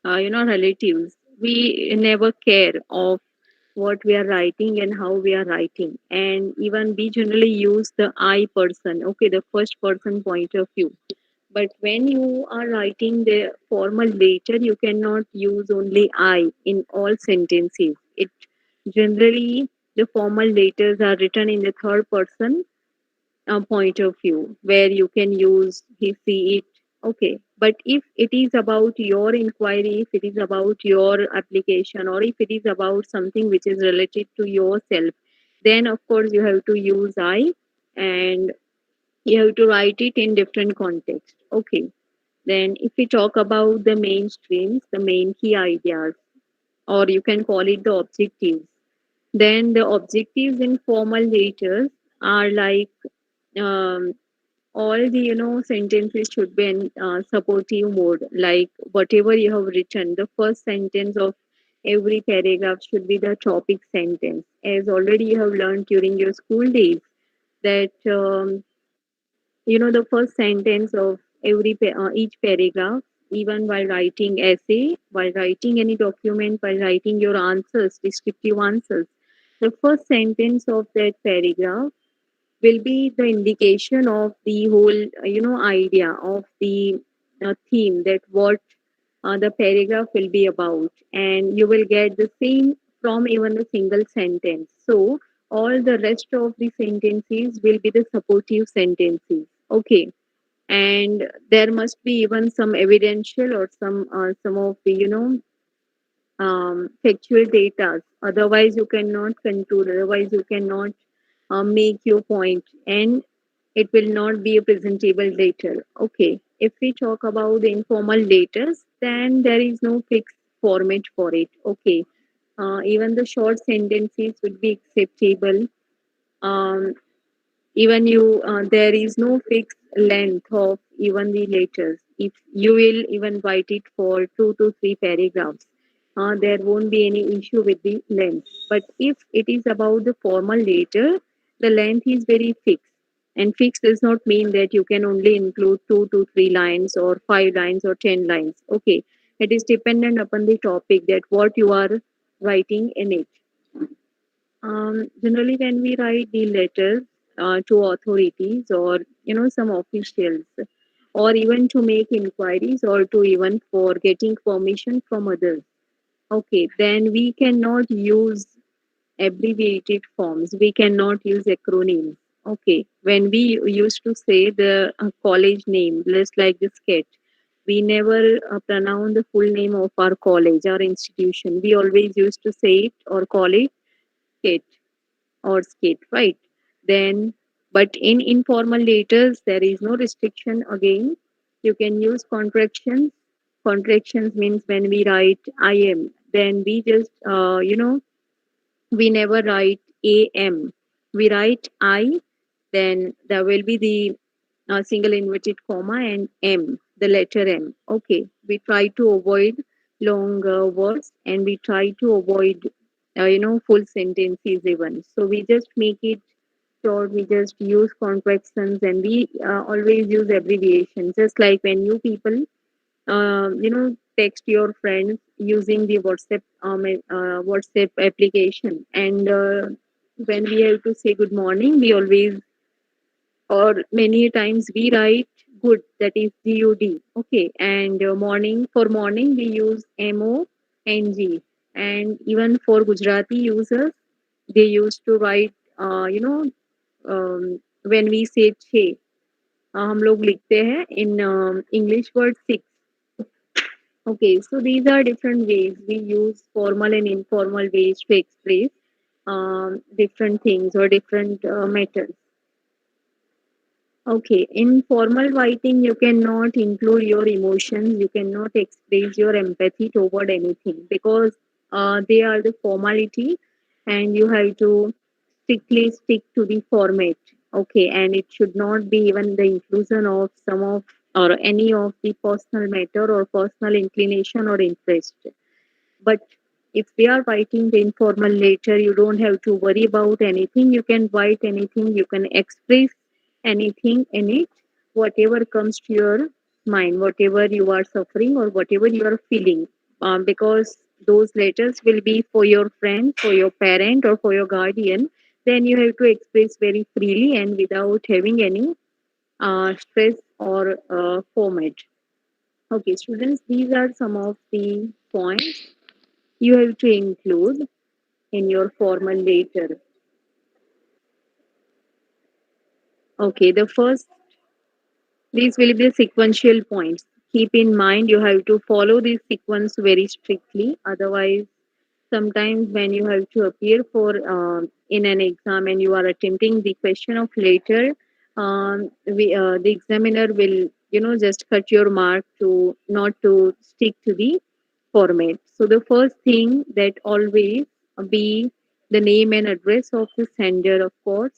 S12: relatives, we never care of what we are writing and how we are writing. And even we generally use the I person, okay, the first person point of view. But when you are writing the formal letter, you cannot use only I in all sentences. It generally, the formal letters are written in the third person point of view, where you can use he, see, it. Okay. But if it is about your inquiry, if it is about your application, or if it is about something which is related to yourself, then of course you have to use I, and you have to write it in different context. Okay. Then, if we talk about the mainstreams, the main key ideas, or you can call it the objectives, then the objectives in formal letters are like um, all the sentences should be in supportive mode. Like whatever you have written, the first sentence of every paragraph should be the topic sentence, as already you have learned during your school days that the first sentence of each paragraph, even while writing essay, while writing any document, while writing your answers, descriptive answers, the first sentence of that paragraph will be the indication of the whole idea of the theme, that what the paragraph will be about, and you will get the same from even a single sentence. So all the rest of the sentences will be the supportive sentences. Okay. And there must be even some evidential or some of the factual data. Otherwise you cannot conclude, otherwise you cannot make your point, and it will not be a presentable letter. Okay. If we talk about the informal letters, then there is no fixed format for it. Okay. Even the short sentences would be acceptable. Um, even you there is no fixed length of even the letters. If you will even write it for 2 to 3 paragraphs, there won't be any issue with the length. But if it is about the formal letter, the length is very fixed. And fixed does not mean that you can only include 2 to 3 lines or 5 lines or 10 lines. Okay, it is dependent upon the topic that what you are writing in it. Generally, when we write the letters to authorities or some officials, or even to make inquiries or to even for getting permission from others, okay, then we cannot use abbreviated forms. We cannot use acronyms. Okay, when we used to say the college name, just like the sketch, we never pronounce the full name of our college, our institution. We always used to say it or call it sketch or skate, right? Then, but in informal letters, there is no restriction again. You can use contractions. Contractions means when we write I am, then we just, we never write am. We write I, then there will be the single inverted comma and M, the letter M. Okay, we try to avoid long words and we try to avoid, full sentences even. So we just make it short. We just use contractions and we always use abbreviations. Just like when you people, text your friends using the WhatsApp application, and when we have to say good morning, we always or many times we write good, that is good. Okay, and morning, for morning we use mong, and even for Gujarati users they used to write, when we say छः, हम लोग लिखते हैं in English word 6. Okay, so these are different ways we use formal and informal ways to express different things or different methods. Okay, in formal writing, you cannot include your emotions, you cannot express your empathy toward anything because they are the formality and you have to strictly stick to the format. Okay, and it should not be even the inclusion of some of or any of the personal matter or personal inclination or interest. But if we are writing the informal letter, you don't have to worry about anything. You can write anything, you can express anything in it, whatever comes to your mind, whatever you are suffering or whatever you are feeling. Because those letters will be for your friend, for your parent, or for your guardian. Then you have to express very freely and without having any stress or format. Okay, students, these are some of the points you have to include in your formal letter. Okay, the first, these will be the sequential points. Keep in mind you have to follow this sequence very strictly. Otherwise, sometimes when you have to appear for in an exam and you are attempting the question of letter, the examiner will just cut your mark to not to stick to the format. So the first thing that always be the name and address of the sender, of course.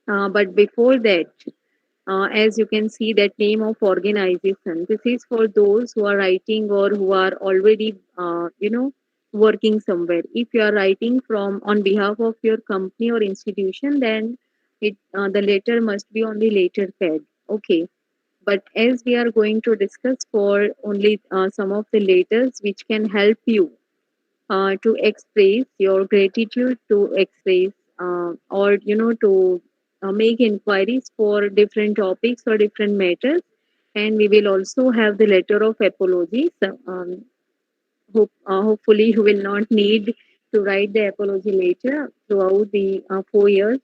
S12: But before that, as you can see, that name of organization. This is for those who are writing or who are already, working somewhere. If you are writing from on behalf of your company or institution, then the letter must be on the letter pad. Okay. But as we are going to discuss for only some of the letters which can help you to express your gratitude, to express or to make inquiries for different topics or different matters, and we will also have the letter of apologies. Hopefully you will not need to write the apology later throughout the 4 years.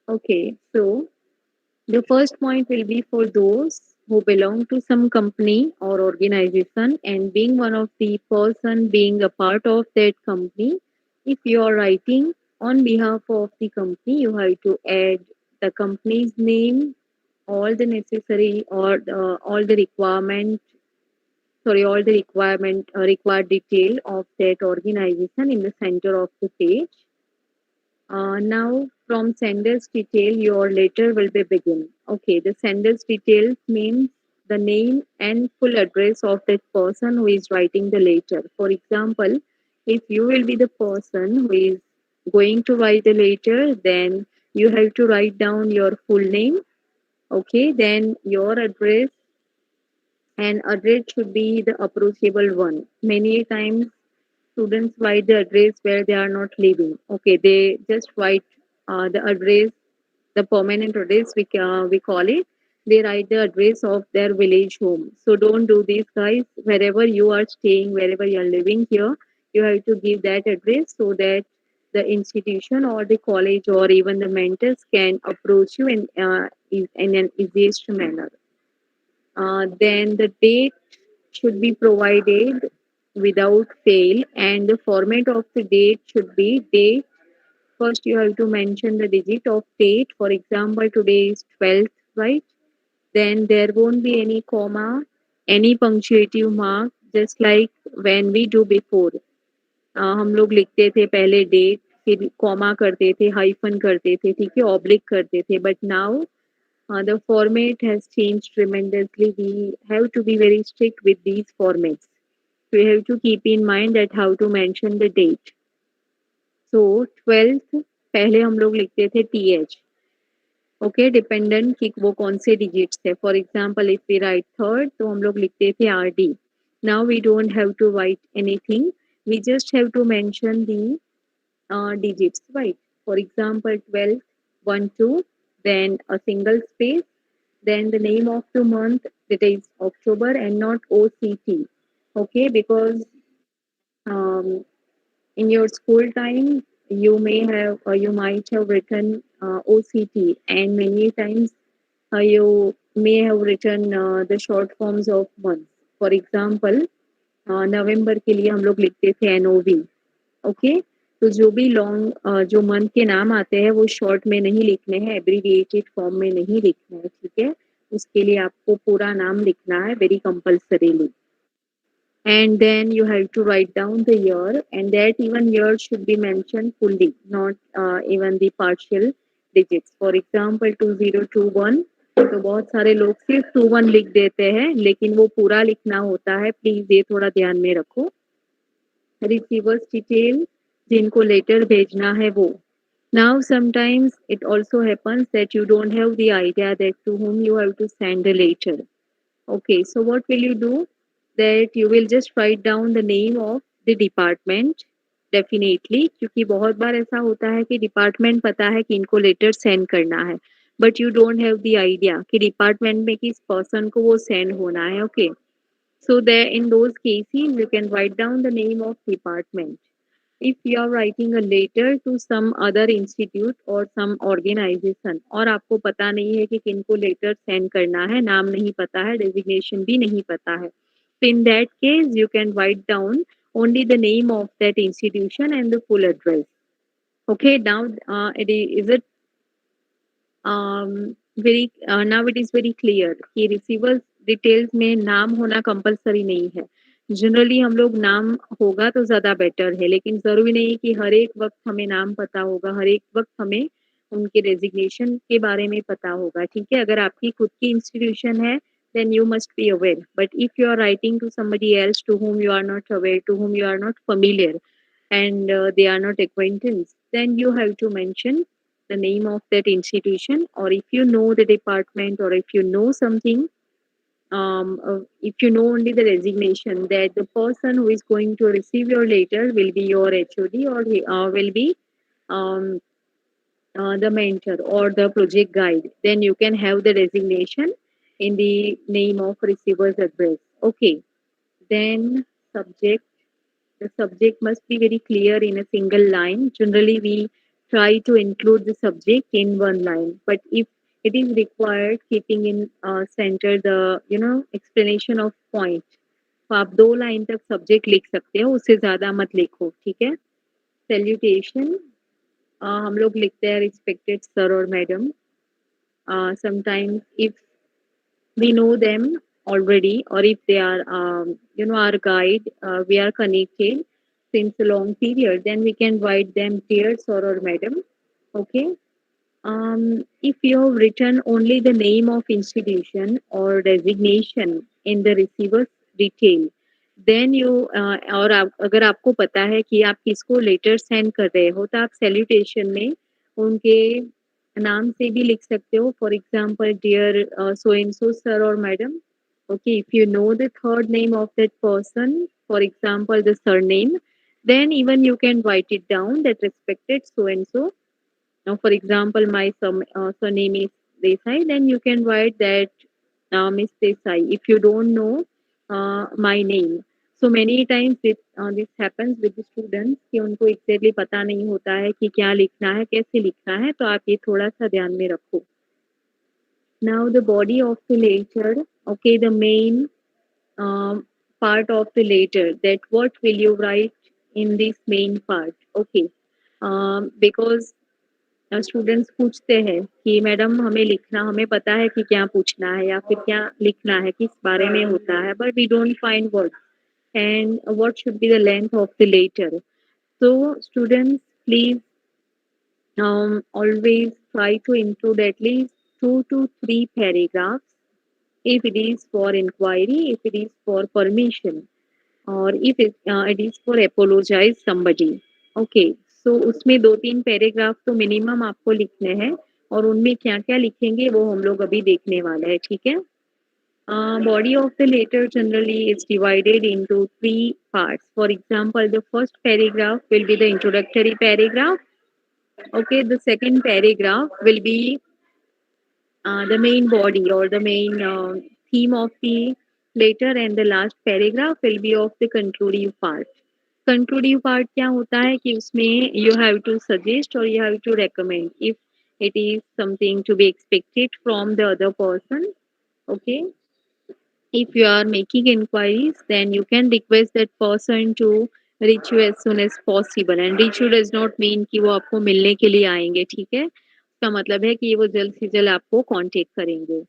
S12: Okay, so the first point will be for those who belong to some company or organization, and being one of the person being a part of that company, if you are writing on behalf of the company, you have to add the company's name, all the necessary or all the required detail of that organization in the center of the page. Now, from sender's detail, your letter will be begin. Okay, the sender's details means the name and full address of that person who is writing the letter. For example, if you will be the person who is going to write the letter, then you have to write down your full name. Okay, then your address, and address should be the approachable one. Many times students write the address where they are not living. Okay, they just write the address, the permanent address we call it. They write the address of their village home. So don't do this, guys. Wherever you are staying, wherever you are living here, you have to give that address so that the institution or the college or even the mentors can approach you in an easiest manner. Then the date should be provided without fail, and the format of the date should be date. First, you have to mention the digit of date. For example, today is 12th, right? Then there won't be any comma, any punctuative mark, just like when we do before. हम लोग लिखते थे पहले date, फिर comma करते थे, hyphen करते थे, ठीक है, ऑब्लिक करते थे. But now the format has changed tremendously. We have to be very strict with these formats. We have to keep in mind that how to mention the date. So 12th पहले हम लोग लिखते थे TH. Okay, dependent कि वो कौन से digits थे. For example, if we write third, तो हम लोग लिखते थे RD. Now we don't have to write anything. We just have to mention the digits, right? For example, 12, 1, 2, then a single space, then the name of the month, that is October and not OCT. Okay, because um, in your school time, you might have written OCT, and many times you may have written the short forms of months. For example, नवंबर के लिए हम लोग लिखते थे NOV. Okay, तो जो भी long जो मंथ के नाम आते हैं वो शॉर्ट में नहीं लिखने हैं, एब्रीविएटेड फॉर्म में नहीं लिखना है, ठीक है. उसके लिए आपको पूरा नाम लिखना है very compulsorily. And then you have to write down the year, and that even year should be mentioned fully, not even the partial digits. For example, 2021, तो बहुत सारे लोग सिर्फ 21 लिख देते हैं, लेकिन वो पूरा लिखना होता है. प्लीज ये थोड़ा ध्यान में रखो. रिसीवर्स डिटेल, जिनको लेटर भेजना है वो. Now sometimes it also happens that you don't have the idea that to whom you have to send a letter. Okay, so what will you do? That you will just write down the name of the department. Definitely, क्योंकि बहुत बार ऐसा होता है कि department पता है कि इनको लेटर सेंड करना है, but you don't have the idea कि डिपार्टमेंट में किस पर्सन को वो सेंड होना है. Okay, so there in those cases you can write down the name of department. If you are writing a letter to some other institute or some organization और आपको पता नहीं है कि किनको लेटर सेंड करना है, नाम नहीं पता है, डेजिग्नेशन भी नहीं पता है, so in that case you can write down only the name of that institution and the full address. Okay, now is it very now it is very clear कि रिसीवर्स डिटेल्स में नाम होना compulsory नहीं है. Generally हम लोग नाम होगा तो ज़्यादा बेटर है, लेकिन ज़रूरी नहीं कि हर एक वक्त हमें नाम पता होगा, हर एक वक्त हमें उनके रेजिग्नेशन के बारे में पता होगा, ठीक है. अगर आपकी खुद की इंस्टीट्यूशन है then you must be aware, but if you are writing to somebody else to whom you are not aware, to whom you are not familiar, and they are not acquaintance, then you have to mention the name of that institution, or if you know the department, or if you know something, if you know only the resignation, that the person who is going to receive your letter will be your HOD, or will be um, the mentor or the project guide, then you can have the resignation in the name of receiver's address. Okay, then subject. The subject must be very clear in a single line. Generally, we try to include the subject in one line, but if it is required, keeping in center the explanation of point, तो आप 2 line तक subject लिख सकते हो, उससे ज़्यादा मत लिखो, ठीक है. Salutation. हम लोग लिखते हैं रिस्पेक्टेड सर और madam. Sometimes if we know them already, or if they are our guide, we are connected since a long period, then we can write them dear sir or madam. Okay. If you have written only the name of institution or designation in the receiver's detail, then you और अगर आपको पता है कि आप किसको letter send कर रहे हो, तो आप सैल्यूटेशन में उनके नाम से भी लिख सकते हो. For example dear so and so sir और madam. Okay, if you know the third name of that person, for example the surname, then even you can write it down that respected so and so. Now, for example, my surname is Desai, then you can write that Miss Desai. If you don't know my name, so many times this happens with the students कि उनको exactly पता नहीं होता है कि क्या लिखना है, कैसे लिखना है, तो आप ये थोड़ा सा ध्यान में रखो. Now, the body of the letter, okay, the main part of the letter, that what will you write in this main part, okay, because students पूछते हैं कि मैडम हमें लिखना, हमें पता है कि क्या पूछना है या फिर क्या लिखना है, किस बारे में होता है, but we don't find word and what should be the length of the letter. So students, please always try to include at least 2 to 3 paragraphs if it is for inquiry, if it is for permission, or if it is for apologize somebody. Okay, so उसमें 2-3 paragraph तो minimum आपको लिखने हैं, और उनमें क्या क्या लिखेंगे वो हम लोग अभी देखने वाले हैं. ठीक है. Body of the letter generally is divided into 3 parts. For example, the first paragraph will be the introductory paragraph. Okay, the second paragraph will be the main body or the main theme of the letter, and the last paragraph will be of the conclusive part. Conclusive part क्या होता है कि उसमें you have to suggest or you have to recommend if it is something to be expected from the other person. Okay. If you are making inquiries, then you can request that person to reach you as soon as possible. And reach you does not mean कि वो आपको मिलने के लिए आएंगे. ठीक है. इसका मतलब है कि वो जल्द से जल्द आपको कांटेक्ट करेंगे.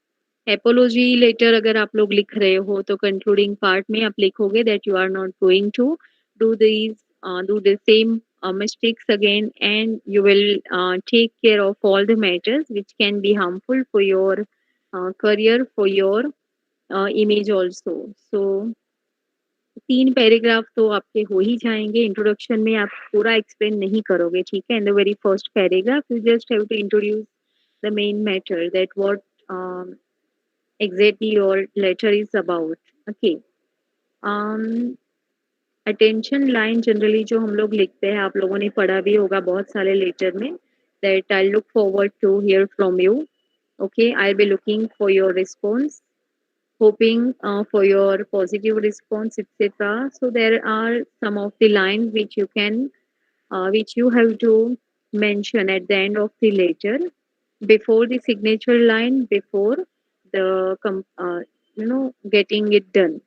S12: एपोलॉजी लेटर अगर आप लोग लिख रहे हो तो कंक्लूडिंग पार्ट में आप लिखोगे that you are not going to do the same mistakes again, and you will take care of all the matters which can be harmful for your career, for your image also. So 3 paragraph तो आपके हो ही जाएंगे. Introduction में आप पूरा explain नहीं करोगे. ठीक है. In the very first paragraph you just have to introduce the main matter that what exactly your letter is about. Okay. Attention line generally जो हम लोग लिखते हैं, आप लोगों ने पढ़ा भी होगा बहुत सारे लेटर में, that I look forward to hear from you. Okay, I'll be looking for your response, hoping for your positive response, etc. So there are some of the lines which you have to mention at the end of the letter, before the signature line, before the getting it done.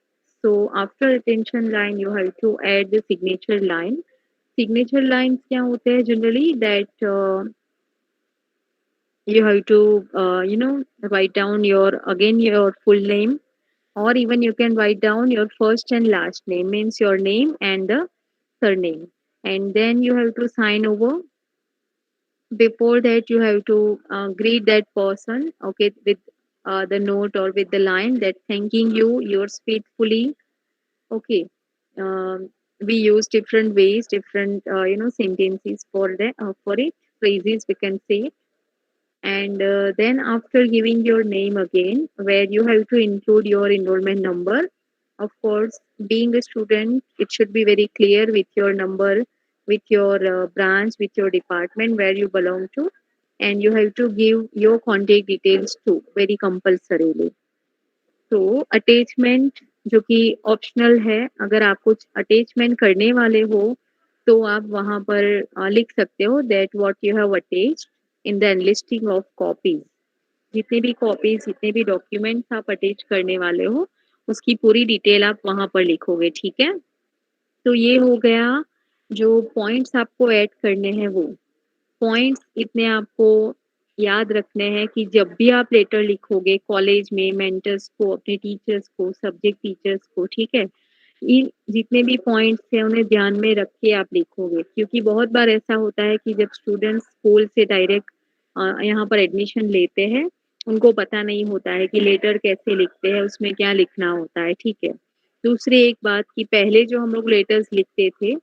S12: So after attention line you have to add the signature line. Signature lines क्या होते हैं generally, that you have to write down your full name, or even you can write down your first and last name, means your name and the surname, and then you have to sign over. Before that you have to greet that person, okay, with the note or with the line that thanking you, yours faithfully. Okay. We use different ways, different sentences for it, phrases we can say. And then after giving your name again, where you have to include your enrollment number. Of course, being a student, it should be very clear with your number, with your branch, with your department where you belong to, and you have to give your contact details too, very compulsorily. तो attachment जो कि optional है, अगर आप कुछ attachment करने वाले हो तो आप वहाँ पर लिख सकते हो that what you have attached in the enlisting of copies. जितने भी कॉपीज, जितने भी डॉक्यूमेंट्स आप अटैच करने वाले हो, उसकी पूरी डिटेल आप वहाँ पर लिखोगे. ठीक है. तो ये हो गया जो पॉइंट्स आपको ऐड करने हैं वो. पॉइंट्स इतने आपको याद रखने हैं कि जब भी आप लेटर लिखोगे कॉलेज में मेंटर्स को, अपने टीचर्स को, सब्जेक्ट टीचर्स को, ठीक है, इन जितने भी पॉइंट्स हैं उन्हें ध्यान में रख के आप लिखोगे, क्योंकि बहुत बार ऐसा होता है कि जब स्टूडेंट्स स्कूल से डायरेक्ट यहाँ पर एडमिशन लेते हैं, उनको पता नहीं होता है कि लेटर कैसे लिखते हैं, उसमें क्या लिखना होता है, ठीक है। दूसरी एक बात कि पहले जो हम लोग लेटर्स लिखते थे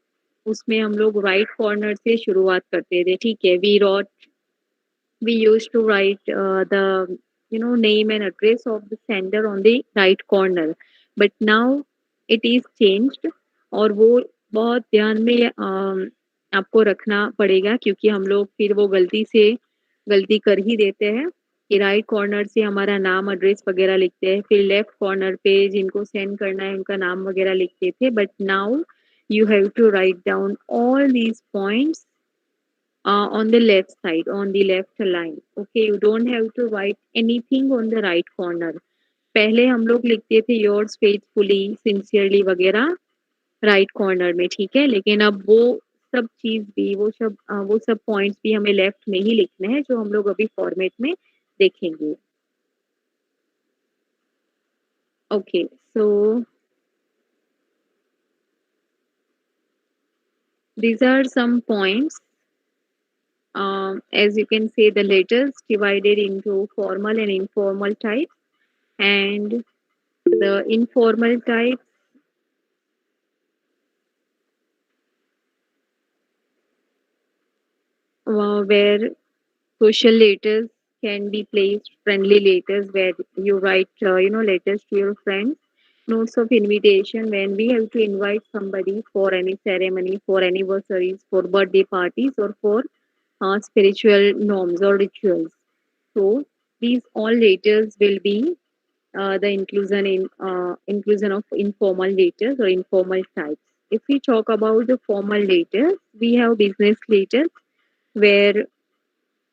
S12: उसमें हम लोग राइट कॉर्नर से शुरुआत करते थे, ठीक है। We used to write the name and address of the sender on the right corner, but now it is changed, और वो बहुत ध्यान में आपको रखना पड़ेगा, क्योंकि हम लोग फिर वो गलती कर ही देते हैं कि राइट कॉर्नर से हमारा नाम एड्रेस वगैरह लिखते हैं, फिर लेफ्ट कॉर्नर पे जिनको सेंड करना है उनका नाम वगैरह लिखते थे, but now you have to write down all these points on the left side, on the left line. Okay, you don't have to write anything on the right corner. पहले हम लोग लिखते थे yours faithfully, sincerely वगैरह right corner में, ठीक है, लेकिन अब वो सब चीज भी वो सब पॉइंट्स भी हमें लेफ्ट में ही लिखने हैं, जो हम लोग अभी फॉर्मेट में देखेंगे। Okay, so these are some points. As you can see, the letters divided into formal and informal types, and the informal types where social letters can be placed, friendly letters where you write letters to your friends, notes of invitation when we have to invite somebody for any ceremony, for anniversaries, for birthday parties, or for spiritual norms or rituals. So these all letters will be the inclusion of informal letters or informal types. If we talk about the formal letters, we have business letters where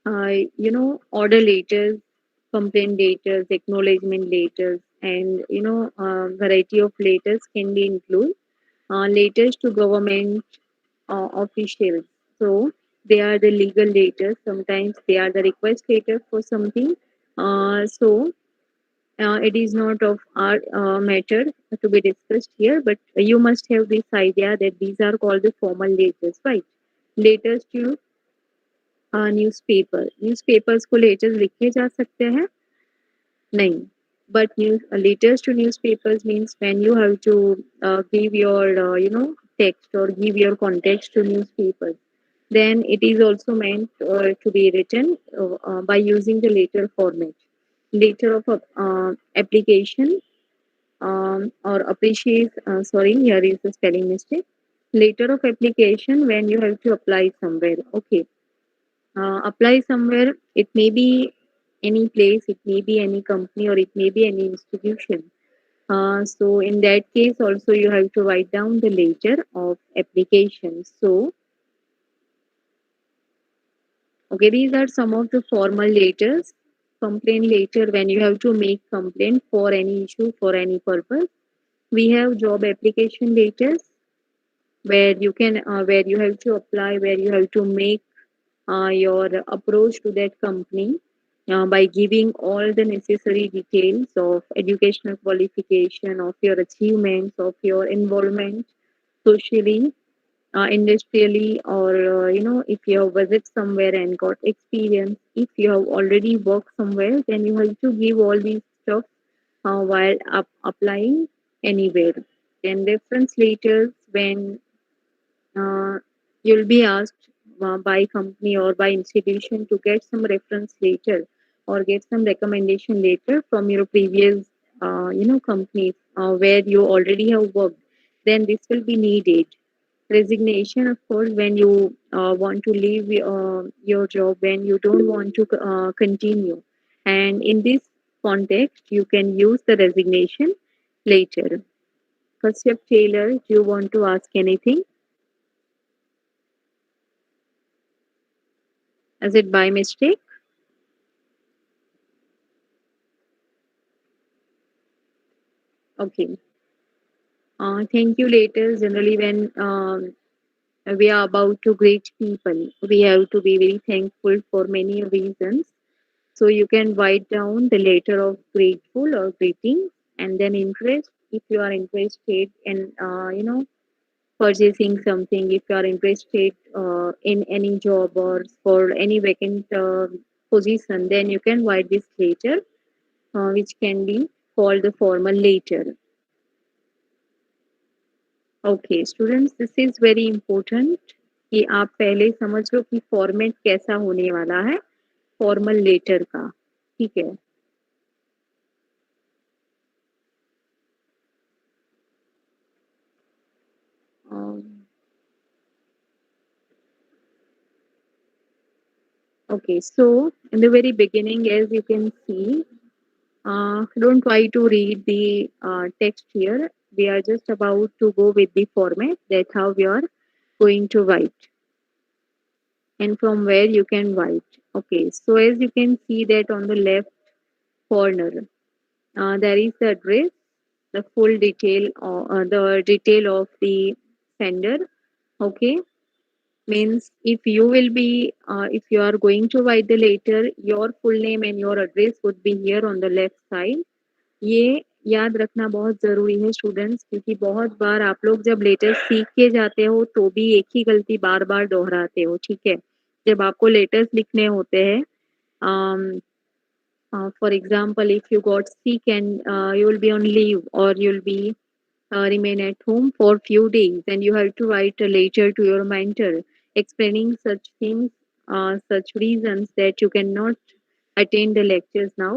S12: order letters, complaint letters, acknowledgement letters, and variety of letters can be included. Letters to government officials. So they are the legal letters. Sometimes they are the request letter for something. It is not of our matter to be discussed here, but you must have this idea that these are called the formal letters, right? Letters to newspapers को letters लिखे जा सकते हैं नहीं, but letters to newspapers means when you have to give your text or give your context to newspapers, then it is also meant to be written by using the letter format. Letter of application or appreciate, sorry, here is the spelling mistake. Letter of application when you have to apply somewhere. Okay, apply somewhere, it may be any place, it may be any company, or it may be any institution. So in that case also you have to write down the letter of application. So okay, these are some of the formal letters. Complaint letter when you have to make complaint for any issue, for any purpose. We have job application letters where you have to apply, where you have to make your approach to that company by giving all the necessary details of educational qualification, of your achievements, of your involvement socially, industrially, or if you have visited somewhere and got experience. If you have already worked somewhere, then you have to give all these stuff while applying anywhere. Then reference letters when you'll be asked by company or by institution to get some reference letter or get some recommendation letter from your previous companies where you already have worked, then this will be needed. Resignation, of course, when you want to leave your job, when you don't want to continue, and in this context you can use the resignation later. Kashyap Taylor, do you want to ask anything? Is it by mistake? Okay. Thank you later. Generally, when we are about to greet people. We have to be very thankful for many reasons. So you can write down the letter of grateful or greeting, and then interest if you are interested in purchasing something, if you are interested in any job or for any vacant position, then you can write this letter, which can be called the formal letter. Okay students this is very important कि आप पहले समझ लो कि format कैसा होने वाला है formal letter का ठीक है okay so in the very beginning as you can see don't try to read the text here we are just about to go with the format that's how we are going to write and from where you can write okay so as you can see that on the left corner there is the address the full detail or the detail of the sender okay means if you will be if you are going to write the letter your full name and your address would be here on the left side ये याद रखना बहुत ज़रूरी है students क्योंकि बहुत बार आप लोग जब लेटर सीख के जाते हो तो भी एक ही गलती बार बार दोहराते हो ठीक है जब आपको लेटर्स लिखने होते हैं for example if you got sick and you will be on leave or you'll be remain at home for few days and you have to write a letter to your mentor explaining such things such reasons that you cannot attend the lectures now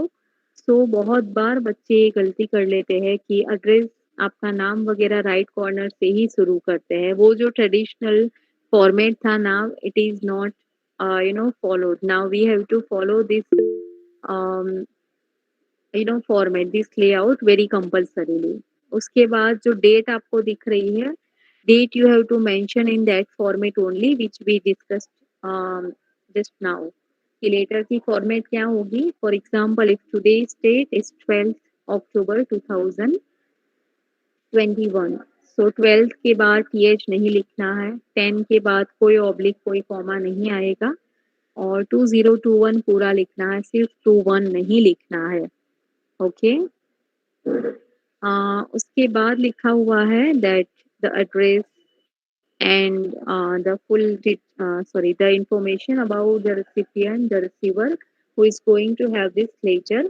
S12: so बहुत बार बच्चे ये गलती कर लेते हैं कि address आपका नाम वगैरह राइट कॉर्नर से ही शुरू करते हैं वो जो ट्रेडिशनल फॉर्मेट था now it is not followed now we have to follow this format this layout very compulsorily उसके बाद जो डेट आपको दिख रही है date you have to mention in that format only which we discussed just now कि letter की format क्या होगी for example if today's date is 12 October 2021 so 12 के बाद टीएच नहीं लिखना है 10 के बाद कोई ऑब्लिक कोई कॉमा नहीं आएगा और 2021 पूरा लिखना है सिर्फ 21 नहीं लिखना है ओके उसके बाद लिखा हुआ है that the address and the full sorry the information about the recipient the receiver who is going to have this letter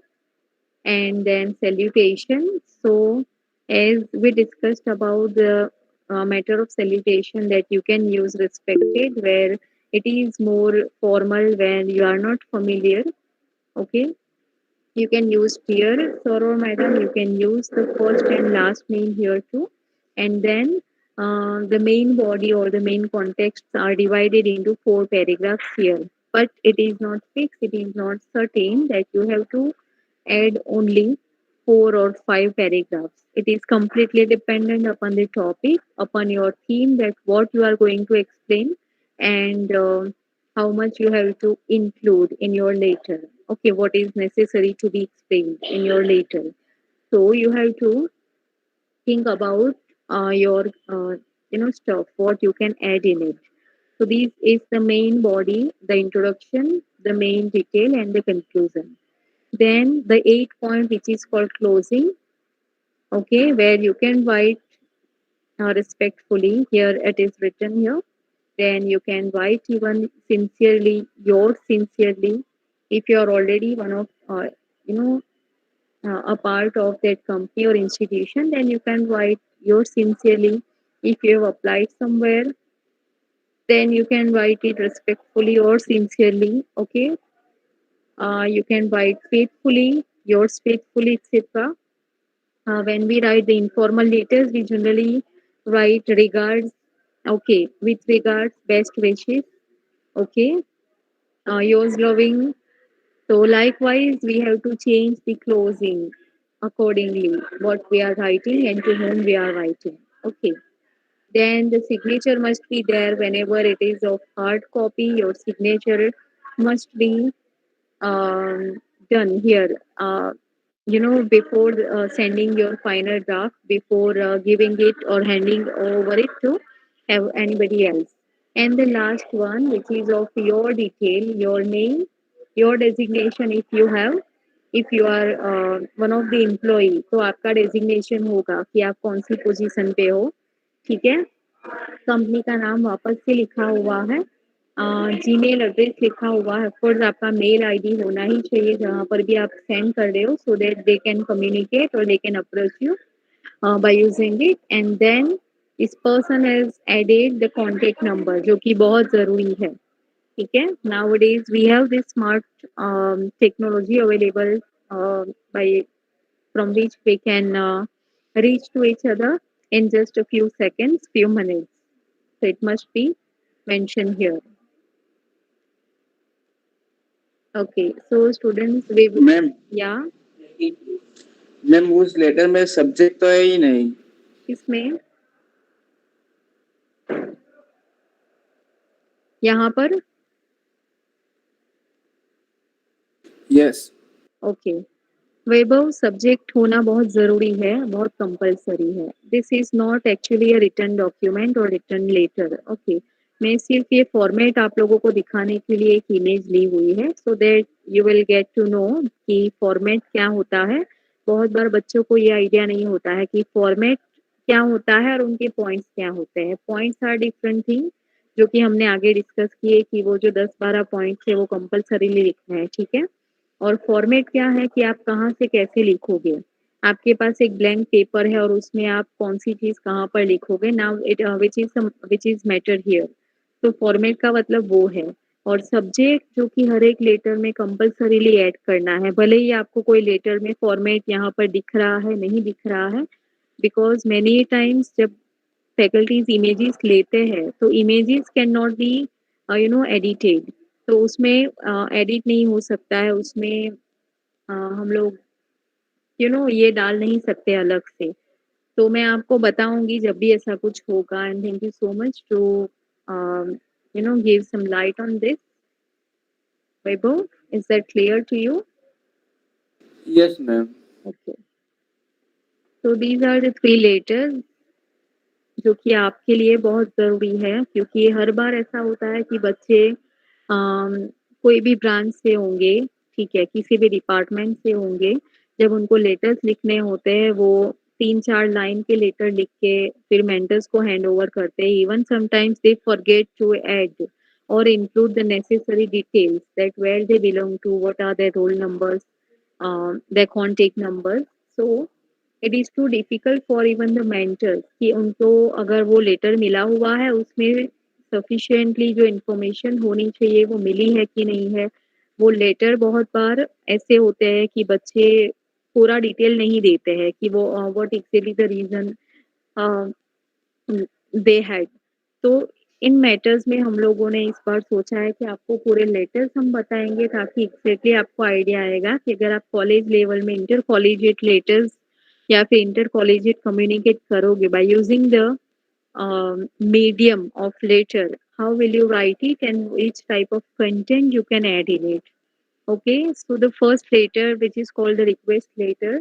S12: and then salutation so as we discussed about the matter of salutation that you can use respected where it is more formal when you are not familiar okay you can use dear sir or madam you can use the first and last name here too and then the main body or the main contexts are divided into 4 paragraphs here but it is not fixed it is not certain that you have to add only 4 or 5 paragraphs it is completely dependent upon the topic upon your theme that what you are going to explain and how much you have to include in your letter okay what is necessary to be explained in your letter so you have to think about your stuff what you can add in it so this is the main body the introduction the main detail and the conclusion then the 8th point which is called closing okay where you can write respectfully here it is written here then you can write even sincerely yours sincerely if you are already one of you know a part of that company or institution then you can write yours sincerely if you have applied somewhere then you can write it respectfully or sincerely okay you can write faithfully yours faithfully etc when we write the informal letters we generally write regards okay with regards best wishes okay yours loving so likewise we have to change the closing accordingly what we are writing and to whom we are writing okay then the signature must be there whenever it is of hard copy your signature must be done here before sending your final draft before giving it or handing over it to have anybody else And the last one, which is of your detail, your name, your designation if you have, if you are one of the employee, तो आपका designation होगा कि आप कौन सी position पे हो, ठीक है. कंपनी का नाम वापस से लिखा हुआ है, जीमेल एड्रेस लिखा हुआ है. ऑफकोर्स आपका मेल आईडी होना ही चाहिए जहाँ पर भी आप सेंड कर रहे हो, so that they can communicate और they can approach you by using it. And then this person has added the contact number जो कि बहुत ज़रूरी है, ठीक है. Nowadays we have this smart technology available by from which we can reach to each other in just a few seconds, few minutes. So it must be mentioned here. Okay, so students, we
S4: ma'am
S12: yeah,
S4: ma'am उस letter में subject तो है ही नहीं.
S12: इसमें यहाँ पर
S4: yes.
S12: Okay. वैभव, subject होना बहुत ज़रूरी है, बहुत कंपलसरी है. This is not actually a written document और रिटन लेटर. ओके, मैं सिर्फ ये फॉर्मेट आप लोगों को दिखाने के लिए एक इमेज ली हुई है, so that you will get to know कि फॉर्मेट क्या होता है. बहुत बार बच्चों को ये आइडिया नहीं होता है कि फॉर्मेट क्या होता है और उनके पॉइंट्स क्या होते हैं. पॉइंट्स आर डिफरेंट थिंग, जो कि हमने आगे डिस्कस किए कि वो जो 10-12 पॉइंट्स है वो कंपलसरीली लिखना है, ठीक है. और फॉर्मेट क्या है कि आप कहाँ से कैसे लिखोगे. आपके पास एक ब्लैंक पेपर है और उसमें आप कौन सी चीज़ कहाँ पर लिखोगे. Now it which is matter here. तो फॉर्मेट का मतलब वो है. और सब्जेक्ट जो कि हर एक लेटर में कंपलसरीली ऐड करना है, भले ही आपको कोई लेटर में फॉर्मेट यहाँ पर दिख रहा है, नहीं दिख रहा है, बिकॉज मेनी टाइम्स जब फैकल्टीज इमेजेस लेते हैं तो images can not be edited. तो उसमें एडिट नहीं हो सकता है, उसमें हम लोग ये डाल नहीं सकते अलग से. तो मैं आपको बताऊंगी जब भी ऐसा कुछ होगा. And thank you so much to give some light on this. Vaibhav, is that clear to you?
S4: Yes ma'am.
S12: Okay, so these are the 3 letters जो कि आपके लिए बहुत ज़रूरी है, क्योंकि हर बार ऐसा होता है कि बच्चे कोई भी ब्रांच से होंगे, ठीक है, किसी भी डिपार्टमेंट से होंगे, जब उनको लेटर्स लिखने होते हैं वो 3-4 लाइन के लेटर लिख के फिर मेंटर्स को हैंड ओवर करते हैं. Even sometimes they forget to add और include the necessary details that where they belong to, what are their roll numbers, their contact numbers. So it is too difficult for even the mentors कि उनको अगर वो letter मिला हुआ है उसमें sufficiently जो इन्फॉर्मेशन होनी चाहिए वो मिली है कि नहीं है. वो लेटर बहुत बार ऐसे होते हैं कि बच्चे पूरा डिटेल नहीं देते हैं कि वो what actually the reason they had. तो इन मैटर्स में हम लोगों ने इस बार सोचा है कि आपको पूरे लेटर्स हम बताएंगे ताकि एग्जैक्टली आपको आइडिया आएगा कि अगर आप कॉलेज लेवल में इंटर कॉलेजिएट लेटर्स या फिर इंटर कॉलेजिएट कम्युनिकेट करोगे by using the medium of letter, how will you write it and which type of content you can add in it. Okay, so the first letter, which is called the request letter,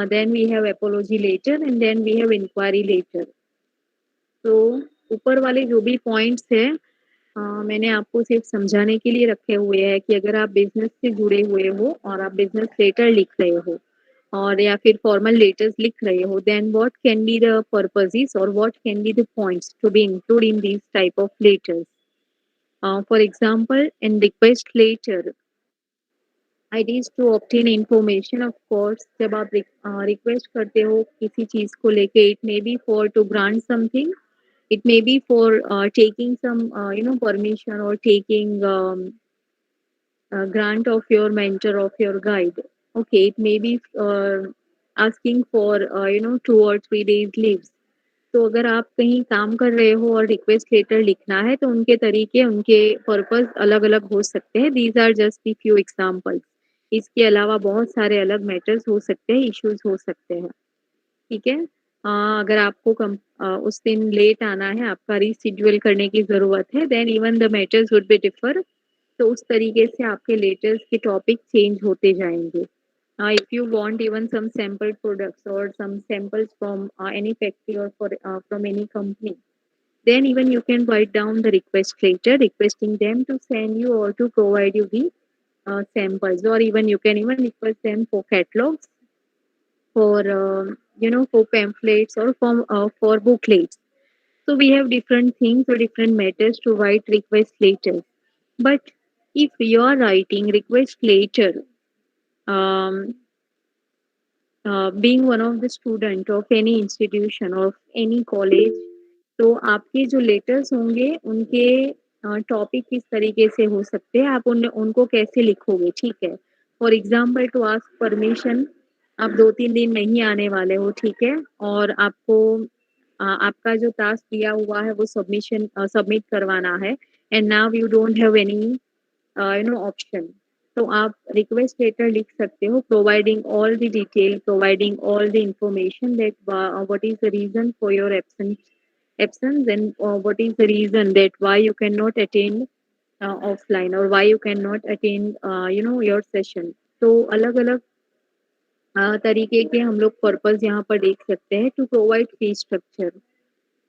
S12: then we have apology letter, and then we have inquiry letter. तो ऊपर वाले जो भी points हैं मैंने आपको सिर्फ समझाने के लिए रखे हुए हैं कि अगर आप बिजनेस से जुड़े हुए हो और आप बिजनेस लेटर लिख रहे हो और या फिर फॉर्मल लेटर्स लिख रहे हो, then what can be the purposes और what can be the points to be include in this type of letters. For example, in request letter it is to obtain information. Of course, जब आप request करते हो किसी चीज़ को लेके, it may be for to grant something, it may be for taking some permission or taking grant of your mentor, of your guide. Okay, it may be asking for 2 or 3 days leaves. तो अगर आप कहीं काम कर रहे हो और request letter लिखना है तो उनके तरीके, उनके पर्पस अलग अलग हो सकते हैं. These are just the few examples. इसके अलावा बहुत सारे अलग मैटर्स हो सकते हैं, इश्यूज हो सकते हैं, ठीक है. अगर आपको उस दिन लेट आना है, आपका रीशेड्यूल करने की ज़रूरत है, then even the matters would be differ. तो उस तरीके से आपके लेटर्स के टॉपिक चेंज होते जाएंगे. If you want even some sample products or some samples from any factory or from any company, then even you can write down the request later, requesting them to send you or to provide you the samples, or even you can even request them for catalogs, for for pamphlets, or for booklets. So we have different things or different methods to write request letters. But if you are writing request letter, um, being one of the student of any institution of any college, तो आपके जो letters होंगे उनके topic किस तरीके से हो सकते हैं, आप उनको कैसे लिखोगे, ठीक है। For example to ask permission, आप 2-3 दिन नहीं आने वाले हो, ठीक है, और आपको आपका जो टास्क दिया हुआ है वो सबमिट करवाना है, and now you don't have any option, तो आप रिक्वेस्ट लेटर लिख सकते हो, providing all the detail, providing all the information that what is the reason for your absence, and what is the reason that why you cannot attend offline, or why you cannot attend your session. तो अलग अलग तरीके के हम लोग purpose यहाँ पर देख सकते हैं to provide fee structure.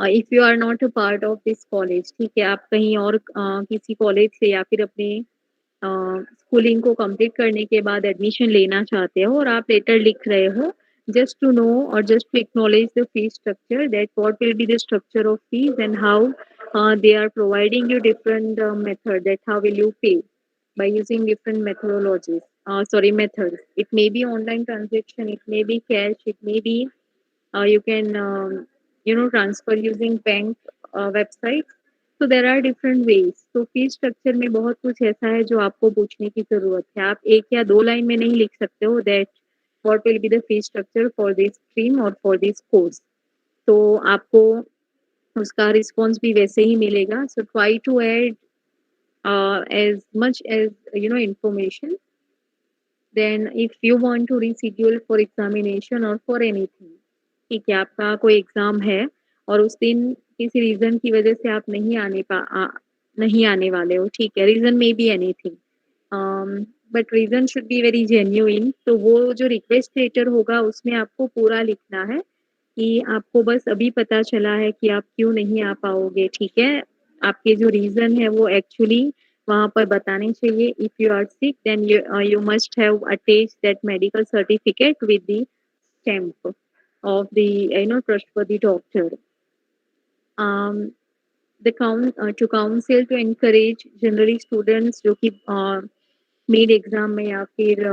S12: If you are not a part of this college, ठीक है, आप कहीं और किसी कॉलेज से या फिर अपने स्कूलिंग को कंप्लीट करने के बाद एडमिशन लेना चाहते हो और आप लेटर लिख रहे हो, just to know or just to acknowledge the fee structure, that what will be the structure of fees and how they are providing you different method, that how will you pay by using different methodologies, methods. It may be online transaction, it may be cash, it may be you can transfer using bank websites. So there are different ways. तो fee structure में बहुत कुछ ऐसा है जो आपको पूछने की जरूरत है, आप एक या दो लाइन में नहीं लिख सकते हो that what will be the fee structure for this stream or for this course. तो आपको उसका रिस्पॉन्स भी वैसे ही मिलेगा. So try to add as much as information. Then if you want to reschedule for examination or for anything, ठीक है, आपका कोई एग्जाम है और उस दिन किसी रीजन की वजह से आप नहीं आने वाले हो, ठीक है, रीजन में be anything, but reason should be very genuine. तो वो जो रिक्वेस्ट लेटर होगा उसमें आपको पूरा लिखना है कि आपको बस अभी पता चला है कि आप क्यों नहीं आ पाओगे, ठीक है, आपके जो रीजन है वो एक्चुअली वहाँ पर बताने चाहिए. If you are sick then you must have attached that medical certificate with the stamp of the trustworthy doctor. To counsel, to encourage generally students जो कि मिड एग्जाम में या फिर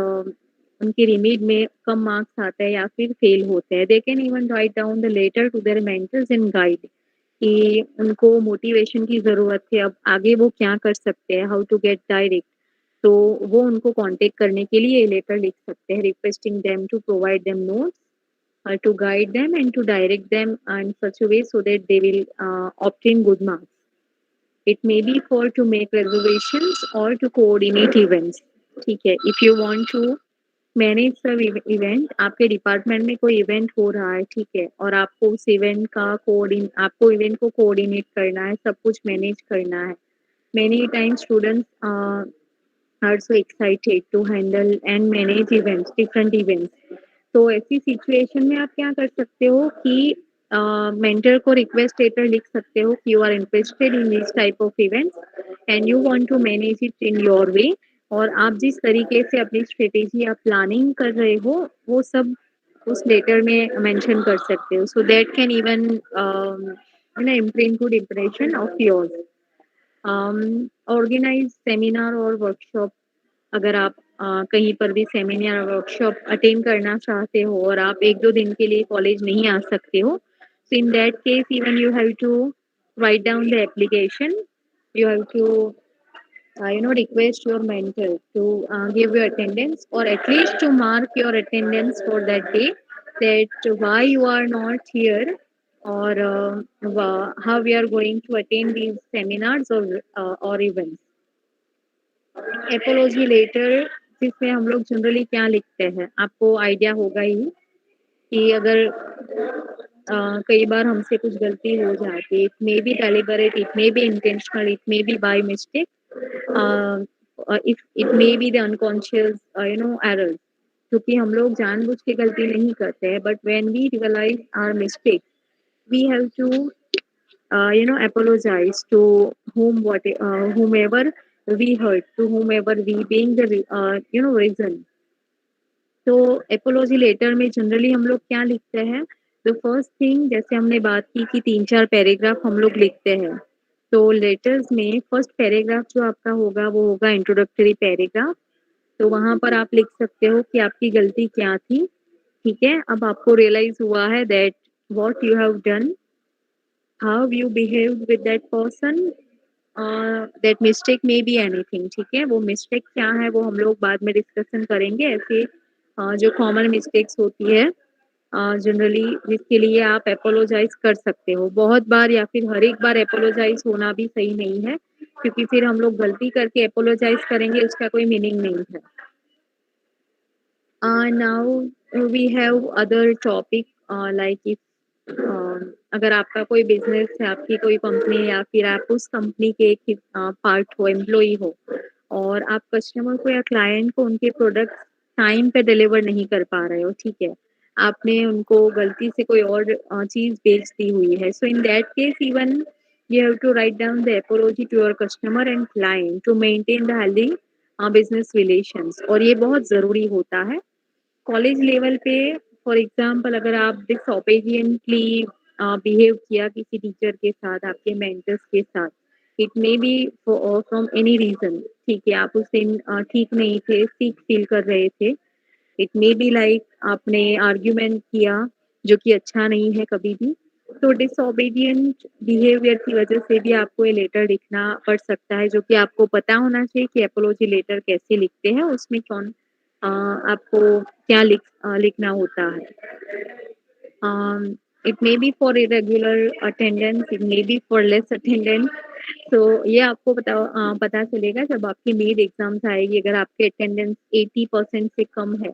S12: उनके रिमिड में कम मार्क्स आता है या फिर फेल होते हैं, they can even write down the letter to their mentors and guide कि उनको मोटिवेशन की ज़रूरत है, अब आगे वो क्या कर सकते हैं, हाउ टू गेट डायरेक्ट, तो वो उनको कांटेक्ट करने के लिए ये लेटर लिख सकते हैं, requesting them to provide them notes, to guide them and to direct them in such a way so that they will obtain good marks. It may be for to make reservations or to coordinate events. ठीक है, if you want to manage the event, आपके department में कोई event हो रहा है, ठीक है, और आपको उस इवेंट का आपको इवेंट को कोऑर्डिनेट करना है, सब कुछ मैनेज करना है. Many times students are so excited to handle and manage events, different events. तो ऐसी सिचुएशन में आप क्या कर सकते हो कि मेंटर को रिक्वेस्ट लेटर लिख सकते हो कि you are interested in this type of events and you want to manage it in your way, और आप जिस तरीके से अपनी स्ट्रेटेजी आप प्लानिंग कर रहे हो वो सब उस लेटर में मेंशन कर सकते हो, so that can even imprint good impression of yours. Organise seminar और वर्कशॉप, अगर आप कहीं पर भी सेमिनार वर्कशॉप अटेंड करना चाहते हो और आप 1-2 दिन के लिए कॉलेज नहीं आ सकते हो, so in that case even you have to write down the application, you have to request your mentor to give your attendance, or at least to mark your attendance for that day, that why you are not here, or how we are going to attend these seminars or events. Apology letter, जिसमें हम लोग generally क्या लिखते हैं, आपको idea होगा ही कि अगर कई बार हमसे कुछ गलती हो जाती है, it may be deliberate, it may be intentional, it may be by mistake, if it may be the unconscious error, क्योंकि हम लोग जानबूझ के गलती नहीं करते हैं, but when we realise our mistake we have to apologize to whomever we hurt, to whomever we being the reason. तो एपोलॉजी लेटर में जनरली हम लोग क्या लिखते हैं? द फर्स्ट थिंग, जैसे हमने बात की कि 3-4 पैराग्राफ हम लोग लिखते हैं। तो लेटर्स में फर्स्ट पैराग्राफ जो आपका होगा वो होगा इंट्रोडक्टरी पैराग्राफ। तो वहाँ पर आप लिख सकते हो कि आपकी गलती क्या थी, ठीक है? अब आपको रियलाइज़ हुआ है that what you have done, how you behaved with that person, that mistake may be anything, ठीक है? वो मिस्टेक क्या है वो हम लोग बाद में डिस्कशन करेंगे। ऐसे जो कॉमन मिस्टेक्स होती है जनरली जिसके लिए आप एपोलोजाइज कर सकते हो। बहुत बार या फिर हर एक बार एपोलोजाइज होना भी सही नहीं है, क्योंकि फिर हम लोग गलती करके एपोलोजाइज करेंगे उसका कोई मीनिंग नहीं है। Now we have other topic like if अगर आपका कोई बिजनेस है, आपकी कोई कंपनी या फिर आप उस कंपनी के एक पार्ट हो, एम्प्लॉई हो और आप कस्टमर को या क्लाइंट को उनके प्रोडक्ट टाइम पे डिलीवर नहीं कर पा रहे हो, ठीक है? आपने उनको गलती से कोई और चीज़ बेच दी हुई है। So in that case even you have to write down the apology to your customer and client to maintain the healthy business relations, और ये बहुत ज़रूरी होता है। कॉलेज लेवल पे फॉर एग्जांपल अगर आप डिसओबीडियंटली बिहेव किया किसी टीचर के साथ, आपके मेंटर्स के साथ, it may be from any reason, ठीक है? आप उस दिन ठीक नहीं थे, सिक फील कर रहे थे, इट मे बी लाइक आपने आर्ग्यूमेंट किया जो कि अच्छा नहीं है कभी भी। तो डिसओबीडियंट बिहेवियर की वजह से भी आपको ये लेटर लिखना पड़ सकता है, जो कि आपको पता होना चाहिए कि एपोलॉजी लेटर कैसे लिखते हैं, उसमें कौन आपको क्या लिखना होता है। It may B for irregular attendance, it may B for less attendance. तो ये आपको पता चलेगा जब आपकी मीड एग्जाम्स आएगी। अगर आपके अटेंडेंस 80% से कम है,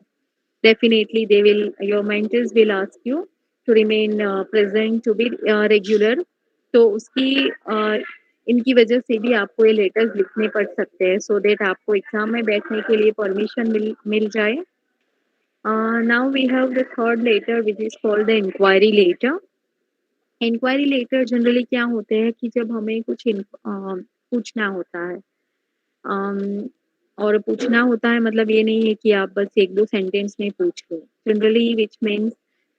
S12: definitely they will, your mentors will ask you to remain present, to be regular। तो उसकी इनकी वजह से भी आपको ये लेटर्स लिखने पड़ सकते हैं, सो दैट आपको एग्जाम में बैठने के लिए परमिशन मिल जाए। Now we have the third letter which is called the inquiry letter. Inquiry letter generally क्या होते हैं कि जब हमें कुछ पूछना होता है, और पूछना होता है मतलब ये नहीं है कि आप बस 1-2 सेंटेंस में पूछ लो। Generally which means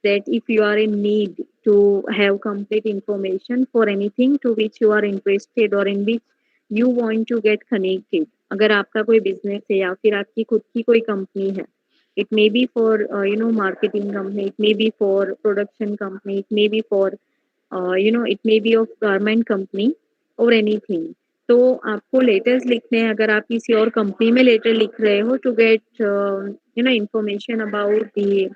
S12: that if you are in need to have complete information for anything to which you are interested or in which you want to get connected। अगर आपका कोई बिजनेस है या फिर आपकी खुद की कोई कंपनी है, it may be for marketing company, it may be for production company, it may be for it may be of garment company or anything। तो आपको लेटर्स लिखने हैं। अगर आप किसी और कंपनी में लेटर लिख रहे हो to get information about the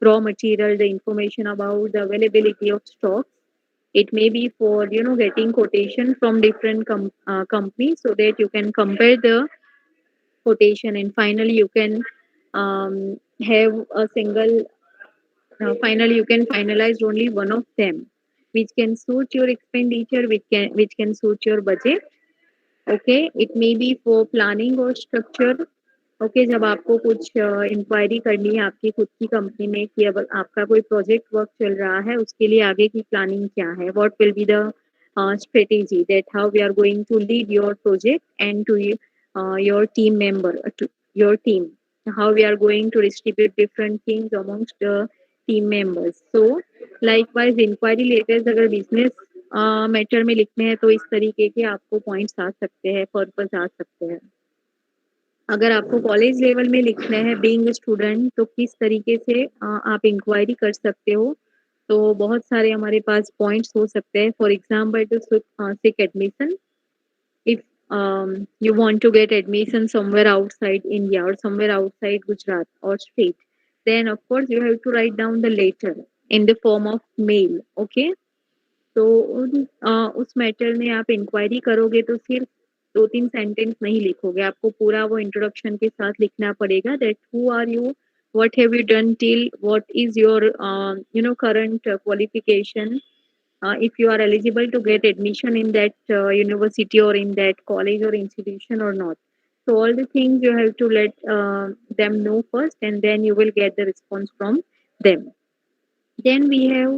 S12: raw material, the information about the availability of stock, it may be for getting quotation from different companies so that you can compare the quotation and finally you can have a single finally you can finalize only one of them which can suit your expenditure, which can suit your budget। Okay, it may B for planning और structure. Okay, जब आपको कुछ inquiry करनी है आपकी खुद की company में कि अब आपका कोई प्रोजेक्ट वर्क चल रहा है, उसके लिए आगे की प्लानिंग क्या है, what will be the strategy, that how we are going to lead your project and to your team member, to your team, how we are going to distribute different things amongst the team members। So likewise inquiry letters अगर business matter में लिखने हैं तो इस तरीके के आपको points आ सकते हैं, पर्पस आ सकते हैं। अगर आपको कॉलेज लेवल में लिखना है बीइंग स्टूडेंट, तो किस तरीके से आप इंक्वायरी कर सकते हो, तो बहुत सारे हमारे पास पॉइंट्स हो सकते हैं। For example to seek admission, if you want to get admission somewhere outside India or somewhere outside Gujarat or state, then of course you have to write down the letter in the form of mail। okay, तो उस matter में आप inquiry करोगे तो सिर्फ 2-3 sentence नहीं लिखोगे, आपको पूरा वो इंट्रोडक्शन के साथ लिखना पड़ेगा। That who are you, what have you done till, what is your current qualification, if you are eligible to get admission in that university or in that college or institution or not। So all the things you have to let them know first and then you will get the response from them। Then we have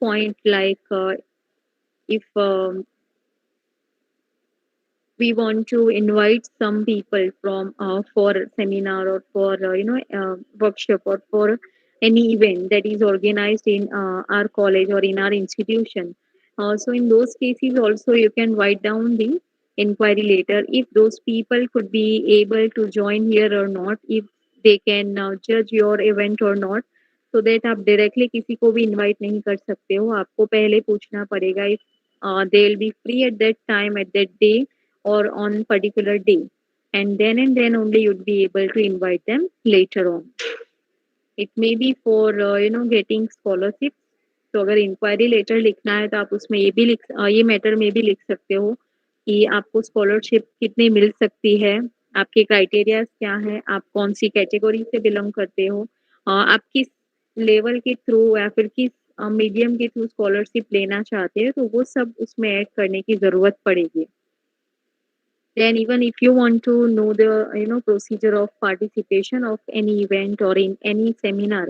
S12: point like if we want to invite some people from for seminar or for workshop or for any event that is organized in our college or in our institution. So in those cases also you can write down the inquiry later if those people could be able to join here or not, if they can judge your event or not, so that आप directly किसी को भी invite नहीं कर सकते हो, आपको पहले पूछना पड़ेगा if they will be free at that time at that day or on particular day, and then only you'd be able to invite them later on. It may be for getting scholarship. तो अगर inquiry letter लिखना है तो आप उसमें ये matter में भी लिख सकते हो कि आपको स्कॉलरशिप कितनी मिल सकती है, आपके क्राइटेरिया क्या है, आप कौन सी कैटेगरी से बिलोंग करते हो, आप किस लेवल के थ्रू या फिर किस मीडियम के थ्रू स्कॉलरशिप लेना चाहते हैं, तो वो सब उसमें ऐड करने की ज़रूरत पड़ेगी. Then even if you want to know the procedure of participation of any event or in any seminar,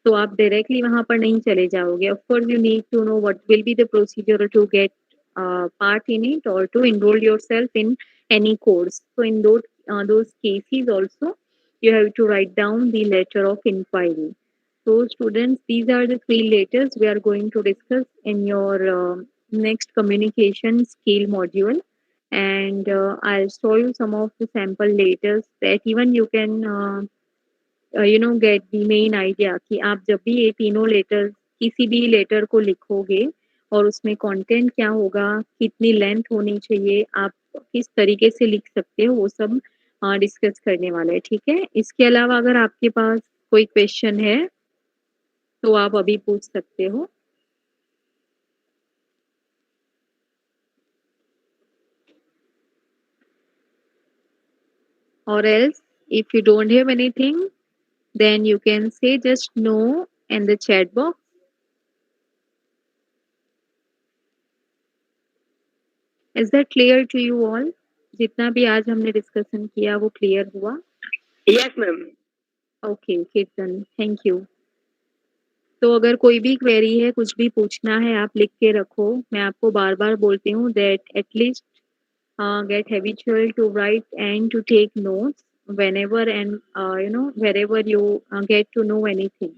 S12: तो आप directly वहाँ पर नहीं चले जाओगे. Of course you need to know what will be the procedure to get part in it or to enroll yourself in any course. So in those cases also you have to write down the letter of inquiry. So students, these are the 3 letters we are going to discuss in your next communication skill module. And I'll show you some of the sample letters that even you can get the main idea कि आप जब भी ये तीनों letter किसी भी letter को लिखोगे और उसमें कंटेंट क्या होगा, कितनी लेंथ होनी चाहिए, आप किस तरीके से लिख सकते हो, वो सब डिस्कस करने वाले हैं. ठीक है, इसके अलावा अगर आपके पास कोई क्वेश्चन है तो आप अभी पूछ सकते हो. Or else, if you don't have anything, then you can say just no in the chat box. Is that clear to you all? जितना भी आज हमने डिस्कशन किया वो क्लियर हुआ?
S6: Yes, ma'am.
S12: ओके कीर्तन, थैंक यू. तो अगर कोई भी क्वेरी है, कुछ भी पूछना है, आप लिख के रखो. मैं आपको बार-बार बोलती हूँ that at least get habitual to write and to take notes whenever and wherever you get to know anything,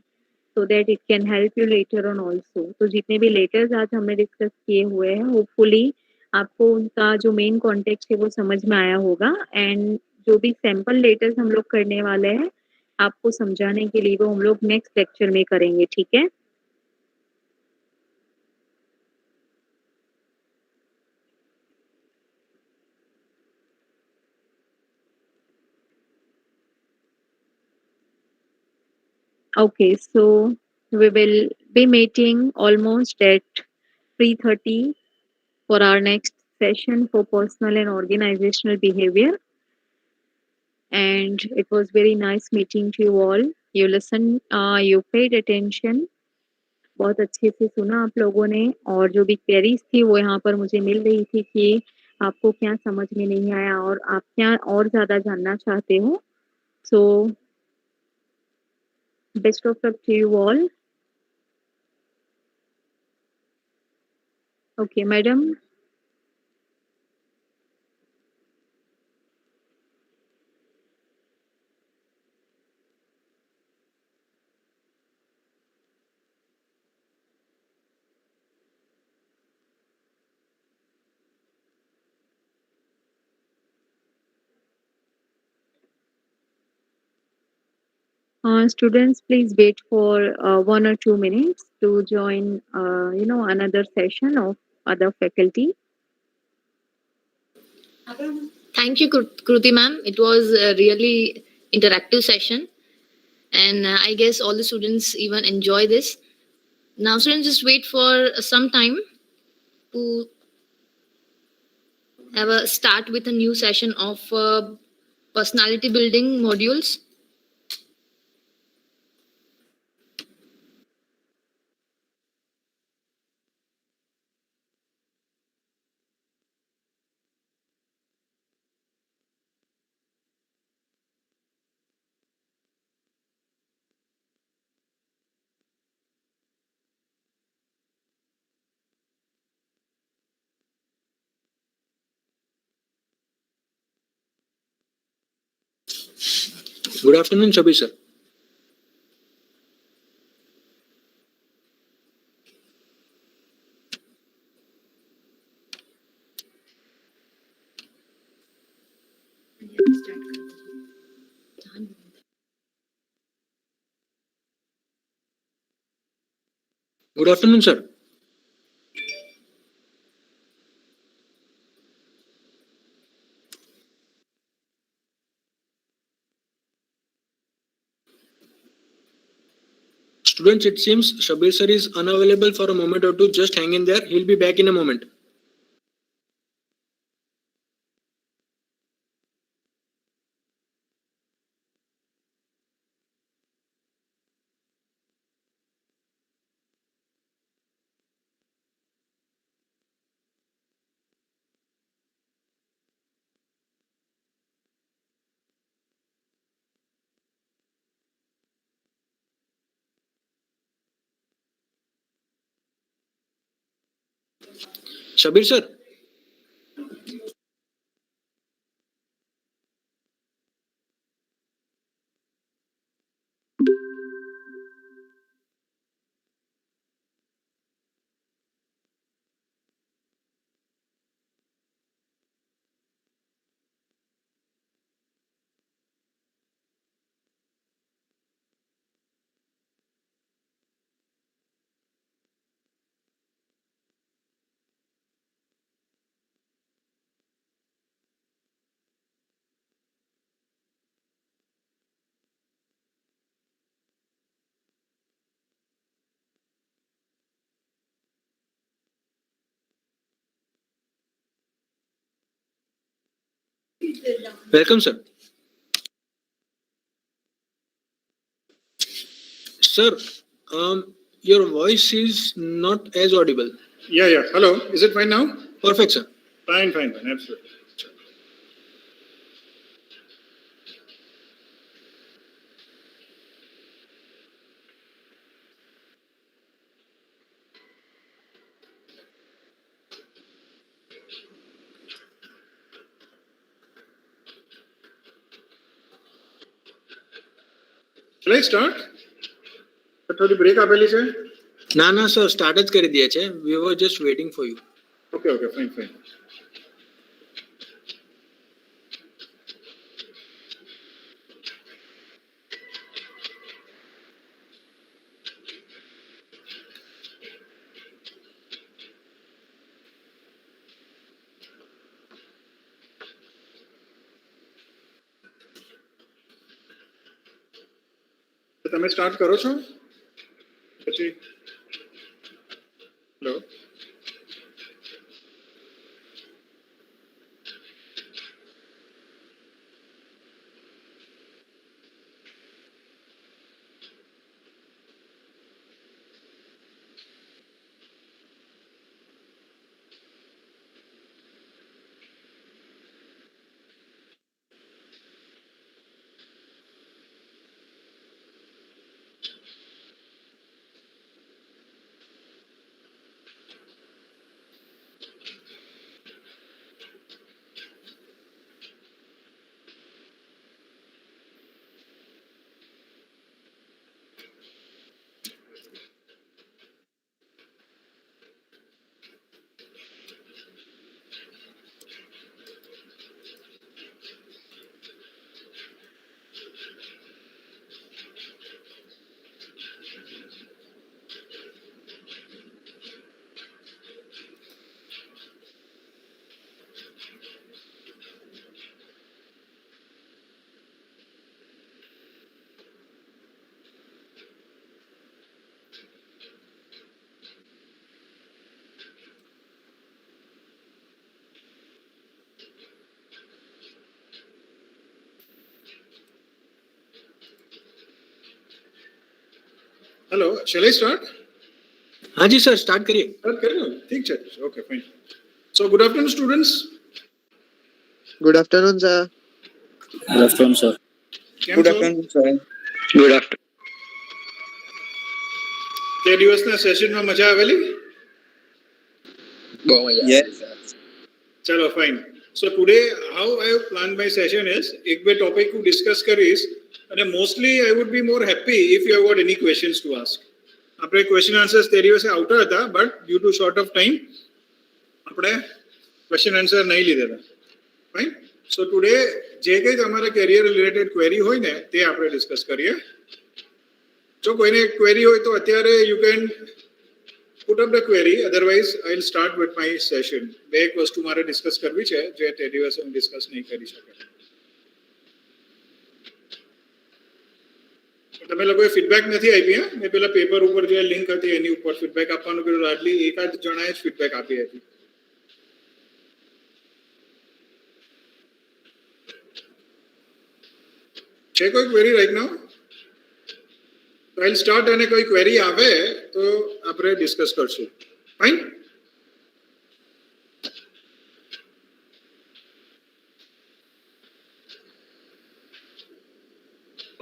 S12: so that it can help you later on also. तो जितने भी लेटर्स आज हमने डिस्कस किए हुए हैं, होपफुली आपको उनका जो मेन कॉन्टेक्स्ट है वो समझ में आया होगा. एंड जो भी सैंपल लेटर्स हम लोग करने वाले हैं आपको समझाने के लिए, वो हम लोग नेक्स्ट लेक्चर में करेंगे. ठीक है? Okay, so we will be meeting almost at 3:30 for our next session for personal and organizational behavior. And it was very nice meeting to you all. You listened, you paid attention. बहुत अच्छे से सुना आप लोगों ने, और जो भी क्वेरीज थी वो यहाँ पर मुझे मिल रही थी कि आपको क्या समझ में नहीं आया और आप क्या और ज़्यादा जानना चाहते हो. So best of luck to you all. Okay, madam. Students, please wait for 1 or 2 minutes to join, another session of other faculty.
S13: Thank you, Kruti ma'am. It was a really interactive session, and I guess all the students even enjoy this. Now, students, just wait for some time to have a start with a new session of personality building modules.
S11: Good afternoon, Shabir sir. Good afternoon, sir. Students, it seems Shabir sir is unavailable for a moment or two. Just hang in there. He'll be back in a moment. Shabir sir. Welcome, sir. Sir, your voice is not as audible.
S14: Yeah. Hello. Is it fine now?
S11: Perfect, sir.
S14: Fine. Absolutely. Shall I start? થોડી break આપેલી છે?
S11: ના sir, start જ કરી દીધા છે. We were just waiting for you.
S14: Okay, fine. તમે start કરો છો? પછી hello. Hello, shall I start?
S11: हाँ जी sir, start करिए.
S14: Start करें? ठीक है. Okay, fine. So, good afternoon, students.
S15: Good afternoon, sir.
S2: Good afternoon, sir.
S15: Good afternoon, sir.
S10: Good afternoon.
S14: તે દિવસના સેશનમાં મજા આવેલી?
S15: Yes, sir.
S14: ચલો, fine. So today, how I have planned my session is, એક બે ટોપિક હું ડિસ્કસ કરીશ અને mostly I would be more happy if you have got any questions to ask. આપણે ક્વેશ્ચન આન્સર્સ તે દિવસે આવતા હતા, but due to short of time આપણે ક્વેશ્ચન આન્સર નહીં લીધેલા. ફાઇન. સો ટુડે જે કંઈ તમારા કેરિયર રિલેટેડ ક્વેરી હોય ને તે આપણે ડિસ્કસ કરીએ. જો કોઈને ક્વેરી હોય તો અત્યારે you can put up the query, otherwise I will start with my session. બે એક વસ્તુ મારે ડિસ્કસ કરવી છે જે તે દિવસે હું ડિસ્કસ નહીં કરી શકે. તમે લોકોએ ફીડબેક નથી આપી. મેં પેલા પેપર ઉપર જે લિંક હતી એની ઉપર ફીડબેક આપવાનું કીધું. આટલી એકાદ જણાએ જ ફીડબેક આપી હતી. છે કોઈ ક્વેરી રાઈટ નાઉ? આઈ સ્ટાર્ટ, અને કોઈ ક્વેરી આવે તો આપણે ડિસ્કસ કરશું. Fine.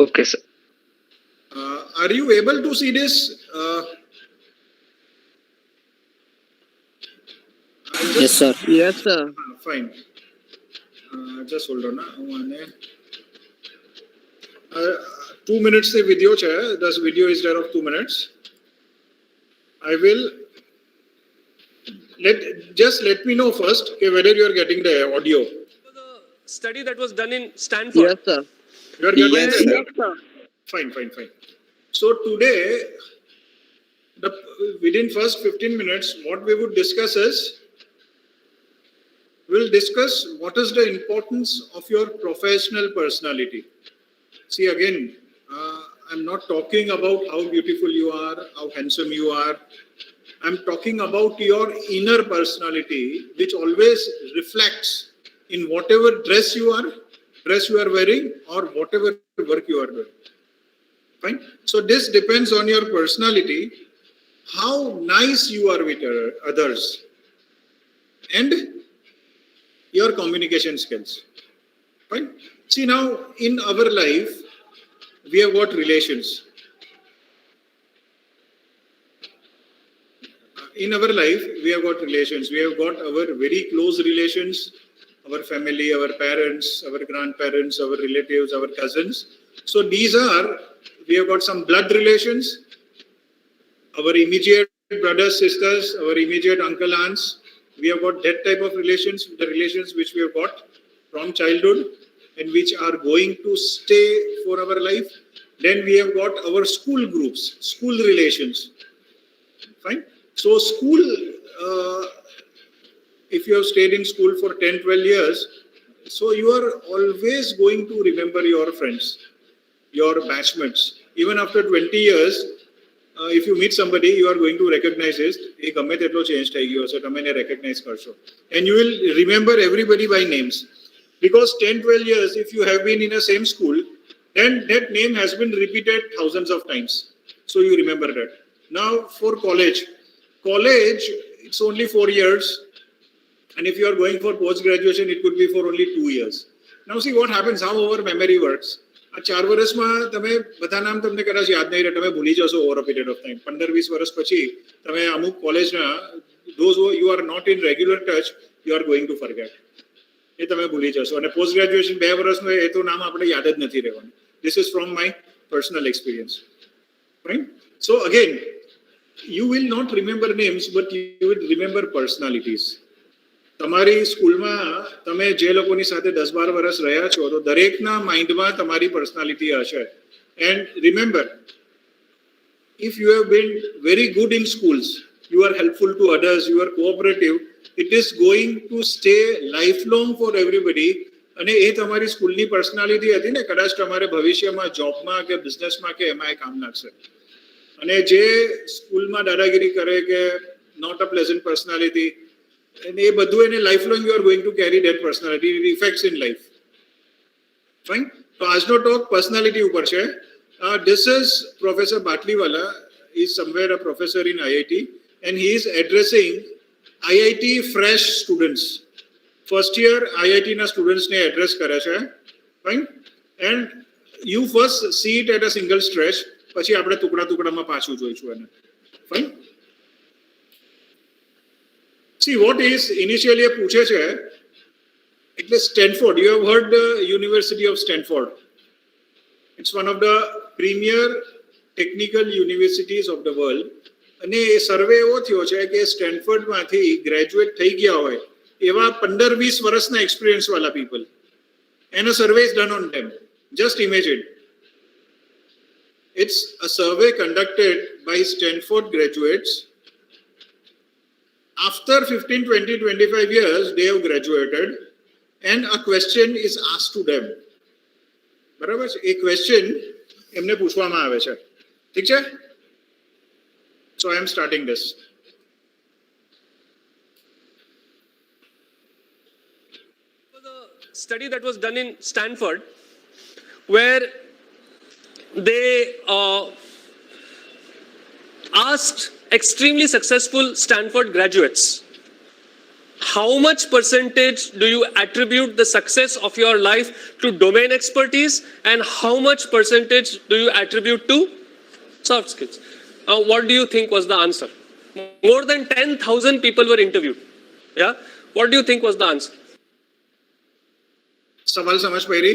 S15: Okay, sir.
S14: Are you able to see this?
S2: Yes, sir.
S15: Yes, sir.
S14: Fine. Just hold on. 2 minutes the video છે. This video is there of 2 minutes. I will let me know first whether you are getting the audio.
S16: The study that was done in Stanford.
S15: Yes, sir.
S14: You are getting
S15: Yes,
S14: it?
S15: yes, sir.
S14: Fine. So today, within first 15 minutes, what we would discuss is, we'll discuss what is the importance of your professional personality. See, again, I'm not talking about how beautiful you are, how handsome you are. I'm talking about your inner personality, which always reflects in whatever dress you are wearing, or whatever work you are doing. Fine. So this depends on your personality, how nice you are with others, and your communication skills. Fine. See, now in our life, we have got relations. In our life, we have got relations. We have got our very close relations, our family, our parents, our grandparents, our relatives, our cousins. So these are, we have got some blood relations, our immediate brothers, sisters, our immediate uncle, aunts. We have got that type of relations, the relations which we have got from childhood and which are going to stay for our life. Then we have got our school groups, school relations. Fine. So school, if you have stayed in school for 10, 12 years, so you are always going to remember your friends, your batchmates. Even after 20 years, if you meet somebody, you are going to recognize it. And you will remember everybody by names. Because 10, 12 years, if you have been in the same school, then that name has been repeated thousands of times. So you remember that. Now for college, it's only 4 years. And if you are going for post-graduation, it could be for only 2 years. Now see what happens, how our memory works. આ 4 વર્ષમાં તમે બધા નામ તમને કદાચ યાદ નહીં રહે, તમે ભૂલી જશો over a period of time. 15-20 વર્ષ પછી તમે અમુક કોલેજના those who you are not in regular touch, you are going to forget. એ તમે ભૂલી જશો. અને પોસ્ટ ગ્રેજ્યુએશન 2 વર્ષનું એ તો નામ આપણે યાદ જ નથી રહેવાનું. This is from my personal experience. Right? So again, you will not remember names, but you will remember personalities. તમારી સ્કૂલમાં તમે જે લોકોની સાથે 10-12 વર્ષ રહ્યા છો, તો દરેકના માઇન્ડમાં તમારી પર્સનાલિટી હશે. And remember, if you have been very good in schools, you are helpful to others, you are cooperative, it is going to stay lifelong for everybody. અને એ તમારી સ્કૂલની પર્સનાલિટી હતી ને, કદાચ તમારે ભવિષ્યમાં જોબમાં કે બિઝનેસમાં કે એમાં એ કામ લાગશે. અને જે સ્કૂલમાં દાદાગીરી કરે કે not a pleasant personality, and એ બધું એને lifelong you are going to carry that personality, it affects in life. Fine. તો આજનો ટોક પર્સનાલિટી ઉપર છે. This is Professor Batliwala. He is somewhere a professor in IIT, and he is addressing IIT fresh students. First year IIT na students ne address કરે છે. Fine. And you first see it at a single stretch, પછી આપણે ટુકડા ટુકડામાં પાછું જોઈશું એને. Fine. See what is initially પૂછે છે, એટલે Stanford, you have heard the University of Stanford. It's one of the premier technical universities of the world. અને એ સર્વે એવો થયો છે કે સ્ટેનફોર્ડમાંથી ગ્રેજ્યુએટ થઈ ગયા હોય એવા 15-20 વર્ષના એક્સપિરિયન્સ વાળા people, and a survey is done on them. Just imagine. It's a survey conducted by Stanford graduates. After 15, 20, 25 years, they have graduated, and a question is asked to them. બરાબર છે? એ question એમને પૂછવામાં આવે છે. ઠીક છે? So I am starting this.
S16: Study that was done in Stanford, where they asked extremely successful Stanford graduates, how much percentage do you attribute the success of your life to domain expertise, and how much percentage do you attribute to soft skills? What do you think was the answer? More than 10,000 people were interviewed. Yeah? What do you think was the answer?
S14: સવાલ સમજ પડી?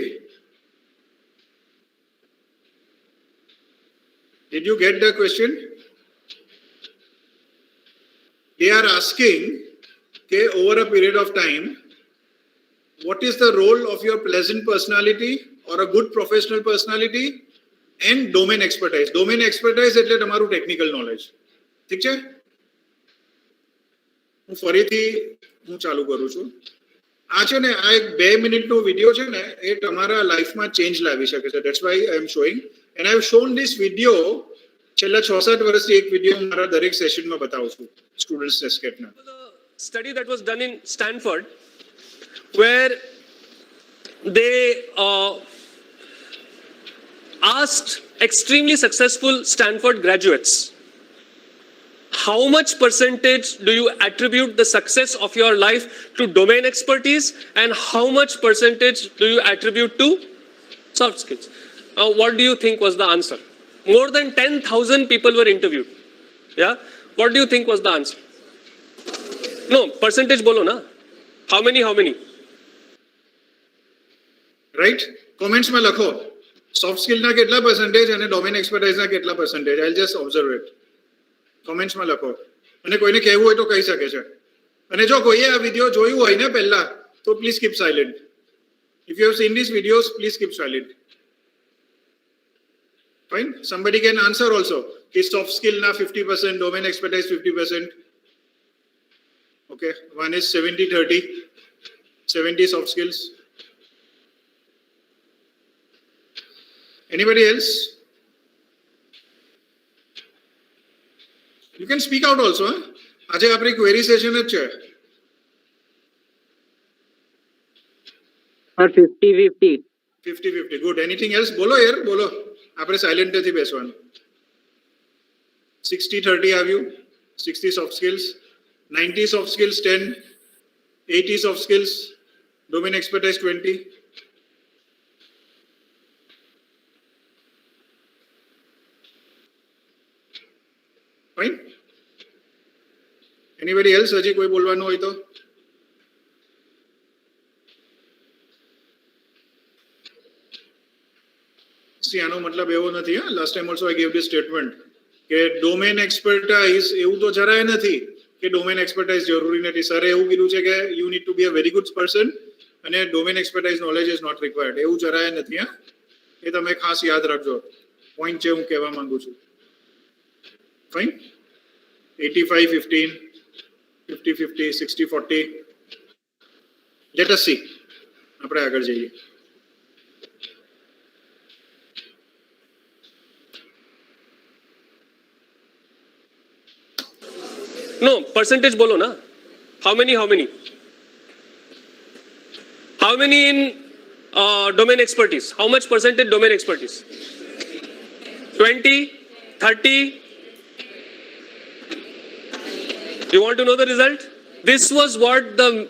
S14: Did you get the question? They are asking, okay, over a period of time, what is the role of your pleasant personality or a good professional personality and domain expertise? Domain expertise એટલે તમારું technical knowledge. ઠીક છે? હું ફરીથી ચાલુ કરું છું. આ છે ને, આ એક 2 મિનિટનો વિડીયો છે ને, એ તમારા લાઈફમાં ચેન્જ લાવી શકે છે. That's why I am showing, and I have shown this video છેલ્લા 6-7 વર્ષથી એક વિડીયો મારા દરેક સેશનમાં બતાવું છું students સેસ્કેટના.
S16: Study that was done in Stanford, where they asked extremely successful Stanford graduates, how much percentage do you attribute the success of your life to domain expertise, and how much percentage do you attribute to soft skills? What do you think was the answer? More than 10,000 people were interviewed. Yeah? What do you think was the answer? No, percentage bolo na. How many?
S14: Right? Comments માં લખો. Soft skill ના કેટલા percentage અને domain expertise ના કેટલા percentage? I'll just observe it. Comments માં લખો. અને કોઈને કહેવું હોય તો કહી શકે છે. અને જો કોઈએ આ વિડિયો જોયું હોય ને પહેલા, તો please keep silent. If you have seen these videos, please keep silent. Fine? Somebody can answer also. Is soft skill na 50%, domain expertise 50%. Okay, one is 70-30, 70 soft skills. Anybody else? You can speak out also. આજે આપણી query session જ છે.
S15: 50-50.
S14: 50-50. Good. Anything else? બોલો યાર, બોલો. આપણે silent નથી બેસવાનું. 60-30 આવ્યું. 60 soft skills. 90 soft skills 10, 80 soft skills, domain expertise 20. Fine? Anybody else? હજી કોઈ બોલવાનું હોય તો? See, આનો મતલબ એવો નથી. Last time also I gave this statement કે domain expertise એવું તો જરાય નથી કે domain expertise જરૂરી નથી. સરે એવું કીધું છે કે you need to be a very good person અને domain expertise knowledge is not required. એવું જરાય નથી. એ તમે ખાસ યાદ રાખજો. પોઈન્ટ છે હું કહેવા માંગુ છું. ફાઇન? 85-15, 50-50, 60-40. Let us see. આપણે આગળ જઈએ.
S16: No, percentage bolo na. How many? How many in domain expertise? How much percentage domain expertise? 20, 30. You want to know the result? This was what the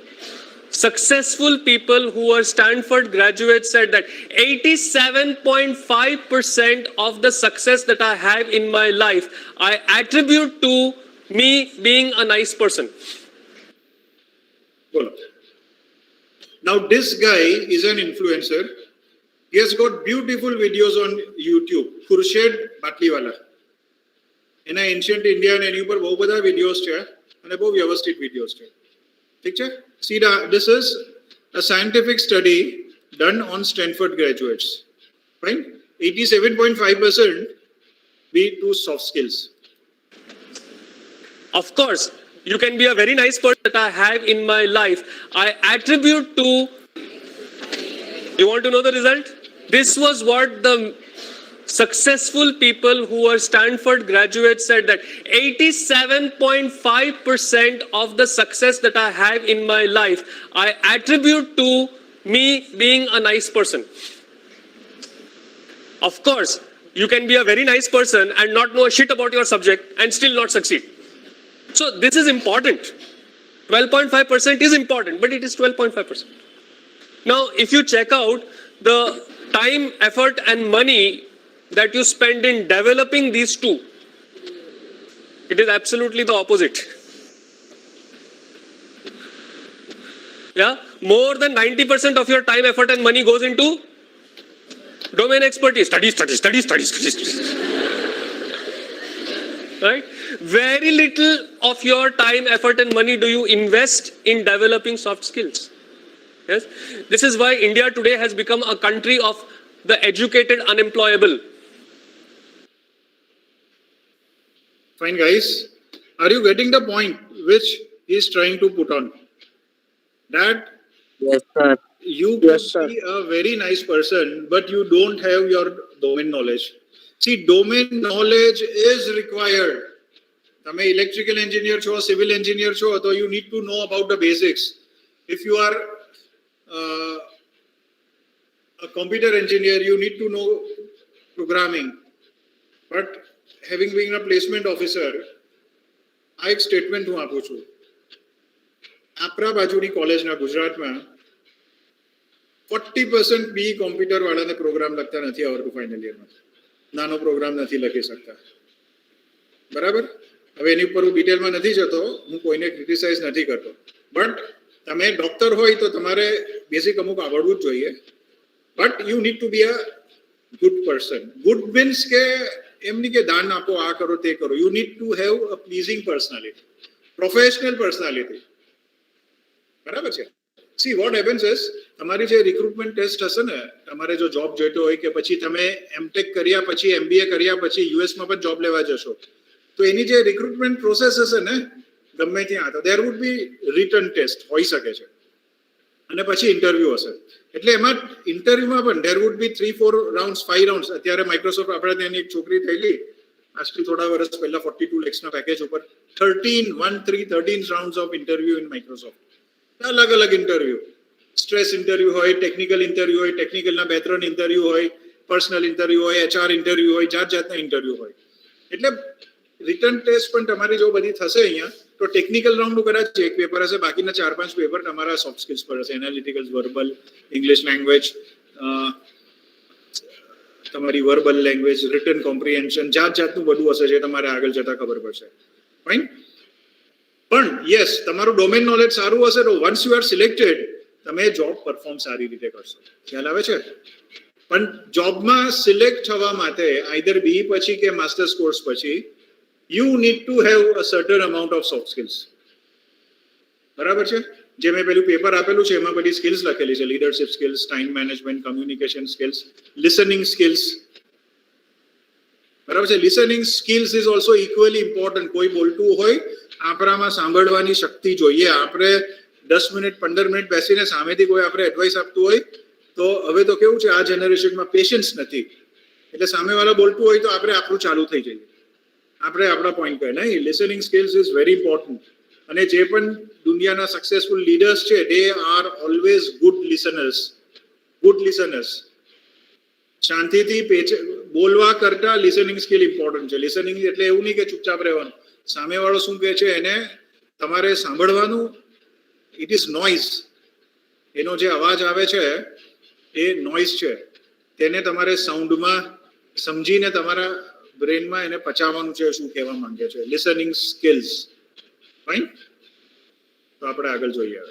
S16: successful people who were Stanford graduates said, that 87.5% of the success that I have in my life, I attribute to me being a nice person.
S14: Now this guy is an influencer He has got beautiful videos on YouTube. Khurshid Batliwala. એના ancient India અને એની ઉપર બહુ બધા videos છે અને બહુ વ્યવસ્થિત videos છે. ઠીક છે? See, this is a scientific study done on Stanford graduates. Fine? 87.5% be to soft skills.
S16: Of course, you can be a very nice person that I have in my life. I attribute to. You want to know the result? This was what the successful people who are Stanford graduates said, that 87.5% of the success that I have in my life, I attribute to me being a nice person. Of course, you can be a very nice person and not know a shit about your subject and still not succeed. So this is important. 12.5% is important, but it is 12.5%. Now, if you check out the time, effort and money that you spend in developing these two, it is absolutely the opposite. Yeah, more than 90% of your time, effort and money goes into domain expertise. Study. Right? Very little of your time, effort and money do you invest in developing soft skills. Yes? This is why India today has become a country of the educated unemployable.
S14: Fine, guys. Are you getting the point which he is trying to put on? That
S15: Yes, sir.
S14: you
S15: Yes,
S14: could
S15: sir.
S14: be a very nice person, but you don't have your domain knowledge. See, domain knowledge is required. તમે electrical engineer છો, civil engineer છો, so you need to know about the basics. If you are a computer engineer, you need to know programming. But having been a placement officer, આ એક statement હું આપું છું. આપણા બાજુની કોલેજના ગુજરાતમાં 40% બી કોમ્પ્યુટર વાળાને પ્રોગ્રામ લખતા નથી આવડતું ફાઇનલ યરમાં. નાનો પ્રોગ્રામ નથી લખી શકતા. બરાબર? હવે એની ઉપર હું ડિટેલમાં નથી જતો, હું કોઈને ક્રિટિસાઇઝ નથી કરતો. બટ તમે ડોક્ટર હોય તો તમારે બેઝિક અમુક આવડવું જ જોઈએ. But you need to be a good person. Good means કે એમ નહીં કે દાન આપો, આ કરો, તે કરો. You need to have a pleasing personality, professional personality. બરાબર છે? સી વોટ હેપન્સ ઇઝ, તમારી જે રિક્રુટમેન્ટ ટેસ્ટ હશે ને, તમારે જો જોબ જોઈતો હોય કે પછી તમે એમટેક કર્યા પછી MBA કર્યા પછી યુએસમાં પણ જોબ લેવા જશો, તો એની જે રિક્રુટમેન્ટ પ્રોસેસ હશે ને ગમે ત્યાં, તો દેર વુડ બી રિટન ટેસ્ટ હોઈ શકે છે અને પછી ઇન્ટરવ્યુ હશે. એટલે એમાં ઇન્ટરવ્યુમાં પણ દેર વુડ બી 3-4 રાઉન્ડ્સ, 5 રાઉન્ડ્સ. અત્યારે માઇક્રોસોફ્ટ આપણે ત્યાંની એક છોકરી થયેલી આજથી થોડા વર્ષ પહેલા 42 lakhsના પેકેજ ઉપર 13 rounds of interview in Microsoft. અલગ અલગ ઇન્ટરવ્યુ, સ્ટ્રેસ ઇન્ટરવ્યુ હોય, ટેકનિકલ ઇન્ટરવ્યુ હોય, ટેકનિકલના 2-3 ઇન્ટરવ્યુ હોય, પર્સનલ ઇન્ટરવ્યુ હોય, HR ઇન્ટરવ્યુ હોય, જાત જાતના ઇન્ટરવ્યુ હોય. એટલે રિટર્ન ટેસ્ટ પણ તમારી જો બધી થશે અહીંયા, તો ટેકનિકલ રાઉન્ડનું કદાચ એક પેપર હશે, બાકીના 4-5 પેપર તમારા સોફ્ટ સ્કિલ્સ પર હશે. એનાલિટિકલ, વર્બલ, ઇંગ્લિશ લેંગ્વેજ, તમારી વર્બલ લેંગ્વેજ, રિટન કોમ્પ્રિહેન્શન, જાત જાતનું બધું હશે જે તમારે આગળ જતા ખબર પડશે. ફાઇન. પણ યસ, તમારું ડોમેન નોલેજ સારું હશે તો વન્સ યુ આર સિલેક્ટેડ, તમે જોબ પરફોર્મ સારી રીતે કરશો. ખ્યાલ આવે છે? પણ જોબમાં સિલેક્ટ થવા માટે આઈધર BE પછી કે માસ્ટર્સ કોર્સ પછી you need to have a certain amount of soft skills. બરાબર છે? જે મેં પેલું પેપર આપેલું છે એમાં બધી સ્કિલ્સ લખેલી છે. Leadership skills, time management, communication skills, listening skills. બરાબર છે? Listening skills is also equally important. કોઈ બોલતું હોય, આપણામાં સાંભળવાની શક્તિ જોઈએ. આપણે 10 મિનિટ 15 મિનિટ બેસીને સામેથી કોઈ આપણે એડવાઇસ આપતું હોય, તો હવે તો કેવું છે, આ જનરેશનમાં પેશન્સ નથી. એટલે સામેવાળા બોલતું હોય તો આપણે આપણું ચાલુ થઈ જઈએ, આપણે આપણા પોઈન્ટ કહે. નહીં, listening skills is very important. અને જે પણ દુનિયાના સક્સેસફુલ લીડર્સ છે, they are always good listeners. શાંતિથી બોલવા કરતા લિસનિંગ સ્કિલ ઇમ્પોર્ટન્ટ છે. લિસનિંગ એટલે એવું નહીં કે ચૂપચાપ રહેવાનું, સામેવાળો શું કહે છે એને તમારે સાંભળવાનું. It is noise. એનો જે અવાજ આવે છે એ નોઇઝ છે, તેને તમારે સાઉન્ડમાં સમજીને તમારા બ્રેનમાં એને પચાવવાનું છે, શું કહેવા માંગે છે. Listening skills. ફાઇન. તો આપણે આગળ જોઈએ.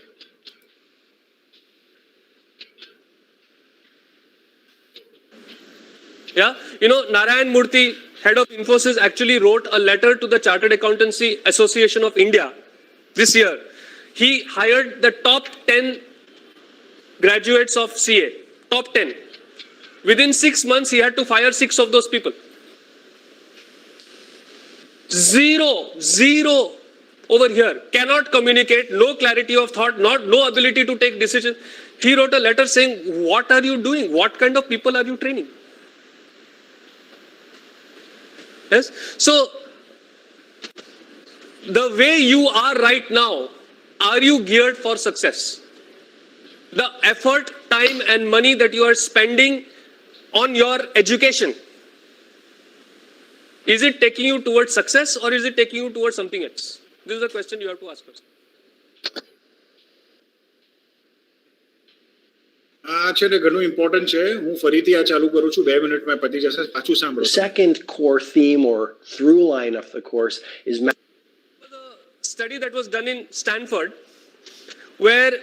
S16: Yeah, you know, Narayan Murthy, head of Infosys, actually wrote a letter to the Chartered Accountancy Association of India this year. He hired the top 10 graduates of CA, top 10. Within 6 months, he had to fire 6 of those people. Zero over here. Cannot communicate, no clarity of thought, no ability to take decisions. He wrote a letter saying, what are you doing? What kind of people are you training? Yes. So, the way you are right now, are you geared for success? The effort, time and money that you are spending on your education, is it taking you towards success or is it taking you towards something else? This is the question you have to ask yourself.
S14: આ છે ને ઘણું important છે. હું ફરીથી આ ચાલુ કરું છું, 2 મિનિટમાં પતી જશે. પાછું સાંભળો.
S17: The second core theme or through line of the course is
S16: The study that was done in Stanford, where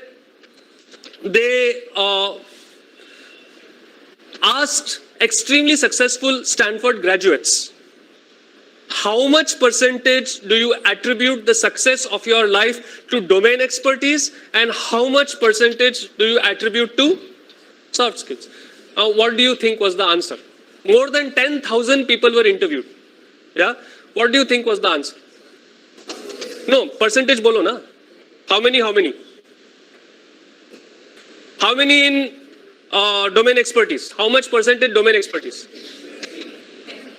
S16: they asked extremely successful Stanford graduates, how much percentage do you attribute the success of your life to domain expertise and how much percentage do you attribute to soft skills? What do you think was the answer? More than 10,000 people were interviewed. Yeah? What do you think was the answer? No, percentage bolo na. How many? How many in domain expertise? How much percentage domain expertise?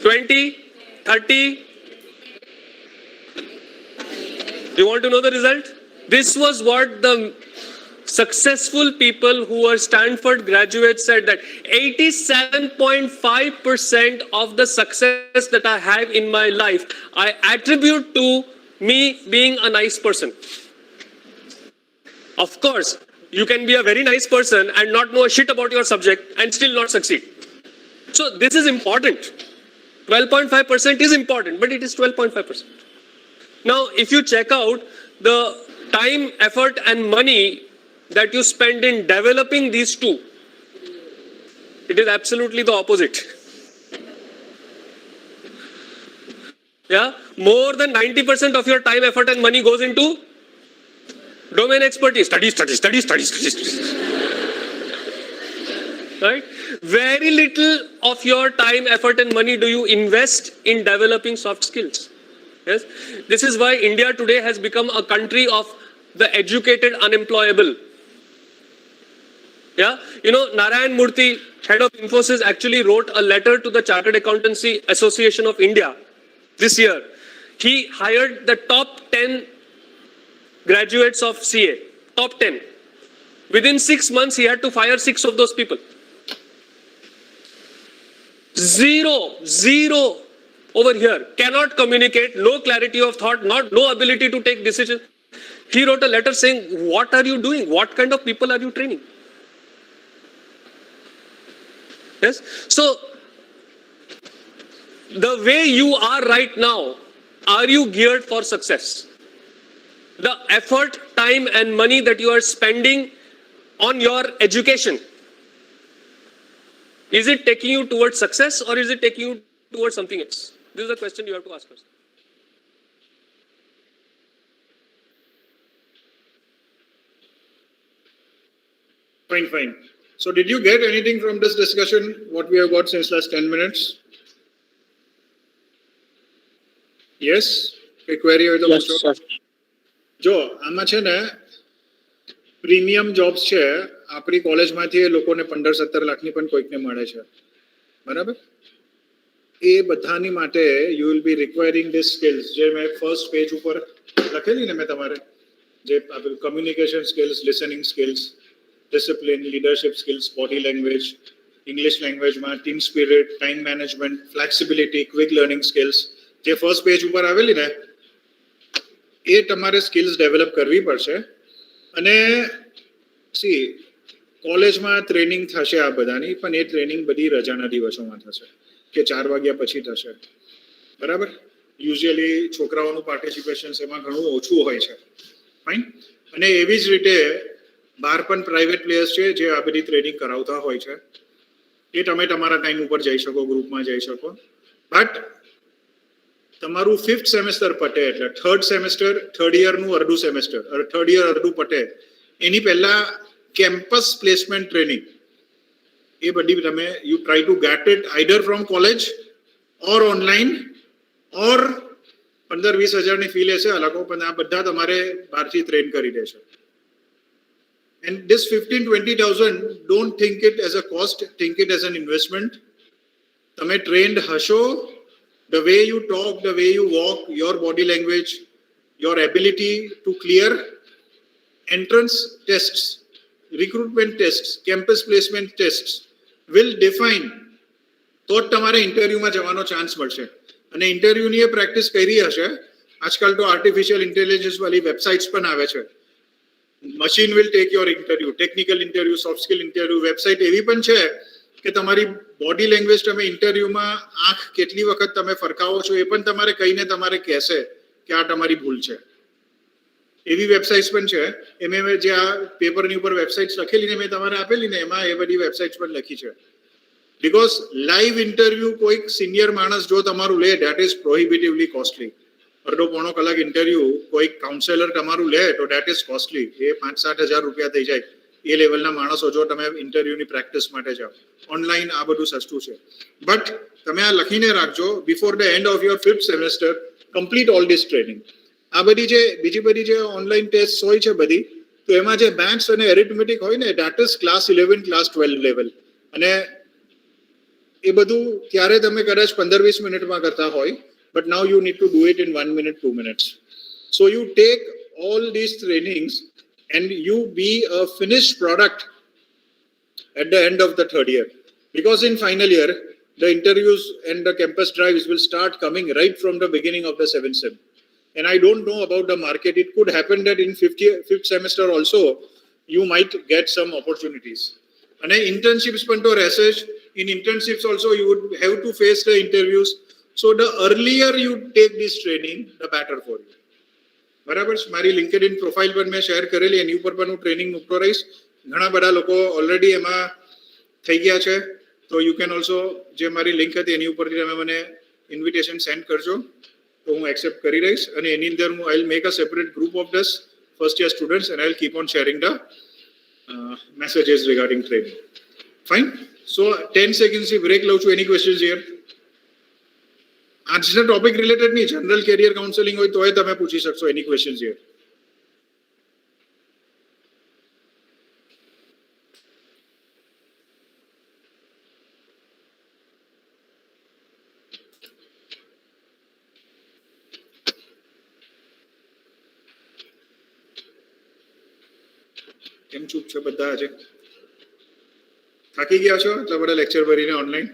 S16: 20? 30? You want to know the result? This was what the successful people who were Stanford graduates said, that 87.5% of the success that I have in my life, I attribute to me being a nice person. Of course, you can be a very nice person and not know a shit about your subject and still not succeed. So this is important. 12.5% is important, but it is 12.5%. Now, if you check out the time, effort and money that you spend in developing these two, it is absolutely the opposite. Yeah, more than 90% of your time, effort and money goes into domain expertise. Study. Right? Very little of your time, effort and money do you invest in developing soft skills. Yes, this is why India today has become a country of the educated unemployable. Yeah, you know, Narayan Murthy, head of Infosys, actually wrote a letter to the Chartered Accountancy Association of India this year. He hired the top 10 graduates of CA, top 10. Within 6 months, he had to fire 6 of those people. Zero over here. Cannot communicate, no clarity of thought, no ability to take decisions. He wrote a letter saying, what are you doing? What kind of people are you training? Yes. So, the way you are right now, are you geared for success? The effort, time and money that you are spending on your education, is it taking you towards success or is it taking you towards something else? This is the question you have to ask yourself.
S14: Fine. So did you get anything from this discussion, what we have got since last 10 minutes? Yes? A query હોય તો
S2: Yes, sir.
S14: જો આમાં છે ને premium jobs છે આપણી કોલેજમાંથી એ લોકોને 15-17 લાખની પણ કોઈકને મળે છે, બરાબર? એ બધાની માટે you will be requiring these skills જે મેં ફર્સ્ટ પેજ ઉપર લખેલી ને મેં તમારે, જે communication skills, listening skills, discipline, leadership skills, body language, English લેંગ્વેજમાં team spirit, time management, flexibility, quick learning skills, જે ફર્સ્ટ પેજ ઉપર આવેલી ને એ તમારે સ્કિલ્સ ડેવલપ કરવી પડશે. અને સી કોલેજમાં ટ્રેનિંગ થશે આ બધાની, પણ એ ટ્રેનિંગ બધી રજાના દિવસોમાં થશે કે 4 વાગ્યા પછી થશે, બરાબર? યુઝ્યુઅલી છોકરાઓનું પાર્ટિસિપેશન એમાં ઘણું ઓછું હોય છે. ફાઇન. અને એવી જ રીતે બહાર પણ પ્રાઇવેટ પ્લેયર્સ છે જે આ બધી ટ્રેનિંગ કરાવતા હોય છે. એ તમે તમારા ટાઈમ ઉપર જઈ શકો, ગ્રુપમાં જઈ શકો. બટ તમારું 5th સેમેસ્ટર પટે એટલે 3rd સેમેસ્ટર, 3rd યરનું અડધું સેમેસ્ટર, 3rd યર અડધું પટે એની પહેલા કેમ્પસ પ્લેસમેન્ટ ટ્રેનિંગ એ બધી તમે you try to get it either from college or online or 15-20 હજારની ફી લેશે આ લોકો, પણ આ બધા તમારે બહારથી ટ્રેન કરી દેશે. And this 15-20,000, don't think it as a cost, think it as an investment. તમે trained હશો, the way you talk, the way you walk, your body language, your ability to clear entrance tests, recruitment tests, campus placement tests will define તો જ તમારે ઇન્ટરવ્યુમાં જવાનો chance મળશે. અને ઇન્ટરવ્યુની એ practice કરી હશે. આજકાલ તો આર્ટિફિશિયલ ઇન્ટેલિજન્સ વાળી વેબસાઇટ્સ પણ આવે છે. Machine will take your interview, technical interview, soft skill interview. Website એવી પણ છે કે તમારી બોડી લેંગ્વેજ તમે ઇન્ટરવ્યુમાં આંખ કેટલી વખત તમે ફરકાવો છો એ પણ તમારે કહીને તમારે કહેશે કે આ તમારી ભૂલ છે. એવી વેબસાઇટ્સ પણ છે. એમ જે આ પેપરની ઉપર વેબસાઇટ્સ લખેલી ને મેં તમારે આપેલી ને એમાં એ બધી વેબસાઇટ્સ પણ લખી છે. બીકોઝ લાઈવ ઇન્ટરવ્યુ કોઈક સિનિયર માણસ જો તમારું લે દેટ ઇઝ પ્રોહિબિટિવલી કોસ્ટલી. અડધો પોણો કલાક ઇન્ટરવ્યુ કોઈક કાઉન્સેલર તમારું લે તો દેટ ઇઝ કોસ્ટલી. એ 5-7 હજાર રૂપિયા થઈ જાય. એ લેવલના માણસો જો તમે ઇન્ટરવ્યુની પ્રેક્ટિસ માટે જાઓ. ઓનલાઈન આ બધું સસ્તું છે. બટ તમે આ લખીને રાખજો, before the end of your 5th semester complete all this training. આ બધી જે બીજી બધી જે ઓનલાઈન ટેસ્ટ હોય છે બધી, તો એમાં જે મેથ્સ અને એરિથમેટિક હોય ને that is class 11, class 12 level. અને એ બધું ત્યારે તમે કદાચ 15-20 મિનિટમાં કરતા હોય, but now you need to do it in 1 minute, 2 minutes. So you take all these trainings and you be a finished product at the end of the 3rd year. Because in final year, the interviews and the campus drives will start coming right from the beginning of the 7th sem. And I don't know about the market. It could happen that in 5th semester also, you might get some opportunities. And internships પણ તો રહેશે જ. In internships also, you would have to face the interviews. So the earlier you take this training, the better for you. બરાબર છે. મારી LinkedIn profile પર મેં share કરેલી, એની ઉપર પણ હું ટ્રેનિંગ મૂકતો રહીશ. ઘણા બધા લોકો ઓલરેડી એમાં થઈ ગયા છે. તો યુ કેન ઓલ્સો, જે મારી લિંક હતી એની ઉપરથી તમે મને ઇન્વિટેશન સેન્ડ કરજો તો હું એક્સેપ્ટ કરી રહીશ. અને એની અંદર હું I will make a separate group of this first year students and I will keep on sharing the messages regarding training. Fine. So 10 seconds થી બ્રેક લઉં છું. એની ક્વેશ્ચન્સ હિયર? આજના ટોપિક રિલેટેડ નહીં, જનરલ કેરિયર કાઉન્સેલિંગ હોય તોય તમે પૂછી શકશો. એની ક્વેશ્ચન્સ હિયર? કેમ ચૂપ છો બધા? આજે થાકી ગયા છો એટલા બધા લેક્ચર ભરીને ઓનલાઈન?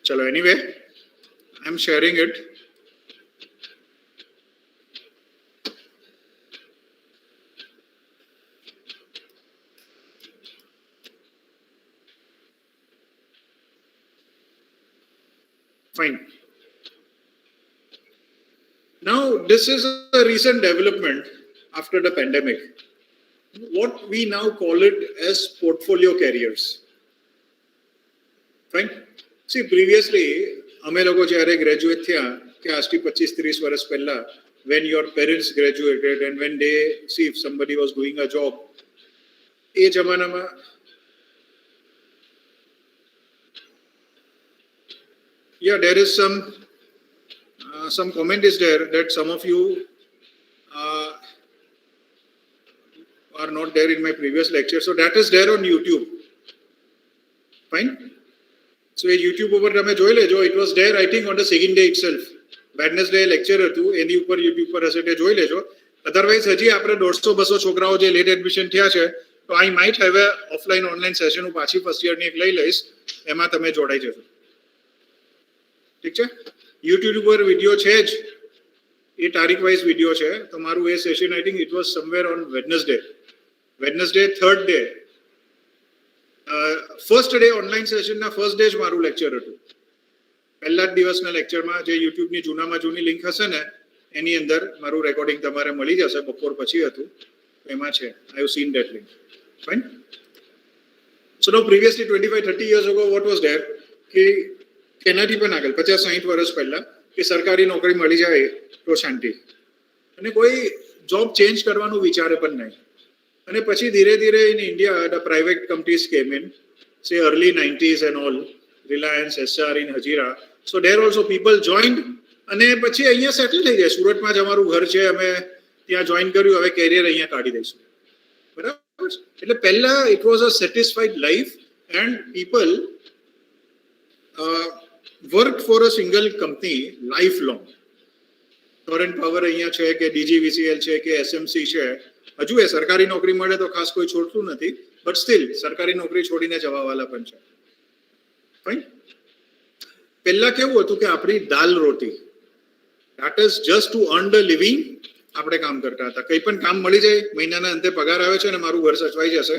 S14: ચલો, anyway I am sharing it. Fine. Now, this is a recent development after the pandemic. What we now call it as portfolio careers. Fine. See, previously, અમે લોકો જ્યારે ગ્રેજ્યુએટ થયા કે આજથી 25-30 વર્ષ પહેલા, when your parents graduated and when they see if somebody was doing a job, એ જમાનામાં yeah, there is some comment is there that some of you are not there in my previous lecture. So that is there on YouTube. Fine. So YouTube over તમે જોઈ લેજો. It was there I think on the second day itself. Wednesday lecture હતું, એની ઉપર YouTube પર હશે તે જોઈ લેજો. અધરવાઇઝ હજી આપણે 150-200 છોકરાઓ જે લેટ એડમિશન થયા છે, તો I might have a offline online session હું પાછી ફર્સ્ટ યરની એક લઈ લઈશ. એમાં તમે જોડાઈ જજો. ઠીક છે? YouTube ઉપર વિડીયો છે જ, એ તારીખ વાઇઝ વિડીયો છે. તમારું એ session I think it was somewhere on Wednesday 3rd day. First day online સેશનના ફર્સ્ટ ડે જ મારું લેક્ચર હતું. પહેલા જ દિવસના લેક્ચરમાં જે યુટ્યુબની જૂનામાં જૂની લિંક હશે ને એની અંદર મારું રેકોર્ડિંગ તમારે મળી જશે. બપોર પછી હતું, એમાં છે. I have seen that link. Fine. So now previously 25-30 years ago what was there કે એનાથી પણ આગળ 50-60 વર્ષ પહેલા કે સરકારી નોકરી મળી જાય તો શાંતિ અને કોઈ જોબ ચેન્જ કરવાનું વિચારે પણ નહીં અને પછી ધીરે ધીરે in India the private companies came in say early 90s and all Reliance SR in Hajira so there also people joined અને પછી અહીંયા સેટલ થઈ જાય સુરતમાં જ અમારું ઘર છે અમે ત્યાં જોઈન કર્યું હવે કેરિયર અહીંયા કાઢી દઈશું બરાબર એટલે પહેલા it was a satisfied life and people worked for a single company lifelong torrent power અહીંયા છે કે DGVCL છે કે SMC છે હજુ એ સરકારી નોકરી મળે તો ખાસ કોઈ છોડતું નથી બટ સ્ટીલ સરકારી નોકરી છોડીને જવાવાળા પણ છે ફાઇન પહેલા કેવું હતું કે આપણી દાલ રોટી that is just to earn the living આપણે કામ કરતા હતા કંઈ પણ કામ મળી જાય મહિનાના અંતે પગાર આવે છે અને મારું ઘર સચવાઈ જશે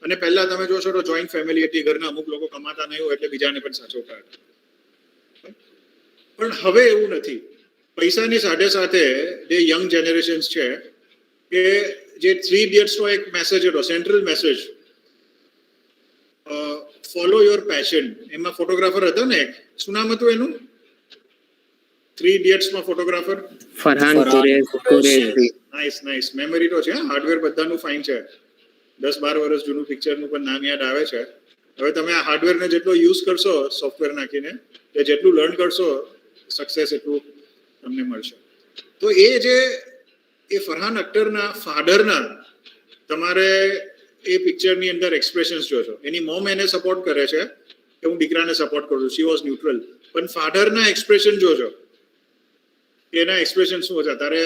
S14: અને પહેલા તમે જોશો તો જોઈન્ટ ફેમિલી હતી ઘરના અમુક લોકો કમાતા નહીં હોય એટલે બીજાને પણ સાચવતા હતા પણ હવે એવું નથી પૈસાની સાથે સાથે જે યંગ જનરેશન્સ છે કે જે 3 ઇડિયટ્સનો એક મેસેજ હતો central message follow your passion એમાં ફોટોગ્રાફર હતા ને શું નામ હતું એનું 3 ઇડિયટ્સમાં photographer
S4: Farhan Qureshi
S14: nice memory તો છે હાર્ડવેર બધાનું ફાઇન છે 10-12 વર્ષ જૂનું પિક્ચરનું પણ નામ યાદ આવે છે હવે તમે આ હાર્ડવેરને જેટલો યુઝ કરશો સોફ્ટવેર નાખીને કે જેટલું લર્ન કરશો સક્સેસ એટલું તમને મળશે તો એ જે એ ફરહાન અખ્તરના ફાધરના તમારે એ પિક્ચરની અંદર એક્સપ્રેશન્સ જોશો એની મોમ એને સપોર્ટ કરે છે કે હું દીકરાને સપોર્ટ કરું છું શી વોઝ ન્યુટ્રલ પણ ફાધરના એક્સપ્રેશન જોજો એના એક્સપ્રેશન શું હતા તારે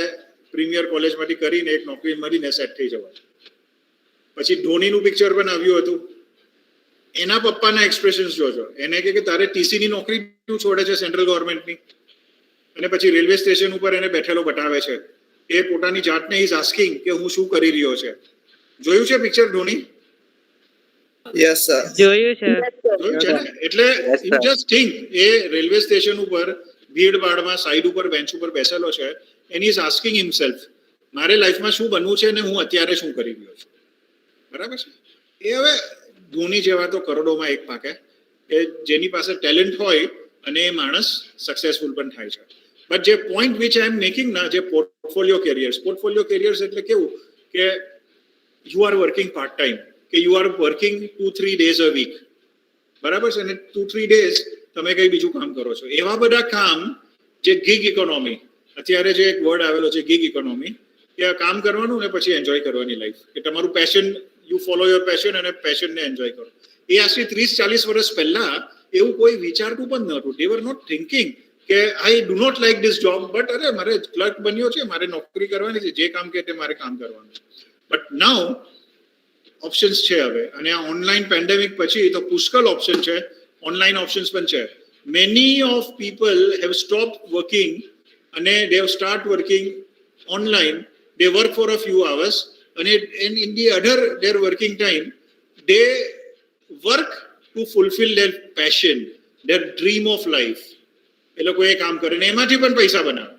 S14: પ્રીમિયર કોલેજમાંથી કરીને એક નોકરી મળીને સેટ થઈ જવા પછી ધોનીનું પિક્ચર પણ આવ્યું હતું એના પપ્પાના એક્સપ્રેશન્સ જોજો એને કે તારે ટીસીની નોકરી તું છોડે છે સેન્ટ્રલ ગવર્મેન્ટની અને પછી રેલવે સ્ટેશન ઉપર એને બેઠેલો બતાવે છે એ પોતાની જાતને ઇઝ આસ્કિંગ કે હું શું કરી રહ્યો છે જોયું છે પિક્ચર ધોની
S15: યસ સર
S12: જોયું છે
S14: ને એટલે you just think A railway station ઉપર ભીડ ભાડમાં સાઈડ ઉપર બેન્ચ ઉપર બેસેલો છે એન્ડ ઇઝ આસ્કિંગ હિમસેલ્ફ મારે લાઈફમાં શું બનવું છે અને હું અત્યારે શું કરી રહ્યો છું બરાબર છે એ હવે ધોની જેવા તો કરોડોમાં એક પાકે કે જેની પાસે ટેલેન્ટ હોય અને એ માણસ સક્સેસફુલ પણ થાય છે બટ જે point which I am making ના જે પોર્ટફોલિયો કેરિયર્સ એટલે કેવું કે you are working part time કે you are working 2-3 days a week બરાબર છે અને 2-3 days તમે કઈ બીજું કામ કરો છો એવા બધા કામ જે ગિગ ઇકોનોમી અત્યારે જે એક વર્ડ આવેલો છે ગિગ ઇકોનોમી કે કામ કરવાનું ને પછી એન્જોય કરવાની લાઈફ કે તમારું passion you follow your passion અને પેશનને એન્જોય કરો એ આજથી 30-40 વર્ષ પહેલા એવું કોઈ વિચારતું પણ નહોતું દે વર નોટ થિંકિંગ કે I do not like this job but અરે મારે ક્લર્ક બન્યો છે મારે નોકરી કરવાની છે જે કામ કે તે મારે કામ કરવાનું છે બટ નાઉ ઓપ્શન્સ છે હવે અને આ ઓનલાઈન પેન્ડેમિક પછી તો પુષ્કળ ઓપ્શન છે ઓનલાઈન ઓપ્શન્સ પણ છે many of people have stop working અને they have start working online they work for a few hours and in the other their working time they work to fulfill their passion their dream of life એ લોકો એ કામ કરે ને એમાંથી પણ પૈસા બનાવે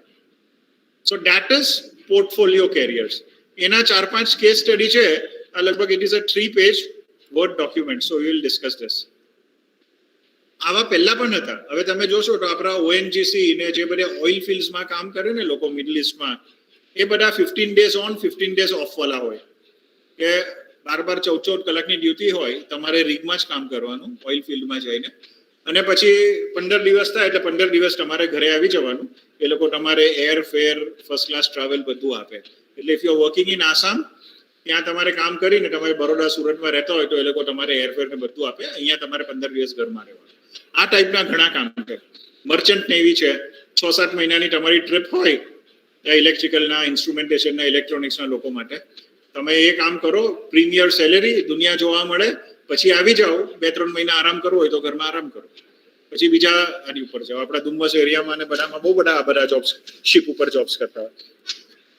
S14: so that is portfolio careers એના 4-5 case study છે આ લગભગ it is a 3-page word document so we will discuss this આવા પહેલા પણ હતા હવે તમે જોશો તો આપણા ONGC ને જે બધા ઓઇલ ફિલ્ડ્સમાં કામ કરે ને લોકો મિડલ ઇસ્ટમાં એ બધા 15 days on 15 days off વાળા હોય કે 12-12 14 કલાકની ડ્યુટી હોય તમારે રિગમાં જ કામ કરવાનું ઓઇલ ફિલ્ડમાં જઈને અને પછી 15 દિવસ થાય એટલે 15 દિવસ તમારે ઘરે આવી જવાનું એ લોકો તમારે એર ફેર ફર્સ્ટ ક્લાસ ટ્રાવેલ બધું આપે એટલે if you are working in Assam ત્યાં તમારે કામ કરીને તમારે બરોડા સુરતમાં રહેતા હોય તો એ લોકો તમારે એરફેર ને બધું આપે અહીંયા તમારે 15 દિવસ ઘરમાં રહેવાનું આ ટાઈપના ઘણા કામ છે મર્ચન્ટ નેવી છે 6-7 મહિનાની તમારી ટ્રીપ હોય ઇલેક્ટ્રિકલના ઇન્સ્ટ્રુમેન્ટેશનના ઇલેક્ટ્રોનિક્સના લોકો માટે તમે એ કામ કરો પ્રીમિયર સેલેરી દુનિયા જોવા મળે પછી આવી જાઓ 2-3 મહિના આરામ કરવો હોય તો ઘરમાં આરામ કરો પછી બીજા આની ઉપર જાઓ આપણા ડુમ્મસ એરિયામાં ને બધામાં બહુ બધા જોબ્સ શિપ ઉપર જોબ્સ કરતા હોય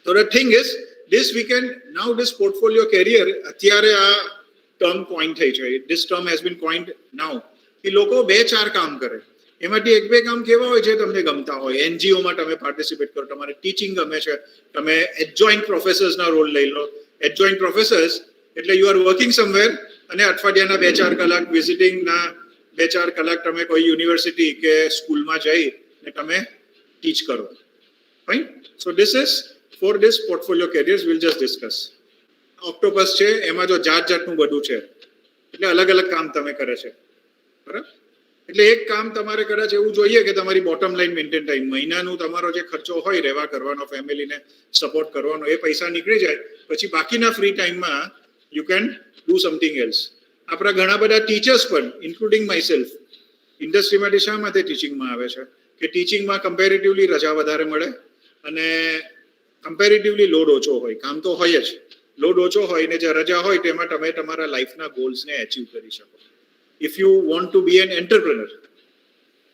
S14: તો the thing is this weekend now this portfolio career અત્યારે આ ટર્મ કોઈન થઈ છે this term has been coined now કે લોકો 2-4 કામ કરે એમાંથી 1-2 કામ કેવા હોય છે તમને ગમતા હોય એનજીઓમાં તમે પાર્ટિસિપેટ કરો તમારે ટીચિંગ ગમે છે તમે એડજોઇન્ટ પ્રોફેસર્સના રોલ લઈ લો એડજોઇન્ટ પ્રોફેસર્સ એટલે યુ આર વર્કિંગ સમવેર અને અઠવાડિયાના 2-4 કલાક વિઝિટિંગના 2-4 કલાક તમે કોઈ યુનિવર્સિટી કે સ્કૂલમાં જઈને તમે ટીચ કરો. Fine. So this is for this portfolio carriers will just discuss. Octopus છે એમાં જો જાતનું બધું છે એટલે અલગ અલગ કામ તમે કરે છે, બરાબર. એટલે એક કામ તમારે કદાચ એવું જોઈએ કે તમારી બોટમ લાઈન મેન્ટેન થાય, મહિનાનું તમારો જે ખર્ચો હોય રહેવા કરવાનો, ફેમિલીને સપોર્ટ કરવાનો, એ પૈસા નીકળી જાય, પછી બાકીના ફ્રી ટાઈમમાં you can do something else. આપણા ઘણા બધા ટીચર્સ પણ ઇન્ક્લુડિંગ માયસેલ્ફ ઇન્ડસ્ટ્રીમાંથી શા માટે ટીચિંગમાં આવે છે કે ટીચિંગમાં કમ્પેરેટિવલી રજા વધારે મળે અને કમ્પેરેટિવલી લોડ ઓછો હોય. કામ તો હોય જ, લોડ ઓછો હોય ને જે રજા હોય તેમાં તમે તમારા લાઈફના ગોલ્સને અચીવ કરી શકો. If you want to be an entrepreneur,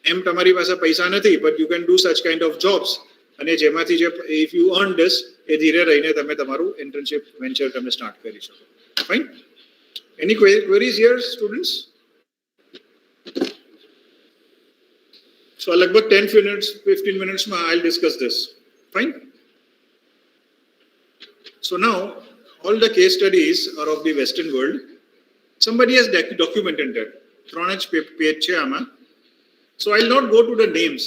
S14: એમ તમારી પાસે પૈસા નથી, but you can do such kind of jobs, અને જેમાંથી જે ઇફ યુ અર્ન ધીસ એ ધીરે રહીને તમે તમારું ઇન્ટર્નશિપ વેન્ચર તમે સ્ટાર્ટ કરી શકો. Fine. Any queries here students? So લગભગ 10 minutes 15 minutesમાં I'll discuss this. Fine. So now all the case studies are of the Western world. Somebody has documented that. 3 page છે આમાં. So I'll not go to the names.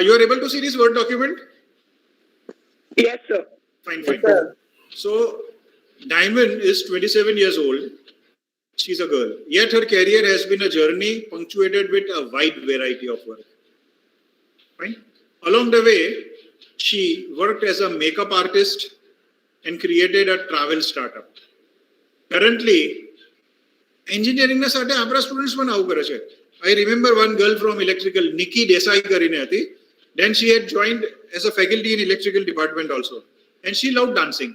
S14: You are able to see this Word document?
S4: Yes, sir.
S14: Fine.
S4: Yes, sir.
S14: So Diamond is 27 years old. She's a girl. Yet her career has been a journey punctuated with a wide variety of work. Fine. Along the way, she worked as a makeup artist and created a travel startup. Currently, engineering na સાથે આપણા students પણ આવું કરે છે. I remember one girl from electrical, Nikki Desai કરીને હતી. Then she had joined as a faculty in electrical department also. And she loved dancing.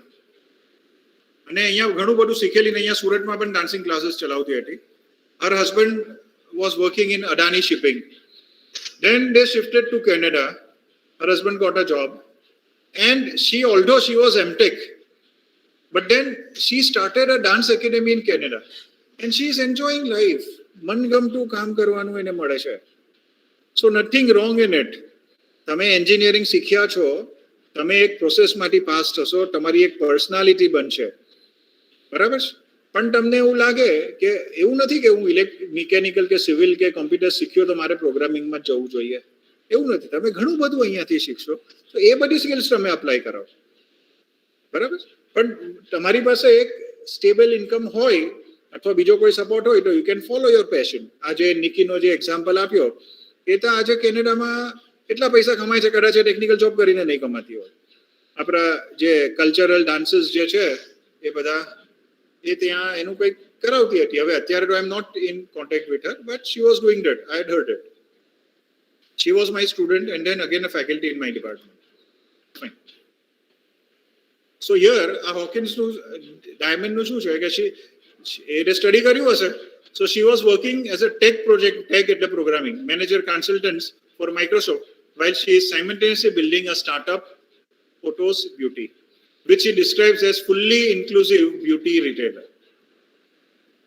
S14: અને અહીંયા ઘણું બધું શીખેલી ને અહીંયા સુરતમાં પણ ડાન્સિંગ ક્લાસીસ ચલાવતી હતી. Her husband was working in Adani shipping. Then they shifted to Canada. Her husband got a job. And she, although she was MTech, but then she started a dance academy in Canada. And she is enjoying life. મનગમતું કામ કરવાનું એને મળે છે. So nothing wrong in it. તમે engineering શીખ્યા છો, તમે એક પ્રોસેસમાંથી પાસ થશો, તમારી એક પર્સનાલિટી બનશે, બરાબર. પણ તમને એવું લાગે કે એવું નથી કે હું મિકેનિકલ કે સિવિલ કે કોમ્પ્યુટર શીખ્યો તો મારે પ્રોગ્રામિંગમાં જવું જોઈએ, એવું નથી. તમે ઘણું બધું અહીંયાથી શીખશો, તો એ બધી સ્કિલ્સ તમે અપ્લાય કરો, બરાબર. પણ તમારી પાસે એક સ્ટેબલ ઇન્કમ હોય અથવા બીજો કોઈ સપોર્ટ હોય તો you can follow your passion. આજે નિકીનો જે એક્ઝામ્પલ આપ્યો એ તો આજે કેનેડામાં એટલા પૈસા કમાય છે, કદાચ ટેકનિકલ જોબ કરીને નહીં કમાતી હોય. આપણા જે કલ્ચરલ ડાન્સીસ જે છે એ બધા એ ત્યાં એનું કંઈક કરાવતી હતી. હવે અત્યારે તો I am not in contact with her, but she was doing that. I had heard it. She was my student and then again a faculty in my department. Fine. So here આ હોકિન્સનું ડાયમંડનું શું છે કે એને study કર્યું હશે. So she was working as a tech project, tech એટલે programming manager consultants for Microsoft, while she is simultaneously building a startup, Photos Beauty, which she describes as fully inclusive beauty retailer.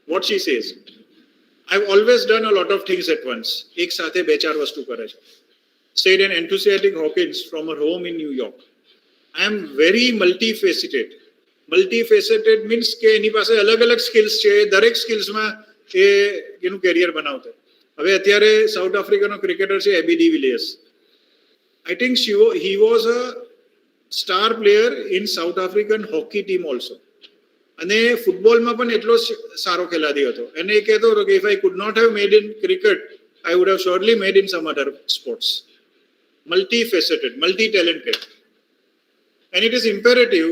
S14: What she says, I've always done a lot of things at once. એક સાથે 2-4 વસ્તુ કરે છે. Said an enthusiastic Hawkins from her home in New York. I am very multifaceted. Multifaceted means કે એની પાસે અલગ અલગ skills છે, દરેક સ્કિલ્સમાં એ એનું કેરિયર બનાવતો. હવે અત્યારે સાઉથ આફ્રિકાનો ક્રિકેટર છે A B de Villiers. I think he was a star player in South African hockey team also. અને ફૂટબોલમાં પણ એટલો સારો ખેલાડી હતો. અને એ કહેતો હતો કે if I could not have made in cricket, I would have surely made in some other sports. Multifaceted, multi-talented. And it is imperative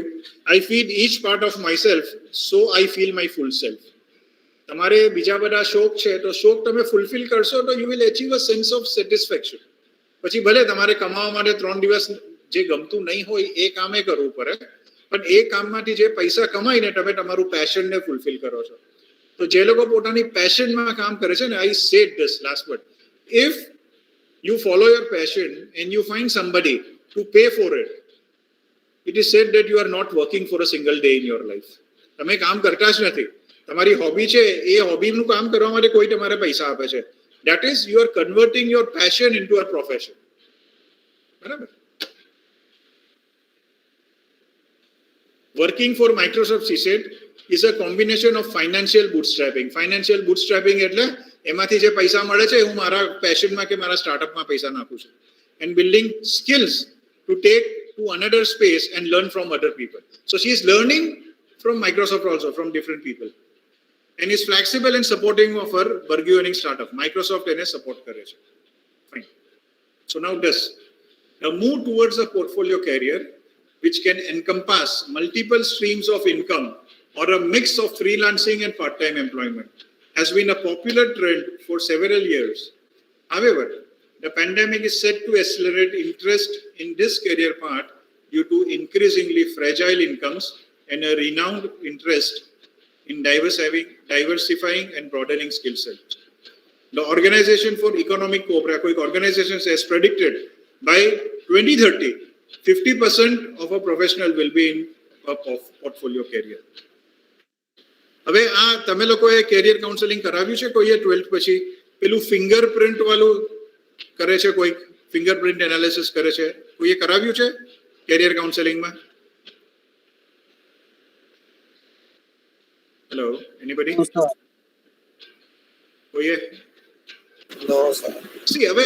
S14: I feed each part of myself so I feel my full self. તમારે બીજા બધા શોખ છે તો શોખ તમે fulfil કરશો તો you will achieve a sense of satisfaction. પછી ભલે તમારે કમાવા માટે 3 દિવસ જે ગમતું નહીં હોય એ કામે કરવું પડે, પણ એ કામમાંથી જે પૈસા કમાઈને તમે તમારું પેશનને ફૂલફિલ કરો છો. તો જે લોકો પોતાની પેશનમાં કામ કરે છે ને, I said this last word, if you follow your passion and you find somebody to pay four it, it is said that you are not working for a single day in your life. તમે કામ કરતા જ નથી. તમારી hobby છે, એ હોબીનું કામ કરવા માટે કોઈ તમારે પૈસા આપે છે. That is, you are converting your passion into a profession. બરાબર. Working for Microsoft, she said, is a combination of financial bootstrapping. Financial bootstrapping એટલે એમાંથી જે પૈસા મળે છે હું મારા પેશનમાં કે મારા સ્ટાર્ટઅપમાં પૈસા નાખું છું. And building skills to take to another space and learn from other people. So she is learning from Microsoft also, from different people. And is flexible and supporting of her Burgi earning startup. Microsoft એને support કરે છે. Fine. So now this. Now move towards a portfolio career which can encompass multiple streams of income or a mix of freelancing and part-time employment has been a popular trend for several years. However, the pandemic is set to accelerate interest in this career path due to increasingly fragile incomes and a renowned interest in diversifying and broadening skill sets. The Organization for Economic Cooperation organization has predicted by 2030, 50% of a professional will be in a portfolio career. હવે આ તમે લોકોએ carrier counselling કરાવ્યું છે કોઈએ 12th પછી પેલું fingerprint વાળું કરે છે કોઈ ફિંગરપ્રિન્ટ એનાલિસિસ કરે છે કોઈએ કરાવ્યું છે કેરિયર કાઉન્સેલિંગમાં હેલો એનીબડી કોઈએ
S15: No, sir.
S14: સી હવે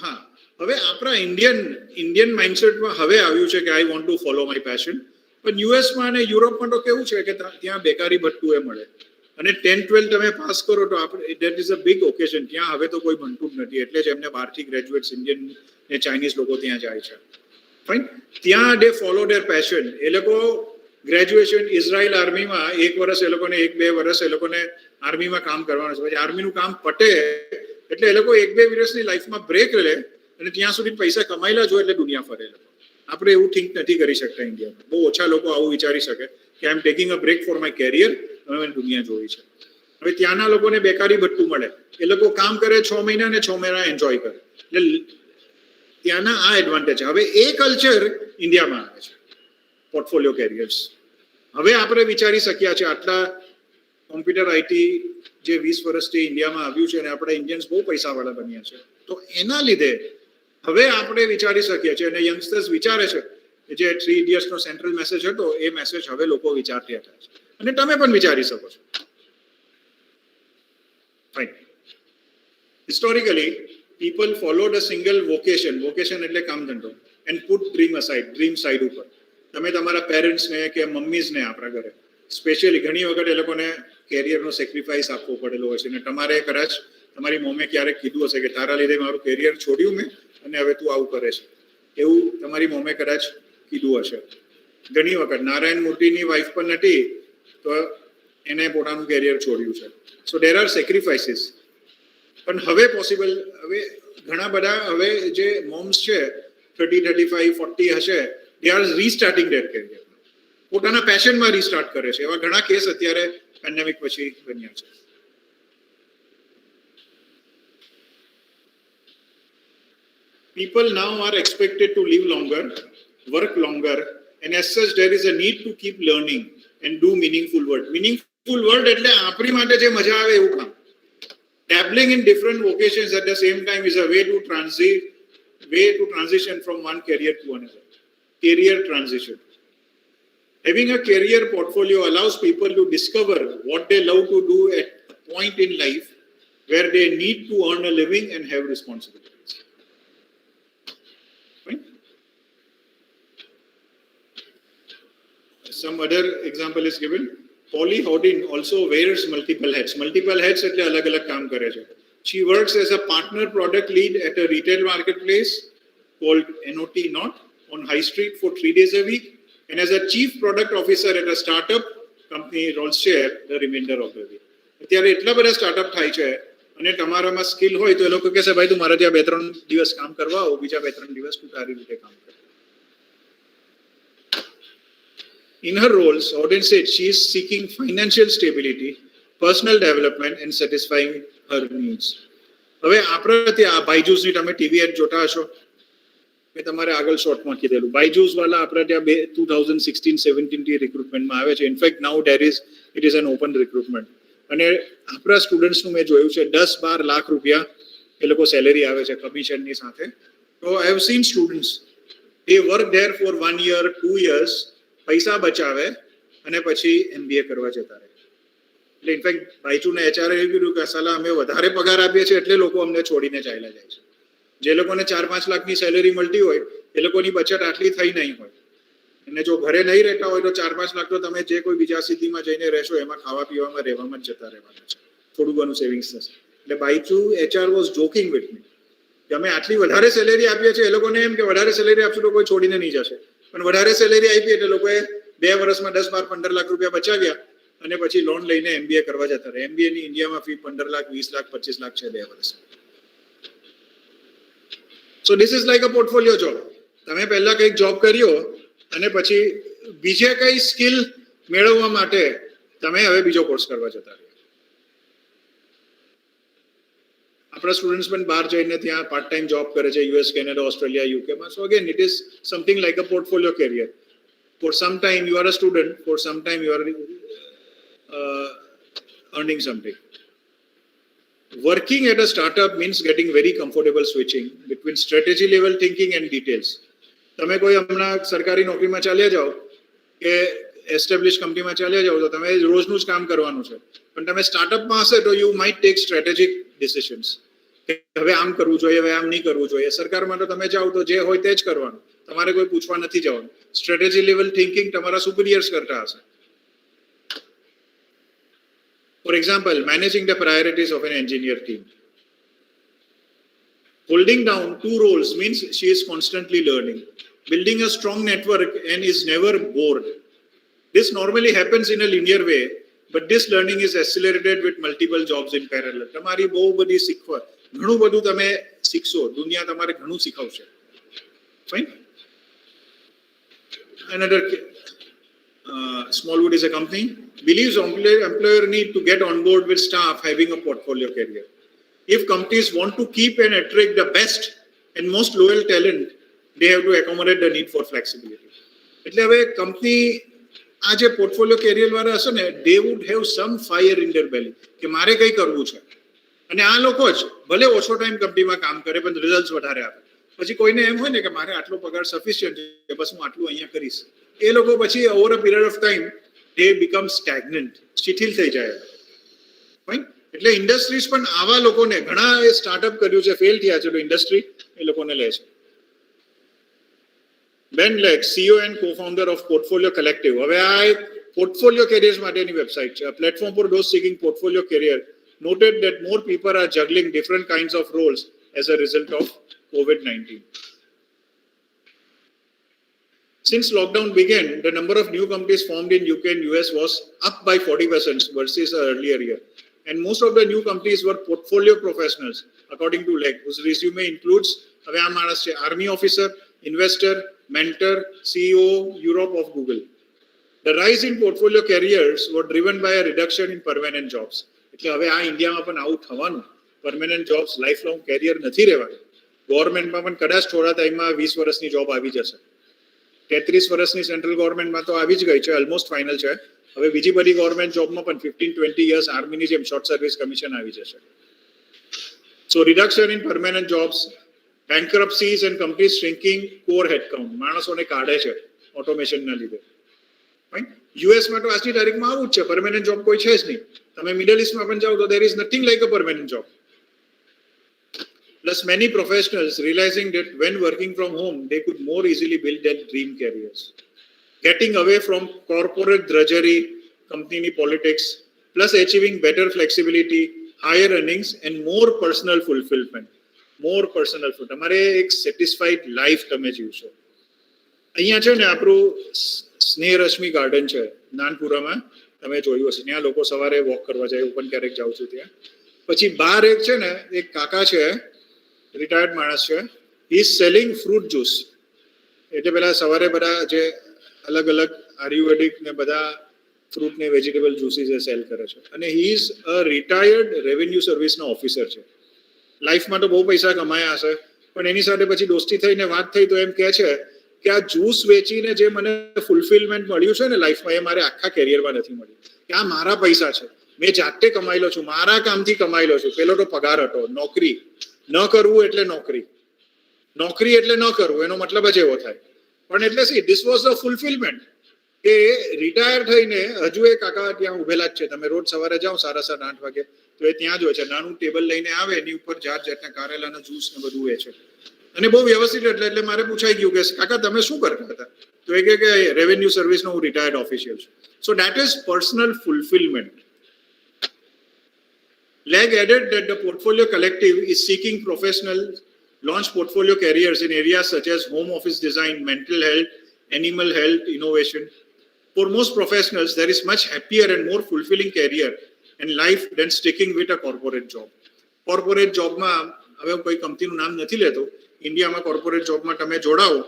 S14: હા હવે આપણા ઇન્ડિયન માઇન્ડસેટમાં હવે આવ્યું છે કે I want to follow my passion પણ યુએસમાં અને યુરોપમાં તો કેવું છે કે ત્યાં બેકારી ભથ્થું એ મળે અને 10-12 તમે પાસ કરો તો આપણે that is a big occasion ત્યાં હવે તો કોઈ ભણતું જ નથી એટલે જ એમને બહારથી ગ્રેજ્યુએટ્સ ઇન્ડિયન ને ચાઇનીઝ લોકો ત્યાં જાય છે ફાઇન ત્યાં દે ફોલો ધેર પેશન એ લોકો ગ્રેજ્યુએશન ઇઝરાયલ આર્મીમાં 1 વર્ષ એ લોકોને 1-2 વર્ષ એ લોકોને આર્મીમાં કામ કરવાનું છે પછી આર્મીનું કામ પટે એટલે એ લોકો 1-2 વર્ષની લાઈફમાં બ્રેક લે અને ત્યાં સુધી પૈસા કમાયેલા જો એટલે દુનિયા ફરે લોકો આપણે એવું થિંક નથી કરી શકતા ઇન્ડિયામાં બહુ ઓછા લોકો આવું વિચારી શકે કે I am taking a break for my career હવે મને દુનિયા જોઈ છે હવે ત્યાંના લોકોને બેકારી ભથ્થું મળે એ લોકો કામ કરે 6 મહિના ને 6 મહિના એન્જોય કરે એટલે ત્યાંના આ એડવાન્ટેજ છે હવે એ કલ્ચર ઇન્ડિયામાં આવે છે પોર્ટફોલિયો કેરિયર્સ હવે આપણે વિચારી શક્યા છે આટલા કોમ્પ્યુટર આઈટી જે 20 વર્ષથી ઇન્ડિયામાં આવ્યું છે અને આપણે ઇન્ડિયન્સ બહુ પૈસાવાળા બન્યા છે તો એના લીધે હવે આપણે વિચારી શકીએ છીએ અને યંગસ્ટર્સ વિચારે છે કે જે 3 ઇડિયટ્સનો સેન્ટ્રલ મેસેજ હતો એ મેસેજ હવે લોકો વિચારતા હતા અને તમે પણ વિચારી શકો છો fine historically people followed a single vocation એટલે કામ ધંધો and put dream side ઉપર તમે તમારા પેરેન્ટ્સને કે મમ્મીઝને આપણા ઘરે સ્પેશિયલી ઘણી વખત એ લોકોને કેરિયરનો સેક્રિફાઈસ આપવો પડેલો હોય છે અને તમારે કદાચ તમારી મમ્મીએ ક્યારેક કીધું હશે કે તારા લીધે મારું કેરિયર છોડ્યું મેં અને હવે તું આવું કરે છે એવું તમારી મમ્મીએ કદાચ કીધું હશે ઘણી વખત નારાયણ મૂર્તિની વાઇફ પણ નથી તો એને પોતાનું કેરિયર છોડ્યું છે સો દેર આર સેક્રિફાઈસીસ પણ હવે પોસિબલ હવે ઘણા બધા હવે જે મોમ્સ છે 30-35-40 હશે દે આર રીસ્ટાર્ટિંગ ધેર કેરિયર પોતાના પેશનમાં રીસ્ટાર્ટ કરે છે એવા ઘણા કેસ અત્યારે પેન્ડેમિક પછી બન્યા છે people now are expected to live longer work longer and as such there is a need to keep learning and do meaningful work એટલે આપણી માટે જે મજા આવે એવું કામ dabbling in different vocations at the same time is a way to transition from one career to another career transition. Having a career portfolio allows people to discover what they love to do at a point in life where they need to earn a living and have responsibilities. Right? Some other example is given. Polly Hodin also wears multiple hats. Multiple hats એટલે અલગ-અલગ કામ કરે છે. She works as a partner product lead at a retail marketplace called NOT Not on High Street for 3 days a week and as a chief product officer at a startup company roles share the remainder of the week. અત્યારે એટલા બધા startup થાય છે અને તમારામાં skill હોય તો એ લોકો કહેશે ભાઈ તું મારા ત્યાં 2-3 દિવસ કામ કરવા આવો બીજા 2-3 દિવસ તું તારી રીતે કામ કર. In her roles, Auden said she is seeking financial stability, personal development and satisfying her needs. હવે આપણે ત્યાં બાયજૂસની તમે ટીવી એડ જોતા હશો મેં તમારે આગળ શોર્ટમાં કીધેલું બાયજૂસ વાળા આપણે ત્યાં 2016-17 થી રિક્રુટમેન્ટમાં આવે છે in fact now it is an open recruitment અને આપણા સ્ટુડન્ટ્સનું મેં જોયું છે 10-12 લાખ રૂપિયા એ લોકો સેલેરી આવે છે કમિશનની સાથે તો I have seen students they work there four 1 year 2 years પૈસા બચાવે અને પછી MBA કરવા જતા રહે. એટલે ઇનફેક્ટ બાયચુને HR એવું કીધું કે સાલા અમે વધારે પગાર આપીએ છીએ એટલે લોકો અમને છોડીને ચાલ્યા જાય છે. જે લોકોને 4-5 લાખની સેલેરી મળતી હોય એ લોકોની બચત આટલી થઈ નહીં હોય, અને જો ઘરે નહીં રહેતા હોય તો 4-5 લાખ તો તમે જે કોઈ બીજા સિટીમાં જઈને રહેશો એમાં ખાવા પીવામાં રહેવામાં જ જતા રહેવાના છે, થોડું ઘણું સેવિંગ્સ થશે. એટલે બાયચુ HR was joking with me કે અમે આટલી વધારે સેલેરી આપીએ છીએ. એ લોકોને એમ કે વધારે સેલેરી આપશું તો કોઈ છોડીને નહીં જશે, પણ વધારે સેલેરી આપી એટલે લોકોએ 2 વર્ષમાં 10, 12, 15 લાખ રૂપિયા બચાવ્યા અને પછી લોન લઈને MBA કરવા જતા રહે. MBA ની ઇન્ડિયામાં ફી 15 લાખ, 20 લાખ, 25 લાખ છે 2 વર્ષ. So this is like a portfolio job. તમે પહેલા કંઈક જોબ કર્યો અને પછી બીજે કઈ સ્કિલ મેળવવા માટે તમે હવે બીજો કોર્સ કરવા જતા રહ્યા. આપણા સ્ટુડન્ટ્સ પણ બહાર જઈને ત્યાં પાર્ટ ટાઈમ જોબ કરે છે, US, કેનેડા, ઓસ્ટ્રેલિયા, યુકેમાં. So again it is something like a portfolio career. For some time you are a student, for some time you are earning something. Working at a startup means getting very comfortable switching between strategy level thinking and details. તમે કોઈ હમણાં સરકારી નોકરીમાં ચાલ્યા જાઓ કે establish કંપનીમાં ચાલ્યા જાઓ તો તમે રોજનું જ કામ કરવાનું છે, પણ તમે સ્ટાર્ટઅપમાં હશે તો you might take strategic decisions કે હવે આમ કરવું જોઈએ, હવે આમ નહીં કરવું જોઈએ. સરકારમાં તો તમે જાઓ તો જે હોય તે જ કરવાનું, તમારે કોઈ પૂછવા નથી જવાનું. સ્ટ્રેટેજી લેવલ થિંકિંગ તમારા સુપિરિયર્સ કરતા હશે. For example, managing the priorities of an engineer team. Holding down 2 roles means she is constantly learning. Building a strong network and is never bored. This normally happens in a linear way, but this learning is accelerated with multiple jobs in parallel. તમારી બહુ બધી શીખવા, ઘણું બધું તમે શીખશો, દુનિયા તમારે ઘણું શીખવશે. Fine. Another Smallwood is a company, believes employer need to get on board with staff having a portfolio career. If companies want to keep and attract the best and most loyal talent, they have to accommodate the need for flexibility. એટલે હવે company આ જે portfolio carrier વાળા હશે ને, they would have some fire in their belly કે મારે કંઈ કરવું છે. અને આ લોકો જ ભલે ઓછો ટાઈમ કંપનીમાં કામ કરે પણ રિઝલ્ટ વધારે આપે. પછી કોઈને એમ હોય ને કે મારે આટલો પગાર સફિશિયન્ટ છે, બસ હું આટલું અહીંયા કરીશ. એ લોકો પછી over a period of time they become stagnant, શિથિલ થઈ જાય. ફાઇન. એટલે ઇન્ડસ્ટ્રીઝ પણ આવા લોકોને, ઘણા એ સ્ટાર્ટઅપ કર્યું છે, ફેલ થયા છે, તો ઇન્ડસ્ટ્રી એ લોકોને લે છે. Ben Legg, CEO and co-founder of Portfolio Collective. હવે આ એક પોર્ટફોલિયો કેરિયર્સ માટેની વેબસાઇટ છે. A platform for those seeking portfolio career noted that more people are juggling different kinds of roles as a result of COVID-19. Since lockdown began, the number of new companies formed in UK and US was up by 40% versus earlier year. And most of the new companies were portfolio professionals, according to Legg, whose resume includes army officer, investor, mentor, CEO, Europe of Google. The rise in portfolio careers were driven by a reduction in permanent jobs. એટલે હવે આ ઇન્ડિયામાં પણ આવું થવાનું. Permanent jobs life long career નથી રહેવાનું. ગવર્મેન્ટમાં પણ કદાચ થોડા ટાઈમમાં 20 વર્ષની જોબ આવી જશે. 33 વર્ષની સેન્ટ્રલ ગવર્મેન્ટમાં તો આવી જ ગઈ છે, ઓલમોસ્ટ ફાઇનલ છે. હવે બીજી બધી ગવર્મેન્ટ જોબમાં પણ 15-20 યર્સ આર્મીની જેમ શોર્ટ સર્વિસ કમિશન આવી જશે. So reduction in permanent jobs, bankruptcies and companies shrinking core headcount, માણસોને કાઢે છે ઓટોમેશનના લીધે. યુએસમાં તો આજની તારીખમાં આવું જ છે, પરમેનન્ટ જોબ કોઈ છે જ નહીં. તમે મિડલ ઇસ્ટમાં પણ જાઓ તો there is nothing like a permanent job. Plus, many professionals realizing that when working from home, they could more easily build their dream careers. Getting away from corporate drudgery, company politics, plus achieving better flexibility, higher earnings, and more personal fulfillment. More personal fulfillment. તમારે એક satisfied life તમે જીવશો. અહીંયા છે ને આપણું Sneharashmi garden છે નાનપુરામાં, તમે જોયું હશે. ત્યાં લોકો સવારે વોક કરવા જાય, હું પણ ક્યારેક જાઉં છું ત્યાં. પછી બહાર એક છે ને, એક કાકા છે, રિટાયર્ડ માણસ છે, he is selling fruit juice. એટલે પેલા સવારે બધા જે અલગ અલગ આયુર્વેદિક ને બધા ફ્રૂટ ને વેજીટેબલ જ્યુસીસ એ સેલ કરે છે. અને he is a retired revenue સર્વિસના ઓફિસર છે. લાઈફમાં તો બહુ પૈસા કમાયા હશે, પણ એની સાથે પછી દોસ્તી થઈને વાત થઈ તો એમ કહે છે કે આ જ્યુસ વેચીને જે મને ફૂલફિલમેન્ટ મળ્યું છે ને લાઈફમાં, એ મારે આખા કેરિયરમાં નથી મળ્યું. કે આ મારા પૈસા છે, મેં જાતે કમાયેલો છું, મારા કામથી કમાયેલો છું. પેલો તો પગાર હતો, નોકરી ન કરવું એટલે નોકરી, નોકરી એટલે ન કરવું, એનો મતલબ જ એવો થાય. પણ એટલે C, this was the fulfilment. કે રિટાયર થઈને હજુ એ કાકા ત્યાં ઉભેલા જ છે. તમે રોજ સવારે જાઓ 7:30-8 વાગે તો એ ત્યાં જ હોય છે. નાનું ટેબલ લઈને આવે, એની ઉપર જાત જાતના કારેલાના જ્યુસ ને બધું હોય છે. અને બહુ વ્યવસ્થિત. એટલે મારે પૂછાઈ ગયું કે કાકા તમે શું કરતા હતા? તો એ કે રેવન્યુ સર્વિસનો હું રિટાયર્ડ ઓફિશિયલ છું. So that is personal fulfilment. Legg added that the portfolio collective is seeking professional launch portfolio careers in areas such as home office design, mental health, animal health, innovation. For most professionals, there is much happier and more fulfilling career and life than sticking with a corporate job. Corporate job માં હવે કોઈ કંપનીનું નામ નથી લેતો. ઇન્ડિયામાં corporate જોબમાં તમે જોડાઓ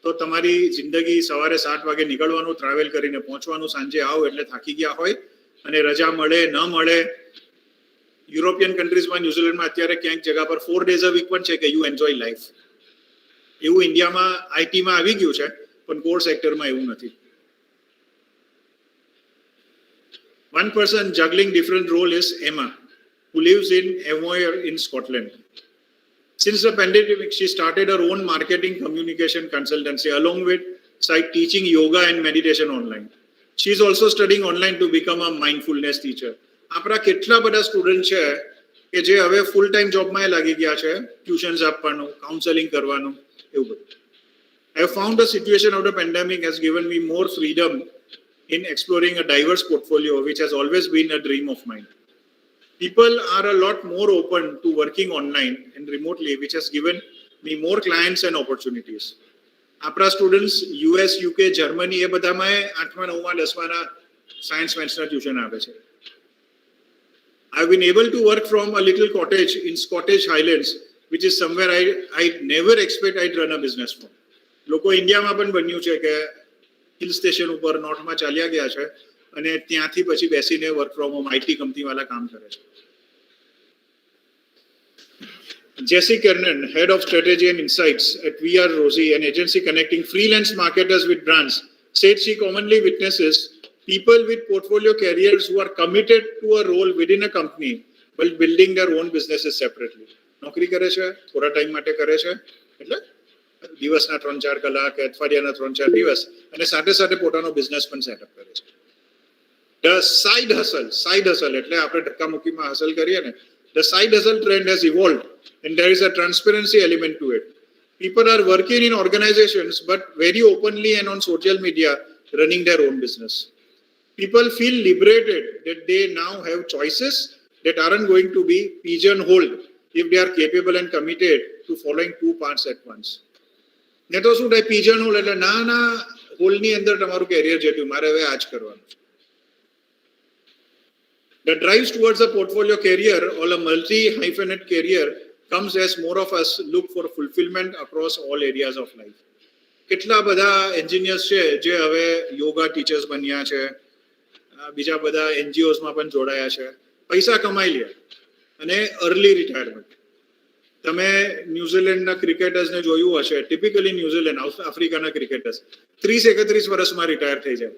S14: તો તમારી જિંદગી સવારે 7 વાગે નીકળવાનું, ટ્રાવેલ કરીને પહોંચવાનું, સાંજે આવો એટલે થાકી ગયા હોય અને રજા મળે ન મળે. યુરોપિયન કન્ટ્રીઝમાં, ન્યુઝીલેન્ડમાં અત્યારે ક્યાંક જગા પર 4 days a week પણ છે કે યુ એન્જોય લાઈફ. એવું ઇન્ડિયામાં આઈટીમાં આવી ગયું છે, પણ કોર સેક્ટરમાં એવું નથી. One person juggling different roles is Emma, who lives in Avonmere in Scotland. Since the pandemic, she started her own marketing communication consultancy along with teaching yoga and meditation online. She is also studying online to become a mindfulness teacher. આપણા કેટલા બધા student છે કે જે હવે full time જોબમાં લાગી ગયા છે, ટ્યુશન્સ આપવાનું, કાઉન્સેલિંગ કરવાનું, એવું બધું. I have found the situation of the pandemic has given me more freedom in exploring a diverse portfolio, which has always been a dream of mine. People are a lot more open to working online and remotely, which has given me more clients and opportunities. આપણા students US, UK, Germany એ બધામાં 8મા 9મા 10માના science મેથ્સના tuition આપે છે. I've been able to work from a little cottage in Scottish Highlands, which is somewhere I never expect I'd run a business from. લોકો ઇન્ડિયામાં પણ બન્યું છે કે હિલ સ્ટેશન ઉપર નોર્થમાં ચાલ્યા ગયા છે અને ત્યાંથી પછી બેસીને વર્ક ફ્રોમ હોમ આઈટી કંપનીવાળા કામ કરે છે. Jessie Kernan, Head of Strategy and Insights at VR Rosie, an agency connecting freelance marketers with brands, said she commonly witnesses people with portfolio careers who are committed to a role within a company while building their own businesses separately. નોકરી કરે છે, થોડા time માટે કરે છે, એટલે દિવસના 3-4 કલાક, અઠવાડિયાના 3-4 દિવસ, અને સાથે સાથે પોતાનો બિઝનેસ પણ સેટઅપ કરે છે. The side hustle એટલે આપણે ધક્કામુક્કીમાં હાસલ કરીએ ને, the side hustle trend has evolved and there is a transparency element to it. People are working in organizations but very openly and on social media running their own business. People feel liberated that they now have choices that aren't going to be pigeonholed if they are capable and committed to following 2 paths at once. ને તો શું થાય, pigeonhole એટલે ના હોલની અંદર તમારું carrier જતું, મારે હવે આ જ કરવાનું. The drives towards a portfolio career or a multi-hyphenate career comes as more of us look for fulfillment across all areas of life. કેટલા બધા એન્જિનિયર્સ છે જે હવે યોગા ટીચર્સ બન્યા છે, બીજા બધા એનજીઓસમાં પણ જોડાયા છે, પૈસા કમાઈ લે અને અર્લી રિટાયરમેન્ટ. તમે ન્યુઝીલેન્ડના ક્રિકેટર્સને જોયું હશે, ટિપિકલી ન્યુઝીલેન્ડ, આફ્રિકાના ક્રિકેટર્સ 30-31 વર્ષમાં રિટાયર થઈ જાય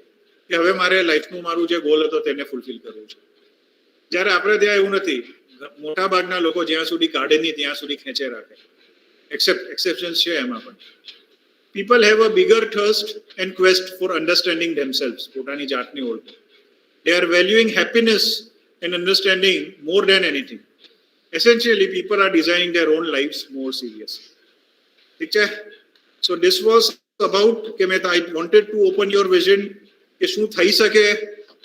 S14: કે હવે મારે લાઈફનું મારું જે ગોલ હતો તેને ફૂલફિલ કરવું છે. જ્યારે આપણે ત્યાં એવું નથી. મોટા ભાગના લોકો જ્યાં સુધી કાઢે નહીં ત્યાં સુધી ખેંચે રાખે. એક્સેપ્શન્સ છે એમાં પણ. People have a bigger thirst and quest for understanding themselves, પોતાની જાતની ઓળખ. They are valuing happiness and understanding more than anything. Essentially, people are designing their own lives more seriously. ઠીક છે? So this was about કે I wanted to open your vision કે શું થઈ શકે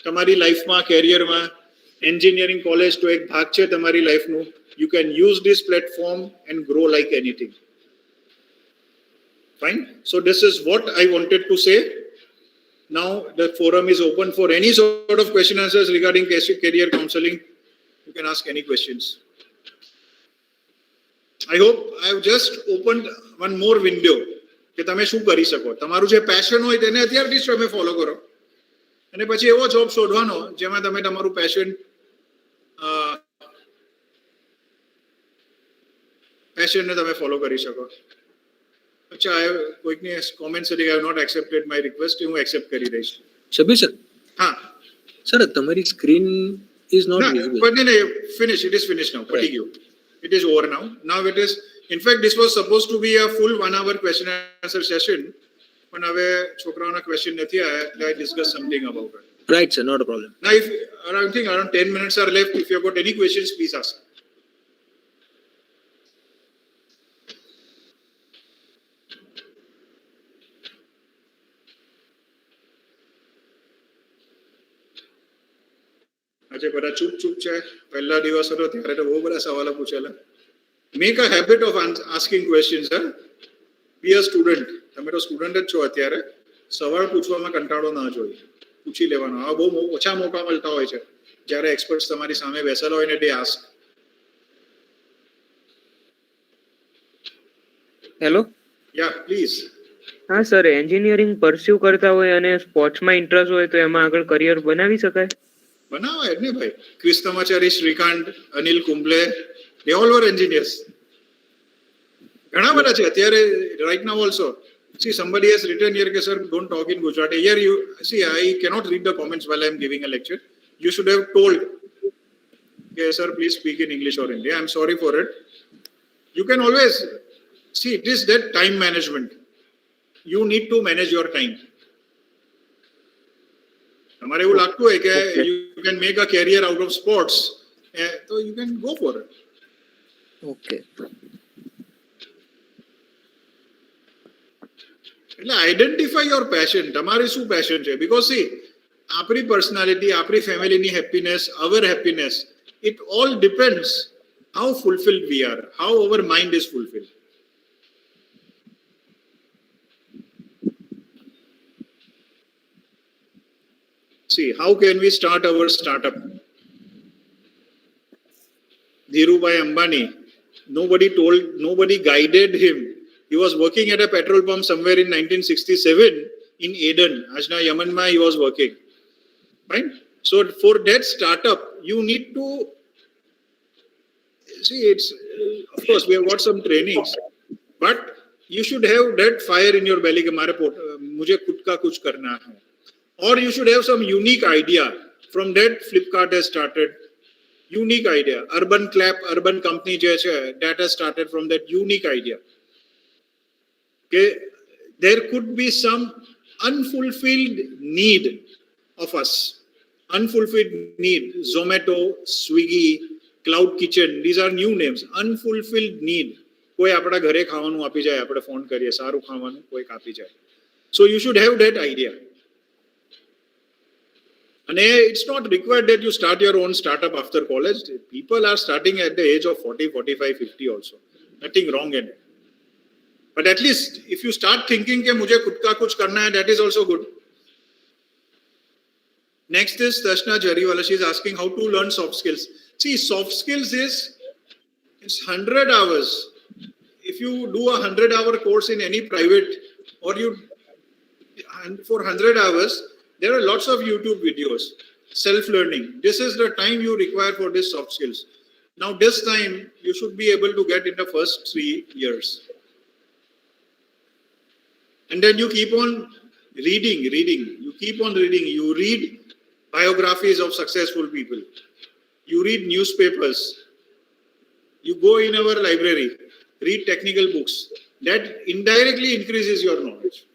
S14: તમારી લાઈફમાં, કેરિયરમાં. એન્જિનિયરિંગ કોલેજ તો એક ભાગ છે તમારી લાઈફનું. You can use this platform and grow like anything. Fine. So this is what I wanted to say. Now the forum is open for any sort of question answers regarding career counseling. You can ask any questions. I hope I have just opened one more window કે તમે શું કરી શકો. તમારું જે passion હોય તેને અત્યારથી જ તમે ફોલો કરો અને પછી એવો જોબ શોધવાનો જેમાં તમે તમારું પેશનને તમે ફોલો કરી શકો. અચ્છા, કોઈકની કોમેન્ટ છે કે I have not accepted my request, હું એક્સેપ્ટ કરી દઈશ.
S11: શબીર સર,
S14: હા
S11: સર તમારી screen is not visible.
S14: But no, finish. It is finished now. Right. It is over now. Now it is. In fact, this was supposed to be a full 1 hour question and answer session. પણ હવે છોકરાઓના question નથી આયા એટલે I discuss something about it.
S11: Right, sir. Not a problem.
S14: Now, if I think around 10 minutes are left, if you have got any questions, please ask. આજે બધા ચૂપ છે. પહેલા દિવસ હતો ત્યારે તો બહુ બધા સવાલો પૂછેલા. Make a habit of asking questions, sir. Be a student. તમે તો સ્ટુડન્ટ જ છો અત્યારે. સવાલ પૂછવામાં કંટાળો ના જોઈએ. પૂછી લેવાનો. આ બહુ ઓછા મોકા મળતા હોય છે જ્યારે એક્સપર્ટ્સ તમારી સામે બેસેલા હોય ને they ask.
S6: Hello.
S14: Yeah, please.
S6: હા સર, એન્જિનિયરિંગ પરસ્યુ કરતા હોય અને સ્પોર્ટ્સમાં ઇન્ટરેસ્ટ હોય તો એમાં આગળ કરિયર બનાવી શકાય?
S14: બનાવાય જ ને ભાઈ. ક્રિસ્તમાચારી, Srikanth, Anil Kumble, they all were engineers. ઘણા બધા છે અત્યારે right now also. See, somebody has written here, sir, don't talk in Gujarati. Here you see, I cannot read the comments while I am giving a lecture. You should have told, okay, sir, please speak in English or Hindi. I am sorry for it. You can always see, it is that time management. You need to manage your time. તમારે એવું લાગતું હોય કે you can make a career out of sports, so you can go for it.
S6: Okay.
S14: એટલે identify your passion. તમારી શું passion છે? Because see, આપણી પર્સનાલિટી, આપણી ફેમિલીની happiness, our happiness, it all depends how fulfilled we are, how our mind is fulfilled. See, how can we start our startup? Dhirubhai Ambani, nobody guided him. He was working at a petrol pump somewhere in 1967 in Aden. Ajna Yamanma he was working. Fine. So for that startup, you need to see, it's of course we have got some trainings, but you should have that fire in your belly. Mujhe khud ka kuch karna hai. Or you should have some unique idea. From that, Flipkart has started. Unique idea. Urban Clap, urban company, that has started from that unique idea. Okay, there could be some unfulfilled need of us. Unfulfilled need. Zomato, Swiggy, Cloud Kitchen, these are new names. Unfulfilled need. કોઈ આપણા ઘરે ખાવાનું આપી જાય, આપણે phone કરીએ, સારું ખાવાનું કોઈક આપી જાય. So you should have that idea. And it's not required that you start your own startup after college. People are starting at the age of 40, 45, 50 also. Nothing wrong in it. But at least if you start thinking कि मुझे खुद का कुछ करना है, that is also good. Next is Tashna Jariwala. She is asking how to learn soft skills. See, soft skills it's 100 hours. If you do a 100-hour course in any private, or you for 100 hours, there are lots of YouTube videos. Self-learning. This is the time you require for these soft skills. Now, this time you should be able to get in the first 3 years. And then you keep on reading. You keep on reading. You read biographies of successful people. You read newspapers. You go in our library, read technical books. That indirectly increases your knowledge.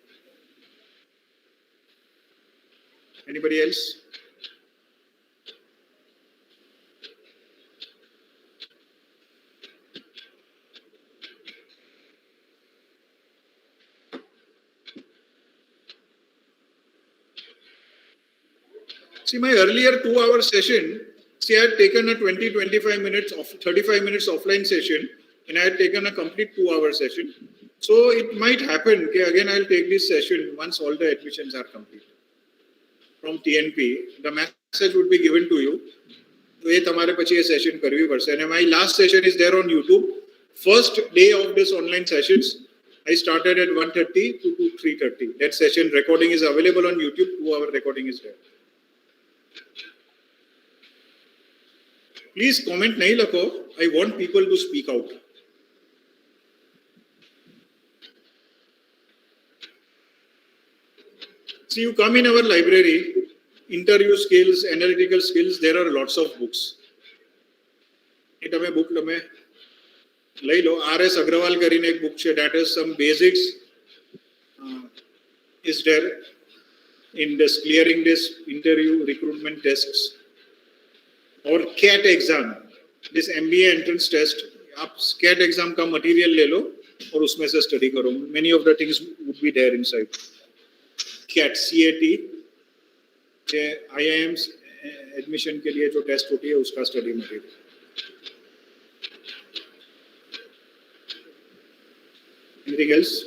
S14: Anybody else? See, my earlier 2-hour session, see, I had taken a 20-25 minutes of 35 minutes offline session, and I had taken a complete 2-hour session. So it might happen, okay, again I'll take this session once all the admissions are complete. From TNP, the message would be given to you. So ये तुम्हारे पची ये session Curvv पड़से. And my last session is there on YouTube. First day of this online sessions, I started at 1:30 to 3:30. That session recording is available on YouTube. 2-hour recording is there. Please comment nahi lakho. I want people to speak out. See, you come in our library, interview skills, analytical skills, there are lots of books. Itame book lame લઈ લો. R.S. Agrawal કરીને એક book છે, that is some basics is there in this clearing this interview recruitment tests or CAT exam, this MBA entrance test, आप CAT exam का material ले लो और उसमें से study करो. Many of the things would be there inside. CAT, CAT, IIMs admission के लिए जो test होती है उसका study material. Anything else?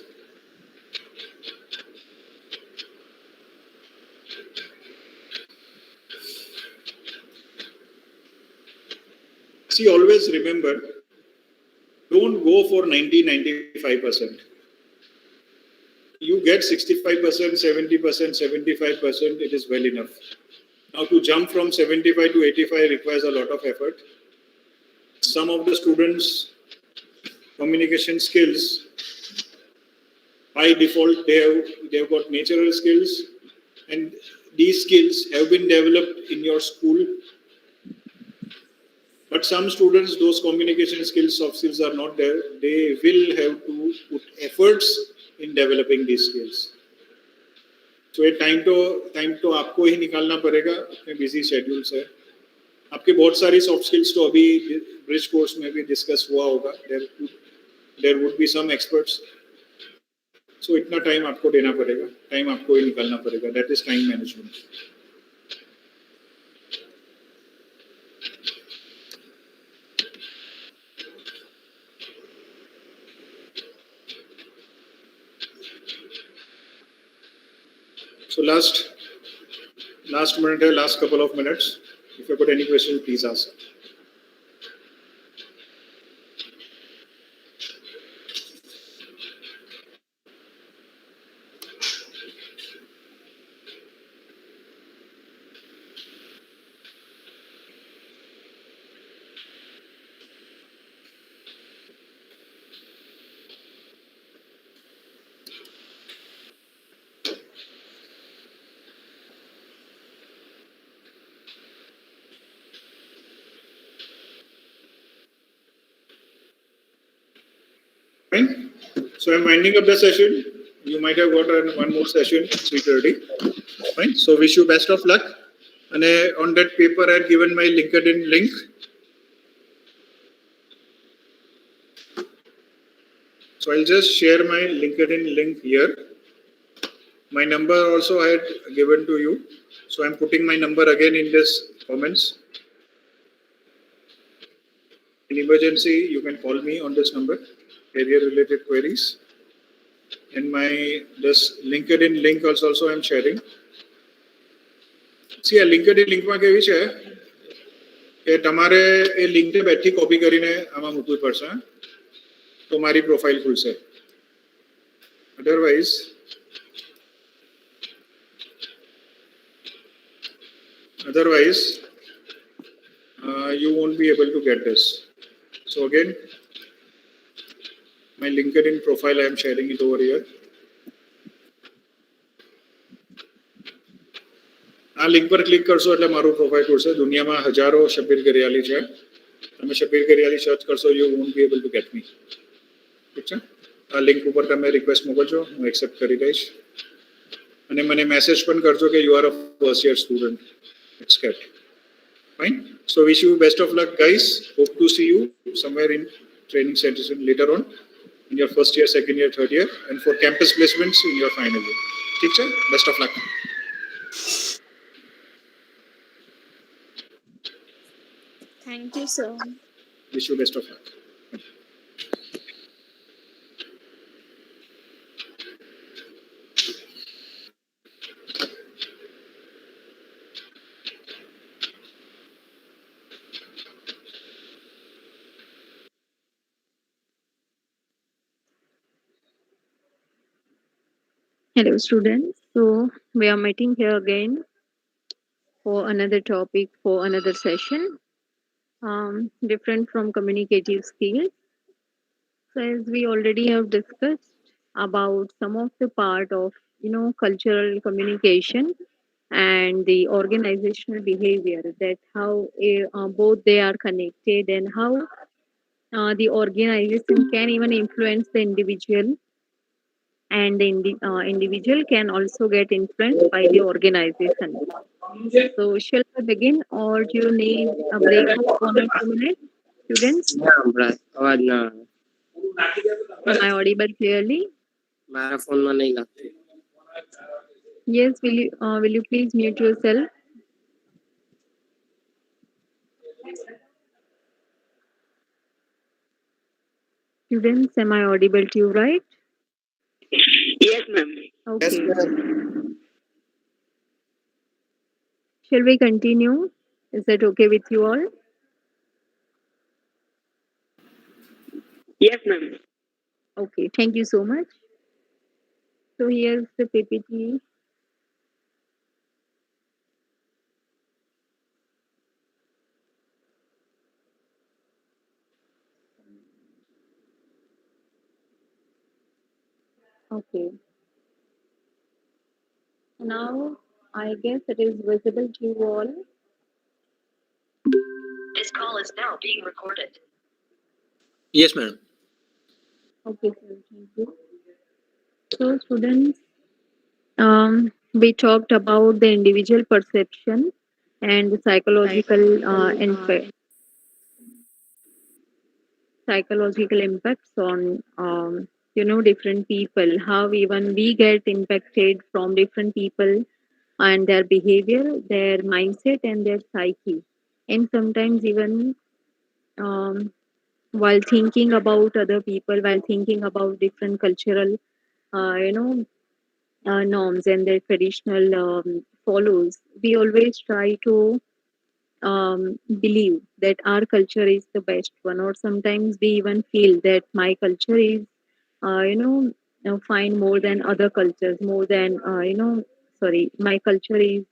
S14: See, always remember, don't go for 90-95%. You get 65%, 70%, 75%, it is well enough. Now to jump from 75 to 85 requires a lot of effort. Some of the students' communication skills, by default, they've got natural skills, and these skills have been developed in your school. But some students, those communication skills, soft skills are not there. They will have to put efforts in developing these skills. So ये time तो आपको ही निकालना पड़ेगा अपने busy schedule से. आपके बहुत सारी soft skills तो अभी bridge course में भी discuss हुआ होगा. There would be some experts. So इतना time आपको देना पड़ेगा. Time आपको ही निकालना पड़ेगा. That is time management. So last minute, last couple of minutes. If you got any question, please ask. Fine. So I'm winding up the session. You might have got one more session, 3:30. Fine. So wish you best of luck. And on that paper, I had given my LinkedIn link. So I'll just share my LinkedIn link here. My number also I had given to you. So I'm putting my number again in this comments. In emergency, you can call me on this number. Career-related queries. And this LinkedIn link also I'm sharing. See, a LinkedIn link માં કેવી છે કે તમારે એ link ને બેઠી copy કરીને આમાં મૂકવી પડશે તો મારી પ્રોફાઇલ ખુલશે. Otherwise, you won't be able to get this. So again, my LinkedIn profile, I am sharing it over here. આ લિંક પર ક્લિક કરશો એટલે મારું પ્રોફાઇલ ખુલશે. દુનિયામાં હજારો શબ્બીર ગરિયાલી છે. તમે શબ્બીર ગરિયાલી સર્ચ કરશો, you won't be able to get me. ઠીક છે? આ લિંક ઉપર તમે રિક્વેસ્ટ મોકલજો, હું એક્સેપ્ટ કરી દઈશ. અને મને મેસેજ પણ કરજો કે you are a first year student. It's good. Fine. So wish you best of luck, guys. Hope to see you somewhere in training centers later on in your first year, second year, third year, and for campus placements in your final year. ठीक है? Best of luck.
S8: Thank you, sir.
S14: Wish you best of luck.
S12: Hello, students. So we are meeting here again for another topic, for another session, different from communicative skills. So as we already have discussed about some of the part of cultural communication and the organizational behavior, that how both they are connected, and how the organization can even influence the individual and the individual can also get influenced by the organization. So shall I begin or do you need a break of 1 or 2 minutes, students?
S18: आवाज ना
S12: Am I audible clearly?
S18: मारा phone में नहीं लगती
S12: Yes, will you please mute yourself? Students, am I audible to you, right?
S18: Yes, ma'am.
S12: Okay.
S15: Yes, ma'am.
S12: Shall we continue? Is that okay with you all?
S18: Yes, ma'am.
S12: Okay, thank you so much. So here's the PPT. Okay. Now, I guess it is visible to you all.
S19: This call is now being recorded.
S11: Yes, madam.
S12: Okay, sir. Thank you. So, students, we talked about the individual perception and the psychological impacts on different people. How even we get impacted from different people and their behavior, their mindset, and their psyche, and sometimes even um, while thinking about other people, while thinking about different cultural, uh, you know, norms and their traditional follows, we always try to believe that our culture is the best one, or sometimes we even feel that my culture is, fine more than other cultures, more than, sorry, my culture is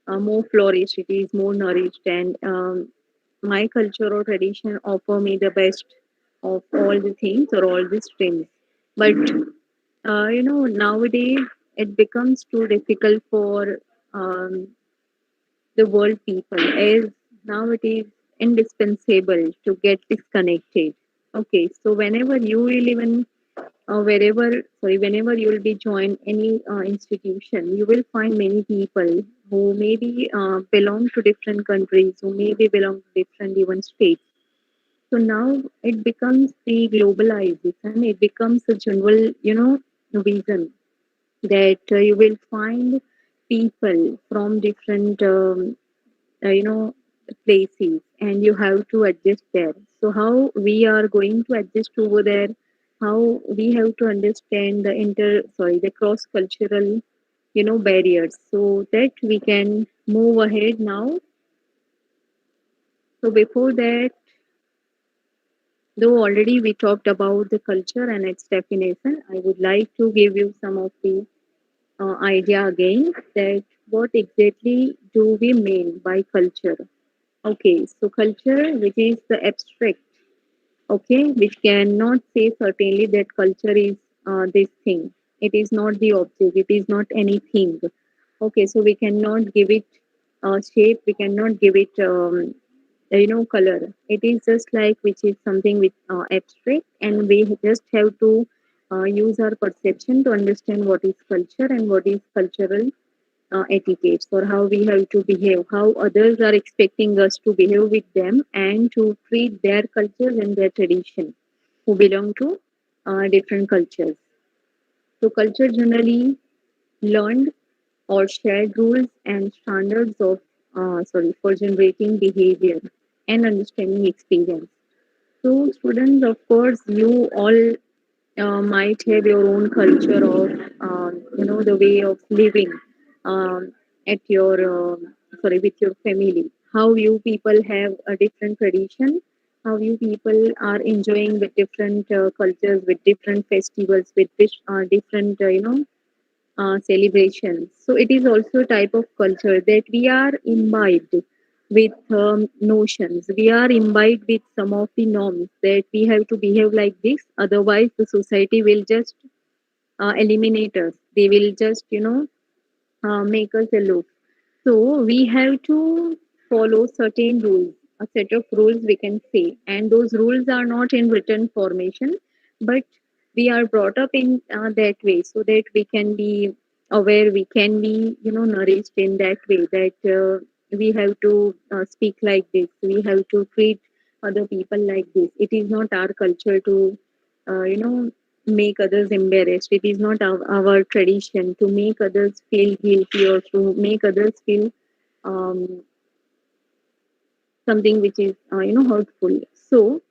S12: more flourished, it is more nourished, and my culture or tradition offer me the best of all the things or all the streams. But nowadays it becomes too difficult for um, the world people, as now it is indispensable to get disconnected. Okay, so whenever you will even whenever you will be join any institution, you will find many people who maybe belong to different countries, who maybe belong to different even states. So now it becomes the globalization, it becomes a general, vision that you will find people from different, places, and you have to adjust there. So how we are going to adjust over there? How we have to understand the cross cultural, barriers, so that we can move ahead now. So before that, though already we talked about the culture and its definition, I would like to give you some of the idea again, that what exactly do we mean by culture? Okay, so culture, which is the abstract, okay, which cannot say certainly that culture is this thing. It is not the object, it is not anything. Okay, so we cannot give it shape, we cannot give it color. It is just like which is something with abstract, and we just have to use our perception to understand what is culture and what is cultural etiquettes, or how we have to behave, how others are expecting us to behave with them and to treat their cultures and their tradition who belong to different cultures. So culture generally learned or shared rules and standards of for generating behavior and understanding experience. So students, of course, you all might have your own culture of the way of living at your with your family. How you people have a different tradition, how you people are enjoying with different cultures, with different festivals, with different celebrations. So it is also a type of culture that we are imbibed with notions. We are imbibed with some of the norms that we have to behave like this. Otherwise, the society will just eliminate us. They will just, make us aloof. So we have to follow certain rules, a set of rules we can say, and those rules are not in written formation, but we are brought up in that way so that we can be aware, we can be, nourished in that way that we have to speak like this, we have to treat other people like this. It is not our culture to, make others embarrassed. It is not our tradition to make others feel guilty or to make others feel um, something which is, hurtful. So,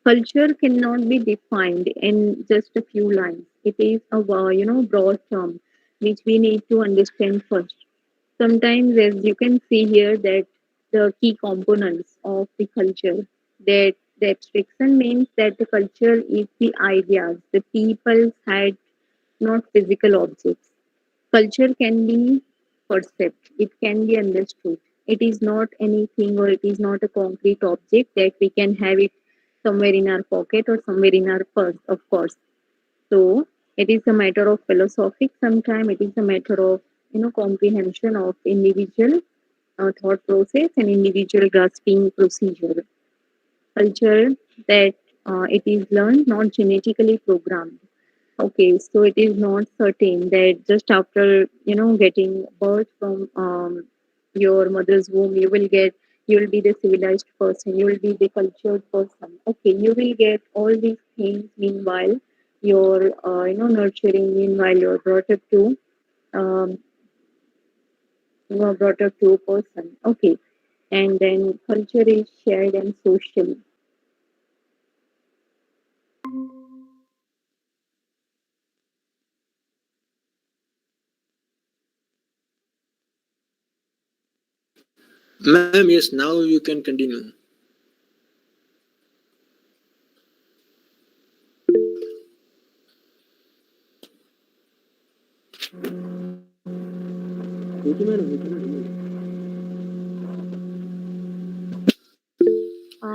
S12: culture cannot be defined in just a few lines. It is a broad term which we need to understand first. Sometimes, as you can see here, that the key components of the culture, that the abstraction means that the culture is the ideas, the people's had, not physical objects. Culture can be perceived, it can be understood. It is not anything or it is not a concrete object that we can have it somewhere in our pocket or somewhere in our purse, of course. So it is a matter of philosophic, sometimes it is a matter of comprehension of individual thought process and individual grasping procedure. Culture that it is learned, not genetically programmed. Okay, so it is not certain that just after getting birth from your mother's womb, you will be the civilized person, you will be the cultured person. Okay, you will get all these things. Meanwhile, you're nurturing. Meanwhile, um, you are brought up to a person. Okay, and then culture is shared and social.
S11: Ma'am, yes, now you can continue.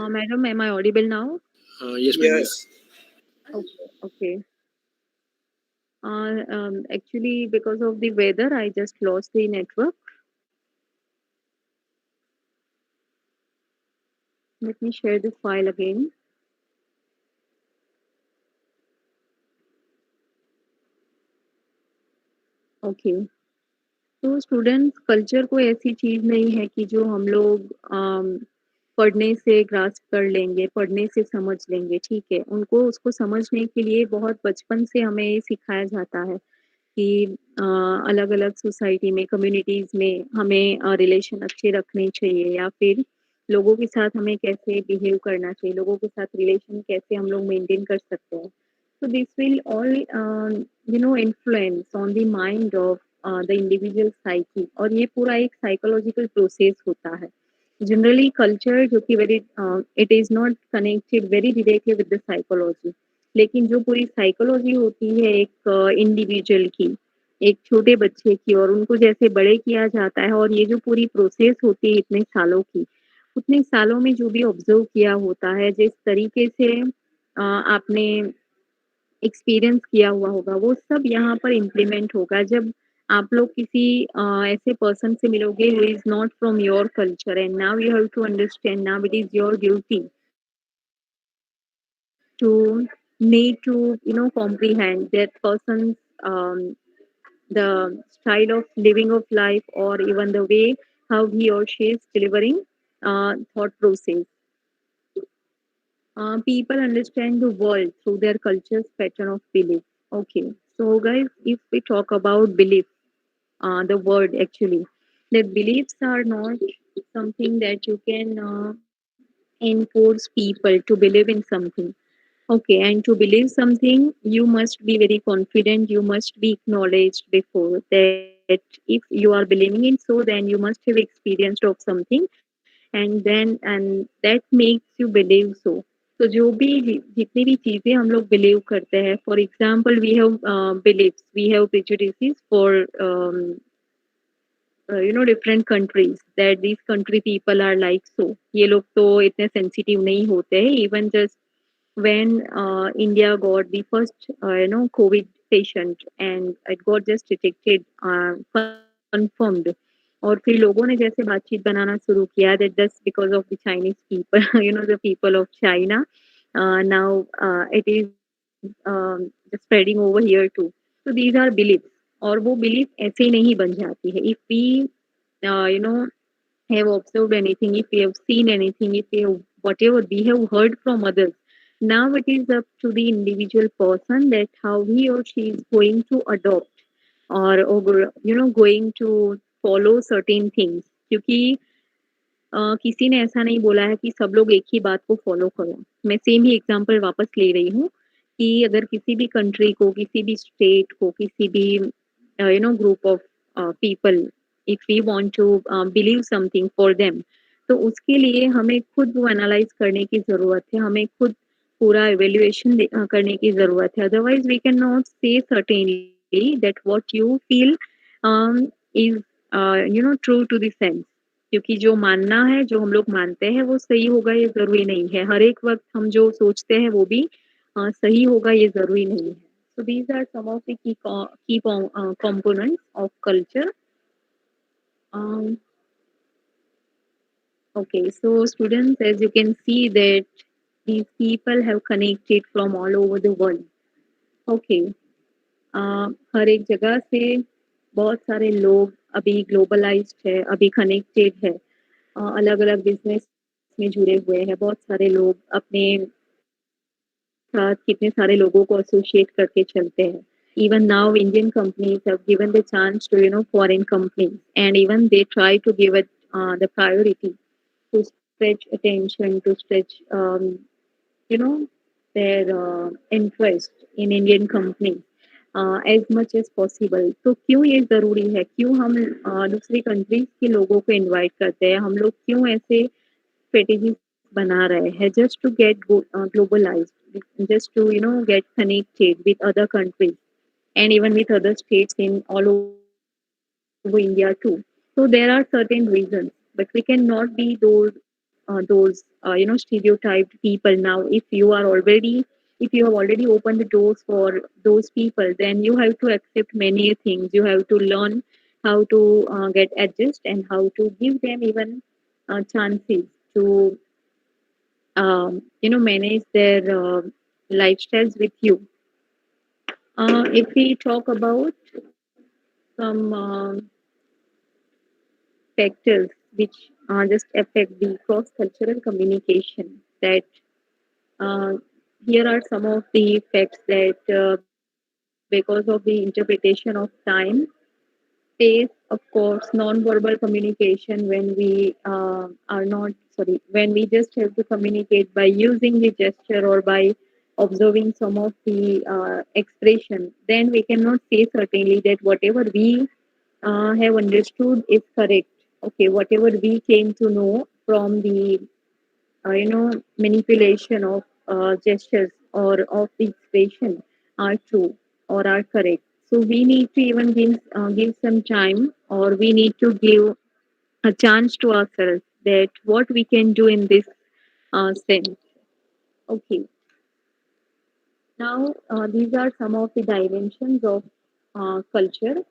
S12: Madam, am I audible now?
S11: Yes, ma'am. Yes.
S12: Okay, okay. Actually, because of the weather, I just lost the network. Let me share the file again. Okay, तो students, culture कोई ऐसी चीज़ नहीं है कि जो हम लोग पढ़ने से ग्रास्प कर लेंगे, पढ़ने से समझ लेंगे, ठीक है। उनको उसको समझने के लिए बहुत बचपन से हमें ये सिखाया जाता है कि अलग-अलग सोसाइटी में, कम्युनिटीज़ में हमें रिलेशन अच्छे रखने चाहिए या फिर लोगों के साथ हमें कैसे बिहेव करना चाहिए, लोगों के साथ रिलेशन कैसे हम लोग मेंटेन कर सकते हैं। So this will all influence on the mind of the individual psyche, और ये पूरा एक psychological process होता है. Generally culture जो कि very it is not connected very directly with the psychology, लेकिन जो पूरी psychology होती है एक इंडिविजुअल की, एक छोटे बच्चे की, और उनको जैसे बड़े किया जाता है और ये जो पूरी प्रोसेस होती है इतने सालों की, उतने सालों में जो भी ऑब्जर्व किया होता है, जिस तरीके से आपने एक्सपीरियंस किया हुआ होगा, वो सब यहाँ पर इम्प्लीमेंट होगा जब आप लोग किसी ऐसे पर्सन से मिलोगे who is not from your culture, and now you have to understand, now it is your duty to need to comprehend that person's the style of living of life, or even the way how he or she is delivering thought process. People understand the world through their culture's pattern of belief. Okay, so guys, if we talk about belief, the word actually, the beliefs are not something that you can enforce people to believe in something. Okay, and to believe something, you must be very confident, you must be acknowledged before that. If you are believing in so, then you must have experienced of something, and that makes you believe so. तो जो भी जितनी भी चीजें हम लोग believe करते हैं, for example we have beliefs, we have prejudices for different countries, that these country people are like so, ये लोग तो इतने sensitive नहीं होते हैं. Even just when India got the first COVID patient and it got just detected, confirmed, और फिर लोगों ने जैसे बातचीत बनाना शुरू किया that that's because of the Chinese people, the people of China. Now it is spreading over here too. So these are beliefs, और वो belief ऐसे ही नहीं बन जाती है. If we you know have observed anything, if we have seen anything, if we have whatever we have heard from others, now it is up to the individual person that how he or she is going to adopt or going to follow certain things. क्योंकि किसी ने ऐसा नहीं बोला है कि सब लोग एक ही बात को फॉलो करो. मैं सेम ही एग्जांपल वापस ले रही हूँ कि अगर किसी भी कंट्री को, किसी भी स्टेट को, किसी भी group of people, if we want to believe something for them, तो उसके लिए हमें खुद वो एनालाइज करने की ज़रूरत है, हमें खुद पूरा इवेल्युएशन करने की ज़रूरत है. Otherwise we can not say certainly that what you feel is true to the sense. क्योंकि जो मानना है, जो हम लोग मानते हैं वो सही होगा ये ज़रूरी नहीं है. हर एक वक़्त हम जो सोचते हैं वो भी सही होगा ये ज़रूरी नहीं है. So these are some of the key components of culture. Okay, so students, as you can see that these people have connected from all over the world. Okay, हर एक जगह से बहुत सारे लोग अभी ग्लोबलाइज्ड है, अभी कनेक्टेड है, अलग अलग बिजनेस में जुड़े हुए हैं. बहुत सारे लोग अपने साथ कितने सारे लोगों को एसोसिएट करके चलते हैं. Even now Indian companies have given the chance to foreign companies, and even they try to give it the priority to stretch attention, to stretch you know their interest in Indian companies as much as possible. तो क्यों ये ज़रूरी है, क्यों हम दूसरी countries के लोगों को इनवाइट करते हैं, हम लोग क्यों ऐसे स्ट्रेटेजीज बना रहे हैं, just to get globalized, just to get connected with other countries and even with other states in all over India too. So there are certain reasons, but we cannot be those stereotyped people. Now if you have already opened the doors for those people, then you have to accept many things. You have to learn how to get adjust and how to give them even chances to manage their lifestyles with you. If we talk about some factors which just affect the cross-cultural communication, that here are some of the facts that because of the interpretation of time, space, of course, non-verbal communication, when we when we just have to communicate by using the gesture or by observing some of the expression, then we cannot say certainly that whatever we have understood is correct. Okay, whatever we came to know from the manipulation of gestures or of the expression are true or are correct. So we need to even give some time, or we need to give a chance to ourselves that what we can do in this sense. Okay. Now these are some of the dimensions of culture.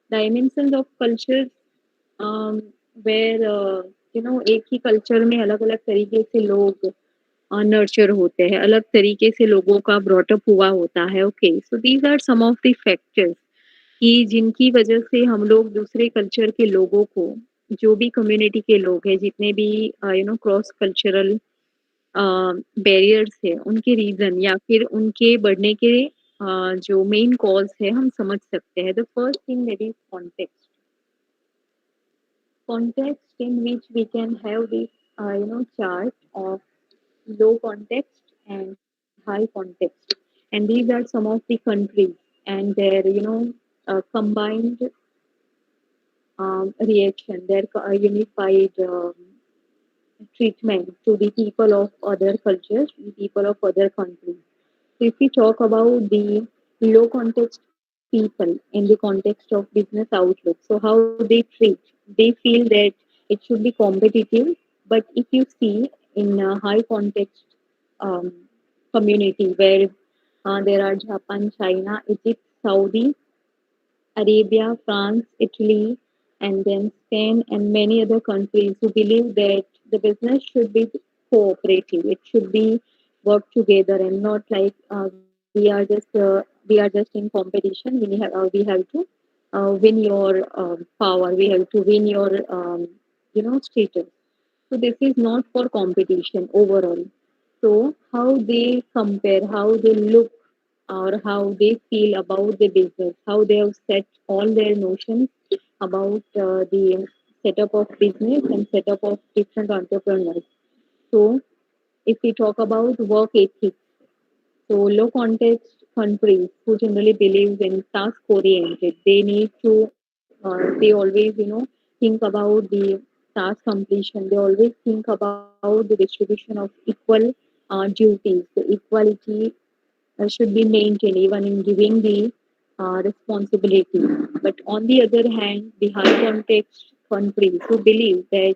S12: Dimensions of culture where एक ही culture में अलग अलग तरीके से लोग nurture होते हैं, अलग तरीके से लोगों का ब्रॉटअप हुआ होता है. Okay, so these are some of the factors कि जिनकी वजह से हम लोग दूसरे कल्चर के लोगों को, जो भी कम्युनिटी के लोग हैं, जितने भी क्रॉस कल्चरल बैरियर्स है, उनके रीजन या फिर उनके बढ़ने के जो मेन कॉज है हम समझ सकते हैं. The first thing that is context. Context in which we can have this chart of low context and high context, and these are some of the countries and their combined reaction, their unified treatment to the people of other cultures, the people of other countries. So if we talk about the low context people in the context of business outlook, so how they treat, they feel that it should be competitive. But if you see in a high context community where there are Japan, China, Egypt, Saudi Arabia, France, Italy, and then Spain, and many other countries who believe that the business should be cooperative. It should be work together and not like we are just in competition. We have to win your power. We have to win your status. So this is not for competition overall. So how they compare, how they look, or how they feel about the business, how they have set all their notions about the setup of business and setup of different entrepreneurs. So if we talk about work ethics, so low context countries who generally believe in task oriented, they need to they always think about the task completion. They always think about the distribution of equal duties. The equality should be maintained even in giving the responsibility. But on the other hand, the high context countries who believe that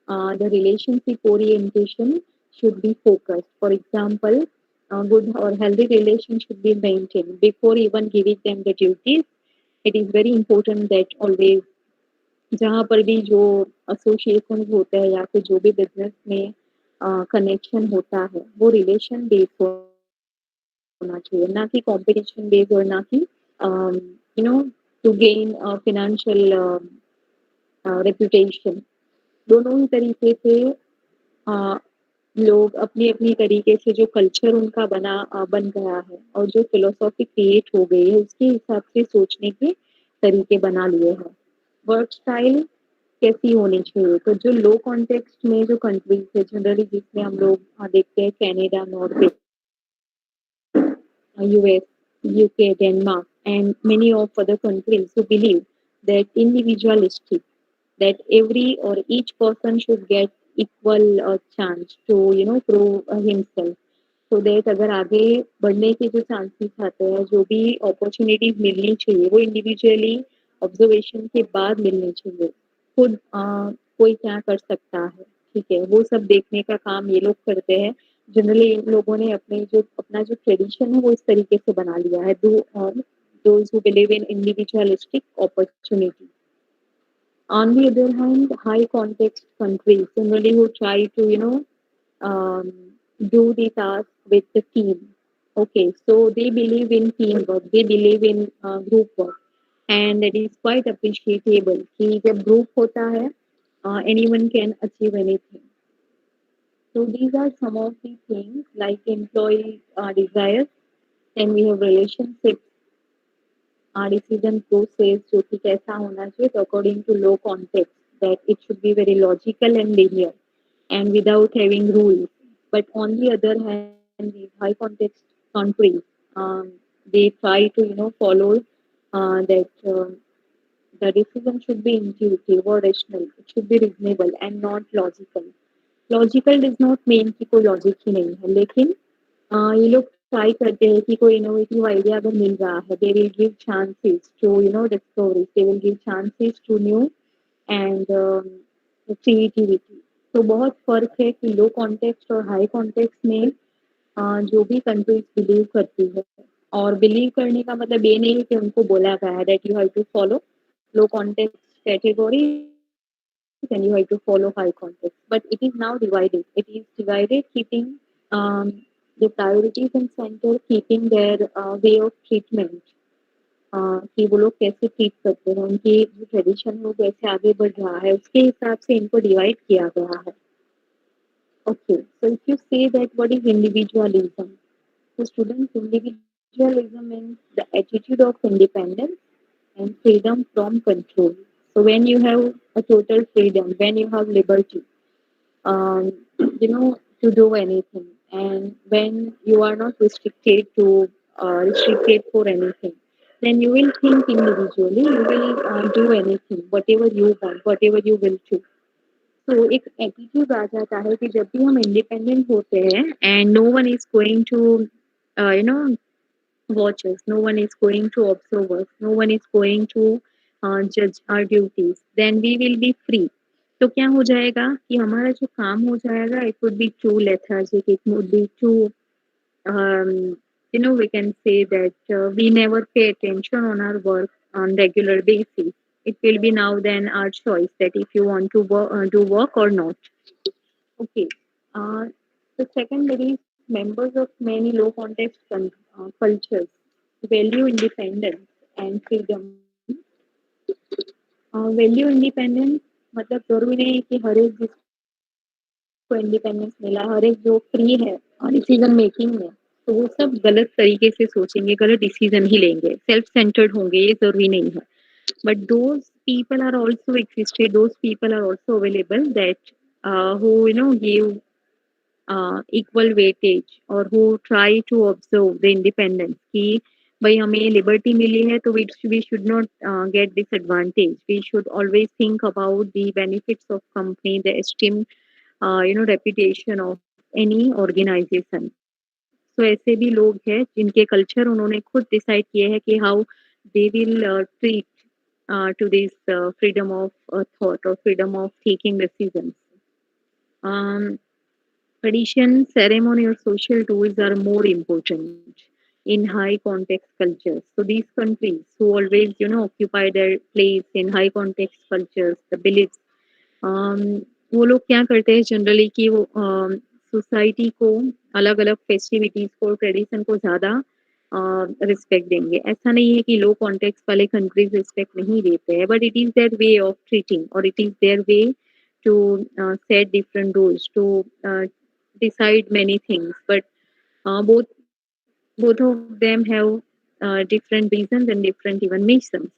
S12: the relationship orientation should be focused. For example, good or healthy relation should be maintained before even giving them the duties. It is very important that always जहाँ पर भी जो association होते हैं या फिर जो भी बिजनेस में कनेक्शन होता है वो रिलेशन बेस्ड होना चाहिए ना कि कंपटीशन बेस्ड और ना कि टू गेन फाइनेंशियल रेपुटेशन दोनों ही तरीके से अ, लोग अपनी अपनी तरीके से जो कल्चर उनका बन गया है और जो फिलोसॉफी क्रिएट हो गई है उसके हिसाब से सोचने के तरीके बना लिए हैं वर्क स्टाइल कैसी होनी चाहिए तो जो लो कॉन्टेक्स्ट में जो कंट्रीज है जनरली जिसमें हम लोग देखते हैं Canada Norway US, UK, Denmark, and many of other countries who believe that individualistic, that every or each person should get equal chance to prove himself. So that अगर आगे बढ़ने के जो चांसेस आते हैं जो भी अपॉर्चुनिटीज मिलनी चाहिए वो इंडिविजुअली ऑब्जर्वेशन के बाद मिलनी चाहिए खुद कोई क्या कर सकता है ठीक है वो सब देखने का काम ये लोग करते हैं जनरली इन लोगों ने अपना जो ट्रेडिशन है वो इस तरीके से बना लिया है those who believe in individualistic opportunity. On the other hand, high context countries generally who try to um, do the task with the team. Okay, so they believe in teamwork, they believe in group work, and it is quite appreciable कि जब group होता है anyone can achieve anything. So these are some of the things like employee desires. Then we have relationships, decision process, जो कि कैसा होना चाहिए. So according to low context, that it should be very logical and linear, and without having rules. But on the other hand, these high context countries, they try to follow that the decision should be intuitive or rational. It should be reasonable and not logical. Logical does not mean कि कोई logic ही नहीं है लेकिन ये लोग try करते हैं कि कोई इनोवेटिव आइडिया अगर मिल रहा है they will give chances to discoveries they will give chances to new and creativity तो बहुत फर्क है कि लो कॉन्टेक्स्ट और हाई कॉन्टेक्स्ट में जो भी कंट्रीज बिलीव करती है और बिलीव करने का मतलब ये नहीं है कि उनको बोला गया है that you have to follow low context category and you have to follow high context. But it is now divided. It is divided, keeping the priorities in center, keeping their way of treatment. कि वो लोग कैसे treat करते हैं उनकी जो tradition है वो कैसे आगे बढ़ रहा है उसके हिसाब से इनको डिवाइड किया गया है okay so if you say that what is individualism so students individualism means the attitude of independence and freedom from control. So when you have a total freedom, when you have liberty, um, to do anything, and when you are not restricted for anything, then you will think individually. You will do anything, whatever you want, whatever you will do. So एक attitude आ जाता है कि जब भी हम independent होते हैं and no one is going to watch us. No one is going to observe us. No one is going to judge our duties. Then we will be free. तो क्या हो जाएगा कि हमारा जो काम हो जाएगा it would be too lethargic. It would be too we can say that we never pay attention on our work on regular basis. It will be now then our choice that if you want to do work or not. Okay. The second very members of many low context cultures value independence and freedom. Value independence मतलब जरूरी नहीं है कि हर एक जिसको independence मिला, हर एक जो फ्री है डिसीजन मेकिंग में, तो वो सब गलत तरीके से सोचेंगे, गलत डिसीजन ही लेंगे, सेल्फ सेंटर्ड होंगे, ये जरूरी नहीं है. But those people are also existed, those people are also available that who give equal weightage or who try to observe the independence कि भाई हमें लिबर्टी मिली है तो we should not get disadvantage. We should always think about the benefits of company, the esteem, reputation of any organization. So ऐसे भी लोग हैं जिनके कल्चर उन्होंने खुद डिसाइड किए हैं कि how they will treat to this freedom of thought or freedom of taking decisions. Um, Tradition, ceremony, or social tools are more important in high context cultures. So these countries who always, occupy their place in high context cultures, the beliefs, वो लोग क्या करते हैं generally कि वो society को अलग अलग फेस्टिविटीज को ट्रेडिशन को ज़्यादा रिस्पेक्ट देंगे. ऐसा नहीं है कि लो कॉन्टेक्स्ट वाले कंट्रीज रिस्पेक्ट नहीं देते हैं, but it is their way of treating और it is their way to set different rules, to decide many things. But both of them have different reasons and different even missions.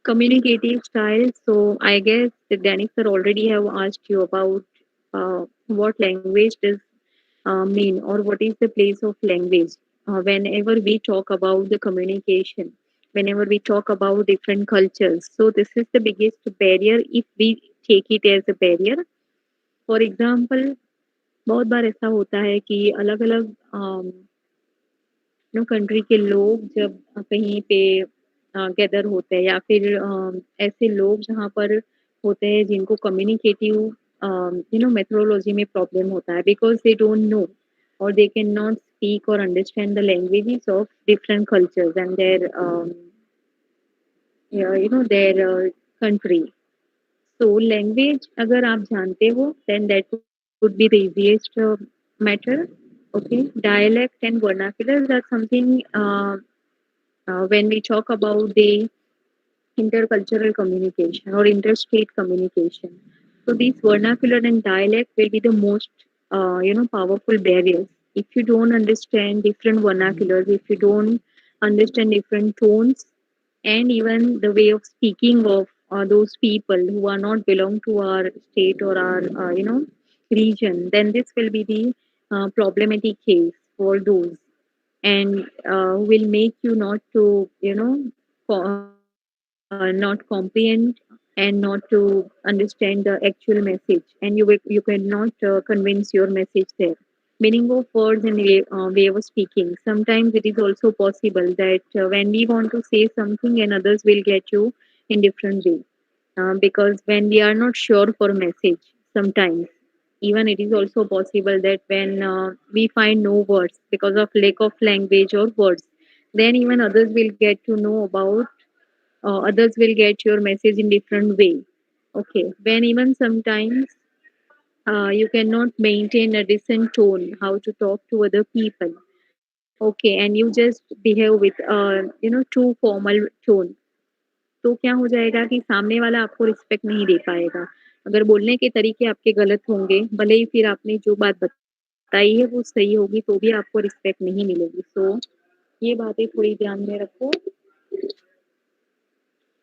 S12: Communicative style. So I guess the Danik sir already have asked you about what language does mean or what is the place of language. Whenever we talk about the communication, whenever we talk about different cultures, so this is the biggest barrier if we take it as a barrier. For example, बहुत बार ऐसा होता है कि अलग अलग country के लोग जब कहीं पे गैदर होते हैं या फिर ऐसे लोग जहाँ पर होते हैं जिनको कम्युनिकेटिव मेथोडोलॉजी में प्रॉब्लम होता है because they don't know or they cannot speak or understand the languages of different cultures and their their country. So language अगर आप जानते हो then that would be the easiest matter. Okay, dialect and vernaculars are something when we talk about the intercultural communication or interstate communication. So these vernacular and dialect will be the most powerful barriers. If you don't understand different vernaculars, if you don't understand different tones, and even the way of speaking of those people who are not belong to our state or our region, then this will be the problematic case for those, and will make you not to not comprehend and not to understand the actual message, and you cannot convince your message there. Meaning of words and way of speaking. Sometimes it is also possible that when we want to say something and others will get you in different way. Because when we are not sure for message, sometimes even it is also possible that when we find no words because of lack of language or words, then even others will get to know about others will get your message in different way. Okay, when even sometimes you cannot maintain a decent tone how to talk to other people. Okay, and you just behave with too formal tone, तो क्या हो जाएगा कि सामने वाला आपको respect नहीं दे पाएगा. अगर बोलने के तरीके आपके गलत होंगे, भले ही फिर आपने जो बात बताई है वो सही होगी तो भी आपको रिस्पेक्ट नहीं मिलेगी. सो ये बातें थोड़ी ध्यान में रखो.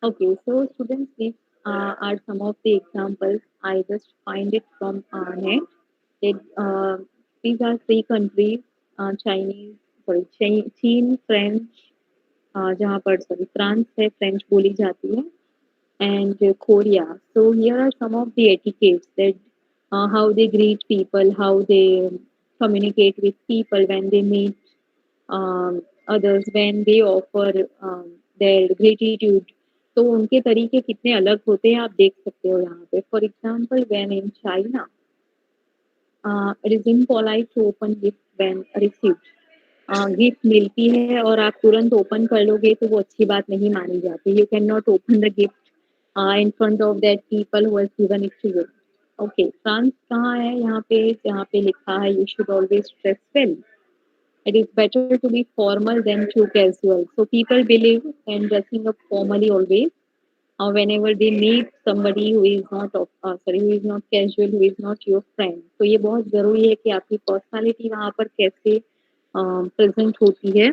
S12: Okay, so students, these are some of the examples. I just find it from net. These are three countries: चीन, फ्रेंच, जहाँ पर फ्रांस है, फ्रेंच बोली जाती है, and Korea. So here are some of the etiquettes that how they greet people, how they communicate with people when they meet others, when they offer their gratitude. तो उनके तरीके कितने अलग होते हैं आप देख सकते हो यहाँ पे. For example when in China it is impolite to open gift when received. Gift मिलती है और आप तुरंत ओपन कर लोगे तो वो अच्छी बात नहीं मानी जाती. You can not open the gift in front of that people who has given it to you. Okay, France कहाँ है यहाँ पे? जहाँ पे लिखा है you should always dress well. It is better to be formal than too casual. So people believe in dressing up formally always. Whenever they meet somebody who is not who is not casual, who is not your friend. तो ये बहुत जरूरी है कि आपकी personality वहाँ पर कैसे प्रेजेंट होती है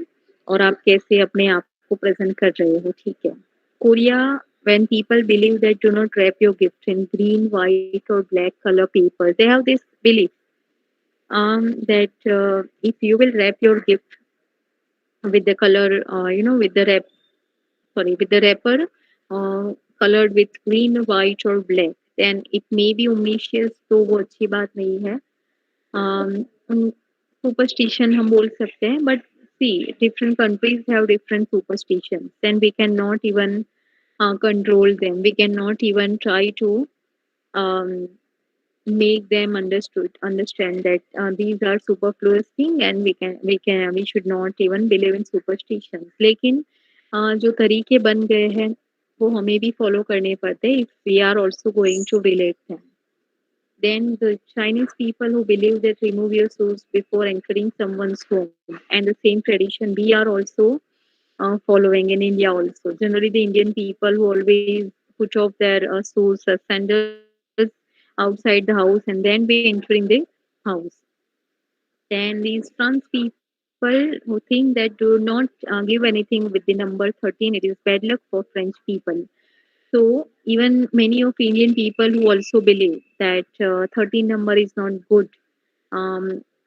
S12: और आप कैसे अपने आप को प्रेजेंट कर रहे हो. ठीक है. Korea, when people believe that do not wrap your gift in green, white or black color paper, they have this belief that if you will wrap your gift with the color, with the with the wrapper colored with green, white or black, then it may be omniscious. तो वो अच्छी बात नहीं है. Superstition हम बोल सकते हैं, but see, different countries have different superstitions. Then we cannot even control them. We cannot even try to um, make them understand that these are superfluous thing, and we should not even believe in superstitions. लेकिन जो तरीके बन गए हैं वो हमें भी follow करने पड़ते हैं if we are also going to relate them. Then the Chinese people who believe that remove your shoes before entering someone's home, and the same tradition we are also following in India also. Generally, the Indian people who always put off their shoes, sandals outside the house, and then we entering the house. Then these France people who think that do not give anything with the number 13, it is bad luck for French people. So even many of Indian people who also believe that 13 number is not good,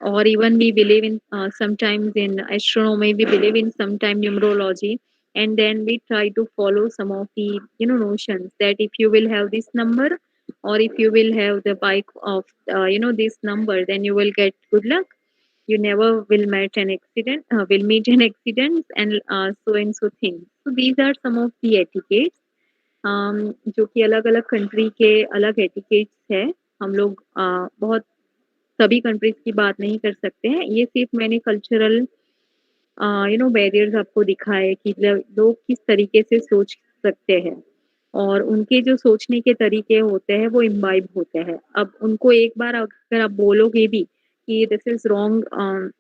S12: or even we believe in sometimes in astronomy, we believe in sometime numerology, and then we try to follow some of the notions that if you will have this number, or if you will have the bike of this number, then you will get good luck. You never will meet an accident, and so things. So these are some of the etiquettes जो कि अलग अलग country के अलग etiquettes है. हम लोग बहुत सभी कंट्रीज की बात नहीं कर सकते हैं. ये सिर्फ मैंने कल्चरल बैरियर्स आपको दिखाए कि लोग किस तरीके से सोच सकते हैं और उनके जो सोचने के तरीके होते हैं वो इम्बाइब होते हैं. अब उनको एक बार अगर आप बोलोगे भी कि this is wrong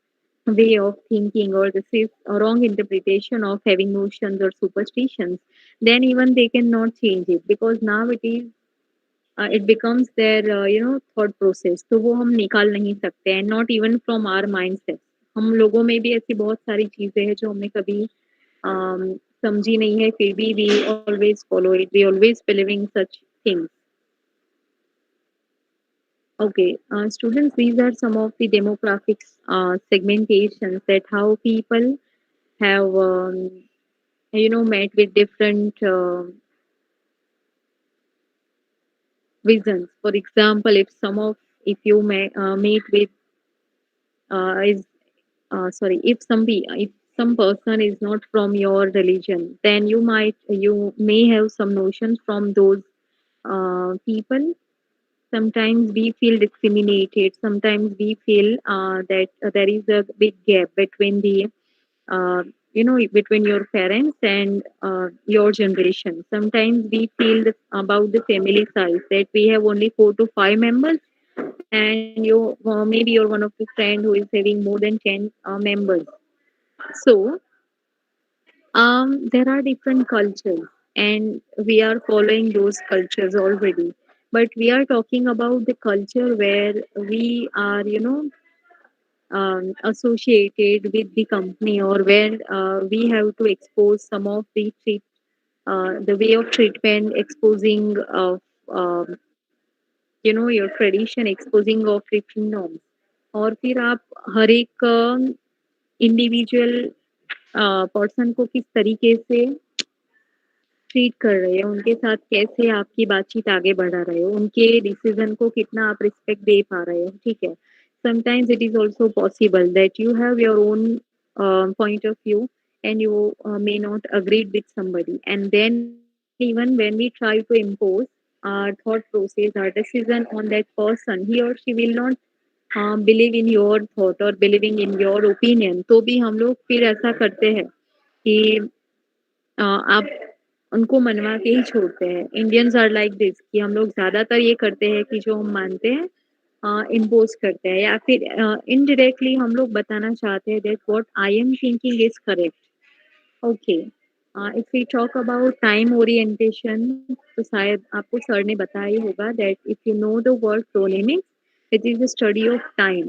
S12: way of thinking, or this is a wrong interpretation of having notions or superstitions, then even they cannot change it, because now it becomes their thought process. तो वो हम निकाल नहीं सकते हैं, not even from our mindset. हम लोगों में भी ऐसी बहुत सारी चीजें हैं जो हमने कभी समझी नहीं है, फिर भी we always follow it, we always believing such things. Okay, students, these are some of the demographics segmentations, that how people have met with different visions. For example, if you meet with is if some person is not from your religion, then you may have some notions from those people. Sometimes we feel discriminated. Sometimes we feel that there is a big gap between the between your parents and your generation. Sometimes we feel about the family size, that we have only 4 to 5 members, and maybe you're one of the friend who is having more than 10 members. So there are different cultures, and we are following those cultures already. But we are talking about the culture where we are, associated with the company, or where we have to expose some of the way of treatment, exposing of your tradition, exposing of different norms. और फिर आप हर एक individual person को किस तरीके से treat कर रहे हो, उनके साथ कैसे आपकी बातचीत आगे बढ़ा रहे हो, उनके डिसीजन को कितना आप रिस्पेक्ट दे पा रहे हो. ठीक है. Sometimes it is also possible that you have your own point of view, and you may not agree with somebody, and then even when we try to impose our thought process, our decision on that person, he or she will not believe in your thought or believing in your opinion. तो भी हम लोग फिर ऐसा करते हैं कि आप उनको मनवा के ही छोड़ते हैं. इंडियंस आर लाइक दिस कि हम लोग ज़्यादातर ये करते हैं कि जो हम मानते हैं इम्पोज़ करते हैं या फिर इनडायरेक्टली हम लोग बताना चाहते हैं that what I am thinking is correct. Okay. If we talk about time orientation तो शायद आपको सर ने बताया ही होगा that if you know the word proxemics, it is the study of time.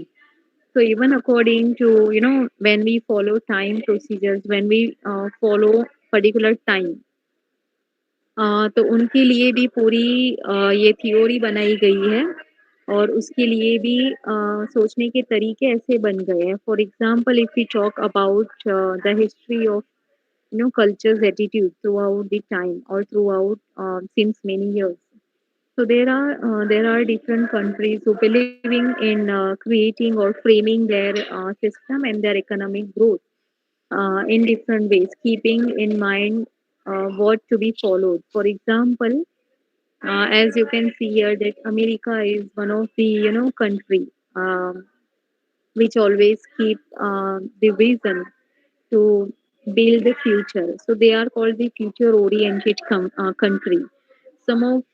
S12: So even according to, you know, when we follow time procedures, when we follow particular time, तो उनके लिए भी पूरी ये थ्योरी बनाई गई है और उसके लिए भी सोचने के तरीके ऐसे बन गए हैं. For example if we talk about the history of culture's attitude throughout the time or throughout since many years. So there are different countries who believing in creating or framing their system and their economic growth in different ways, keeping in mind what to be followed. For example, as you can see here, that America is one of the country which always keep the vision to build the future. So they are called the future-oriented country. Some of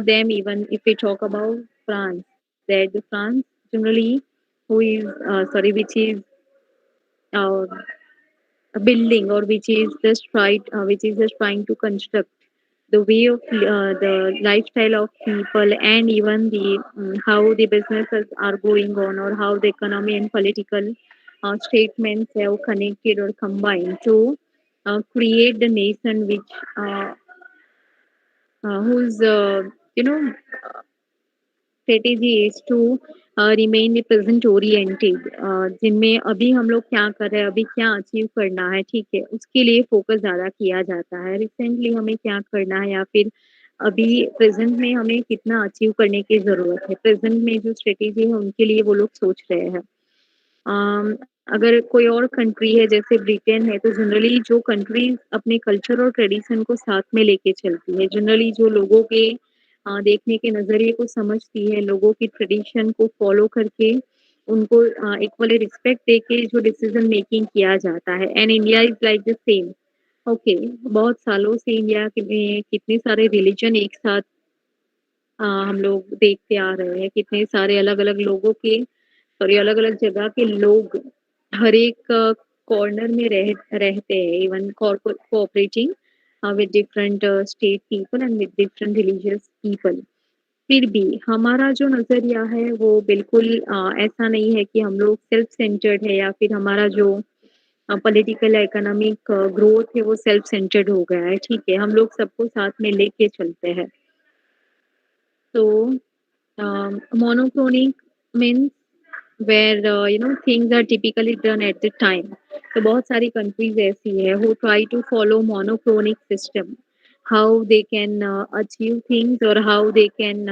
S12: them, even if we talk about France, that the France generally, who is which is uh, a building or which is just trying to construct the way of the lifestyle of people and even the how the businesses are going on or how the economy and political statements have connected or combined to create the nation which whose strategy is to remain present oriented. जिनमें अभी हम लोग क्या कर रहे हैं, अभी क्या अचीव करना है, ठीक है, उसके लिए फोकस ज़्यादा किया जाता है. रिसेंटली हमें क्या करना है या फिर अभी प्रेजेंट में हमें कितना अचीव करने की ज़रूरत है, प्रेजेंट में जो स्ट्रेटेजी है उनके लिए वो लोग सोच रहे हैं. अगर कोई और कंट्री है जैसे ब्रिटेन है, तो जनरली जो कंट्रीज अपने कल्चर और ट्रेडिशन को साथ में लेके चलती है, जनरली जो लोगों के देखने के नज़रिए को समझती है, लोगों की ट्रेडिशन को फॉलो करके उनको इक्वली रिस्पेक्ट देके जो डिसीजन मेकिंग किया जाता है. And India is like the same. Okay, बहुत सालों से इंडिया में कितने सारे रिलीजन एक साथ हम लोग देखते आ रहे हैं, कितने सारे अलग अलग लोगों के सॉरी अलग अलग जगह के लोग हर एक कॉर्नर में रहते हैं, even cooperating with different state people and with different religious people. फिर भी हमारा जो नज़रिया है वो बिल्कुल ऐसा नहीं है कि हम लोग सेल्फ सेंटर्ड है या फिर हमारा जो पॉलिटिकल इकोनॉमिक ग्रोथ है वो सेल्फ सेंटर्ड हो गया है. ठीक है, हम लोग सबको साथ में लेके चलते हैं. तो monochronic means where things are typically done at the time. तो बहुत सारी कंट्रीज ऐसी है who try to follow monochronic system, how they can achieve things or how they can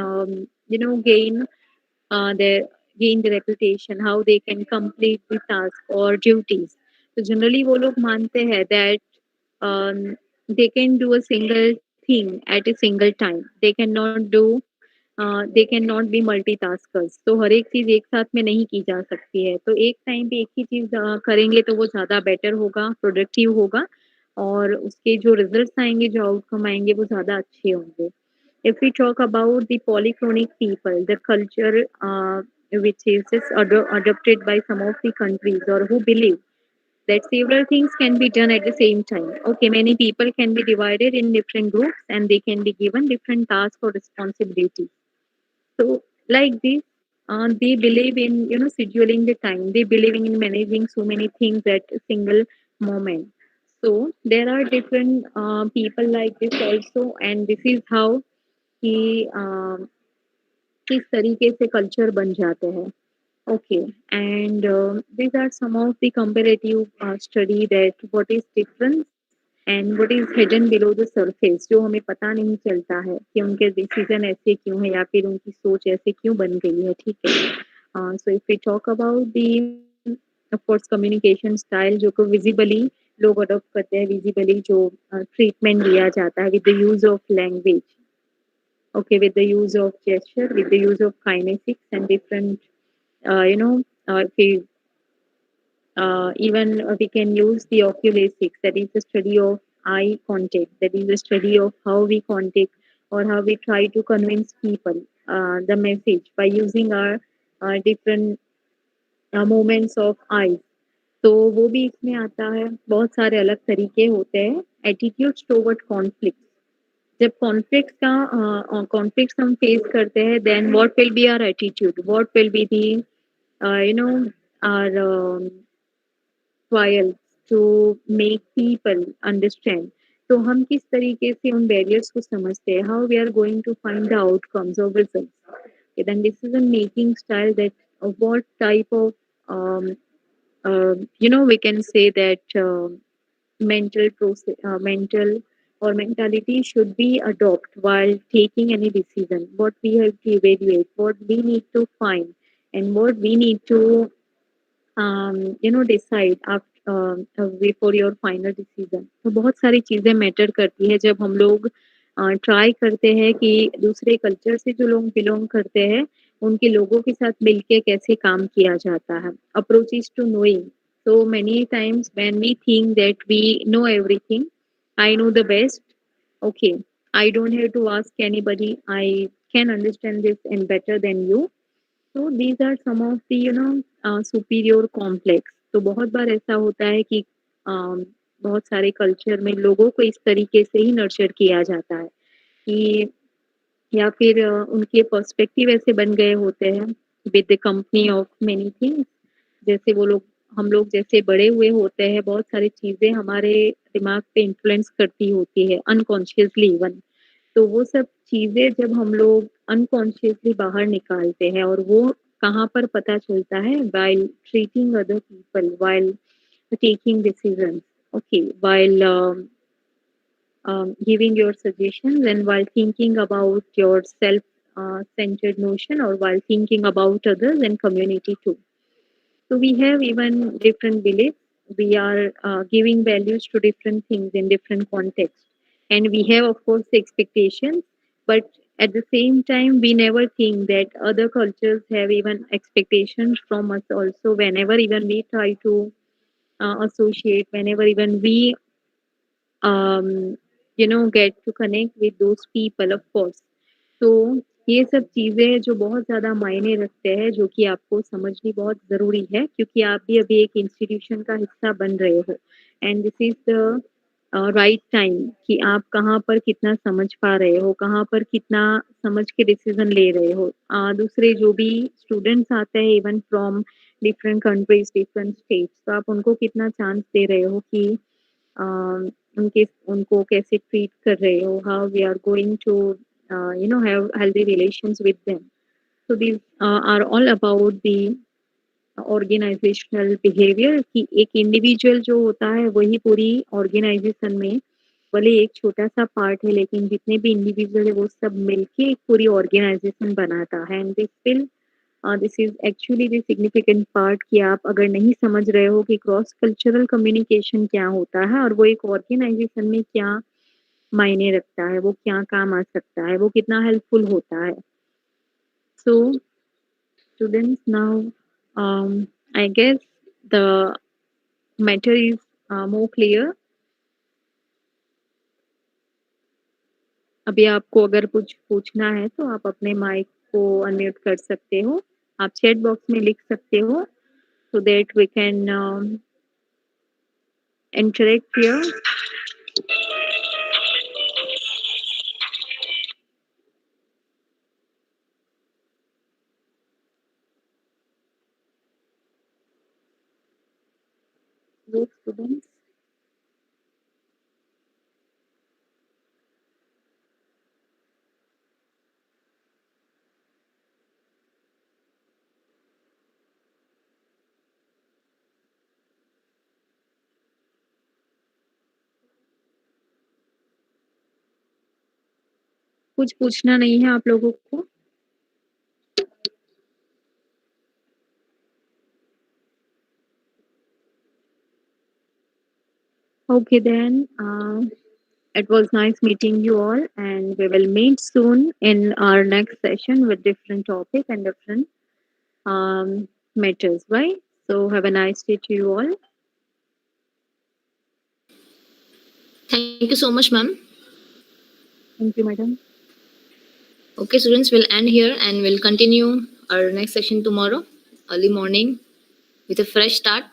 S12: gain the reputation, how they can complete the task or duties. तो generally वो लोग मानते हैं that they can do a single thing at a single time. They cannot be multitaskers. तो हर एक चीज एक साथ में नहीं की जा सकती है. तो एक टाइम पे एक ही चीज करेंगे तो वो ज्यादा बेटर होगा, प्रोडक्टिव होगा और उसके जो रिजल्ट्स आएंगे, जो आउटकम आएंगे वो ज्यादा अच्छे होंगे. If we talk about the polychronic people, the culture which is just adopted by some of the countries or who believe that several things can be done at the same time. Okay, many people can be divided in different groups and they can be given different tasks or responsibilities. So like this, they believe in scheduling the time. They believing in managing so many things at a single moment. So there are different people like this also, and this is how कि किस तरीके से culture बन जाते हैं. Okay, and these are some of the comparative study that what is difference and what is hidden below the surface, जो हमें पता नहीं चलता है कि उनके डिसीजन ऐसे क्यों है या फिर उनकी सोच ऐसे क्यों बन गई है. ठीक है. So if we talk about the of course communication style जो को visibly लोग अडॉप्ट करते हैं, विजिबली जो ट्रीटमेंट दिया जाता है with the use of language. Okay, with the use of gesture, with the use of kinetics and different even we can use the oculesics, that is the study of eye contact. That is the study of how we contact or how we try to convince people the message by using our different movements of eyes. तो वो भी इसमें आता है. बहुत सारे अलग तरीके होते हैं. Attitudes toward conflict. जब कॉन्फ्लिक्ट्स हम फेस करते हैं, then what will be our attitude, what will be the our trial to make people understand. तो हम किस तरीके से उन बैरियर्स को समझते हैं, how we are going to find the outcomes और results. Then decision making style, that what type of we can say that mental or mentality should be adopted while taking any decision. What we have to evaluate, what we need to find, and what we need to decide after before your final decision. तो बहुत सारी चीजें matter करती है जब हम लोग try करते हैं कि दूसरे कल्चर से जो लोग बिलोंग करते हैं उनके लोगों के साथ मिलके कैसे काम किया जाता है. Approaches to knowing. So many times when we think that we know everything, I know the best. Okay, I don't have to ask anybody. I can understand this and better than you. So these are some of the superior complex. तो बहुत बार ऐसा होता है कि बहुत सारे culture में लोगों को इस तरीके से ही नर्चर किया जाता है कि या फिर उनके पर्सपेक्टिव ऐसे बन गए होते हैं with the company of many things. जैसे वो लोग हम लोग जैसे बड़े हुए होते हैं, बहुत सारी चीजें हमारे दिमाग पे इन्फ्लुएंस करती होती है अनकॉन्शियसली इवन. तो वो सब चीजें जब हम लोग अनकॉन्शियसली बाहर निकालते हैं और वो कहाँ पर पता चलता है, while treating other people, while taking decisions, okay, while giving your suggestions, and while thinking about your self-centered notion, or while thinking about others and community too. So we have even different beliefs. We are giving values to different things in different contexts. And we have, of course, expectations, but at the same time, we never think that other cultures have even expectations from us also. Whenever even we try to associate, whenever even we, get to connect with those people, of course. तो ये सब चीज़ें जो बहुत ज़्यादा मायने रखते हैं, जो कि आपको समझनी बहुत ज़रूरी है क्योंकि आप भी अभी एक इंस्टीट्यूशन का हिस्सा बन रहे हो. And this is the right time कि आप कहाँ पर कितना समझ पा रहे हो, कहाँ पर कितना समझ के डिसीजन ले रहे हो. दूसरे जो भी स्टूडेंट्स आते हैं even from different countries, different states, तो आप उनको कितना चांस दे रहे हो कि उनको कैसे ट्रीट कर रहे हो, how we are going to have healthy relations with them. So these are all about the organizational behavior कि एक इंडिविजुअल जो होता है वही पूरी ऑर्गेनाइजेशन में भले एक छोटा सा पार्ट है, लेकिन जितने भी इंडिविजुअल है वो सब मिलके एक पूरी ऑर्गेनाइजेशन बनाता है. And this is actually the significant part कि आप अगर नहीं समझ रहे हो कि क्रॉस कल्चरल कम्युनिकेशन क्या होता है और वो एक ऑर्गेनाइजेशन में क्या मायने रखता है, वो क्या काम आ सकता है, वो कितना हेल्पफुल होता है. So students, now I guess the matter is more clear. अभी आपको अगर कुछ पूछना है तो आप अपने माइक को अनम्यूट कर सकते हो, आप चैट बॉक्स में लिख सकते हो so that we can interact here. Yes, students. कुछ पूछना नहीं है आप लोगों को? Okay then, it was nice meeting you all, and we will meet soon in our next session with different topic and different matters, right? So have a nice day to you all.
S13: Thank you so much, ma'am.
S12: Thank you, madam.
S13: Okay, students, we'll end here and we'll continue our next session tomorrow, early morning, with a fresh start.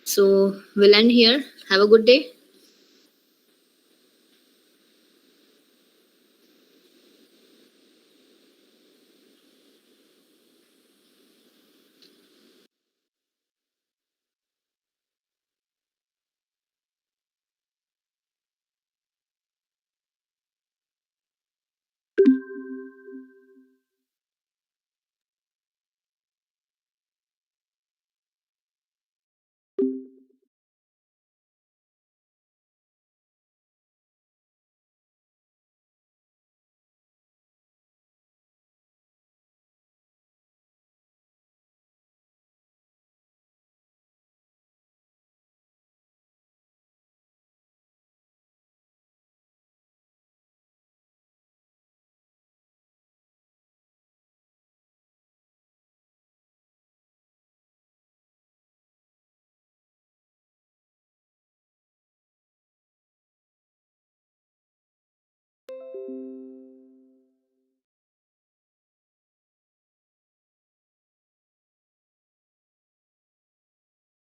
S13: So we'll end here. Have a good day.